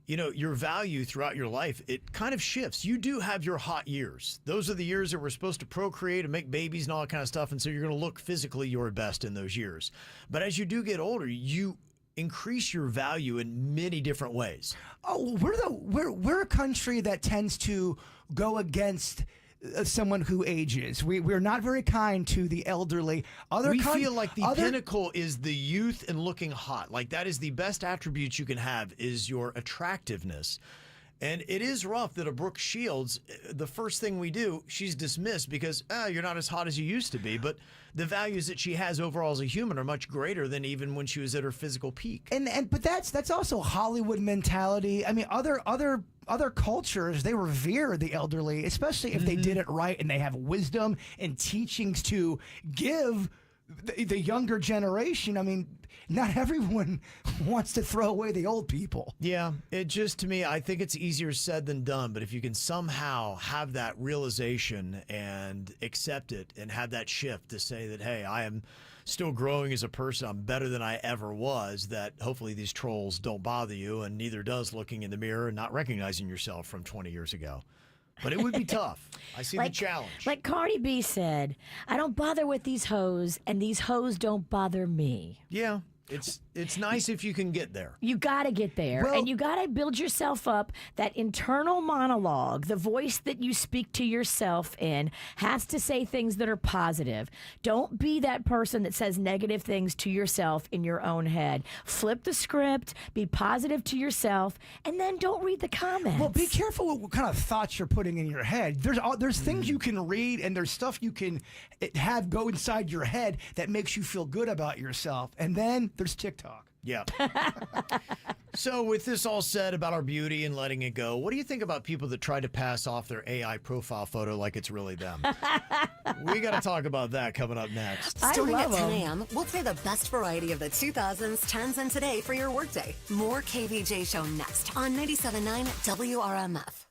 [SPEAKER 6] you know, your value throughout your life, it kind of shifts. You do have your hot years. Those are the years that we're supposed to procreate and make babies and all that kind of stuff. And so you're going to look physically your best in those years. But as you do get older, you increase your value in many different ways.
[SPEAKER 8] Oh, we're a country that tends to go against someone who ages. We're not very kind to the elderly.
[SPEAKER 6] We feel like the pinnacle is the youth and looking hot. Like, that is the best attribute you can have, is your attractiveness. And it is rough that a Brooke Shields, the first thing we do, she's dismissed because you're not as hot as you used to be. But the values that she has overall as a human are much greater than even when she was at her physical peak.
[SPEAKER 8] But that's also Hollywood mentality. I mean, other cultures, they revere the elderly, especially if they did it right and they have wisdom and teachings to give the younger generation. I mean, not everyone wants to throw away the old people.
[SPEAKER 6] Yeah, it just, to me, I think it's easier said than done. But if you can somehow have that realization and accept it and have that shift to say that, hey, I am still growing as a person, I'm better than I ever was, that hopefully these trolls don't bother you, and neither does looking in the mirror and not recognizing yourself from 20 years ago. But it would be tough. I see the challenge.
[SPEAKER 7] Like Cardi B said, I don't bother with these hoes, and these hoes don't bother me.
[SPEAKER 6] Yeah. It's nice if you can get there.
[SPEAKER 7] You got to get there, and you got to build yourself up. That internal monologue, the voice that you speak to yourself in, has to say things that are positive. Don't be that person that says negative things to yourself in your own head. Flip the script, be positive to yourself, and then don't read the comments.
[SPEAKER 8] Well, be careful what kind of thoughts you're putting in your head. There's things you can read, and there's stuff you can have go inside your head that makes you feel good about yourself. And then there's TikTok.
[SPEAKER 6] Yeah. So with this all said about our beauty and letting it go, what do you think about people that try to pass off their AI profile photo like it's really them? We got to talk about that coming up next.
[SPEAKER 3] Starting at 10 a.m., we'll play the best variety of the 2000s, 10s, and today for your workday. More KVJ Show next on 97.9 WRMF.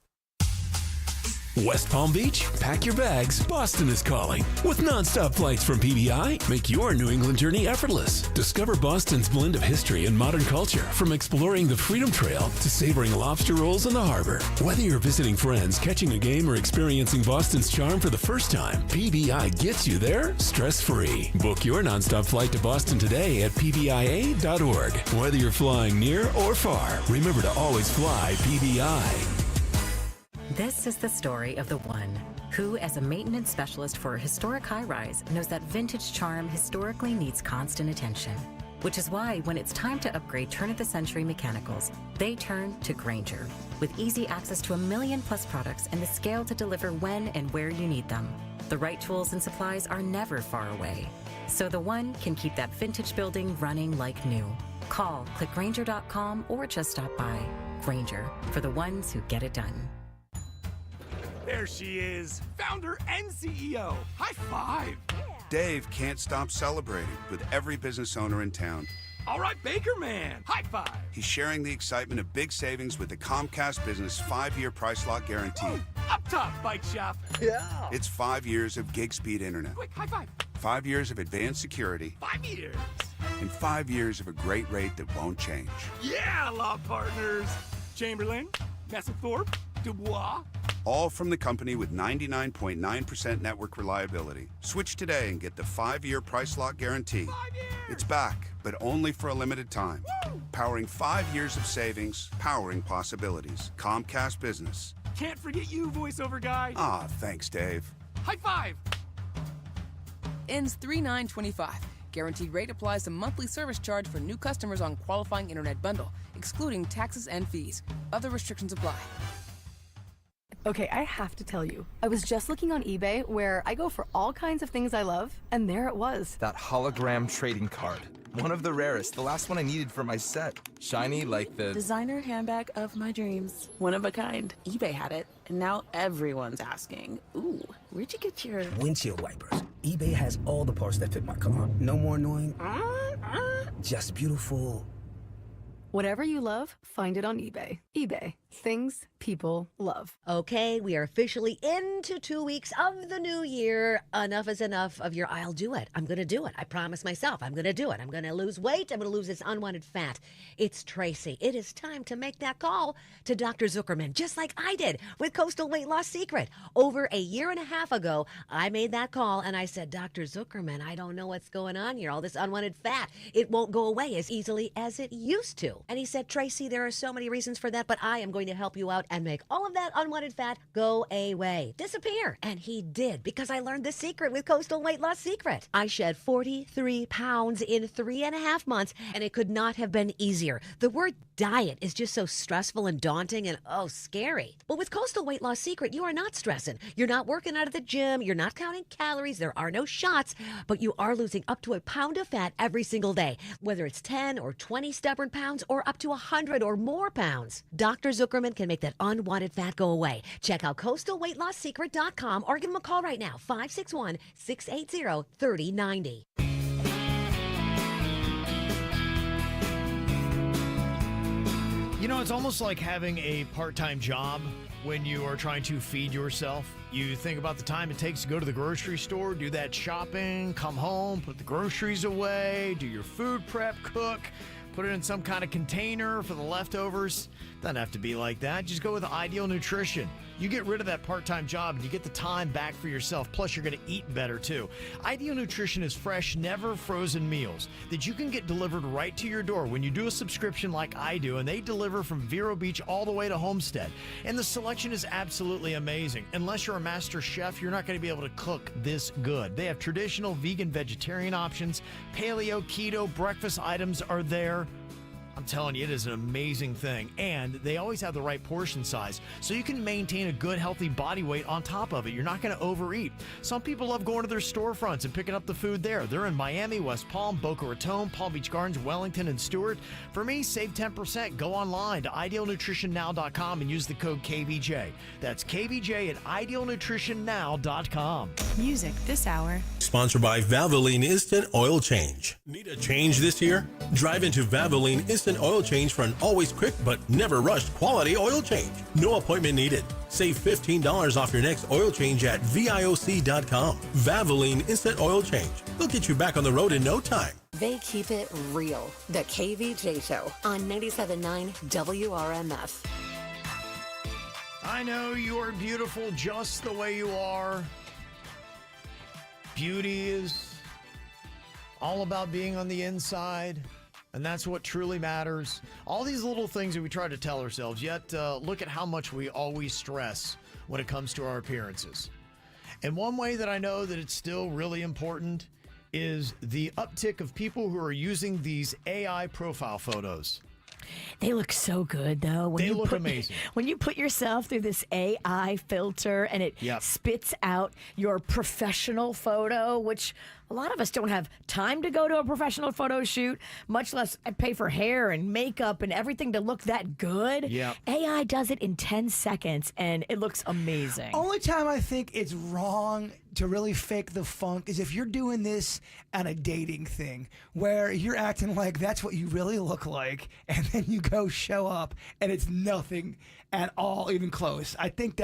[SPEAKER 14] West Palm Beach, pack your bags. Boston is calling. With nonstop flights from PBI, make your New England journey effortless. Discover Boston's blend of history and modern culture, from exploring the Freedom Trail to savoring lobster rolls in the harbor. Whether you're visiting friends, catching a game, or experiencing Boston's charm for the first time, PBI gets you there stress-free. Book your nonstop flight to Boston today at pbia.org. Whether you're flying near or far, remember to always fly PBI.
[SPEAKER 12] This is the story of the one who, as a maintenance specialist for a historic high-rise, knows that vintage charm historically needs constant attention. Which is why when it's time to upgrade turn-of-the-century mechanicals, they turn to Grainger. With easy access to 1 million+ products and the scale to deliver when and where you need them. The right tools and supplies are never far away. So the one can keep that vintage building running like new. Call, click Grainger.com, or just stop by. Grainger, for the ones who get it done.
[SPEAKER 13] There she is, founder and CEO. High five.
[SPEAKER 15] Dave can't stop celebrating with every business owner in town.
[SPEAKER 13] All right, Baker Man, high five.
[SPEAKER 15] He's sharing the excitement of big savings with the Comcast Business 5-year price lock guarantee.
[SPEAKER 13] Ooh, up top, Bike Shop.
[SPEAKER 15] Yeah. It's 5 years of gig speed internet.
[SPEAKER 13] Quick, high five.
[SPEAKER 15] 5 years of advanced security.
[SPEAKER 13] 5 years.
[SPEAKER 15] And 5 years of a great rate that won't change.
[SPEAKER 13] Yeah, law partners. Chamberlain, Messelthorpe, Dubois.
[SPEAKER 15] All from the company with 99.9% network reliability. Switch today and get the 5-year price lock guarantee.
[SPEAKER 13] 5 years.
[SPEAKER 15] It's back, but only for a limited time.
[SPEAKER 13] Woo!
[SPEAKER 15] Powering 5 years of savings, powering possibilities. Comcast Business.
[SPEAKER 13] Can't forget you, voiceover guy.
[SPEAKER 15] Ah, thanks, Dave.
[SPEAKER 13] High five.
[SPEAKER 16] Ends 3/9/25. Guaranteed rate applies to monthly service charge for new customers on qualifying internet bundle, excluding taxes and fees. Other restrictions apply.
[SPEAKER 24] Okay, I have to tell you, I was just looking on eBay where I go for all kinds of things I love, and there it was.
[SPEAKER 25] That hologram trading card. One of the rarest, the last one I needed for my set. Shiny like the...
[SPEAKER 26] Designer handbag of my dreams. One of a kind. eBay had it, and now everyone's asking, ooh, where'd you get your...
[SPEAKER 27] Windshield wipers. eBay has all the parts that fit my car. No more annoying. Just beautiful.
[SPEAKER 24] Whatever you love, find it on eBay. eBay. Things people love.
[SPEAKER 28] Okay, we are officially into 2 weeks of the new year. Enough is enough of your I'll do it. I'm going to do it. I promise myself I'm going to do it. I'm going to lose weight. I'm going to lose this unwanted fat. It's Tracy. It is time to make that call to Dr. Zuckerman, just like I did with Coastal Weight Loss Secret. Over a year and a half ago, I made that call and I said, Dr. Zuckerman, I don't know what's going on here. All this unwanted fat, it won't go away as easily as it used to. And he said, Tracy, there are so many reasons for that, but I am going to help you out and make all of that unwanted fat go away, disappear. And he did, because I learned the secret with Coastal Weight Loss Secret. I shed 43 pounds in 3.5 months, and it could not have been easier. The word diet is just so stressful and daunting and scary. But with Coastal Weight Loss Secret, you are not stressing. You're not working out at the gym. You're not counting calories. There are no shots, but you are losing up to a pound of fat every single day, whether it's 10 or 20 stubborn pounds or up to 100 or more pounds. Dr. Zuckerman can make that unwanted fat go away. Check out coastalweightloss.secret.com or give him a call right now, 561-680-3090.
[SPEAKER 6] You know, it's almost like having a part-time job when you are trying to feed yourself. You think about the time it takes to go to the grocery store, do that shopping, come home, put the groceries away, do your food prep, cook, put it in some kind of container for the leftovers. Doesn't have to be like that. Just go with Ideal Nutrition. You get rid of that part-time job and you get the time back for yourself. Plus, you're going to eat better, too. Ideal Nutrition is fresh, never frozen meals that you can get delivered right to your door when you do a subscription like I do, and they deliver from Vero Beach all the way to Homestead. And the selection is absolutely amazing. Unless you're a master chef, you're not going to be able to cook this good. They have traditional vegan, vegetarian options. Paleo, keto, breakfast items are there. I'm telling you, it is an amazing thing. And they always have the right portion size, so you can maintain a good, healthy body weight on top of it. You're not going to overeat. Some people love going to their storefronts and picking up the food there. They're in Miami, West Palm, Boca Raton, Palm Beach Gardens, Wellington, and Stewart. For me, save 10%. Go online to idealnutritionnow.com and use the code KVJ. That's KVJ at idealnutritionnow.com.
[SPEAKER 29] Music this hour.
[SPEAKER 30] Sponsored by Valvoline Instant Oil Change. Need a change this year? Drive into Valvoline Instant Oil Change for an always quick but never rushed quality oil change. No appointment needed. Save $15 off your next oil change at VIOC.com. Valvoline Instant Oil Change. They'll get you back on the road in no time.
[SPEAKER 3] They keep it real. The KVJ Show on 97.9 WRMF.
[SPEAKER 6] I know you are beautiful just the way you are. Beauty is all about being on the inside, and that's what truly matters. All these little things that we try to tell ourselves, yet look at how much we always stress when it comes to our appearances. And one way that I know that it's still really important is the uptick of people who are using these AI profile photos.
[SPEAKER 7] They look so good, though.
[SPEAKER 6] They look amazing.
[SPEAKER 7] When you put yourself through this AI filter and it spits out your professional photo, which a lot of us don't have time to go to a professional photo shoot, much less pay for hair and makeup and everything to look that good.
[SPEAKER 6] Yep.
[SPEAKER 7] AI does it in 10 seconds, and it looks amazing.
[SPEAKER 8] Only time I think it's wrong to really fake the funk is if you're doing this on a dating thing where you're acting like that's what you really look like, and then you go show up and it's nothing at all even close. I think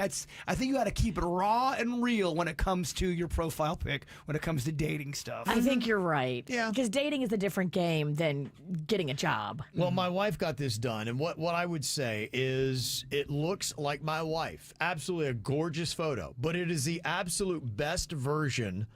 [SPEAKER 8] you got to keep it raw and real when it comes to your profile pic, when it comes to dating stuff.
[SPEAKER 7] I think you're right. Yeah. Because dating is a different game than getting a job.
[SPEAKER 6] Well, my wife got this done, and what I would say is it looks like my wife. Absolutely a gorgeous photo, but it is the absolute best version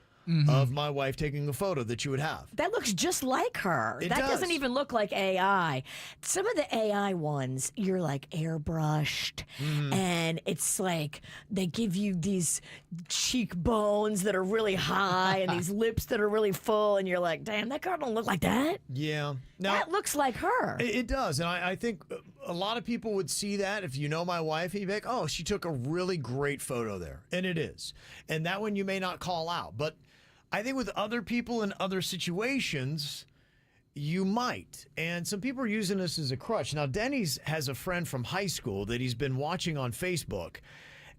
[SPEAKER 6] of my wife taking a photo that you would have.
[SPEAKER 7] That looks just like her. That doesn't even look like AI. Some of the AI ones, you're like airbrushed, and it's like they give you these cheekbones that are really high and these lips that are really full, and you're like, damn, that girl don't look like that.
[SPEAKER 6] Yeah. Now,
[SPEAKER 7] that looks like her.
[SPEAKER 6] It does, and I think a lot of people would see that if you know my wife, and you'd be like, oh, she took a really great photo there, and it is. And that one you may not call out, but I think with other people in other situations, you might. And some people are using this as a crutch. Now, Denny's has a friend from high school that he's been watching on Facebook,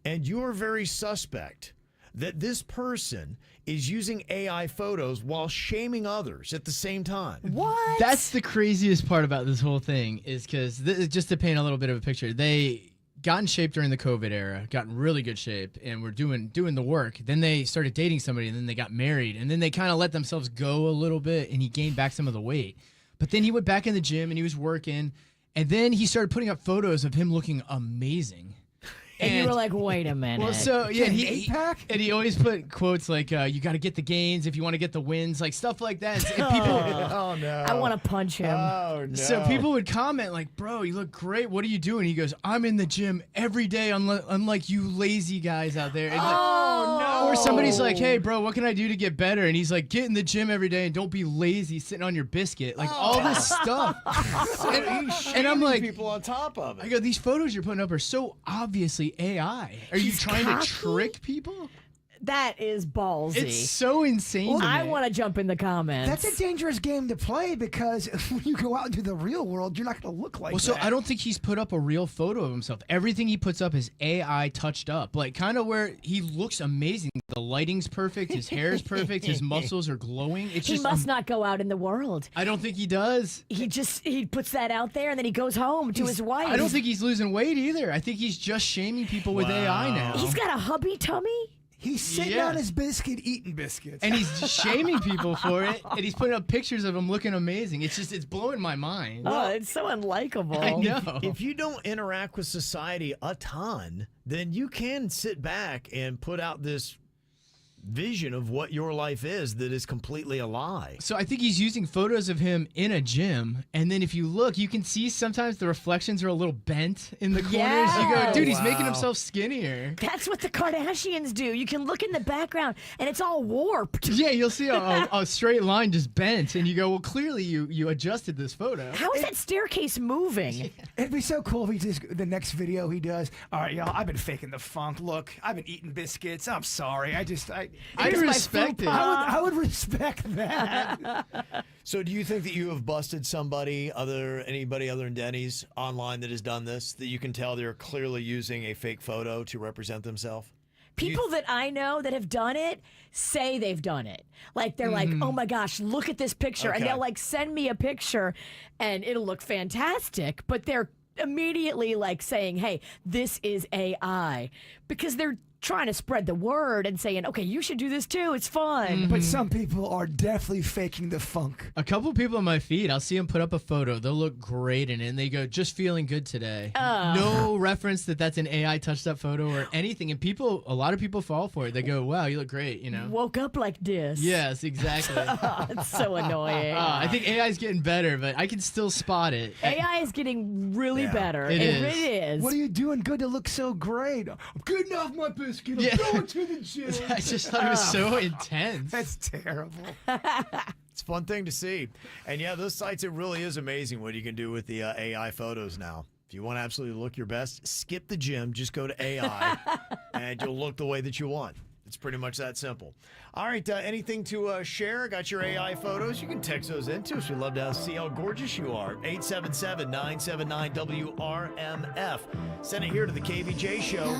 [SPEAKER 6] and you're very suspect that this person is using AI photos while shaming others at the same time.
[SPEAKER 7] What?
[SPEAKER 2] That's the craziest part about this whole thing is because, just to paint a little bit of a picture, they got in shape during the COVID era, got in really good shape, and were doing the work. Then they started dating somebody, and then they got married, and then they kind of let themselves go a little bit, and he gained back some of the weight. But then he went back in the gym, and he was working, and then he started putting up photos of him looking amazing.
[SPEAKER 7] And you were like, wait a minute.
[SPEAKER 2] Well, so yeah, he always put quotes like, "You got to get the gains if you want to get the wins," like stuff like that. And people,
[SPEAKER 6] oh no,
[SPEAKER 7] I want to punch him.
[SPEAKER 6] Oh no.
[SPEAKER 2] So people would comment like, "Bro, you look great. What are you doing?" He goes, "I'm in the gym every day, unlike you lazy guys out there." And
[SPEAKER 6] no.
[SPEAKER 2] Or somebody's like, "Hey, bro, what can I do to get better?" And he's like, "Get in the gym every day and don't be lazy sitting on your biscuit." Like all this stuff.
[SPEAKER 6] and I'm like, people on top of it.
[SPEAKER 2] I go, these photos you're putting up are so obviously AI. Are you trying to trick people?
[SPEAKER 7] That is ballsy.
[SPEAKER 2] It's so insane.
[SPEAKER 7] Well, I want to jump in the comments.
[SPEAKER 8] That's a dangerous game to play because when you go out into the real world, you're not going to look like that.
[SPEAKER 2] So I don't think he's put up a real photo of himself. Everything he puts up is AI touched up, like kind of where he looks amazing. The lighting's perfect. His hair is perfect. His muscles are glowing. It's
[SPEAKER 7] he
[SPEAKER 2] just
[SPEAKER 7] must not go out in the world.
[SPEAKER 2] I don't think he does.
[SPEAKER 7] He puts that out there and then he goes home to his wife.
[SPEAKER 2] I don't think he's losing weight either. I think he's just shaming people with AI now.
[SPEAKER 7] He's got a hubby tummy.
[SPEAKER 8] He's sitting on his biscuit eating biscuits.
[SPEAKER 2] And he's shaming people for it. And he's putting up pictures of him looking amazing. It's blowing my mind.
[SPEAKER 7] Oh, it's so unlikable.
[SPEAKER 2] I know.
[SPEAKER 6] If you don't interact with society a ton, then you can sit back and put out this vision of what your life is that is completely a lie.
[SPEAKER 2] So I think he's using photos of him in a gym, and then if you look, you can see sometimes the reflections are a little bent in the corners. You go, dude, he's making himself skinnier.
[SPEAKER 7] That's what the Kardashians do. You can look in the background, and it's all warped.
[SPEAKER 2] Yeah, you'll see a straight line just bent, and you go, well, clearly you adjusted this photo.
[SPEAKER 7] How is that staircase moving?
[SPEAKER 8] It'd be so cool if the next video he does, all right, y'all, I've been faking the funk. Look, I've been eating biscuits. I'm sorry.
[SPEAKER 2] I respect it.
[SPEAKER 8] I would respect that.
[SPEAKER 6] So do you think that you have busted anybody other than Denny's online that has done this, that you can tell they're clearly using a fake photo to represent themselves?
[SPEAKER 7] People that I know that have done it say they've done it. Like, they're like, oh my gosh, look at this picture.
[SPEAKER 6] Okay.
[SPEAKER 7] And they'll like send me a picture and it'll look fantastic. But they're immediately like saying, hey, this is AI. Because they're trying to spread the word and saying, okay, you should do this too. It's fun.
[SPEAKER 8] But some people are definitely faking the funk.
[SPEAKER 2] A couple people on my feed, I'll see them put up a photo. They'll look great in it, and they go, just feeling good today. No reference that that's an AI touched up photo or anything. And a lot of people fall for it. They go, wow, you look great, you know?
[SPEAKER 7] Woke up like this.
[SPEAKER 2] Yes, exactly.
[SPEAKER 7] It's so annoying.
[SPEAKER 2] I think AI is getting better, but I can still spot it.
[SPEAKER 7] AI is getting really better.
[SPEAKER 2] It
[SPEAKER 7] really is.
[SPEAKER 8] What are you doing good to look so great? I'm getting off my business. biscuit.
[SPEAKER 2] Yeah.
[SPEAKER 8] I'm going to the gym.
[SPEAKER 2] I just thought it was so intense.
[SPEAKER 8] That's terrible.
[SPEAKER 6] It's a fun thing to see. And yeah, those sites, it really is amazing what you can do with the AI photos now. If you want to absolutely look your best, skip the gym, just go to AI, and you'll look the way that you want. It's pretty much that simple. All right, anything to share? Got your AI photos? You can text those in to us. We'd love to see how gorgeous you are. 877-979-WRMF. Send it here to the KVJ Show.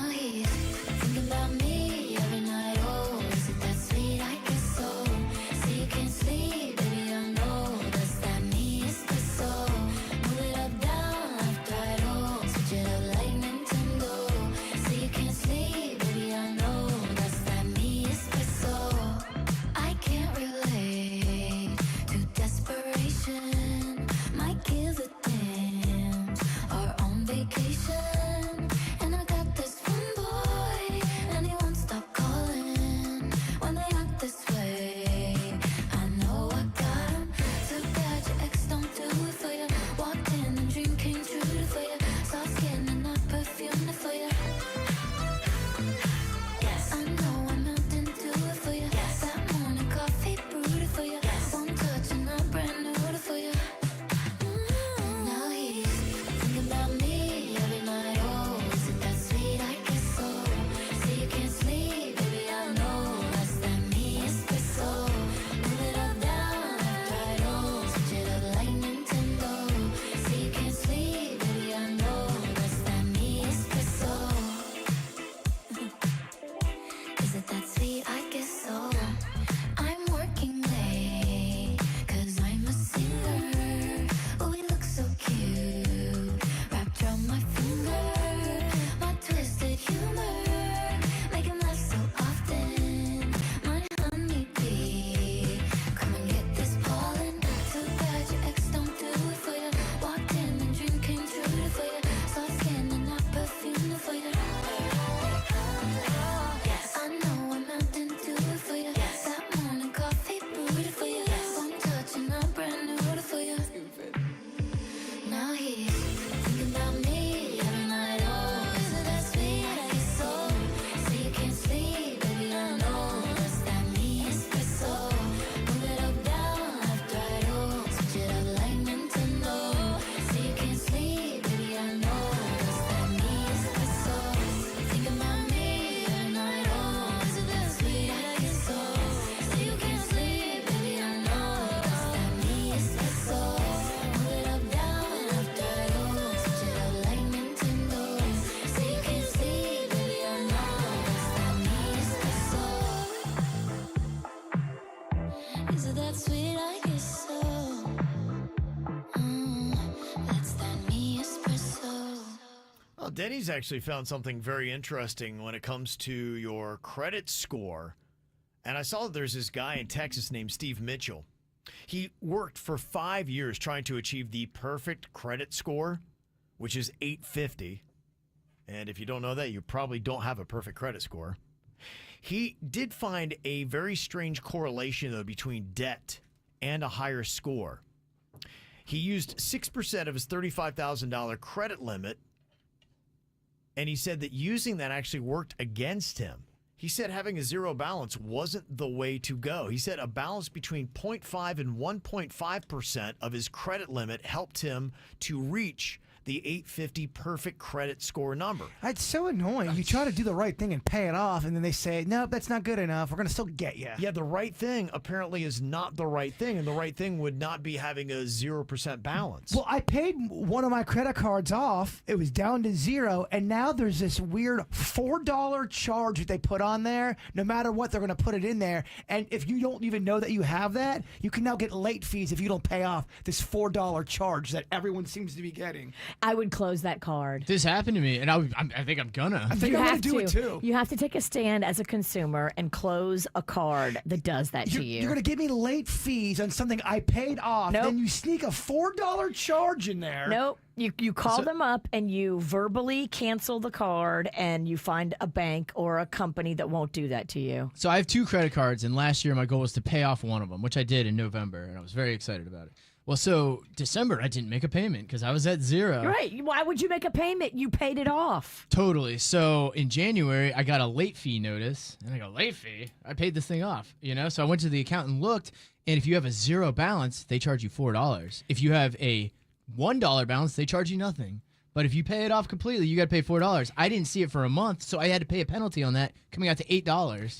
[SPEAKER 6] Denny's actually found something very interesting when it comes to your credit score. And I saw that there's this guy in Texas named Steve Mitchell. He worked for 5 years trying to achieve the perfect credit score, which is 850. And if you don't know that, you probably don't have a perfect credit score. He did find a very strange correlation, though, between debt and a higher score. He used 6% of his $35,000 credit limit, and he said that using that actually worked against him. He said having a zero balance wasn't the way to go. He said a balance between 0.5 and 1.5% of his credit limit helped him to reach the 850 perfect credit score number.
[SPEAKER 8] It's so annoying. You try to do the right thing and pay it off, and then they say, nope, that's not good enough. We're going to still get you.
[SPEAKER 6] Yeah, the right thing apparently is not the right thing, and the right thing would not be having a 0% balance.
[SPEAKER 8] Well, I paid one of my credit cards off. It was down to zero, and now there's this weird $4 charge that they put on there. No matter what, they're going to put it in there, and if you don't even know that you have that, you can now get late fees if you don't pay off this $4 charge that everyone seems to be getting.
[SPEAKER 7] I would close that card.
[SPEAKER 2] This happened to me, and I think I'm gonna.
[SPEAKER 8] I think I'm going to do it too.
[SPEAKER 7] You have to take a stand as a consumer and close a card that does that to you.
[SPEAKER 8] You're going to give me late fees on something I paid off.
[SPEAKER 7] Nope.
[SPEAKER 8] Then you sneak a $4 charge in there.
[SPEAKER 7] Nope. You call them up and you verbally cancel the card, and you find a bank or a company that won't do that to you.
[SPEAKER 2] So I have 2 credit cards, and last year my goal was to pay off one of them, which I did in November, and I was very excited about it. Well, so December, I didn't make a payment because I was at zero.
[SPEAKER 7] Right. Why would you make a payment? You paid it off.
[SPEAKER 2] Totally. So in January, I got a late fee notice. And I go, late fee? I paid this thing off, So I went to the account and looked. And if you have a zero balance, they charge you $4. If you have a $1 balance, they charge you nothing. But if you pay it off completely, you got to pay $4. I didn't see it for a month, so I had to pay a penalty on that, coming out to $8.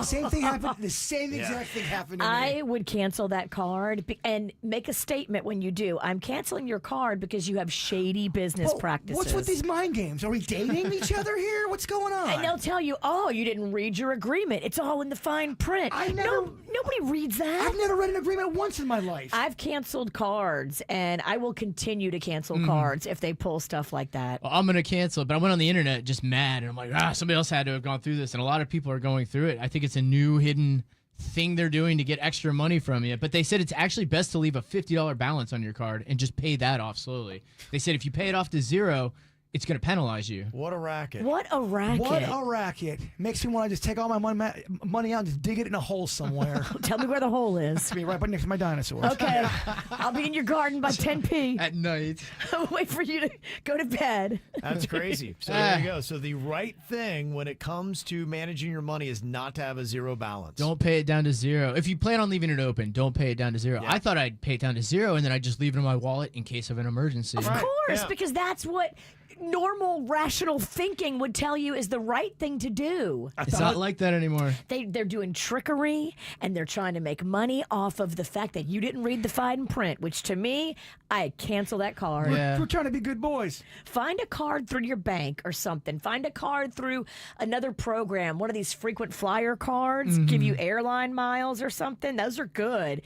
[SPEAKER 8] Same thing happened. The same exact thing happened to me.
[SPEAKER 7] I would cancel that card and make a statement when you do. I'm canceling your card because you have shady business practices.
[SPEAKER 8] What's with these mind games? Are we dating each other here? What's going on?
[SPEAKER 7] And they'll tell you, oh, you didn't read your agreement. It's all in the fine print. Nobody reads that.
[SPEAKER 8] I've never read an agreement once in my life.
[SPEAKER 7] I've canceled cards, and I will continue to cancel cards if they pull stuff like that.
[SPEAKER 2] Well, I'm going to cancel it, but I went on the internet just mad, and I'm like, somebody else had to have gone through this, and a lot of people are going through it. I think it's a new hidden thing they're doing to get extra money from you, but they said it's actually best to leave a $50 balance on your card and just pay that off slowly. They said if you pay it off to zero, it's going to penalize you.
[SPEAKER 6] What a racket.
[SPEAKER 7] What a racket.
[SPEAKER 8] What a racket. Makes me want to just take all my money out and just dig it in a hole somewhere.
[SPEAKER 7] Tell me where the hole is.
[SPEAKER 8] It's be right next to my dinosaurs.
[SPEAKER 7] Okay. I'll be in your garden by 10
[SPEAKER 2] at night.
[SPEAKER 7] Wait for you to go to bed.
[SPEAKER 6] That's crazy. So there you go. So the right thing when it comes to managing your money is not to have a zero balance.
[SPEAKER 2] Don't pay it down to zero. If you plan on leaving it open, don't pay it down to zero.
[SPEAKER 6] Yeah.
[SPEAKER 2] I thought I'd pay it down to zero, and then I'd just leave it in my wallet in case of an emergency.
[SPEAKER 7] Of course, because that's what normal rational thinking would tell you is the right thing to do.
[SPEAKER 2] It's not like that anymore.
[SPEAKER 7] They're doing trickery, and they're trying to make money off of the fact that you didn't read the fine print, which to me, I cancel that card.
[SPEAKER 8] We're trying to be good boys.
[SPEAKER 7] Find a card through your bank or something. Find a card through another program, one of these frequent flyer cards, give you airline miles or something. Those are good.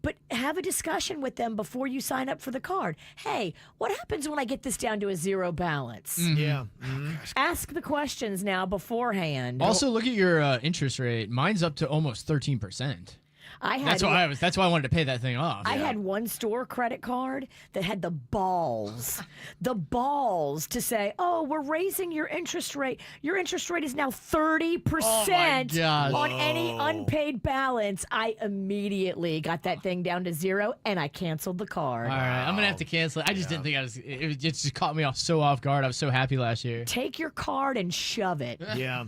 [SPEAKER 7] But have a discussion with them before you sign up for the card. Hey, what happens when I get this down to a zero balance?
[SPEAKER 6] Yeah.
[SPEAKER 7] Ask the questions now beforehand.
[SPEAKER 2] Also, look at your interest rate. Mine's up to almost 13%. That's why I wanted to pay that thing off.
[SPEAKER 7] I had one store credit card that had the balls to say, "Oh, we're raising your interest rate. Your interest rate is now 30% on any unpaid balance." I immediately got that thing down to zero, and I canceled the card.
[SPEAKER 2] All right, I'm gonna have to cancel it. I just didn't think it just caught me so off guard. I was so happy last year.
[SPEAKER 7] Take your card and shove it.
[SPEAKER 6] Yeah.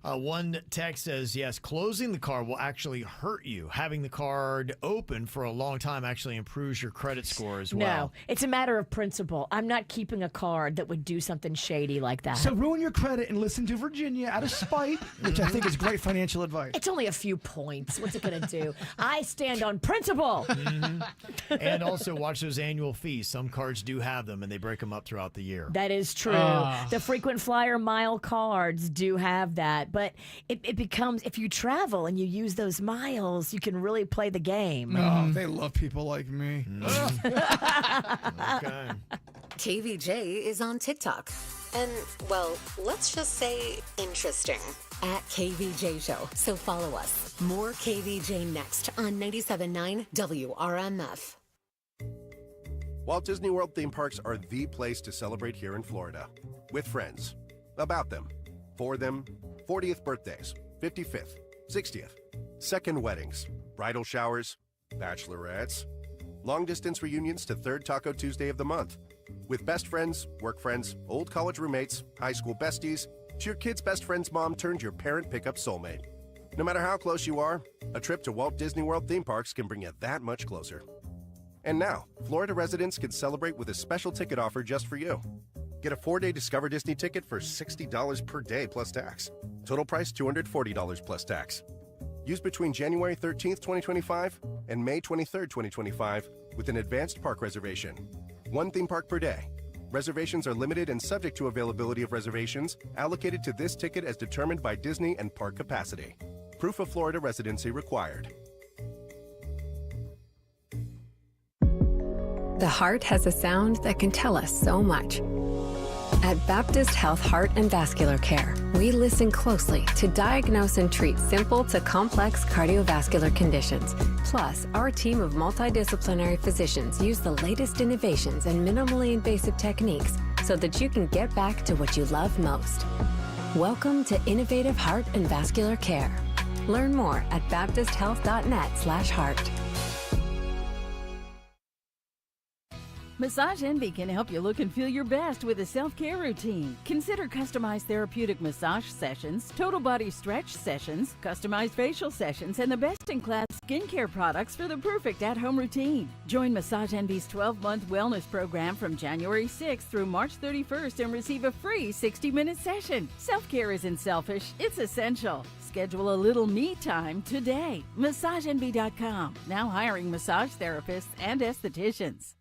[SPEAKER 6] One text says, yes, closing the card will actually hurt you. Having the card open for a long time actually improves your credit score as well.
[SPEAKER 7] No, it's a matter of principle. I'm not keeping a card that would do something shady like that.
[SPEAKER 8] So ruin your credit and listen to Virginia out of spite, which I think is great financial advice.
[SPEAKER 7] It's only a few points. What's it going to do? I stand on principle.
[SPEAKER 6] And also watch those annual fees. Some cards do have them, and they break them up throughout the year.
[SPEAKER 7] That is true. The frequent flyer mile cards do have that. But it becomes, if you travel and you use those miles, you can really play the game.
[SPEAKER 8] Oh, they love people like me.
[SPEAKER 6] Okay.
[SPEAKER 3] KVJ is on TikTok. And, well, let's just say interesting. At KVJShow. So follow us. More KVJ next on 97.9 WRMF.
[SPEAKER 15] Walt Disney World theme parks are the place to celebrate here in Florida. With friends. About them. For them. 40th birthdays, 55th, 60th, second weddings, bridal showers, bachelorettes, long-distance reunions to third Taco Tuesday of the month. With best friends, work friends, old college roommates, high school besties, to your kid's best friend's mom turned your parent pickup soulmate. No matter how close you are, a trip to Walt Disney World theme parks can bring you that much closer. And now, Florida residents can celebrate with a special ticket offer just for you. Get a 4-day Discover Disney ticket for $60 per day plus tax. Total price $240 plus tax. Used between January 13th, 2025 and May 23rd, 2025 with an advanced park reservation. One theme park per day. Reservations are limited and subject to availability of reservations allocated to this ticket as determined by Disney and park capacity. Proof of Florida residency required.
[SPEAKER 4] The heart has a sound that can tell us so much. At Baptist Health Heart and Vascular Care, we listen closely to diagnose and treat simple to complex cardiovascular conditions. Plus, our team of multidisciplinary physicians use the latest innovations and minimally invasive techniques so that you can get back to what you love most. Welcome to Innovative Heart and Vascular Care. Learn more at baptisthealth.net/heart.
[SPEAKER 9] Massage Envy can help you look and feel your best with a self-care routine. Consider customized therapeutic massage sessions, total body stretch sessions, customized facial sessions, and the best-in-class skincare products for the perfect at-home routine. Join Massage Envy's 12-month wellness program from January 6th through March 31st and receive a free 60-minute session. Self-care isn't selfish, it's essential. Schedule a little me time today. MassageEnvy.com, now hiring massage therapists and estheticians.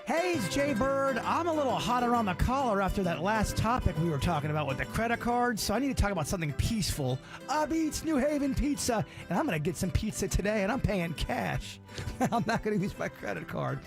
[SPEAKER 8] Hey, it's Jay Bird. I'm a little hotter on the collar after that last topic we were talking about with the credit cards, so I need to talk about something peaceful. Eats New Haven Pizza, and I'm going to get some pizza today, and I'm paying cash. I'm not going to use my credit card.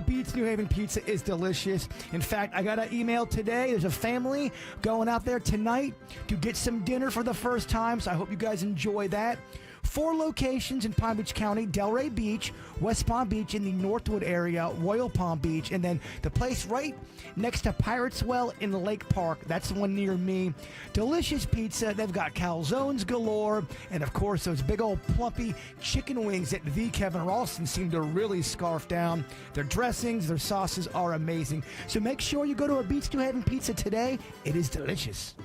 [SPEAKER 8] Eats New Haven Pizza is delicious. In fact, I got an email today. There's a family going out there tonight to get some dinner for the first time, so I hope you guys enjoy that. 4 locations in Palm Beach County: Delray Beach, West Palm Beach in the Northwood area, Royal Palm Beach, and then the place right next to Pirates Well in the Lake Park. That's the one near me. Delicious pizza. They've got calzones galore, and of course those big old plumpy chicken wings that the Kevin Ralston seemed to really scarf down. Their dressings, their sauces are amazing. So make sure you go to Eats New Haven Pizza today. It is delicious.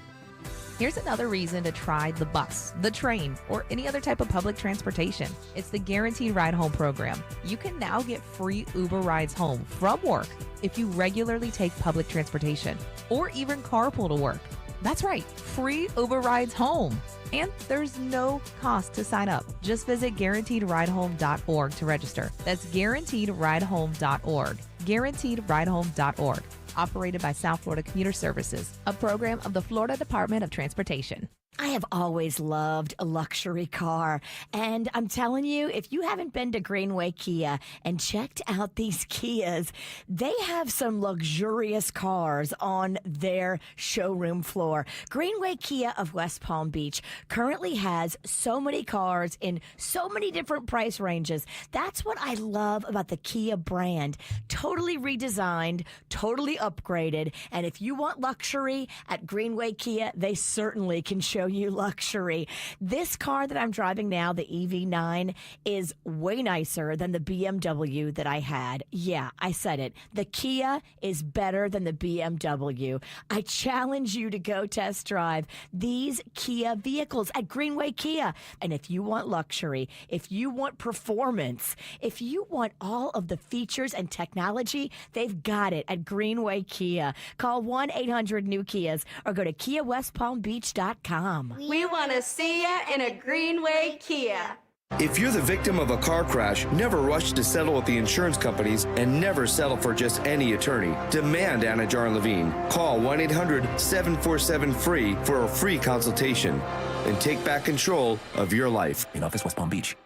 [SPEAKER 10] Here's another reason to try the bus, the train, or any other type of public transportation. It's the Guaranteed Ride Home program. You can now get free Uber rides home from work if you regularly take public transportation or even carpool to work. That's right, free Uber rides home. And there's no cost to sign up. Just visit guaranteedridehome.org to register. That's guaranteedridehome.org. Guaranteedridehome.org. Operated by South Florida Commuter Services, a program of the Florida Department of Transportation.
[SPEAKER 7] I have always loved a luxury car. And I'm telling you, if you haven't been to Greenway Kia and checked out these Kias, they have some luxurious cars on their showroom floor. Greenway Kia of West Palm Beach currently has so many cars in so many different price ranges. That's what I love about the Kia brand. Totally redesigned, totally upgraded. And if you want luxury at Greenway Kia, they certainly can show you luxury. This car that I'm driving now, the EV9, is way nicer than the BMW that I had. Yeah, I said it. The Kia is better than the BMW. I challenge you to go test drive these Kia vehicles at Greenway Kia. And if you want luxury, if you want performance, if you want all of the features and technology, they've got it at Greenway Kia. Call 1-800-NEW-KIAs or go to KiaWestPalmBeach.com.
[SPEAKER 23] We want to see ya in a Greenway Kia.
[SPEAKER 11] If you're the victim of a car crash, never rush to settle with the insurance companies and never settle for just any attorney. Demand Anna Jar and Levine. Call 1-800-747-FREE for a free consultation and take back control of your life. In office, West Palm Beach.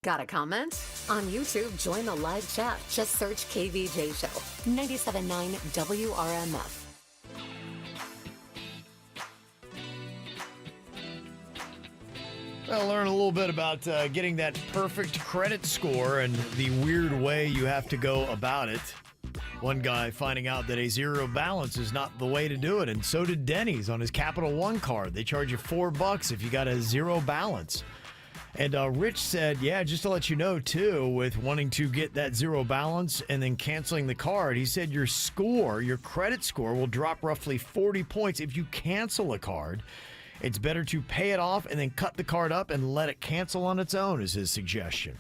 [SPEAKER 3] Got a comment? On YouTube, join the live chat. Just search KVJ Show. 97.9 WRMF.
[SPEAKER 6] Well, learn a little bit about getting that perfect credit score and the weird way you have to go about it. One guy finding out that a zero balance is not the way to do it, and so did Denny's on his Capital One card. They charge you $4 if you got a zero balance. And Rich said, yeah, just to let you know, too, with wanting to get that zero balance and then canceling the card, he said your score, your credit score, will drop roughly 40 points if you cancel a card. It's better to pay it off and then cut the card up and let it cancel on its own, is his suggestion.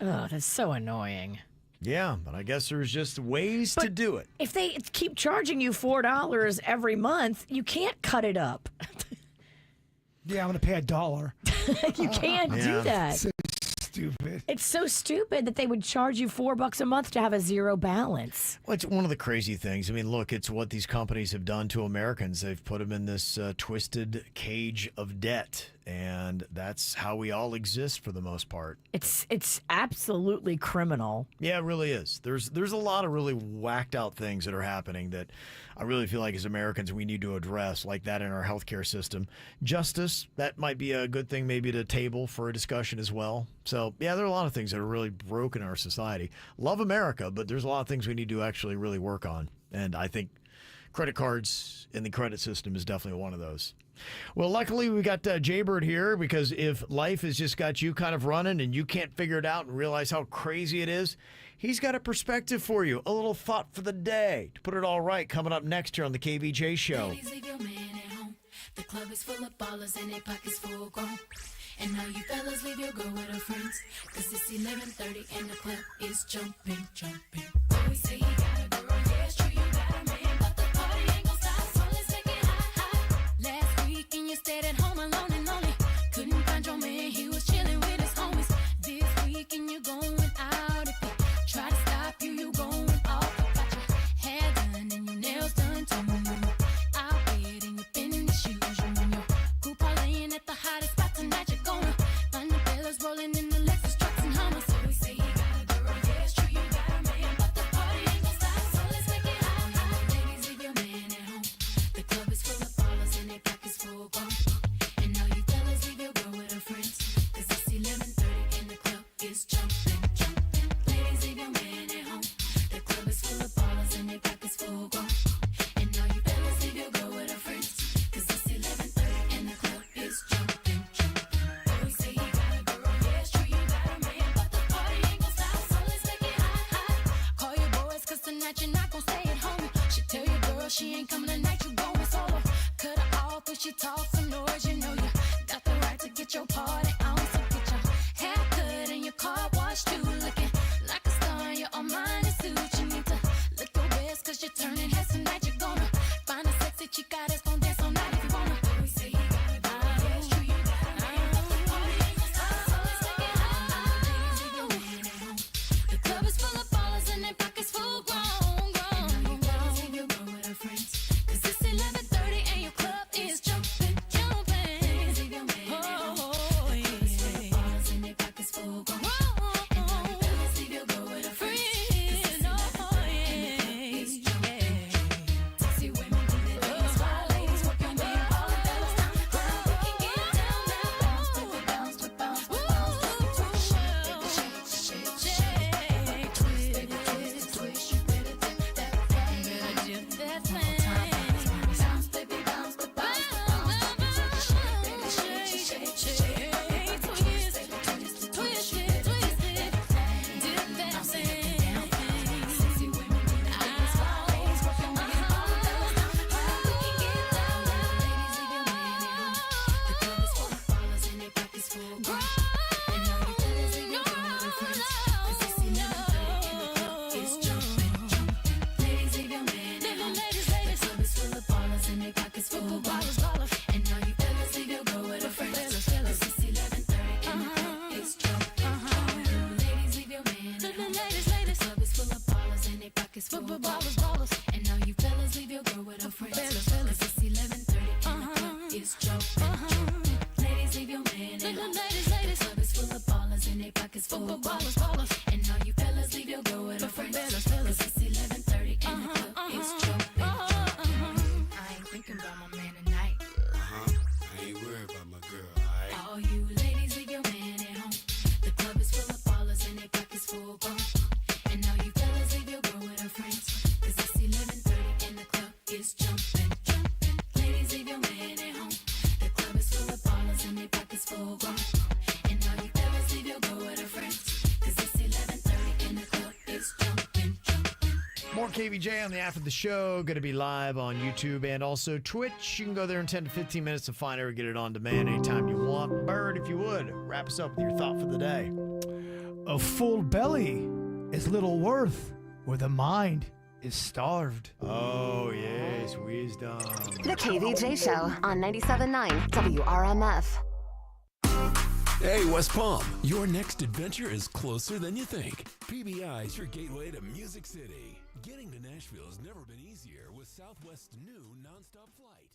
[SPEAKER 7] Oh, that's so annoying.
[SPEAKER 6] Yeah, but I guess there's just ways to do it.
[SPEAKER 7] If they keep charging you $4 every month, you can't cut it up.
[SPEAKER 8] Yeah, I'm going to pay $1.
[SPEAKER 7] You can't do that.
[SPEAKER 8] So stupid.
[SPEAKER 7] It's so stupid that they would charge you $4 a month to have a zero balance.
[SPEAKER 6] Well, it's one of the crazy things. I mean, look, it's what these companies have done to Americans. They've put them in this twisted cage of debt, and that's how we all exist for the most part.
[SPEAKER 7] It's absolutely criminal.
[SPEAKER 6] Yeah, it really is. There's a lot of really whacked out things that are happening that I really feel like as Americans we need to address, like that in our healthcare system. Justice, that might be a good thing maybe to table for a discussion as well. So, yeah, there are a lot of things that are really broken in our society. Love America, but there's a lot of things we need to actually really work on. And I think credit cards in the credit system is definitely one of those. Well, luckily we got Jaybird here, because if life has just got you kind of running and you can't figure it out and realize how crazy it is, he's got a perspective for you, a little thought for the day to put it all right, coming up next here on the KVJ Show.
[SPEAKER 1] Ladies, leave your man at home. The club is full of ballers and their pockets full grown. And now you fellas leave your girl with her friends, 'cause it's 11:30 and the club is jumping, jumping. Always say you got a girl, yeah, it's true, you got a man, but the party ain't gon' stop, so let's make it hot, hot. Last week and you stayed at home alone and lonely. Couldn't find your man, he was chilling with his homies. This week and you're going out. If they try to stop you, you going off. You got your hair done and your nails done too. Out bed and you're in the shoes. You and your group parlaying at the hottest spot tonight. You're gonna find the fellas rolling in the Lexus trucks and Hummers. So we say you got a girl, yeah, it's true, you got a man, but the party ain't gon' stop, so let's make it hot, hot. Ladies, leave your man at home. The club is full of ballers and their pockets full grown. And now you fellas leave your girl with her friends, 'cause it's 11:30 and the club is jumping, jumping. Ladies, leave your man at home. The club is full of ballers and their pockets full grown. And now you fellas leave your girl with her friends, 'cause it's 11:30 and the club is jumping, jumping. Always say you got a girl, yeah, it's true, you got a man, but the party ain't gon' stop, so let's make it hot, hot. Call your boys, 'cause tonight you're not gon' stay at home. She tell your girl she ain't coming tonight, you going solo. Cut her off if she talks some noise, you know you got the right to get your party on. So get your hair cut and your car washed too, looking like a star in your Armani suit. You need to look your best, 'cause you're turning heads tonight. You're gonna find a sexy chica that's gonna dance all night if you wanna. We say you got a girl, yeah, it's true, you got a man, but the party ain't gon' stop, so let's make it hot, hot. Ladies, leave your man at home. The club is full of ballers and their pockets full grown, grown. And now you fellas leave your girl with her friends, 'cause it's 11:30 and your club is jumping, jumping. Ladies, leave your man at home. The club is full of ballers and their pockets full grown. And now you fellas leave your girl with her friends, 'cause it's 11:30 and the club is jumping, jumping. Sexy women do their things while ladies work your man. All the fellas down the crowd, we can get down now. Bounce to the bounce to bounce to bounce. Baby, twist, baby, shake, shake, shake. Twist, baby, twist, twist. You better dip that thing. You better dip that thing. Bounce, baby, bounce to bounce to bounce. Baby, twist, shake, baby, shake, shake, shake. Twist, baby, twist, twist it, twist it. Dip that thing. Sexy women do their things while ladies work your man. All the fellas down the crowd, we can get down now. Ladies, leave your man at home. The club is full of ballers and their pockets full grown. And now you fellas leave your girl with her friends, 'cause it's 11:30 and the club is jumping, jumping. Ladies, leave your man at home. The club is full of ballers and their pockets full grown. And now you fellas leave your girl with her friends, 'cause it's 11:30 and the club is jumping, jumping. Ladies, leave your man at home. The club is full of ballers and their pockets full grown. And now you fellas leave your girl with her friends, 'cause it's 11:30 and the club is jumping, jumping. Ladies, leave your man at home. The club is full of ballers and their pockets full grown. And now you fellas leave your girl with her friends, 'cause it's 11:30 and the club is jumping, jumping. I ain't thinking about my man tonight.
[SPEAKER 5] I ain't worried about my girl, alright?
[SPEAKER 1] All you ladies, leave your man at home. The club is full of ballers and their pockets full grown. And now you fellas leave your girl with her friends, 'cause it's 11:30 and the club is jumping, jumping. Ladies, leave your man at home. The club is full of ballers and their pockets full grown. And now you fellas leave your girl with her friends, 'cause it's 11:30 and the club is jumping, jumping.
[SPEAKER 6] More KVJ on the After the Show. Going to be live on YouTube and also Twitch. You can go there in 10 to 15 minutes to find it or get it on demand anytime you want. Bird, if you would, wrap us up with your thought for the day.
[SPEAKER 8] A full belly is little worth where the mind is starved.
[SPEAKER 6] Oh, yes, wisdom.
[SPEAKER 3] The KVJ Show on 97.9 WRMF.
[SPEAKER 30] Hey, West Palm, your next adventure is closer than you think. PBI is your gateway to Music City. Getting to Nashville has never been easier with Southwest's new nonstop flight.